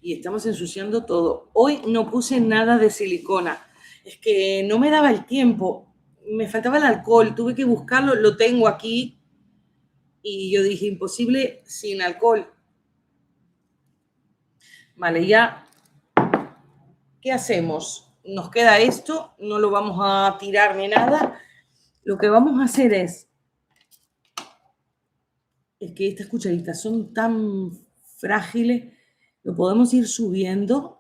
Y estamos ensuciando todo. Hoy no puse nada de silicona. Es que no me daba el tiempo. Me faltaba el alcohol. Tuve que buscarlo. Lo tengo aquí. Y yo dije, imposible sin alcohol. Vale, ya. ¿Qué hacemos? Nos queda esto. No lo vamos a tirar ni nada. Lo que vamos a hacer es que estas cucharitas son tan frágiles. Lo podemos ir subiendo.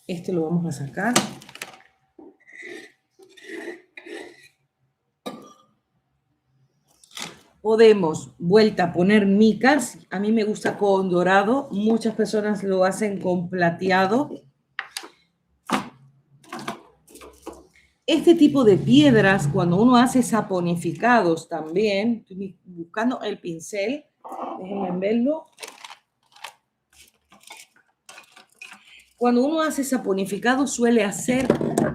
Este lo vamos a sacar. Podemos vuelta a poner micas. A mí me gusta con dorado. Muchas personas lo hacen con plateado. Este tipo de piedras, cuando uno hace saponificados también, estoy buscando el pincel, déjenme verlo. Cuando uno hace saponificado suele hacer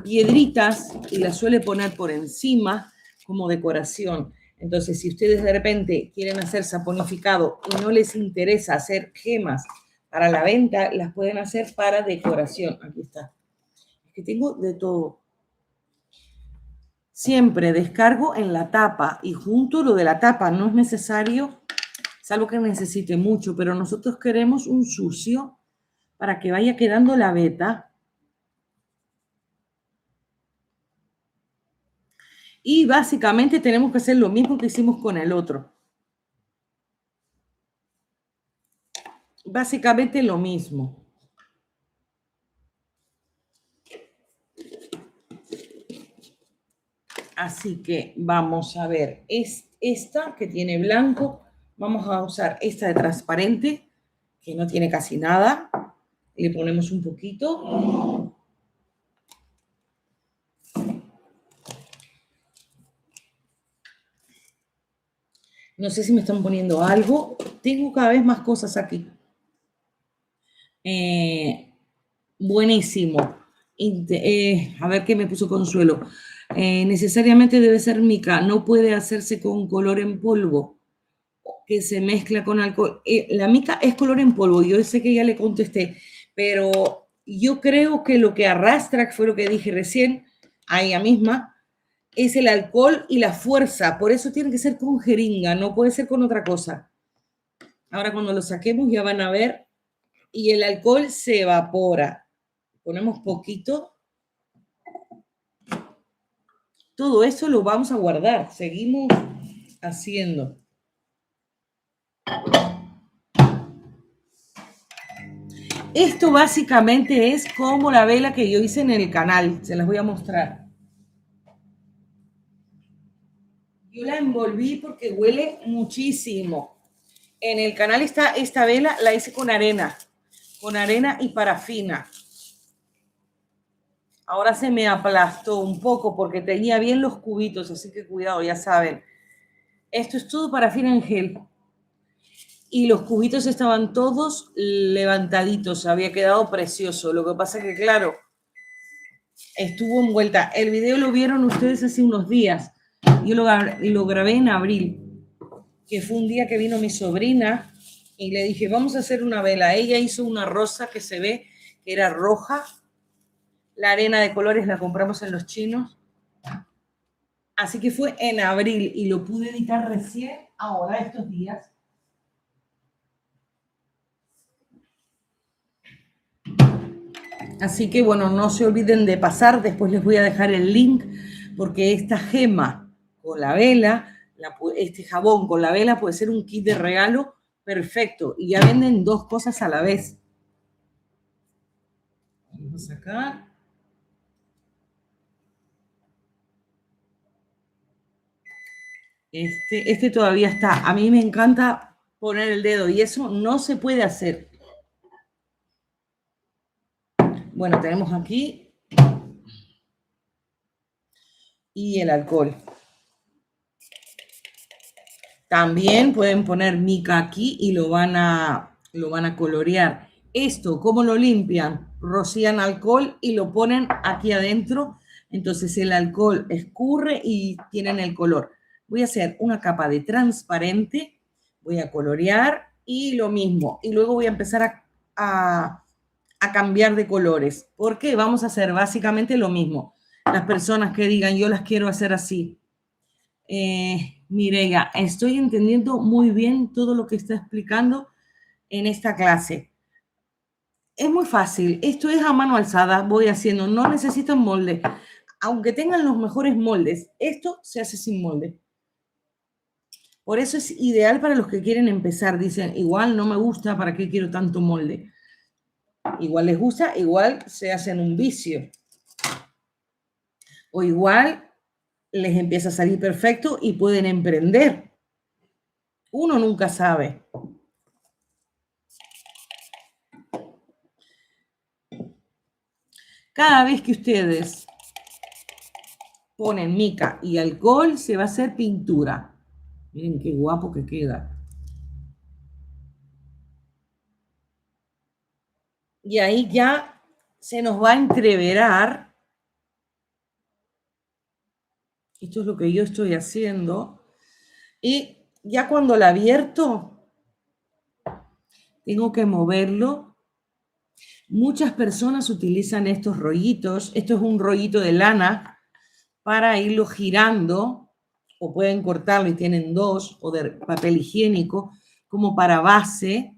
piedritas y las suele poner por encima como decoración. Entonces, si ustedes de repente quieren hacer saponificado y no les interesa hacer gemas para la venta, las pueden hacer para decoración. Aquí está. Es que tengo de todo. Siempre descargo en la tapa y junto lo de la tapa. No es necesario, salvo que necesite mucho, pero nosotros queremos un sucio para que vaya quedando la veta. Y básicamente tenemos que hacer lo mismo que hicimos con el otro. básicamente lo mismo. Así que vamos a ver, es esta que tiene blanco. Vamos a usar esta de transparente, que no tiene casi nada. Le ponemos un poquito. No sé si me están poniendo algo. Tengo cada vez más cosas aquí. Buenísimo. A ver qué me puso Consuelo. Necesariamente debe ser mica. No puede hacerse con color en polvo que se mezcla con alcohol. La mica es color en polvo. Yo sé que ya le contesté, pero yo creo que lo que arrastra, que fue lo que dije recién, a ella misma, es el alcohol y la fuerza. Por eso tiene que ser con jeringa, no puede ser con otra cosa. Ahora cuando lo saquemos ya van a ver. Y el alcohol se evapora. Ponemos poquito. Todo eso lo vamos a guardar. Seguimos haciendo. Esto básicamente es como la vela que yo hice en el canal. Se las voy a mostrar. Yo la envolví porque huele muchísimo. En el canal está esta vela, la hice con arena y parafina. Ahora se me aplastó un poco porque tenía bien los cubitos, así que cuidado, ya saben. Esto es todo parafina en gel. Y los cubitos estaban todos levantaditos, había quedado precioso. Lo que pasa es que, claro, estuvo envuelta. El video lo vieron ustedes hace unos días. Yo lo grabé en abril, que fue un día que vino mi sobrina y le dije, vamos a hacer una vela. Ella hizo una rosa que se ve que era roja. La arena de colores la compramos en los chinos. Así que fue en abril y lo pude editar recién ahora, estos días. Así que, bueno, no se olviden de pasar. Después les voy a dejar el link porque esta gema con la vela, este jabón con la vela puede ser un kit de regalo perfecto. Y ya venden dos cosas a la vez. Vamos a sacar. Este todavía está. A mí me encanta poner el dedo y eso no se puede hacer. Bueno, tenemos aquí y el alcohol. También pueden poner mica aquí y lo van a colorear. Esto, ¿cómo lo limpian? Rocían alcohol y lo ponen aquí adentro. Entonces el alcohol escurre y tienen el color. Voy a hacer una capa de transparente, voy a colorear y lo mismo. Y luego voy a empezar a cambiar de colores. Porque vamos a hacer básicamente lo mismo. Las personas que digan, yo las quiero hacer así. Mireia, estoy entendiendo muy bien todo lo que está explicando en esta clase. Es muy fácil. Esto es a mano alzada. Voy haciendo. No necesitan molde. Aunque tengan los mejores moldes, esto se hace sin molde. Por eso es ideal para los que quieren empezar. Dicen, igual no me gusta, ¿para qué quiero tanto molde? Igual les gusta, igual se hacen un vicio. O igual les empieza a salir perfecto y pueden emprender. Uno nunca sabe. Cada vez que ustedes ponen mica y alcohol, se va a hacer pintura. Miren qué guapo que queda. Y ahí ya se nos va a entreverar. Esto es lo que yo estoy haciendo. Y ya cuando la abierto, tengo que moverlo. Muchas personas utilizan estos rollitos. Esto es un rollito de lana para irlo girando, o pueden cortarlo y tienen dos, o de papel higiénico, como para base.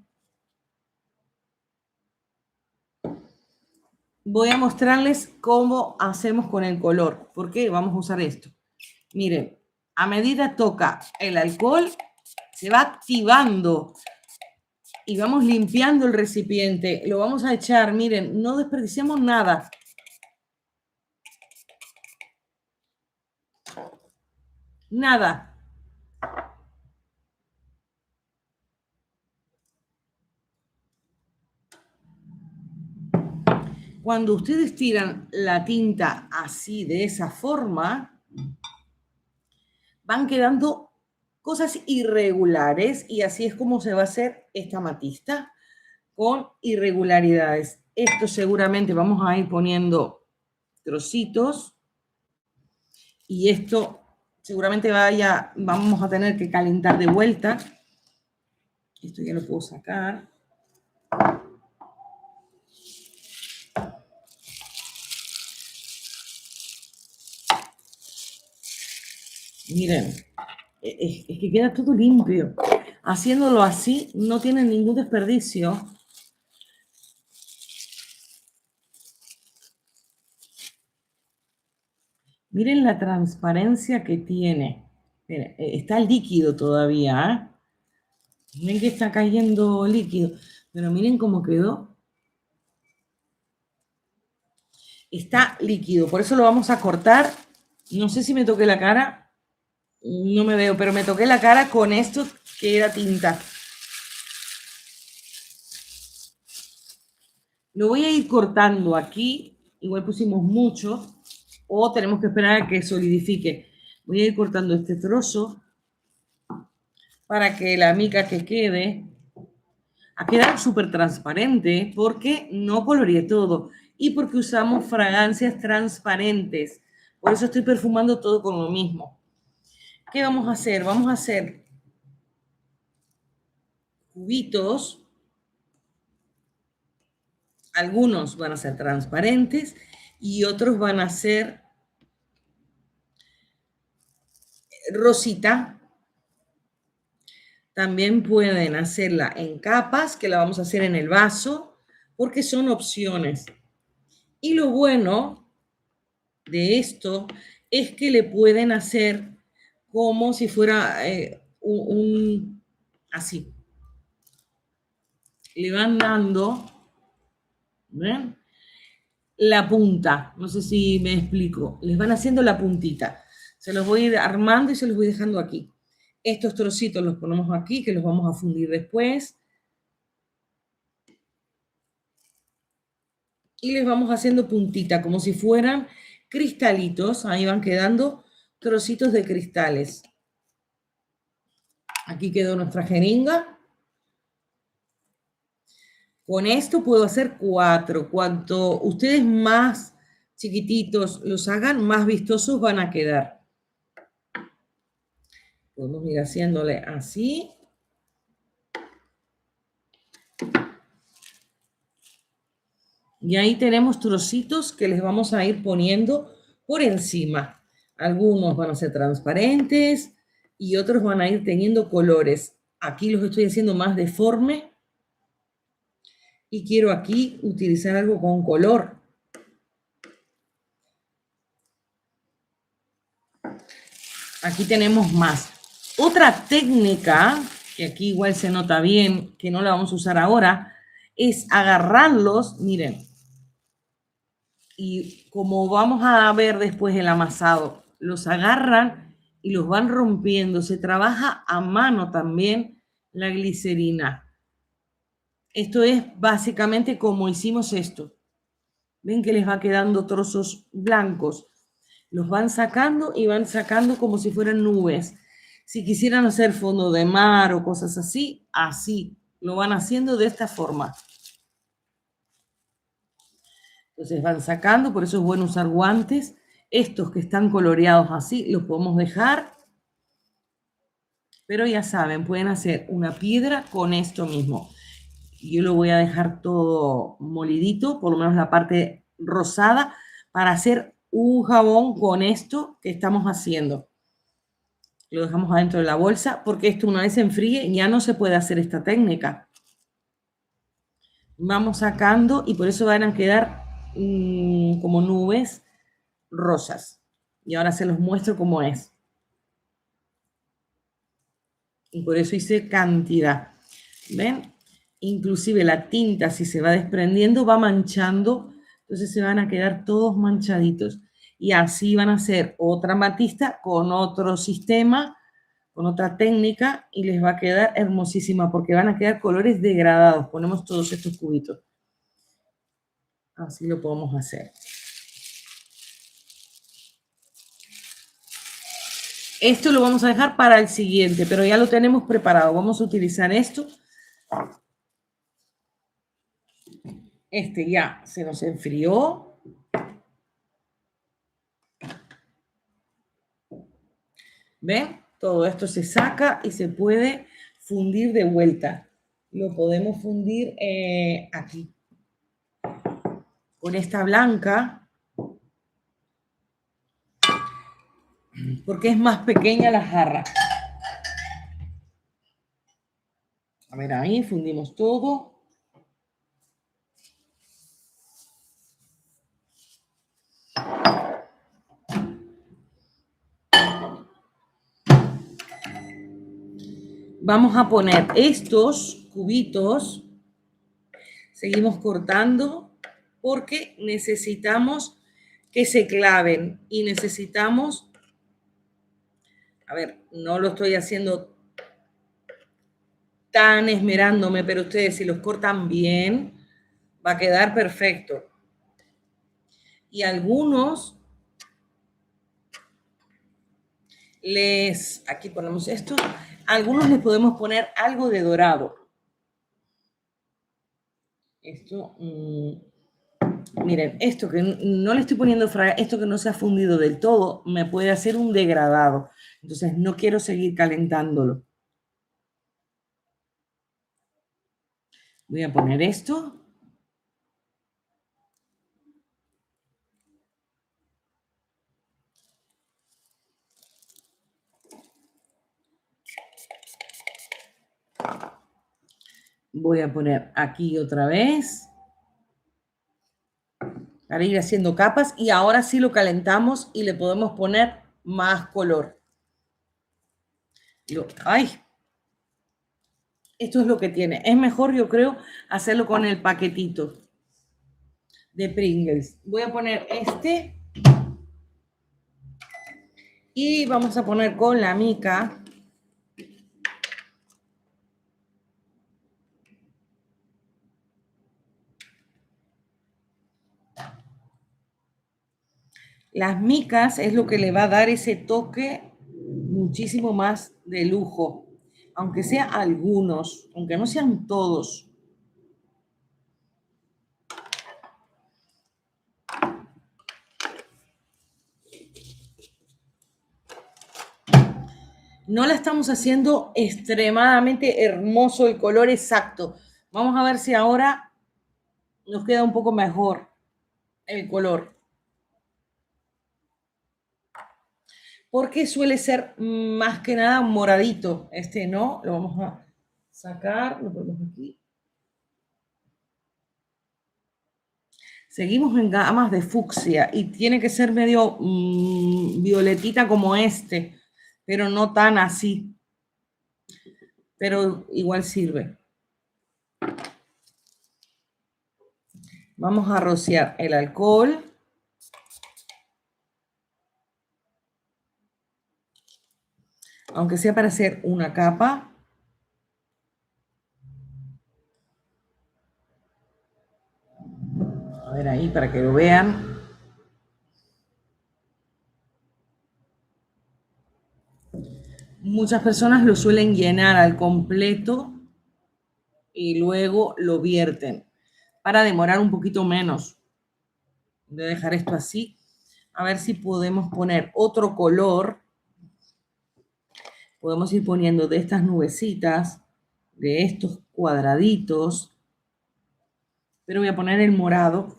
Voy a mostrarles cómo hacemos con el color. ¿Por qué? Vamos a usar esto. Miren, a medida toca el alcohol, se va activando Y vamos limpiando el recipiente. Lo vamos a echar, miren, no desperdiciamos nada. Nada. Cuando ustedes tiran la tinta así, de esa forma, van quedando cosas irregulares y así es como se va a hacer esta matista, con irregularidades. Esto seguramente vamos a ir poniendo trocitos y esto seguramente vamos a tener que calentar de vuelta. Esto ya lo puedo sacar. Miren, es que queda todo limpio. Haciéndolo así no tiene ningún desperdicio. Miren la transparencia que tiene. Miren, está líquido todavía, ¿eh? Miren que está cayendo líquido. Pero miren cómo quedó. Está líquido, por eso lo vamos a cortar. No sé si me toqué la cara. No me veo, pero me toqué la cara con esto que era tinta. Lo voy a ir cortando aquí. Igual pusimos mucho. O tenemos que esperar a que solidifique. Voy a ir cortando este trozo para que la mica que quede a quedar súper transparente porque no coloreé todo y porque usamos fragancias transparentes. Por eso estoy perfumando todo con lo mismo. ¿Qué vamos a hacer? Vamos a hacer cubitos. Algunos van a ser transparentes y otros van a ser rosita. También pueden hacerla en capas, que la vamos a hacer en el vaso, porque son opciones. Y lo bueno de esto es que le pueden hacer como si fuera así. Le van dando, ¿ven? La punta, no sé si me explico, les van haciendo la puntita. Se los voy a ir armando y se los voy dejando aquí. Estos trocitos los ponemos aquí, que los vamos a fundir después. Y les vamos haciendo puntita, como si fueran cristalitos. Ahí van quedando trocitos de cristales. Aquí quedó nuestra jeringa. Con esto puedo hacer 4. Cuanto ustedes más chiquititos los hagan, más vistosos van a quedar. Podemos ir haciéndole así. Y ahí tenemos trocitos que les vamos a ir poniendo por encima. Algunos van a ser transparentes y otros van a ir teniendo colores. Aquí los estoy haciendo más deforme. Y quiero aquí utilizar algo con color. Aquí tenemos más. Otra técnica, que aquí igual se nota bien, que no la vamos a usar ahora, es agarrarlos, miren. Y como vamos a ver después el amasado, los agarran y los van rompiendo. Se trabaja a mano también la glicerina. Esto es básicamente como hicimos esto. Ven que les va quedando trozos blancos. Los van sacando y van sacando como si fueran nubes. Si quisieran hacer fondo de mar o cosas así, así. Lo van haciendo de esta forma. Entonces van sacando, por eso es bueno usar guantes. Estos que están coloreados así, los podemos dejar. Pero ya saben, pueden hacer una piedra con esto mismo. Yo lo voy a dejar todo molidito, por lo menos la parte rosada, para hacer un jabón con esto que estamos haciendo. Lo dejamos adentro de la bolsa porque esto una vez se enfríe ya no se puede hacer esta técnica. Vamos sacando y por eso van a quedar como nubes rosas. Y ahora se los muestro cómo es. Y por eso hice cantidad. ¿Ven? inclusive la tinta, si se va desprendiendo, va manchando, entonces se van a quedar todos manchaditos. Y así van a hacer otra matista con otro sistema, con otra técnica, y les va a quedar hermosísima, porque van a quedar colores degradados. Ponemos todos estos cubitos. Así lo podemos hacer. Esto lo vamos a dejar para el siguiente, pero ya lo tenemos preparado. Vamos a utilizar esto. Este ya se nos enfrió. ¿Ven? Todo esto se saca y se puede fundir de vuelta. Lo podemos fundir aquí. Con esta blanca, porque es más pequeña la jarra. A ver, ahí fundimos todo. Vamos a poner estos cubitos. Seguimos cortando porque necesitamos que se claven y necesitamos, a ver, no lo estoy haciendo tan esmerándome, pero ustedes si los cortan bien, va a quedar perfecto. Y algunos aquí ponemos esto, a algunos les podemos poner algo de dorado. Esto, miren, esto que no le estoy poniendo esto que no se ha fundido del todo, me puede hacer un degradado. Entonces no quiero seguir calentándolo. Voy a poner esto. Voy a poner aquí otra vez. Para ir haciendo capas. Y ahora sí lo calentamos y le podemos poner más color. ¡Ay! Esto es lo que tiene. Es mejor, yo creo, hacerlo con el paquetito de Pringles. Voy a poner este. Y vamos a poner con la mica. Las micas es lo que le va a dar ese toque muchísimo más de lujo. Aunque sea algunos, aunque no sean todos. No la estamos haciendo extremadamente hermoso el color exacto. Vamos a ver si ahora nos queda un poco mejor el color. Porque suele ser más que nada moradito. Este no, lo vamos a sacar, lo ponemos aquí. Seguimos en gamas de fucsia y tiene que ser medio violetita como este, pero no tan así. Pero igual sirve. Vamos a rociar el alcohol. Aunque sea para hacer una capa. A ver ahí para que lo vean. Muchas personas lo suelen llenar al completo y luego lo vierten para demorar un poquito menos. Voy a dejar esto así. A ver si podemos poner otro color. Podemos ir poniendo de estas nubecitas, de estos cuadraditos. Pero voy a poner el morado.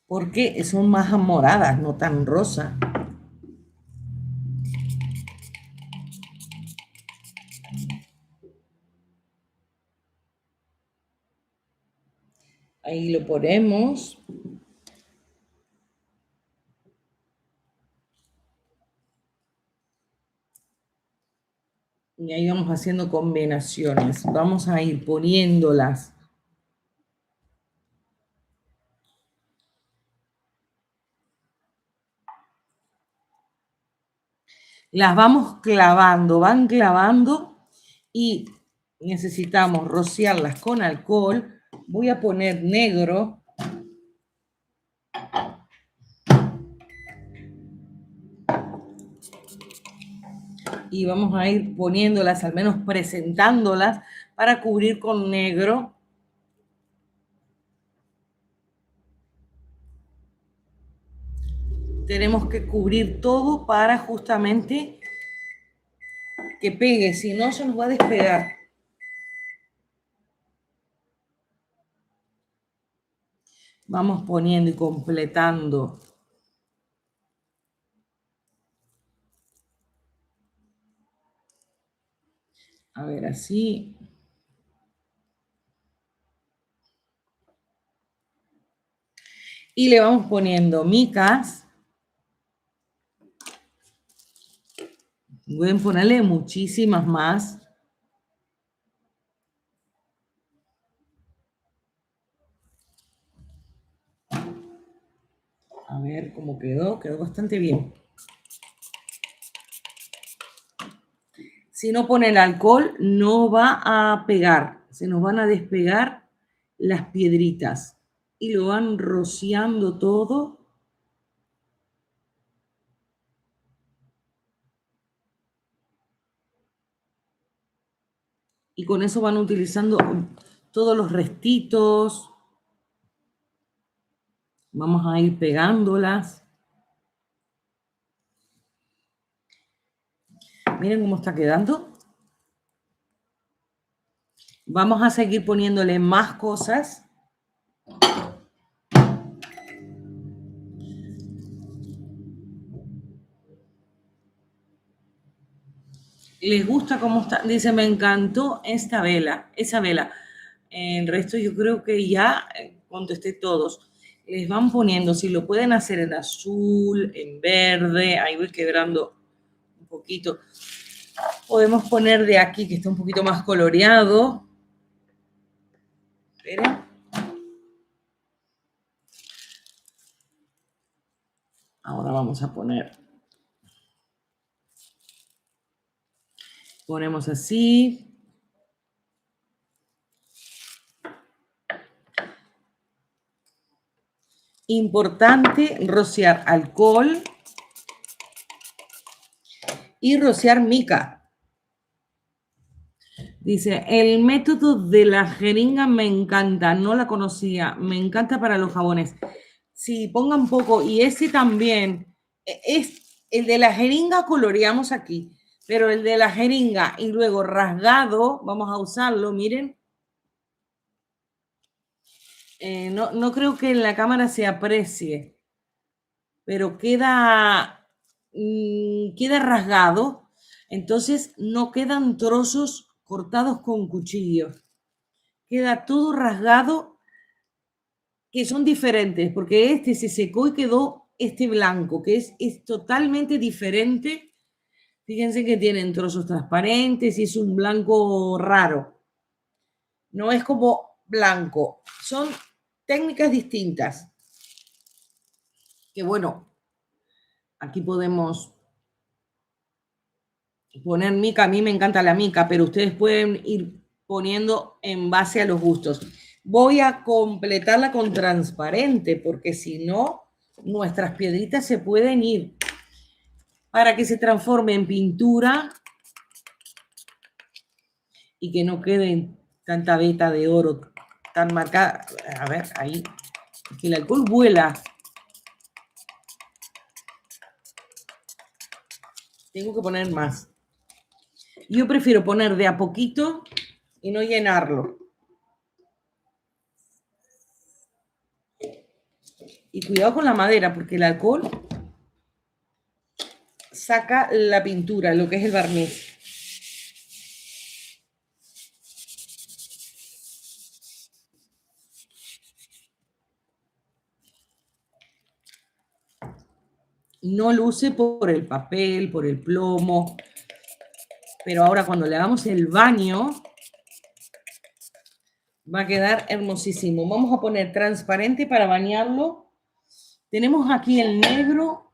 Porque son más moradas, no tan rosa. Ahí lo ponemos. Y ahí vamos haciendo combinaciones. Vamos a ir poniéndolas. Las vamos clavando, van clavando y necesitamos rociarlas con alcohol. Voy a poner negro. Y vamos a ir poniéndolas, al menos presentándolas, para cubrir con negro. Tenemos que cubrir todo para justamente que pegue, si no se nos va a despegar. Vamos poniendo y completando. A ver, así. Y le vamos poniendo micas. Pueden ponerle muchísimas más. A ver cómo quedó. Quedó bastante bien. Si no pone el alcohol, no va a pegar. Se nos van a despegar las piedritas. Y lo van rociando todo. Y con eso van utilizando todos los restitos. Vamos a ir pegándolas. Miren cómo está quedando. Vamos a seguir poniéndole más cosas. ¿Les gusta cómo está? Dice, me encantó esta vela, esa vela. El resto yo creo que ya contesté todos. Les van poniendo, si lo pueden hacer en azul, en verde, ahí voy quebrando un poquito. Podemos poner de aquí, que está un poquito más coloreado. Espera. Ahora vamos a poner. Ponemos así. Importante rociar alcohol y rociar mica. Dice, el método de la jeringa me encanta, no la conocía, me encanta para los jabones. Sí, pongan poco, y ese también, es el de la jeringa coloreamos aquí, pero el de la jeringa y luego rasgado, vamos a usarlo, miren. No creo que en la cámara se aprecie, pero queda rasgado, entonces no quedan trozos cortados con cuchillo. Queda todo rasgado, que son diferentes, porque este se secó y quedó este blanco, que es totalmente diferente. Fíjense que tienen trozos transparentes y es un blanco raro. No es como blanco, son técnicas distintas. Que bueno, aquí podemos poner mica, a mí me encanta la mica, pero ustedes pueden ir poniendo en base a los gustos. Voy a completarla con transparente, porque si no, nuestras piedritas se pueden ir. Para que se transforme en pintura y que no quede tanta veta de oro tan marcada. A ver, ahí, que el alcohol vuela. Tengo que poner más. Yo prefiero poner de a poquito y no llenarlo. Y cuidado con la madera, porque el alcohol saca la pintura, lo que es el barniz. no luce por el papel, por el plomo, pero ahora cuando le hagamos el baño va a quedar hermosísimo. Vamos a poner transparente para bañarlo. Tenemos aquí el negro,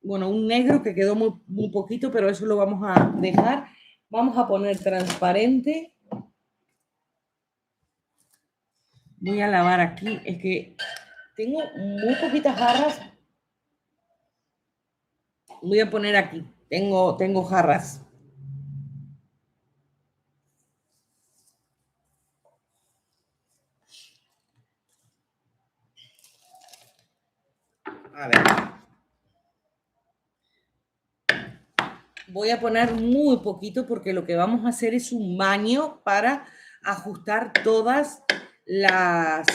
bueno, un negro que quedó muy poquito, pero eso lo vamos a dejar. Vamos a poner transparente. Voy a lavar aquí, es que tengo muy poquitas jarras. Voy a poner aquí, tengo jarras. A ver. Voy a poner muy poquito porque lo que vamos a hacer es un baño para ajustar todas las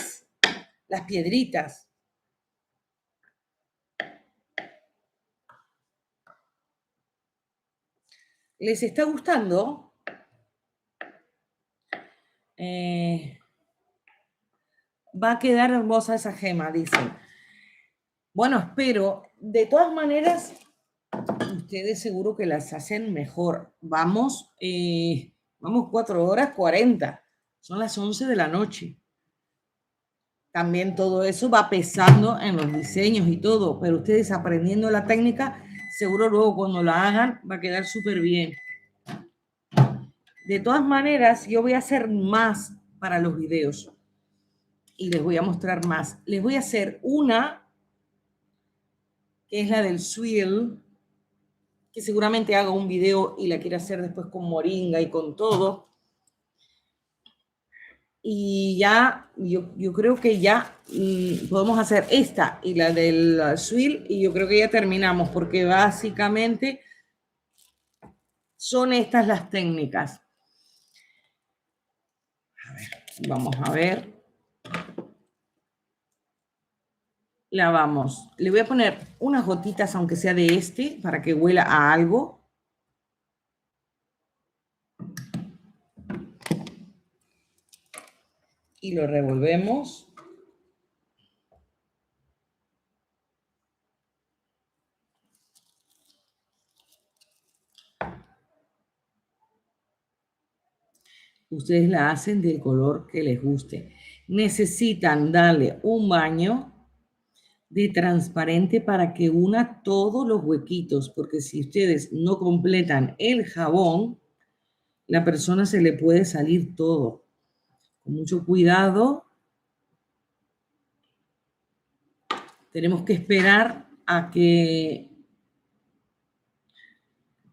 piedritas. ¿Les está gustando? Va a quedar hermosa esa gema, dicen. Bueno, espero. De todas maneras, ustedes seguro que las hacen mejor. Vamos 4 horas 40. Son las 11 de la noche. También todo eso va pesando en los diseños y todo, pero ustedes aprendiendo la técnica, seguro luego cuando la hagan va a quedar súper bien. De todas maneras, yo voy a hacer más para los videos y les voy a mostrar más. Les voy a hacer una, que es la del swirl, que seguramente haga un video y la quiero hacer después con moringa y con todo. Y ya, yo creo que ya podemos hacer esta y la del swirl y yo creo que ya terminamos porque básicamente son estas las técnicas. A ver, vamos a ver. Lavamos. Le voy a poner unas gotitas, aunque sea de este, para que huela a algo. Y lo revolvemos. Ustedes la hacen del color que les guste. Necesitan darle un baño de transparente para que una todos los huequitos, porque si ustedes no completan el jabón, la persona se le puede salir todo. Con mucho cuidado. Tenemos que esperar a que,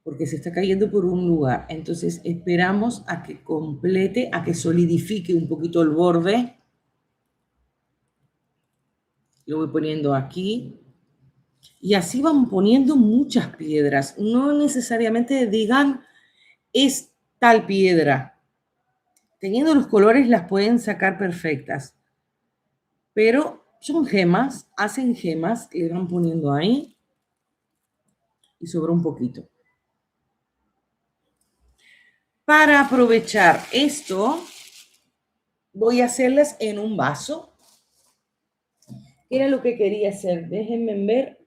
porque se está cayendo por un lugar. Entonces esperamos a que complete, a que solidifique un poquito el borde. Lo voy poniendo aquí. Y así van poniendo muchas piedras. No necesariamente digan es tal piedra. Teniendo los colores las pueden sacar perfectas. Pero son gemas, hacen gemas, le van poniendo ahí. Y sobra un poquito. Para aprovechar esto, voy a hacerlas en un vaso. Era lo que quería hacer. Déjenme ver.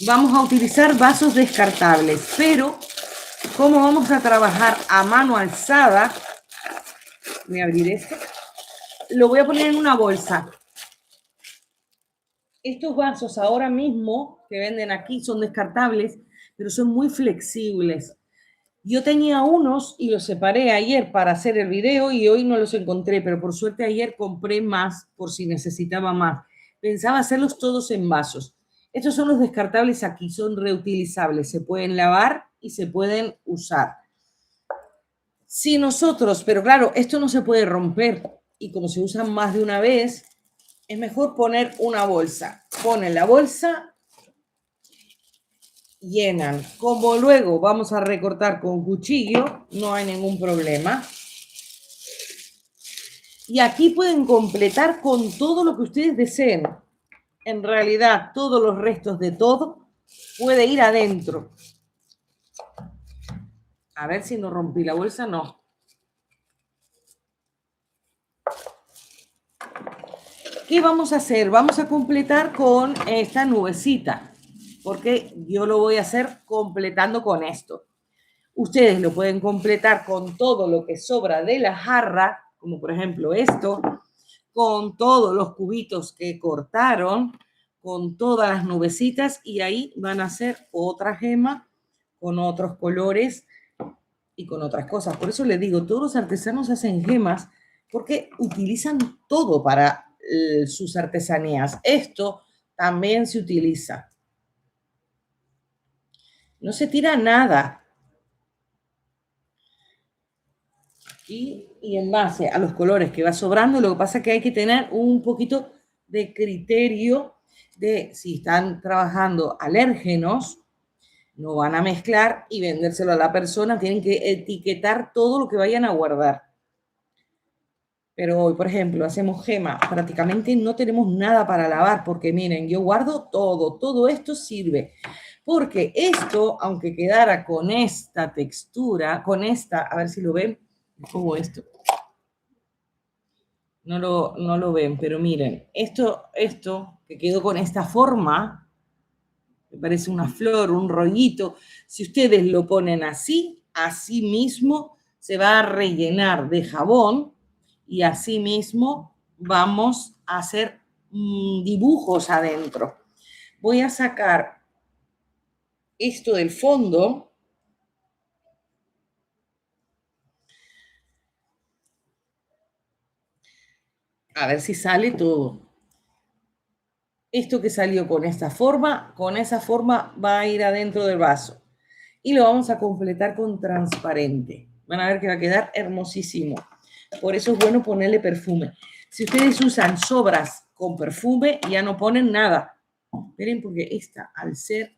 Vamos a utilizar vasos descartables, pero como vamos a trabajar a mano alzada, voy a abrir esto, lo voy a poner en una bolsa. Estos vasos ahora mismo que venden aquí son descartables, pero son muy flexibles. Yo tenía unos y los separé ayer para hacer el video y hoy no los encontré, pero por suerte ayer compré más por si necesitaba más. Pensaba hacerlos todos en vasos. Estos son los descartables aquí, son reutilizables, se pueden lavar y se pueden usar. Si nosotros, pero claro, esto no se puede romper y como se usan más de una vez, es mejor poner una bolsa. Ponen la bolsa, llenan. Como luego vamos a recortar con cuchillo, no hay ningún problema. Y aquí pueden completar con todo lo que ustedes deseen. En realidad, todos los restos de todo puede ir adentro. A ver si no rompí la bolsa, no. ¿Qué vamos a hacer? Vamos a completar con esta nubecita, porque yo lo voy a hacer completando con esto. Ustedes lo pueden completar con todo lo que sobra de la jarra, como por ejemplo esto, con todos los cubitos que cortaron, con todas las nubecitas, y ahí van a hacer otra gema con otros colores y con otras cosas. Por eso les digo, todos los artesanos hacen gemas porque utilizan todo para sus artesanías. Esto también se utiliza. No se tira nada. Y en base a los colores que va sobrando, lo que pasa es que hay que tener un poquito de criterio de si están trabajando alérgenos, no van a mezclar y vendérselo a la persona, tienen que etiquetar todo lo que vayan a guardar. Pero hoy, por ejemplo, hacemos gema, prácticamente no tenemos nada para lavar, porque miren, yo guardo todo esto sirve. Porque esto, aunque quedara con esta textura, con esta, a ver si lo ven, como esto. No lo ven, pero miren, esto que quedó con esta forma, me parece una flor, un rollito, si ustedes lo ponen así, así mismo se va a rellenar de jabón y así mismo vamos a hacer dibujos adentro. Voy a sacar esto del fondo. A ver si sale todo. Esto que salió con esta forma, con esa forma va a ir adentro del vaso. Y lo vamos a completar con transparente. Van a ver que va a quedar hermosísimo. Por eso es bueno ponerle perfume. Si ustedes usan sobras con perfume, ya no ponen nada. Miren, porque esta, al ser,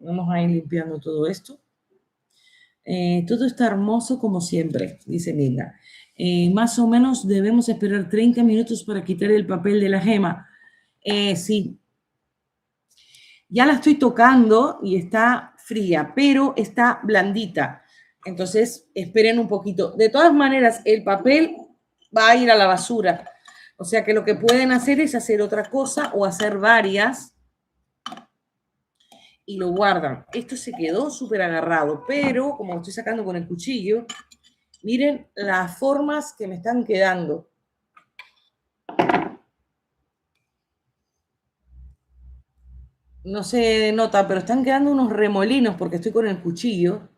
vamos a ir limpiando todo esto. Todo está hermoso como siempre, dice Linda. Más o menos debemos esperar 30 minutos para quitar el papel de la gema. Sí. Ya la estoy tocando y está fría, pero está blandita. Entonces, esperen un poquito. De todas maneras, el papel va a ir a la basura. O sea que lo que pueden hacer es hacer otra cosa o hacer varias y lo guardan. Esto se quedó súper agarrado, pero como lo estoy sacando con el cuchillo, miren las formas que me están quedando. No se nota, pero están quedando unos remolinos porque estoy con el cuchillo.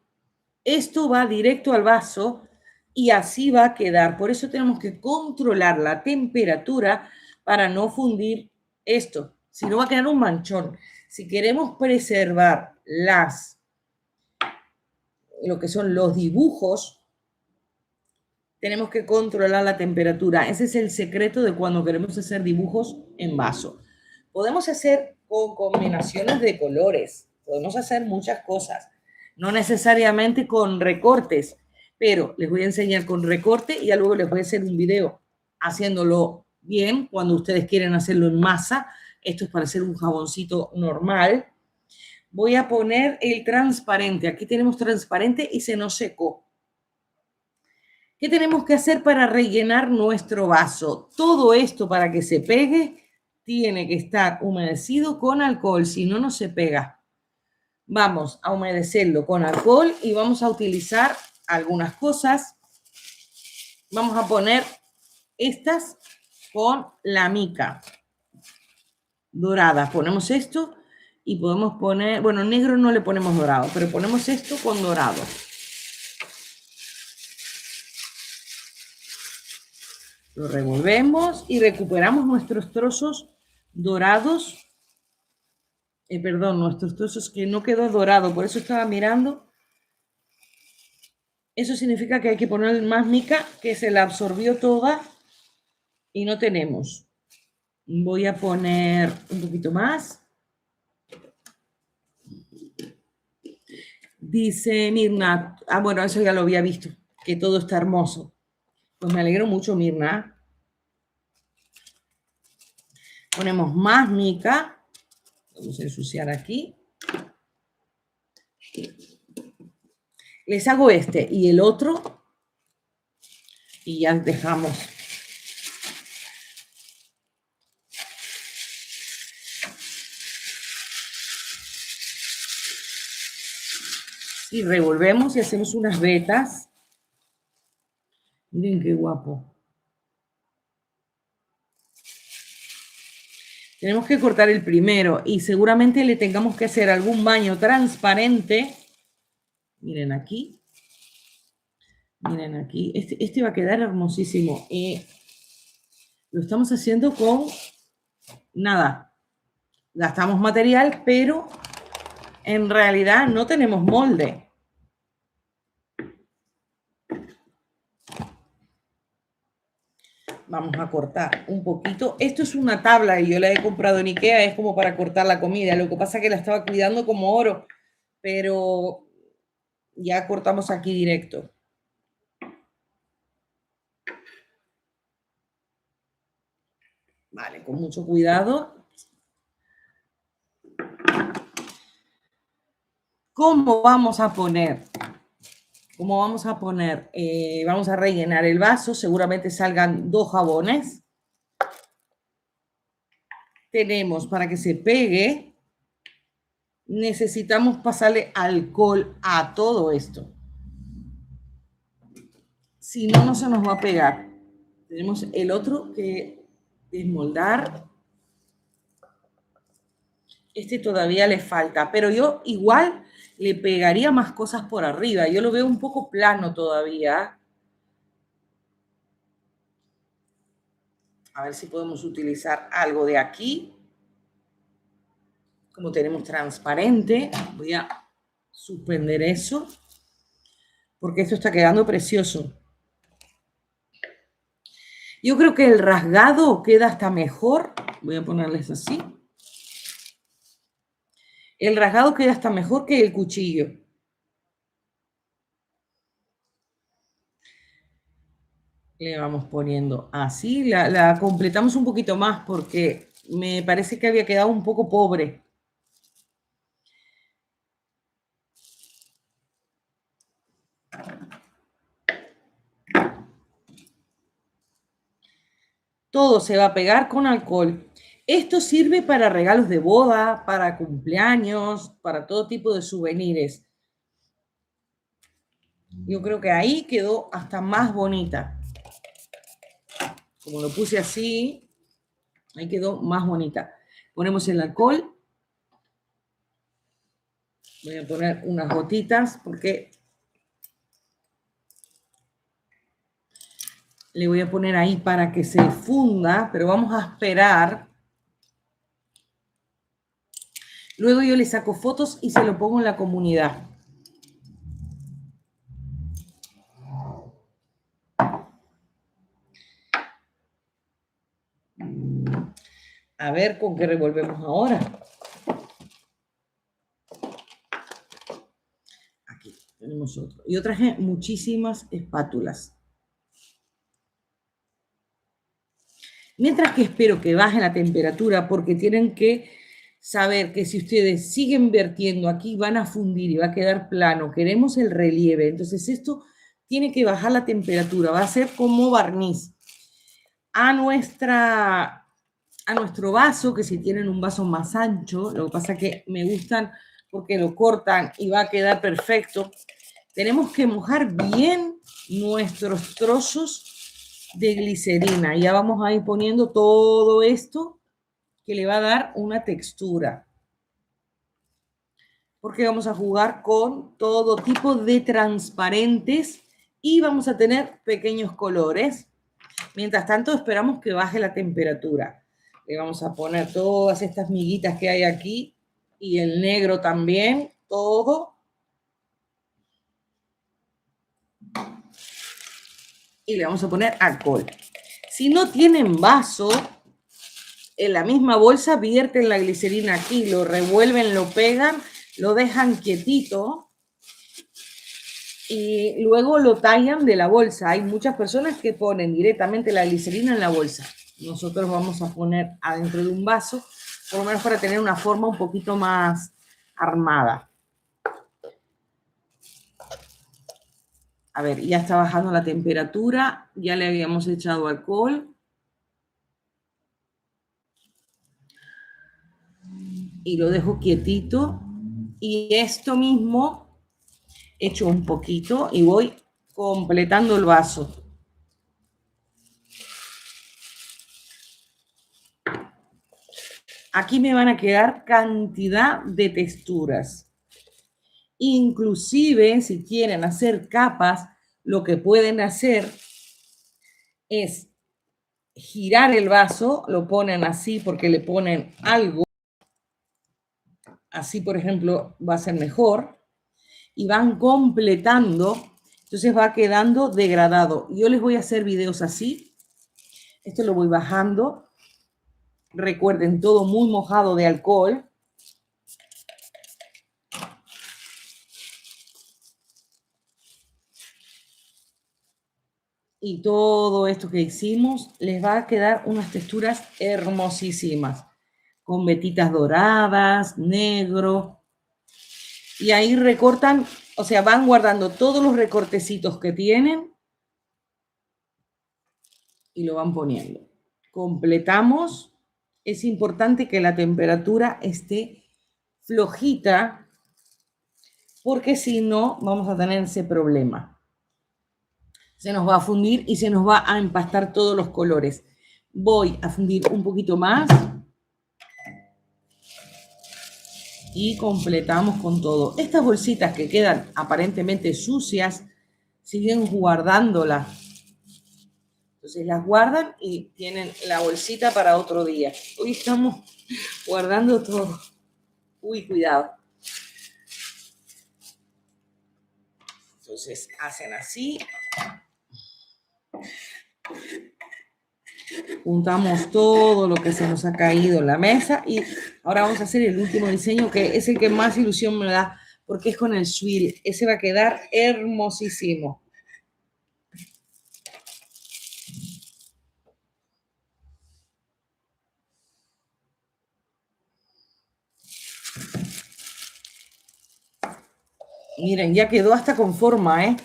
Esto va directo al vaso y así va a quedar. Por eso tenemos que controlar la temperatura para no fundir esto. Si no, va a quedar un manchón. Si queremos preservar lo que son los dibujos, tenemos que controlar la temperatura. Ese es el secreto de cuando queremos hacer dibujos en vaso. Podemos hacer con combinaciones de colores. Podemos hacer muchas cosas. No necesariamente con recortes, pero les voy a enseñar con recorte y ya luego les voy a hacer un video haciéndolo bien cuando ustedes quieren hacerlo en masa. Esto es para hacer un jaboncito normal. Voy a poner el transparente. Aquí tenemos transparente y se nos secó. ¿Qué tenemos que hacer para rellenar nuestro vaso? Todo esto para que se pegue tiene que estar humedecido con alcohol, si no, no se pega. Vamos a humedecerlo con alcohol y vamos a utilizar algunas cosas. Vamos a poner estas con la mica dorada. Ponemos esto y podemos poner, bueno, negro no le ponemos dorado, pero ponemos esto con dorado. Lo revolvemos y recuperamos nuestros trozos dorados. Nuestros trozos que no quedó dorado, por eso estaba mirando. Eso significa que hay que poner más mica, que se la absorbió toda y no tenemos. Voy a poner un poquito más. Dice Mirna, bueno, eso ya lo había visto, que todo está hermoso. Pues me alegro mucho, Mirna. Ponemos más mica. Vamos a ensuciar aquí. Les hago este y el otro y ya dejamos. Y revolvemos y hacemos unas vetas. Miren qué guapo. Tenemos que cortar el primero y seguramente le tengamos que hacer algún baño transparente. Miren aquí. Miren aquí. Este va a quedar hermosísimo. Lo estamos haciendo con nada. Gastamos material, pero en realidad no tenemos molde. Vamos a cortar un poquito. Esto es una tabla y yo la he comprado en Ikea, es como para cortar la comida. Lo que pasa es que la estaba cuidando como oro, pero ya cortamos aquí directo. Vale, con mucho cuidado. ¿Cómo vamos a poner? ¿Cómo vamos a poner? Vamos a rellenar el vaso, seguramente salgan 2 jabones. Tenemos para que se pegue, necesitamos pasarle alcohol a todo esto. Si no, no se nos va a pegar. Tenemos el otro que desmoldar. Este todavía le falta, pero yo igual le pegaría más cosas por arriba. Yo lo veo un poco plano todavía. A ver si podemos utilizar algo de aquí. Como tenemos transparente, voy a suspender eso, porque esto está quedando precioso. Yo creo que el rasgado queda hasta mejor. Voy a ponerles así. El rasgado queda hasta mejor que el cuchillo. Le vamos poniendo así. La completamos un poquito más porque me parece que había quedado un poco pobre. Todo se va a pegar con alcohol. Esto sirve para regalos de boda, para cumpleaños, para todo tipo de souvenirs. Yo creo que ahí quedó hasta más bonita. Como lo puse así, ahí quedó más bonita. Ponemos el alcohol. Voy a poner unas gotitas porque le voy a poner ahí para que se funda, pero vamos a esperar. Luego yo le saco fotos y se lo pongo en la comunidad. A ver con qué revolvemos ahora. Aquí tenemos otro. Yo traje muchísimas espátulas. Mientras que espero que baje la temperatura, porque tienen que saber que si ustedes siguen vertiendo aquí van a fundir y va a quedar plano. Queremos el relieve. Entonces esto tiene que bajar la temperatura. Va a ser como barniz. A nuestro vaso, que si tienen un vaso más ancho, lo que pasa es que me gustan porque lo cortan y va a quedar perfecto. Tenemos que mojar bien nuestros trozos de glicerina. Ya vamos a ir poniendo todo esto que le va a dar una textura. Porque vamos a jugar con todo tipo de transparentes y vamos a tener pequeños colores. Mientras tanto, esperamos que baje la temperatura. Le vamos a poner todas estas miguitas que hay aquí y el negro también, todo. Y le vamos a poner alcohol. Si no tienen vaso, en la misma bolsa vierten la glicerina aquí, lo revuelven, lo pegan, lo dejan quietito y luego lo tallan de la bolsa. Hay muchas personas que ponen directamente la glicerina en la bolsa. Nosotros vamos a poner adentro de un vaso, por lo menos para tener una forma un poquito más armada. A ver, ya está bajando la temperatura, ya le habíamos echado alcohol. Y lo dejo quietito. Y esto mismo Echo un poquito y voy completando el vaso. Aquí me van a quedar cantidad de texturas. Inclusive, si quieren hacer capas, lo que pueden hacer es girar el vaso, lo ponen así porque le ponen algo. Así, por ejemplo, va a ser mejor. Y van completando, entonces va quedando degradado. Yo les voy a hacer videos así. Esto lo voy bajando. Recuerden, todo muy mojado de alcohol. Y todo esto que hicimos les va a quedar unas texturas hermosísimas, con vetitas doradas, negro. Y ahí recortan, o sea, van guardando todos los recortecitos que tienen y lo van poniendo. Completamos. Es importante que la temperatura esté flojita, porque si no, vamos a tener ese problema. Se nos va a fundir y se nos va a empastar todos los colores. Voy a fundir un poquito más. Y completamos con todo. Estas bolsitas que quedan aparentemente sucias, siguen guardándolas. Entonces las guardan y tienen la bolsita para otro día. Hoy estamos guardando todo. Uy, cuidado. Entonces hacen así. Juntamos todo lo que se nos ha caído en la mesa y ahora vamos a hacer el último diseño, que es el que más ilusión me da porque es con el swill. Ese va a quedar hermosísimo. Miren, ya quedó hasta con forma, ¿eh?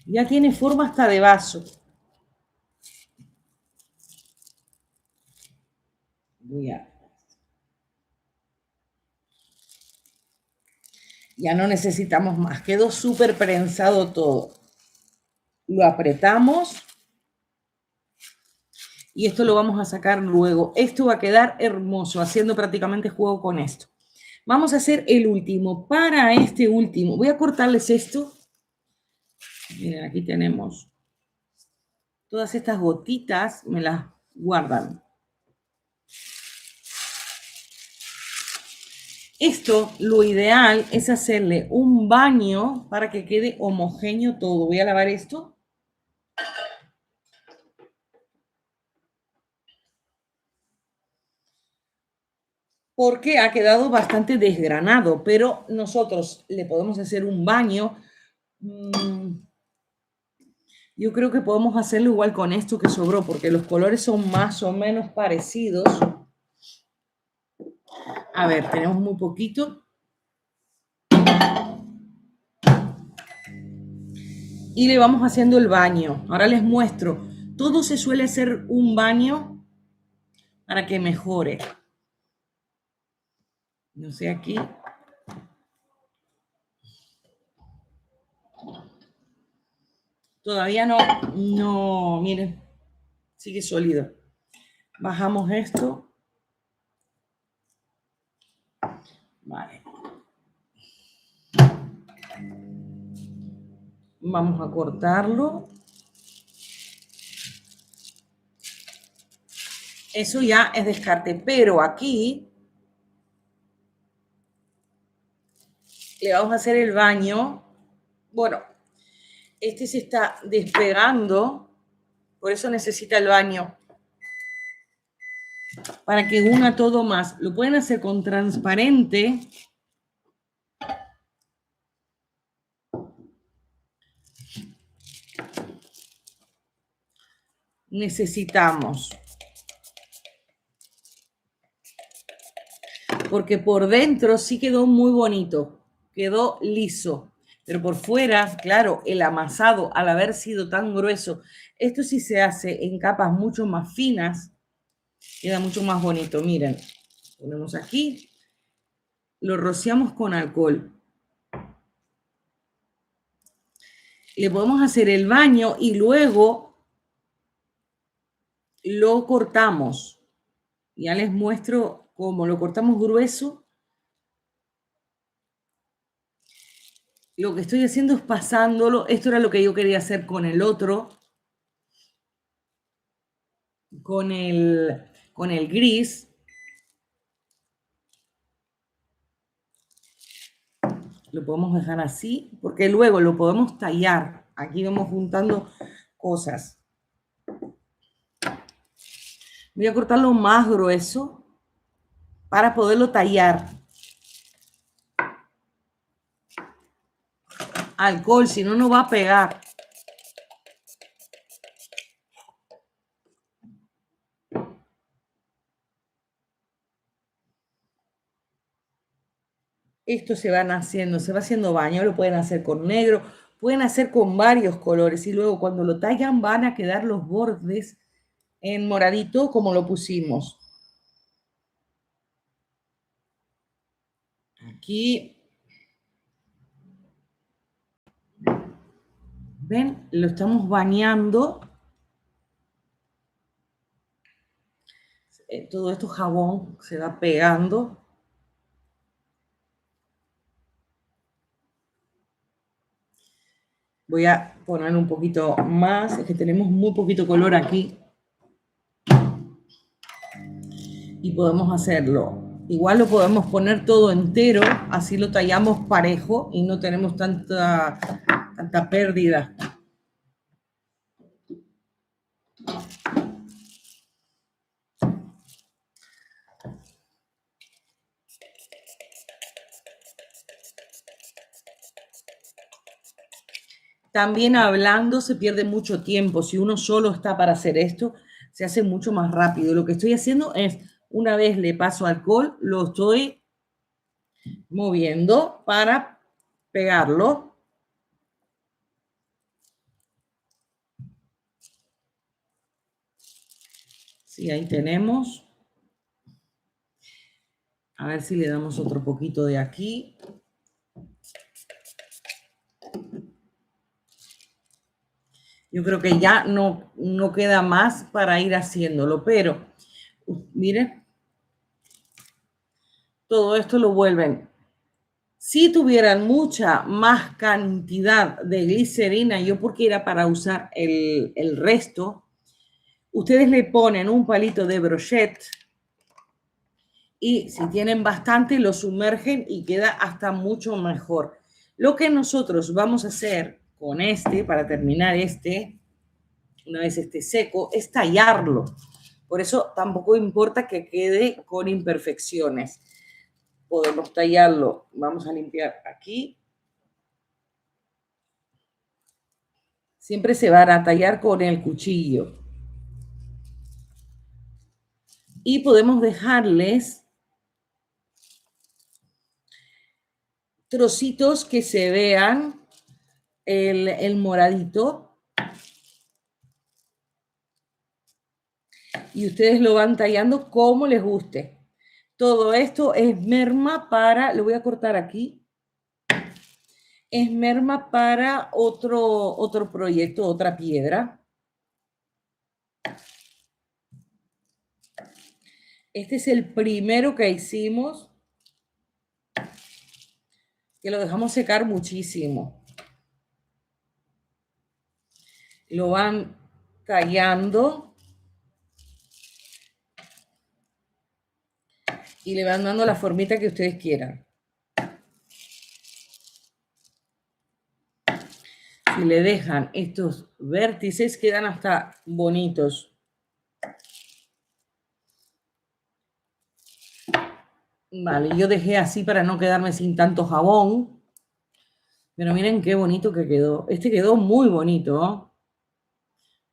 Ya tiene forma hasta de vaso. Ya no necesitamos más. Quedó súper prensado todo. Lo apretamos. Y esto lo vamos a sacar luego. Esto va a quedar hermoso, haciendo prácticamente juego con esto. Vamos a hacer el último. Para este último, voy a cortarles esto. Miren, aquí tenemos todas estas gotitas, me las guardan. Esto, lo ideal es hacerle un baño para que quede homogéneo todo. Voy a lavar esto. Porque ha quedado bastante desgranado, pero nosotros le podemos hacer un baño. Yo creo que podemos hacerlo igual con esto que sobró, porque los colores son más o menos parecidos. A ver, tenemos muy poquito. Y le vamos haciendo el baño. Ahora les muestro. Todo se suele hacer un baño para que mejore. No sé, aquí. Todavía no, miren, sigue sólido. Bajamos esto. Vale. Vamos a cortarlo. Eso ya es descarte, pero aquí le vamos a hacer el baño. Bueno, este se está despegando, por eso necesita el baño, para que una todo más. Lo pueden hacer con transparente. Necesitamos, porque por dentro sí quedó muy bonito, quedó liso, pero por fuera, claro, el amasado, al haber sido tan grueso, esto sí se hace en capas mucho más finas, queda mucho más bonito. Miren, ponemos aquí, lo rociamos con alcohol. Le podemos hacer el baño y luego lo cortamos. Ya les muestro cómo lo cortamos grueso. Lo que estoy haciendo es pasándolo. Esto era lo que yo quería hacer con el otro. Con el gris. Lo podemos dejar así, porque luego lo podemos tallar. Aquí vamos juntando cosas. Voy a cortarlo más grueso para poderlo tallar. Alcohol, si no, no va a pegar. Esto se va haciendo baño, lo pueden hacer con negro, pueden hacer con varios colores y luego cuando lo tallan van a quedar los bordes en moradito como lo pusimos. Aquí, ¿ven? Lo estamos bañando. Todo esto jabón se va pegando. Voy a poner un poquito más, es que tenemos muy poquito color aquí. Y podemos hacerlo. Igual lo podemos poner todo entero, así lo tallamos parejo y no tenemos tanta pérdida. También hablando se pierde mucho tiempo. Si uno solo está para hacer esto, se hace mucho más rápido. Lo que estoy haciendo es, una vez le paso alcohol, lo estoy moviendo para pegarlo. Sí, ahí tenemos. A ver si le damos otro poquito de aquí. Yo creo que ya no queda más para ir haciéndolo, pero miren, todo esto lo vuelven. Si tuvieran mucha más cantidad de glicerina, yo porque era para usar el resto, ustedes le ponen un palito de brochette y si tienen bastante lo sumergen y queda hasta mucho mejor. Lo que nosotros vamos a hacer con este, para terminar este, una vez esté seco, es tallarlo. Por eso tampoco importa que quede con imperfecciones. Podemos tallarlo. Vamos a limpiar aquí. Siempre se van a tallar con el cuchillo. Y podemos dejarles trocitos que se vean el moradito. Y ustedes lo van tallando como les guste. Todo esto es merma para, lo voy a cortar aquí, es merma para otro proyecto, otra piedra. Este es el primero que hicimos, que lo dejamos secar muchísimo. Lo van tallando y le van dando la formita que ustedes quieran. Si le dejan estos vértices, quedan hasta bonitos. Vale, yo dejé así para no quedarme sin tanto jabón. Pero miren qué bonito que quedó. Este quedó muy bonito.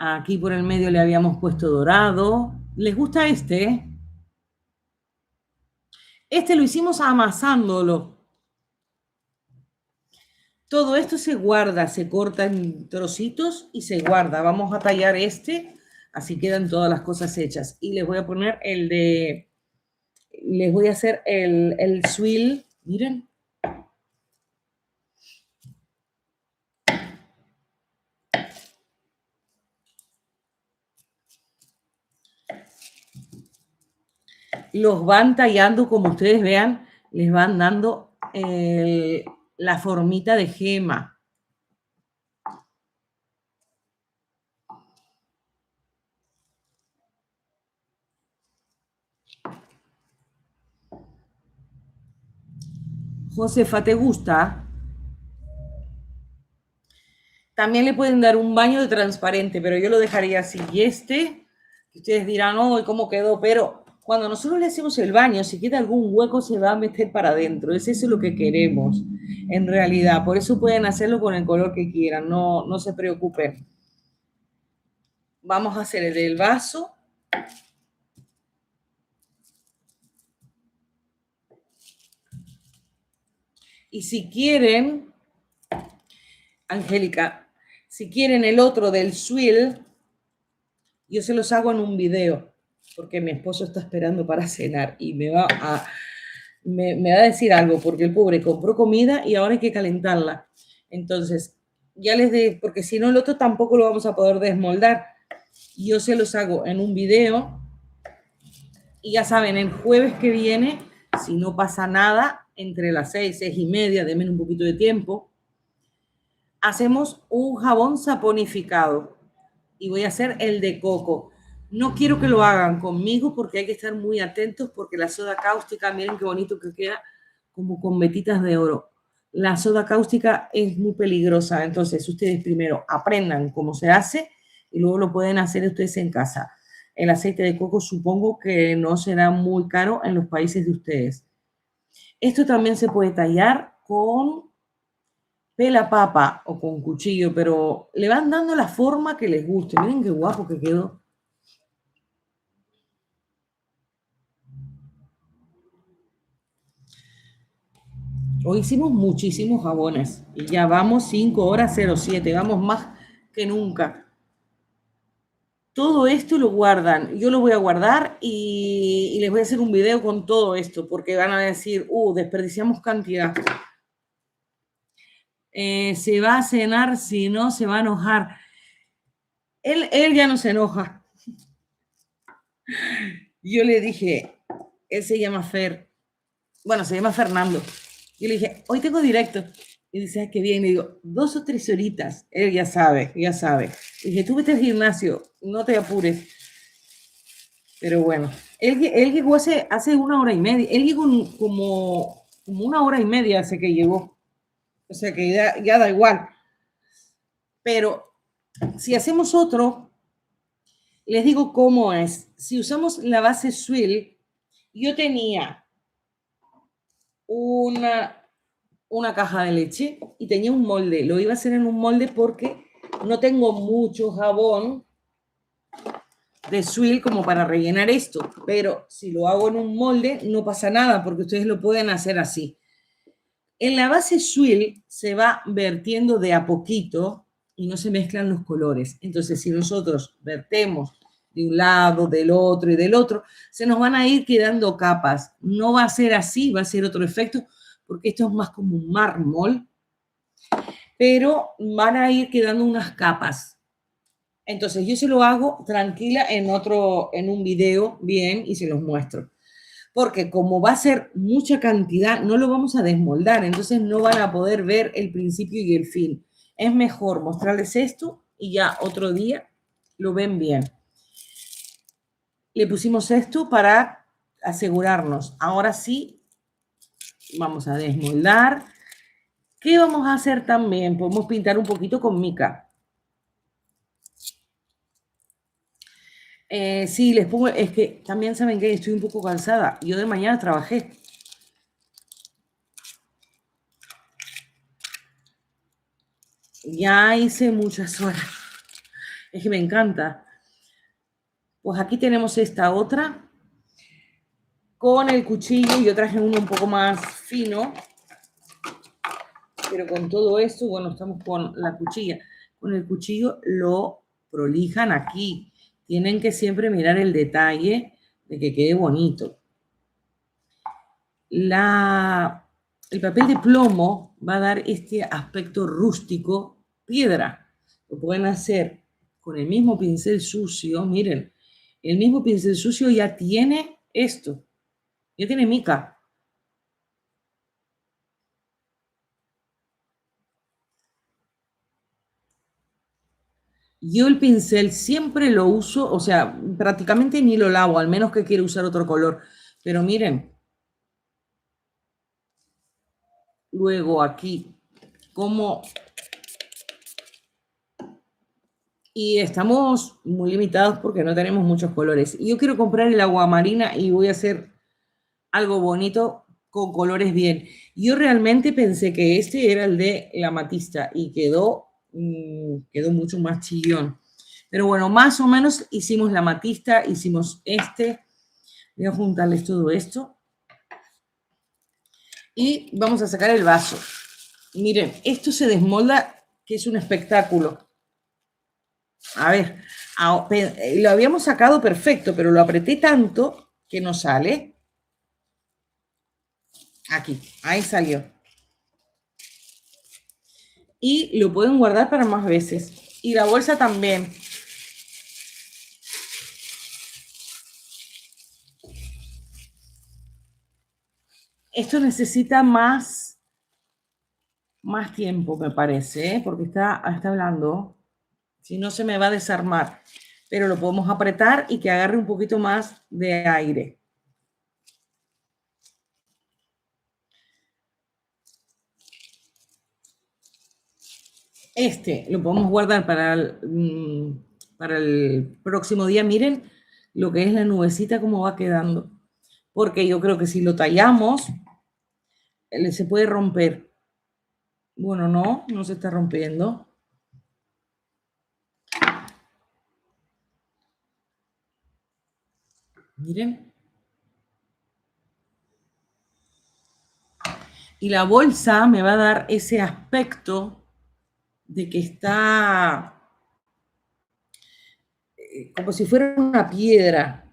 Aquí por el medio le habíamos puesto dorado. ¿Les gusta este? Este lo hicimos amasándolo. Todo esto se guarda, se corta en trocitos y se guarda. Vamos a tallar este, así quedan todas las cosas hechas. Y les voy a poner les voy a hacer el swill. Miren. los van tallando, como ustedes vean, les van dando la formita de gema. Josefa, ¿te gusta? También le pueden dar un baño de transparente, pero yo lo dejaría así. Y ustedes dirán, oh, ¿cómo quedó? Pero cuando nosotros le hacemos el baño, si queda algún hueco, se va a meter para adentro. Es eso lo que queremos, en realidad. Por eso pueden hacerlo con el color que quieran, no se preocupen. Vamos a hacer el del vaso. Y si quieren, Angélica, si quieren el otro del swill, yo se los hago en un video, porque mi esposo está esperando para cenar y me va a decir algo, porque el pobre compró comida y ahora hay que calentarla. Entonces, ya les de, porque si no el otro tampoco lo vamos a poder desmoldar. Yo se los hago en un video y ya saben, el jueves que viene, si no pasa nada, entre las 6:30, denme un poquito de tiempo, hacemos un jabón saponificado y voy a hacer el de coco. No quiero que lo hagan conmigo porque hay que estar muy atentos porque la soda cáustica, miren qué bonito que queda, como con vetitas de oro. La soda cáustica es muy peligrosa, entonces ustedes primero aprendan cómo se hace y luego lo pueden hacer ustedes en casa. El aceite de coco supongo que no será muy caro en los países de ustedes. Esto también se puede tallar con pela papa o con cuchillo, pero le van dando la forma que les guste. Miren qué guapo que quedó. Hoy hicimos muchísimos jabones y ya vamos 5:07, vamos más que nunca. Todo esto lo guardan, yo lo voy a guardar y les voy a hacer un video con todo esto porque van a decir, desperdiciamos cantidad. Se va a cenar, si no se va a enojar. Él ya no se enoja. Yo le dije, él se llama Fer, bueno, se llama Fernando. Yo le dije, hoy tengo directo. Y dice, qué bien. Y digo, 2 o 3 horitas. Él ya sabe, ya sabe. Y dije, tú vete al gimnasio, no te apures. Pero bueno, él llegó hace 1:30. Él llegó como 1:30 hace que llegó. O sea que ya da igual. Pero si hacemos otro, les digo cómo es. Si usamos la base swill, yo tenía una caja de leche y tenía un molde. Lo iba a hacer en un molde porque no tengo mucho jabón de swill como para rellenar esto, pero si lo hago en un molde no pasa nada porque ustedes lo pueden hacer así. En la base swill se va vertiendo de a poquito y no se mezclan los colores. Entonces, si nosotros vertemos de un lado, del otro y del otro, se nos van a ir quedando capas. No va a ser así, va a ser otro efecto, porque esto es más como un mármol, pero van a ir quedando unas capas. Entonces yo se lo hago tranquila en un video bien y se los muestro. Porque como va a ser mucha cantidad, no lo vamos a desmoldar, entonces no van a poder ver el principio y el fin. Es mejor mostrarles esto y ya otro día lo ven bien. Le pusimos esto para asegurarnos. Ahora sí, vamos a desmoldar. ¿Qué vamos a hacer también? Podemos pintar un poquito con mica. Sí, les pongo, es que también saben que estoy un poco cansada. Yo de mañana trabajé. Ya hice muchas horas. Es que me encanta. Pues aquí tenemos esta otra. Con el cuchillo, yo traje uno un poco más fino. Pero con todo esto, bueno, estamos con la cuchilla. Con el cuchillo lo prolijan aquí. Tienen que siempre mirar el detalle de que quede bonito. El papel de plomo va a dar este aspecto rústico, piedra. Lo pueden hacer con el mismo pincel sucio. Miren, el mismo pincel sucio ya tiene esto. Ya tiene mica. Yo el pincel siempre lo uso, o sea, prácticamente ni lo lavo, al menos que quiera usar otro color. Pero miren, luego aquí, como... Y estamos muy limitados porque no tenemos muchos colores. Y yo quiero comprar el aguamarina y voy a hacer algo bonito con colores bien. Yo realmente pensé que este era el de la matista y quedó mucho más chillón. Pero bueno, más o menos hicimos la matista, hicimos este. Voy a juntarles todo esto. Y vamos a sacar el vaso. Miren, esto se desmolda, que es un espectáculo. A ver, lo habíamos sacado perfecto, pero lo apreté tanto que no sale. Aquí, ahí salió. Y lo pueden guardar para más veces. Y la bolsa también. Esto necesita más tiempo, me parece, ¿eh? Porque está hablando. Si no, se me va a desarmar. Pero lo podemos apretar y que agarre un poquito más de aire. Este lo podemos guardar para el próximo día. Miren lo que es la nubecita, cómo va quedando. Porque yo creo que si lo tallamos, se puede romper. Bueno, no se está rompiendo. Miren. Y la bolsa me va a dar ese aspecto de que está como si fuera una piedra.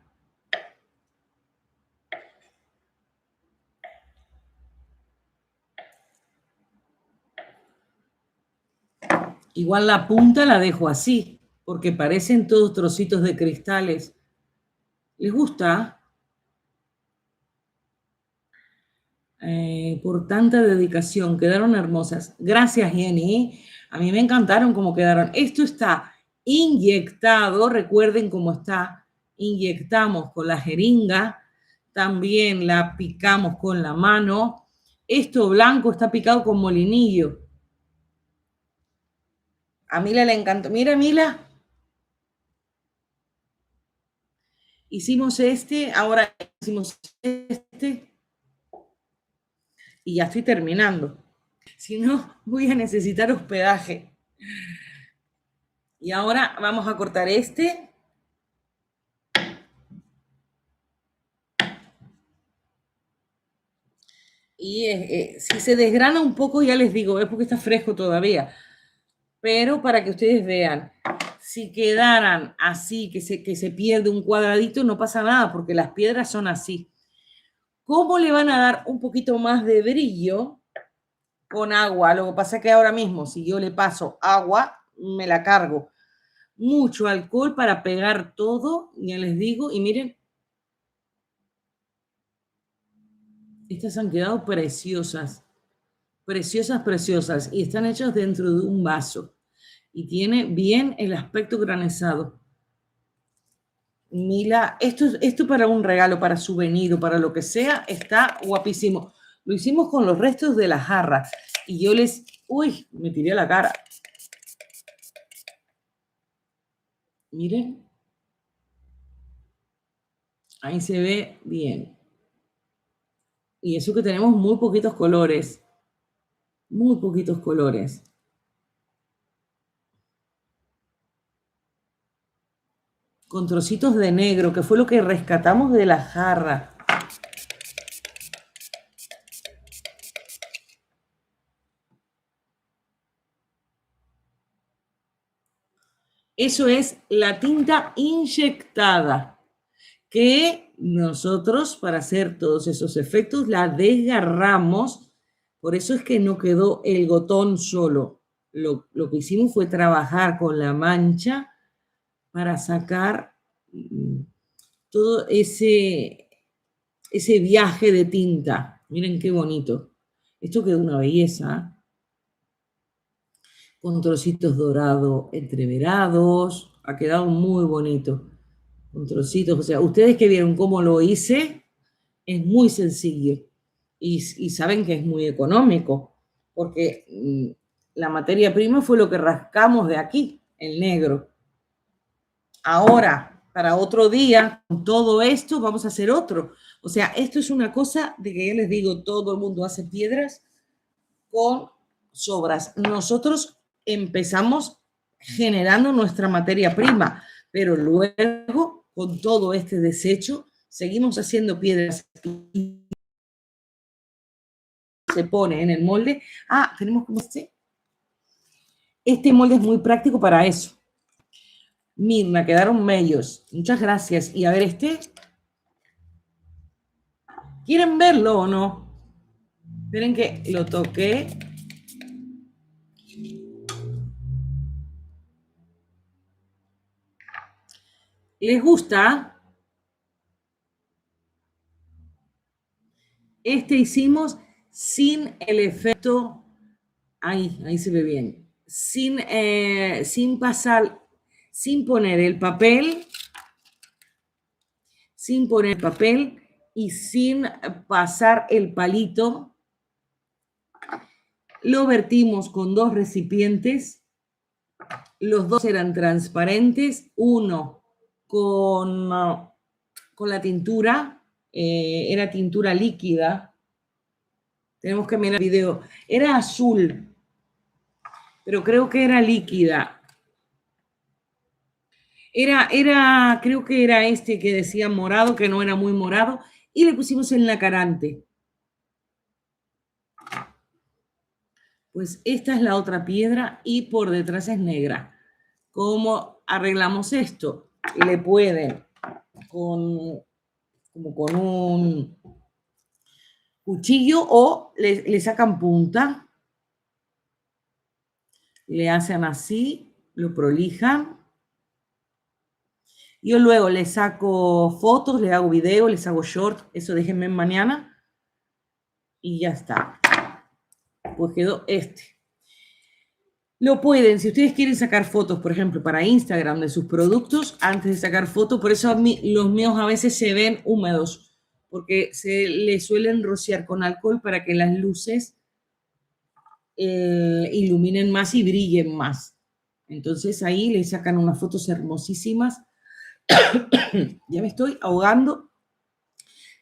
Igual la punta la dejo así, porque parecen todos trocitos de cristales. ¿Les gusta? Por tanta dedicación, quedaron hermosas. Gracias, Jenny. A mí me encantaron cómo quedaron. Esto está inyectado, recuerden cómo está. Inyectamos con la jeringa, también la picamos con la mano. Esto blanco está picado con molinillo. A Mila le encantó. Mira, Mila. Hicimos este, ahora hicimos este y ya estoy terminando. Si no, voy a necesitar hospedaje. Y ahora vamos a cortar este. Y si se desgrana un poco, ya les digo, es porque está fresco todavía. Pero para que ustedes vean, si quedaran así, que se pierde un cuadradito, no pasa nada, porque las piedras son así. ¿Cómo le van a dar un poquito más de brillo? Con agua. Lo que pasa es que ahora mismo, si yo le paso agua, me la cargo. Mucho alcohol para pegar todo, ya les digo, y miren, estas han quedado preciosas, preciosas, preciosas, y están hechas dentro de un vaso, y tiene bien el aspecto granizado. Mila, esto para un regalo, para souvenir o para lo que sea, está guapísimo. Lo hicimos con los restos de la jarra, y yo uy, me tiré la cara. Miren, ahí se ve bien. Y eso que tenemos muy poquitos colores. Muy poquitos colores. Con trocitos de negro, que fue lo que rescatamos de la jarra. Eso es la tinta inyectada, que nosotros para hacer todos esos efectos la desgarramos. Por eso es que no quedó el gotón solo. Lo que hicimos fue trabajar con la mancha para sacar todo ese ese viaje de tinta. Miren qué bonito. Esto quedó una belleza. Con trocitos dorados entreverados. Ha quedado muy bonito. Con trocitos. O sea, ustedes que vieron cómo lo hice, es muy sencillo. Y saben que es muy económico. Porque la materia prima fue lo que rascamos de aquí, el negro. Ahora, para otro día, con todo esto, vamos a hacer otro. O sea, esto es una cosa de que ya les digo, todo el mundo hace piedras con sobras. Nosotros empezamos generando nuestra materia prima, pero luego, con todo este desecho, seguimos haciendo piedras y se pone en el molde. Ah, tenemos como este. Este molde es muy práctico para eso. Mirna, quedaron mellos. Muchas gracias. Y a ver este. ¿Quieren verlo o no? Esperen que lo toqué. ¿Les gusta? Este hicimos sin el efecto. Ahí se ve bien. Sin pasar, sin poner el papel. Sin poner el papel y sin pasar el palito. Lo vertimos con 2 recipientes. Los 2 eran transparentes. Uno con la tintura. Era tintura líquida. Tenemos que mirar el video. Era azul, pero creo que era líquida. Creo que era este que decía morado, que no era muy morado, y le pusimos el nacarante. Pues esta es la otra piedra y por detrás es negra. ¿Cómo arreglamos esto? Le pueden como con un cuchillo o le sacan punta, le hacen así, lo prolijan. Yo luego le saco fotos, le hago video, les hago short, eso déjenme mañana y ya está. Pues quedó este. Lo pueden, si ustedes quieren sacar fotos, por ejemplo, para Instagram de sus productos, antes de sacar fotos, por eso los míos a veces se ven húmedos, porque se les suelen rociar con alcohol para que las luces iluminen más y brillen más. Entonces ahí les sacan unas fotos hermosísimas. Ya me estoy ahogando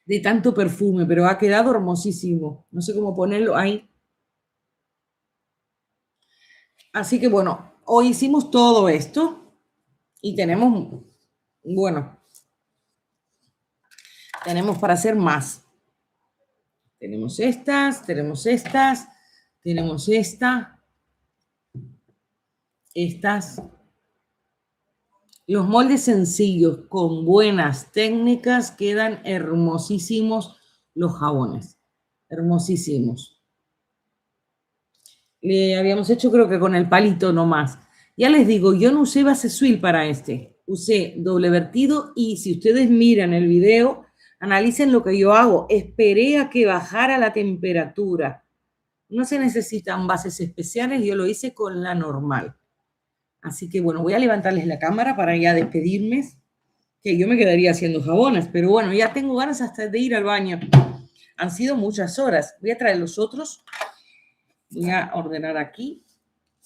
de tanto perfume, pero ha quedado hermosísimo. No sé cómo ponerlo ahí. Así que bueno, hoy hicimos todo esto y tenemos, bueno, tenemos para hacer más. Tenemos estas, tenemos estas, tenemos esta, estas. Los moldes sencillos con buenas técnicas quedan hermosísimos los jabones. Hermosísimos. Le habíamos hecho creo que con el palito nomás. Ya les digo, yo no usé base suil para este. Usé doble vertido y si ustedes miran el video, analicen lo que yo hago. Esperé a que bajara la temperatura. No se necesitan bases especiales, yo lo hice con la normal. Así que bueno, voy a levantarles la cámara para ya despedirme, que yo me quedaría haciendo jabones, pero bueno, ya tengo ganas hasta de ir al baño. Han sido muchas horas. Voy a traer los otros. Voy a ordenar aquí.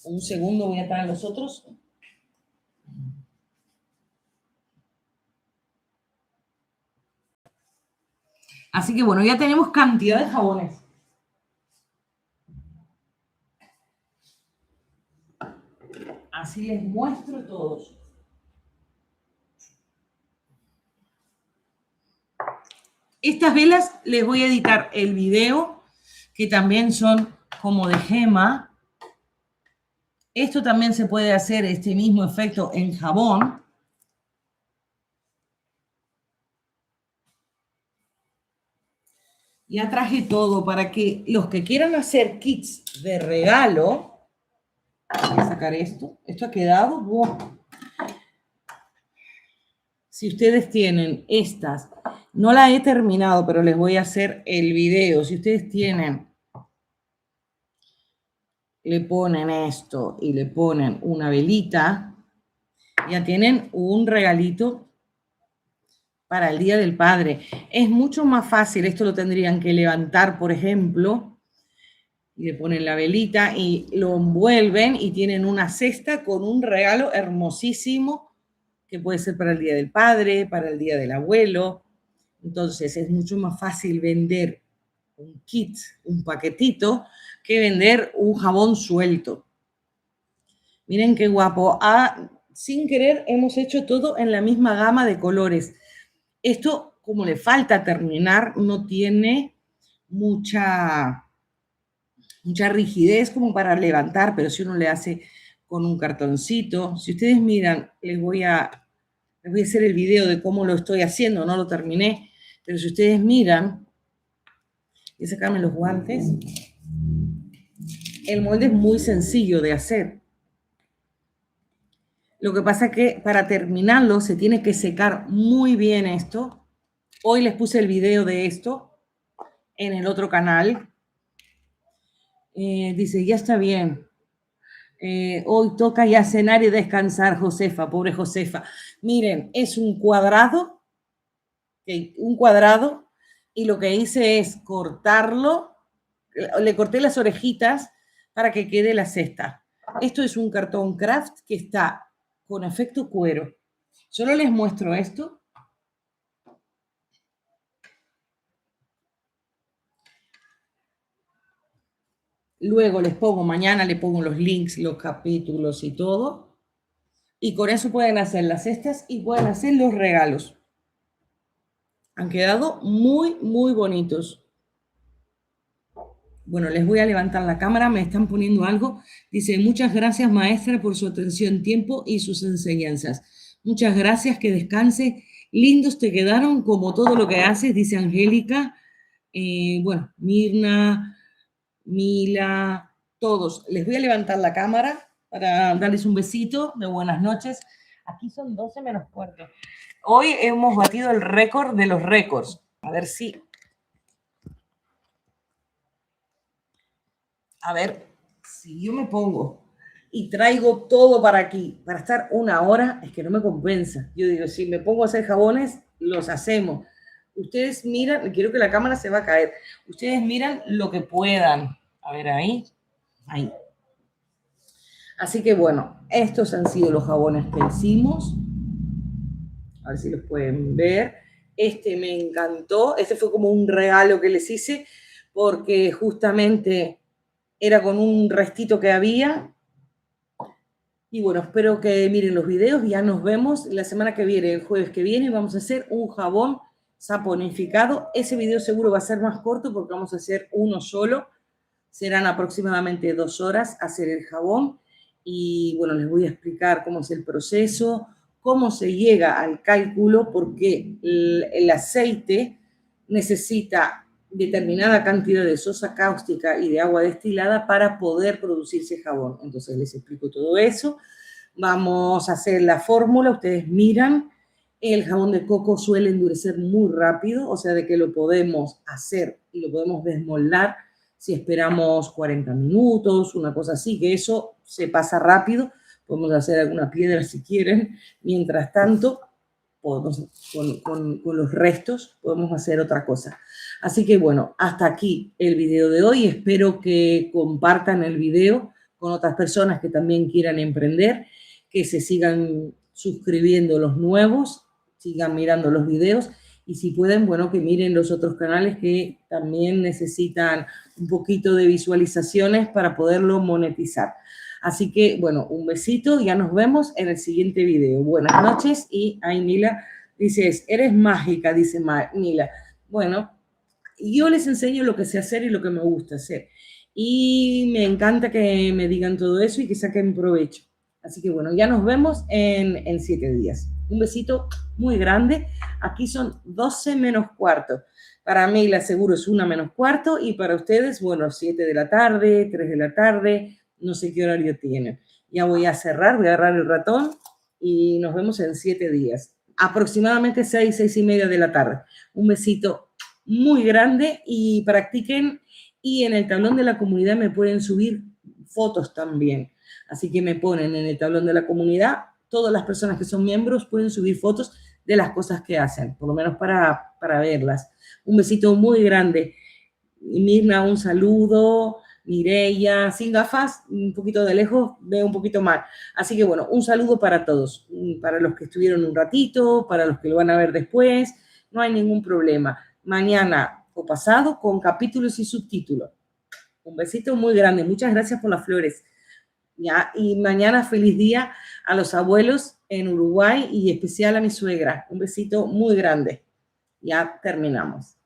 Un segundo, voy a traer los otros. Así que bueno, ya tenemos cantidad de jabones. Así les muestro todos. Estas velas les voy a editar el video, que también son como de gema. Esto también se puede hacer este mismo efecto en jabón. Ya traje todo para que los que quieran hacer kits de regalo, voy a sacar esto. Esto ha quedado, wow. Si ustedes tienen estas No la he terminado, pero les voy a hacer el video. Si ustedes tienen, le ponen esto y le ponen una velita, ya tienen un regalito para el Día del Padre. Es mucho más fácil, esto lo tendrían que levantar, por ejemplo, le ponen la velita y lo envuelven y tienen una cesta con un regalo hermosísimo que puede ser para el Día del Padre, para el Día del Abuelo. Entonces es mucho más fácil vender un kit, un paquetito, que vender un jabón suelto. Miren qué guapo. Sin querer hemos hecho todo en la misma gama de colores. Esto, como le falta terminar, no tiene mucha rigidez como para levantar, pero si uno le hace con un cartoncito, si ustedes miran, les voy a hacer el video de cómo lo estoy haciendo, no lo terminé, pero si ustedes miran, voy a sacarme los guantes, el molde es muy sencillo de hacer. Lo que pasa es que para terminarlo se tiene que secar muy bien esto. Hoy les puse el video de esto en el otro canal. Dice, ya está bien. Hoy toca ya cenar y descansar, Josefa, pobre Josefa. Miren, es un cuadrado, y lo que hice es cortarlo, le corté las orejitas para que quede la cesta. Esto es un cartón craft que está con efecto cuero. Solo les muestro esto. Luego les pongo, mañana le pongo los links, los capítulos y todo. Y con eso pueden hacer las cestas y pueden hacer los regalos. Han quedado muy, muy bonitos. Bueno, les voy a levantar la cámara, me están poniendo algo. Dice, muchas gracias maestra por su atención, tiempo y sus enseñanzas. Muchas gracias, que descanse. Lindos te quedaron como todo lo que haces, dice Angélica. Bueno, Mirna, Mila, todos. Les voy a levantar la cámara para darles un besito de buenas noches. Aquí son 12 menos cuarto. Hoy hemos batido el récord de los récords. A ver si yo me pongo y traigo todo para aquí, para estar una hora, es que no me compensa. Yo digo, si me pongo a hacer jabones, los hacemos. Ustedes miran, quiero que la cámara se va a caer. Ustedes miran lo que puedan. A ver, ahí. Así que bueno, estos han sido los jabones que hicimos. A ver si los pueden ver. Este me encantó. Este fue como un regalo que les hice porque justamente era con un restito que había. Y bueno, espero que miren los videos. Ya nos vemos la semana que viene, el jueves que viene. Vamos a hacer un jabón saponificado. Ese video seguro va a ser más corto porque vamos a hacer uno solo. Serán aproximadamente 2 horas hacer el jabón. Y bueno, les voy a explicar cómo es el proceso, cómo se llega al cálculo, porque el aceite necesita determinada cantidad de sosa cáustica y de agua destilada para poder producirse jabón. Entonces les explico todo eso. Vamos a hacer la fórmula. Ustedes miran, el jabón de coco suele endurecer muy rápido, o sea, de que lo podemos hacer y lo podemos desmoldar si esperamos 40 minutos, una cosa así, que eso se pasa rápido. Podemos hacer alguna piedra si quieren. Mientras tanto, podemos, con los restos podemos hacer otra cosa. Así que bueno, hasta aquí el video de hoy. Espero que compartan el video con otras personas que también quieran emprender, que se sigan suscribiendo los nuevos, sigan mirando los videos y si pueden, bueno, que miren los otros canales que también necesitan un poquito de visualizaciones para poderlo monetizar. Así que, bueno, un besito, ya nos vemos en el siguiente video. Buenas noches y, ay, Mila, dices, eres mágica, dice Mila. Bueno, yo les enseño lo que sé hacer y lo que me gusta hacer. Y me encanta que me digan todo eso y que saquen provecho. Así que bueno, ya nos vemos en 7 días. Un besito muy grande. Aquí son 12 menos cuarto. Para mí la seguro es 1 menos cuarto y para ustedes, bueno, 7 de la tarde, 3 de la tarde, no sé qué horario tienen. Ya voy a cerrar, voy a agarrar el ratón y nos vemos en 7 días. aproximadamente 6:30 de la tarde. Un besito muy grande y practiquen. Y en el tablón de la comunidad me pueden subir fotos también. Así que me ponen en el tablón de la comunidad, todas las personas que son miembros pueden subir fotos de las cosas que hacen, por lo menos para verlas. Un besito muy grande. Mirna, un saludo. Mireia, sin gafas, un poquito de lejos, veo un poquito mal. Así que bueno, un saludo para todos, para los que estuvieron un ratito, para los que lo van a ver después, no hay ningún problema. Mañana o pasado con capítulos y subtítulos. Un besito muy grande, muchas gracias por las flores. ¿Ya? Y mañana feliz día a los abuelos en Uruguay y especial a mi suegra. Un besito muy grande. Ya terminamos.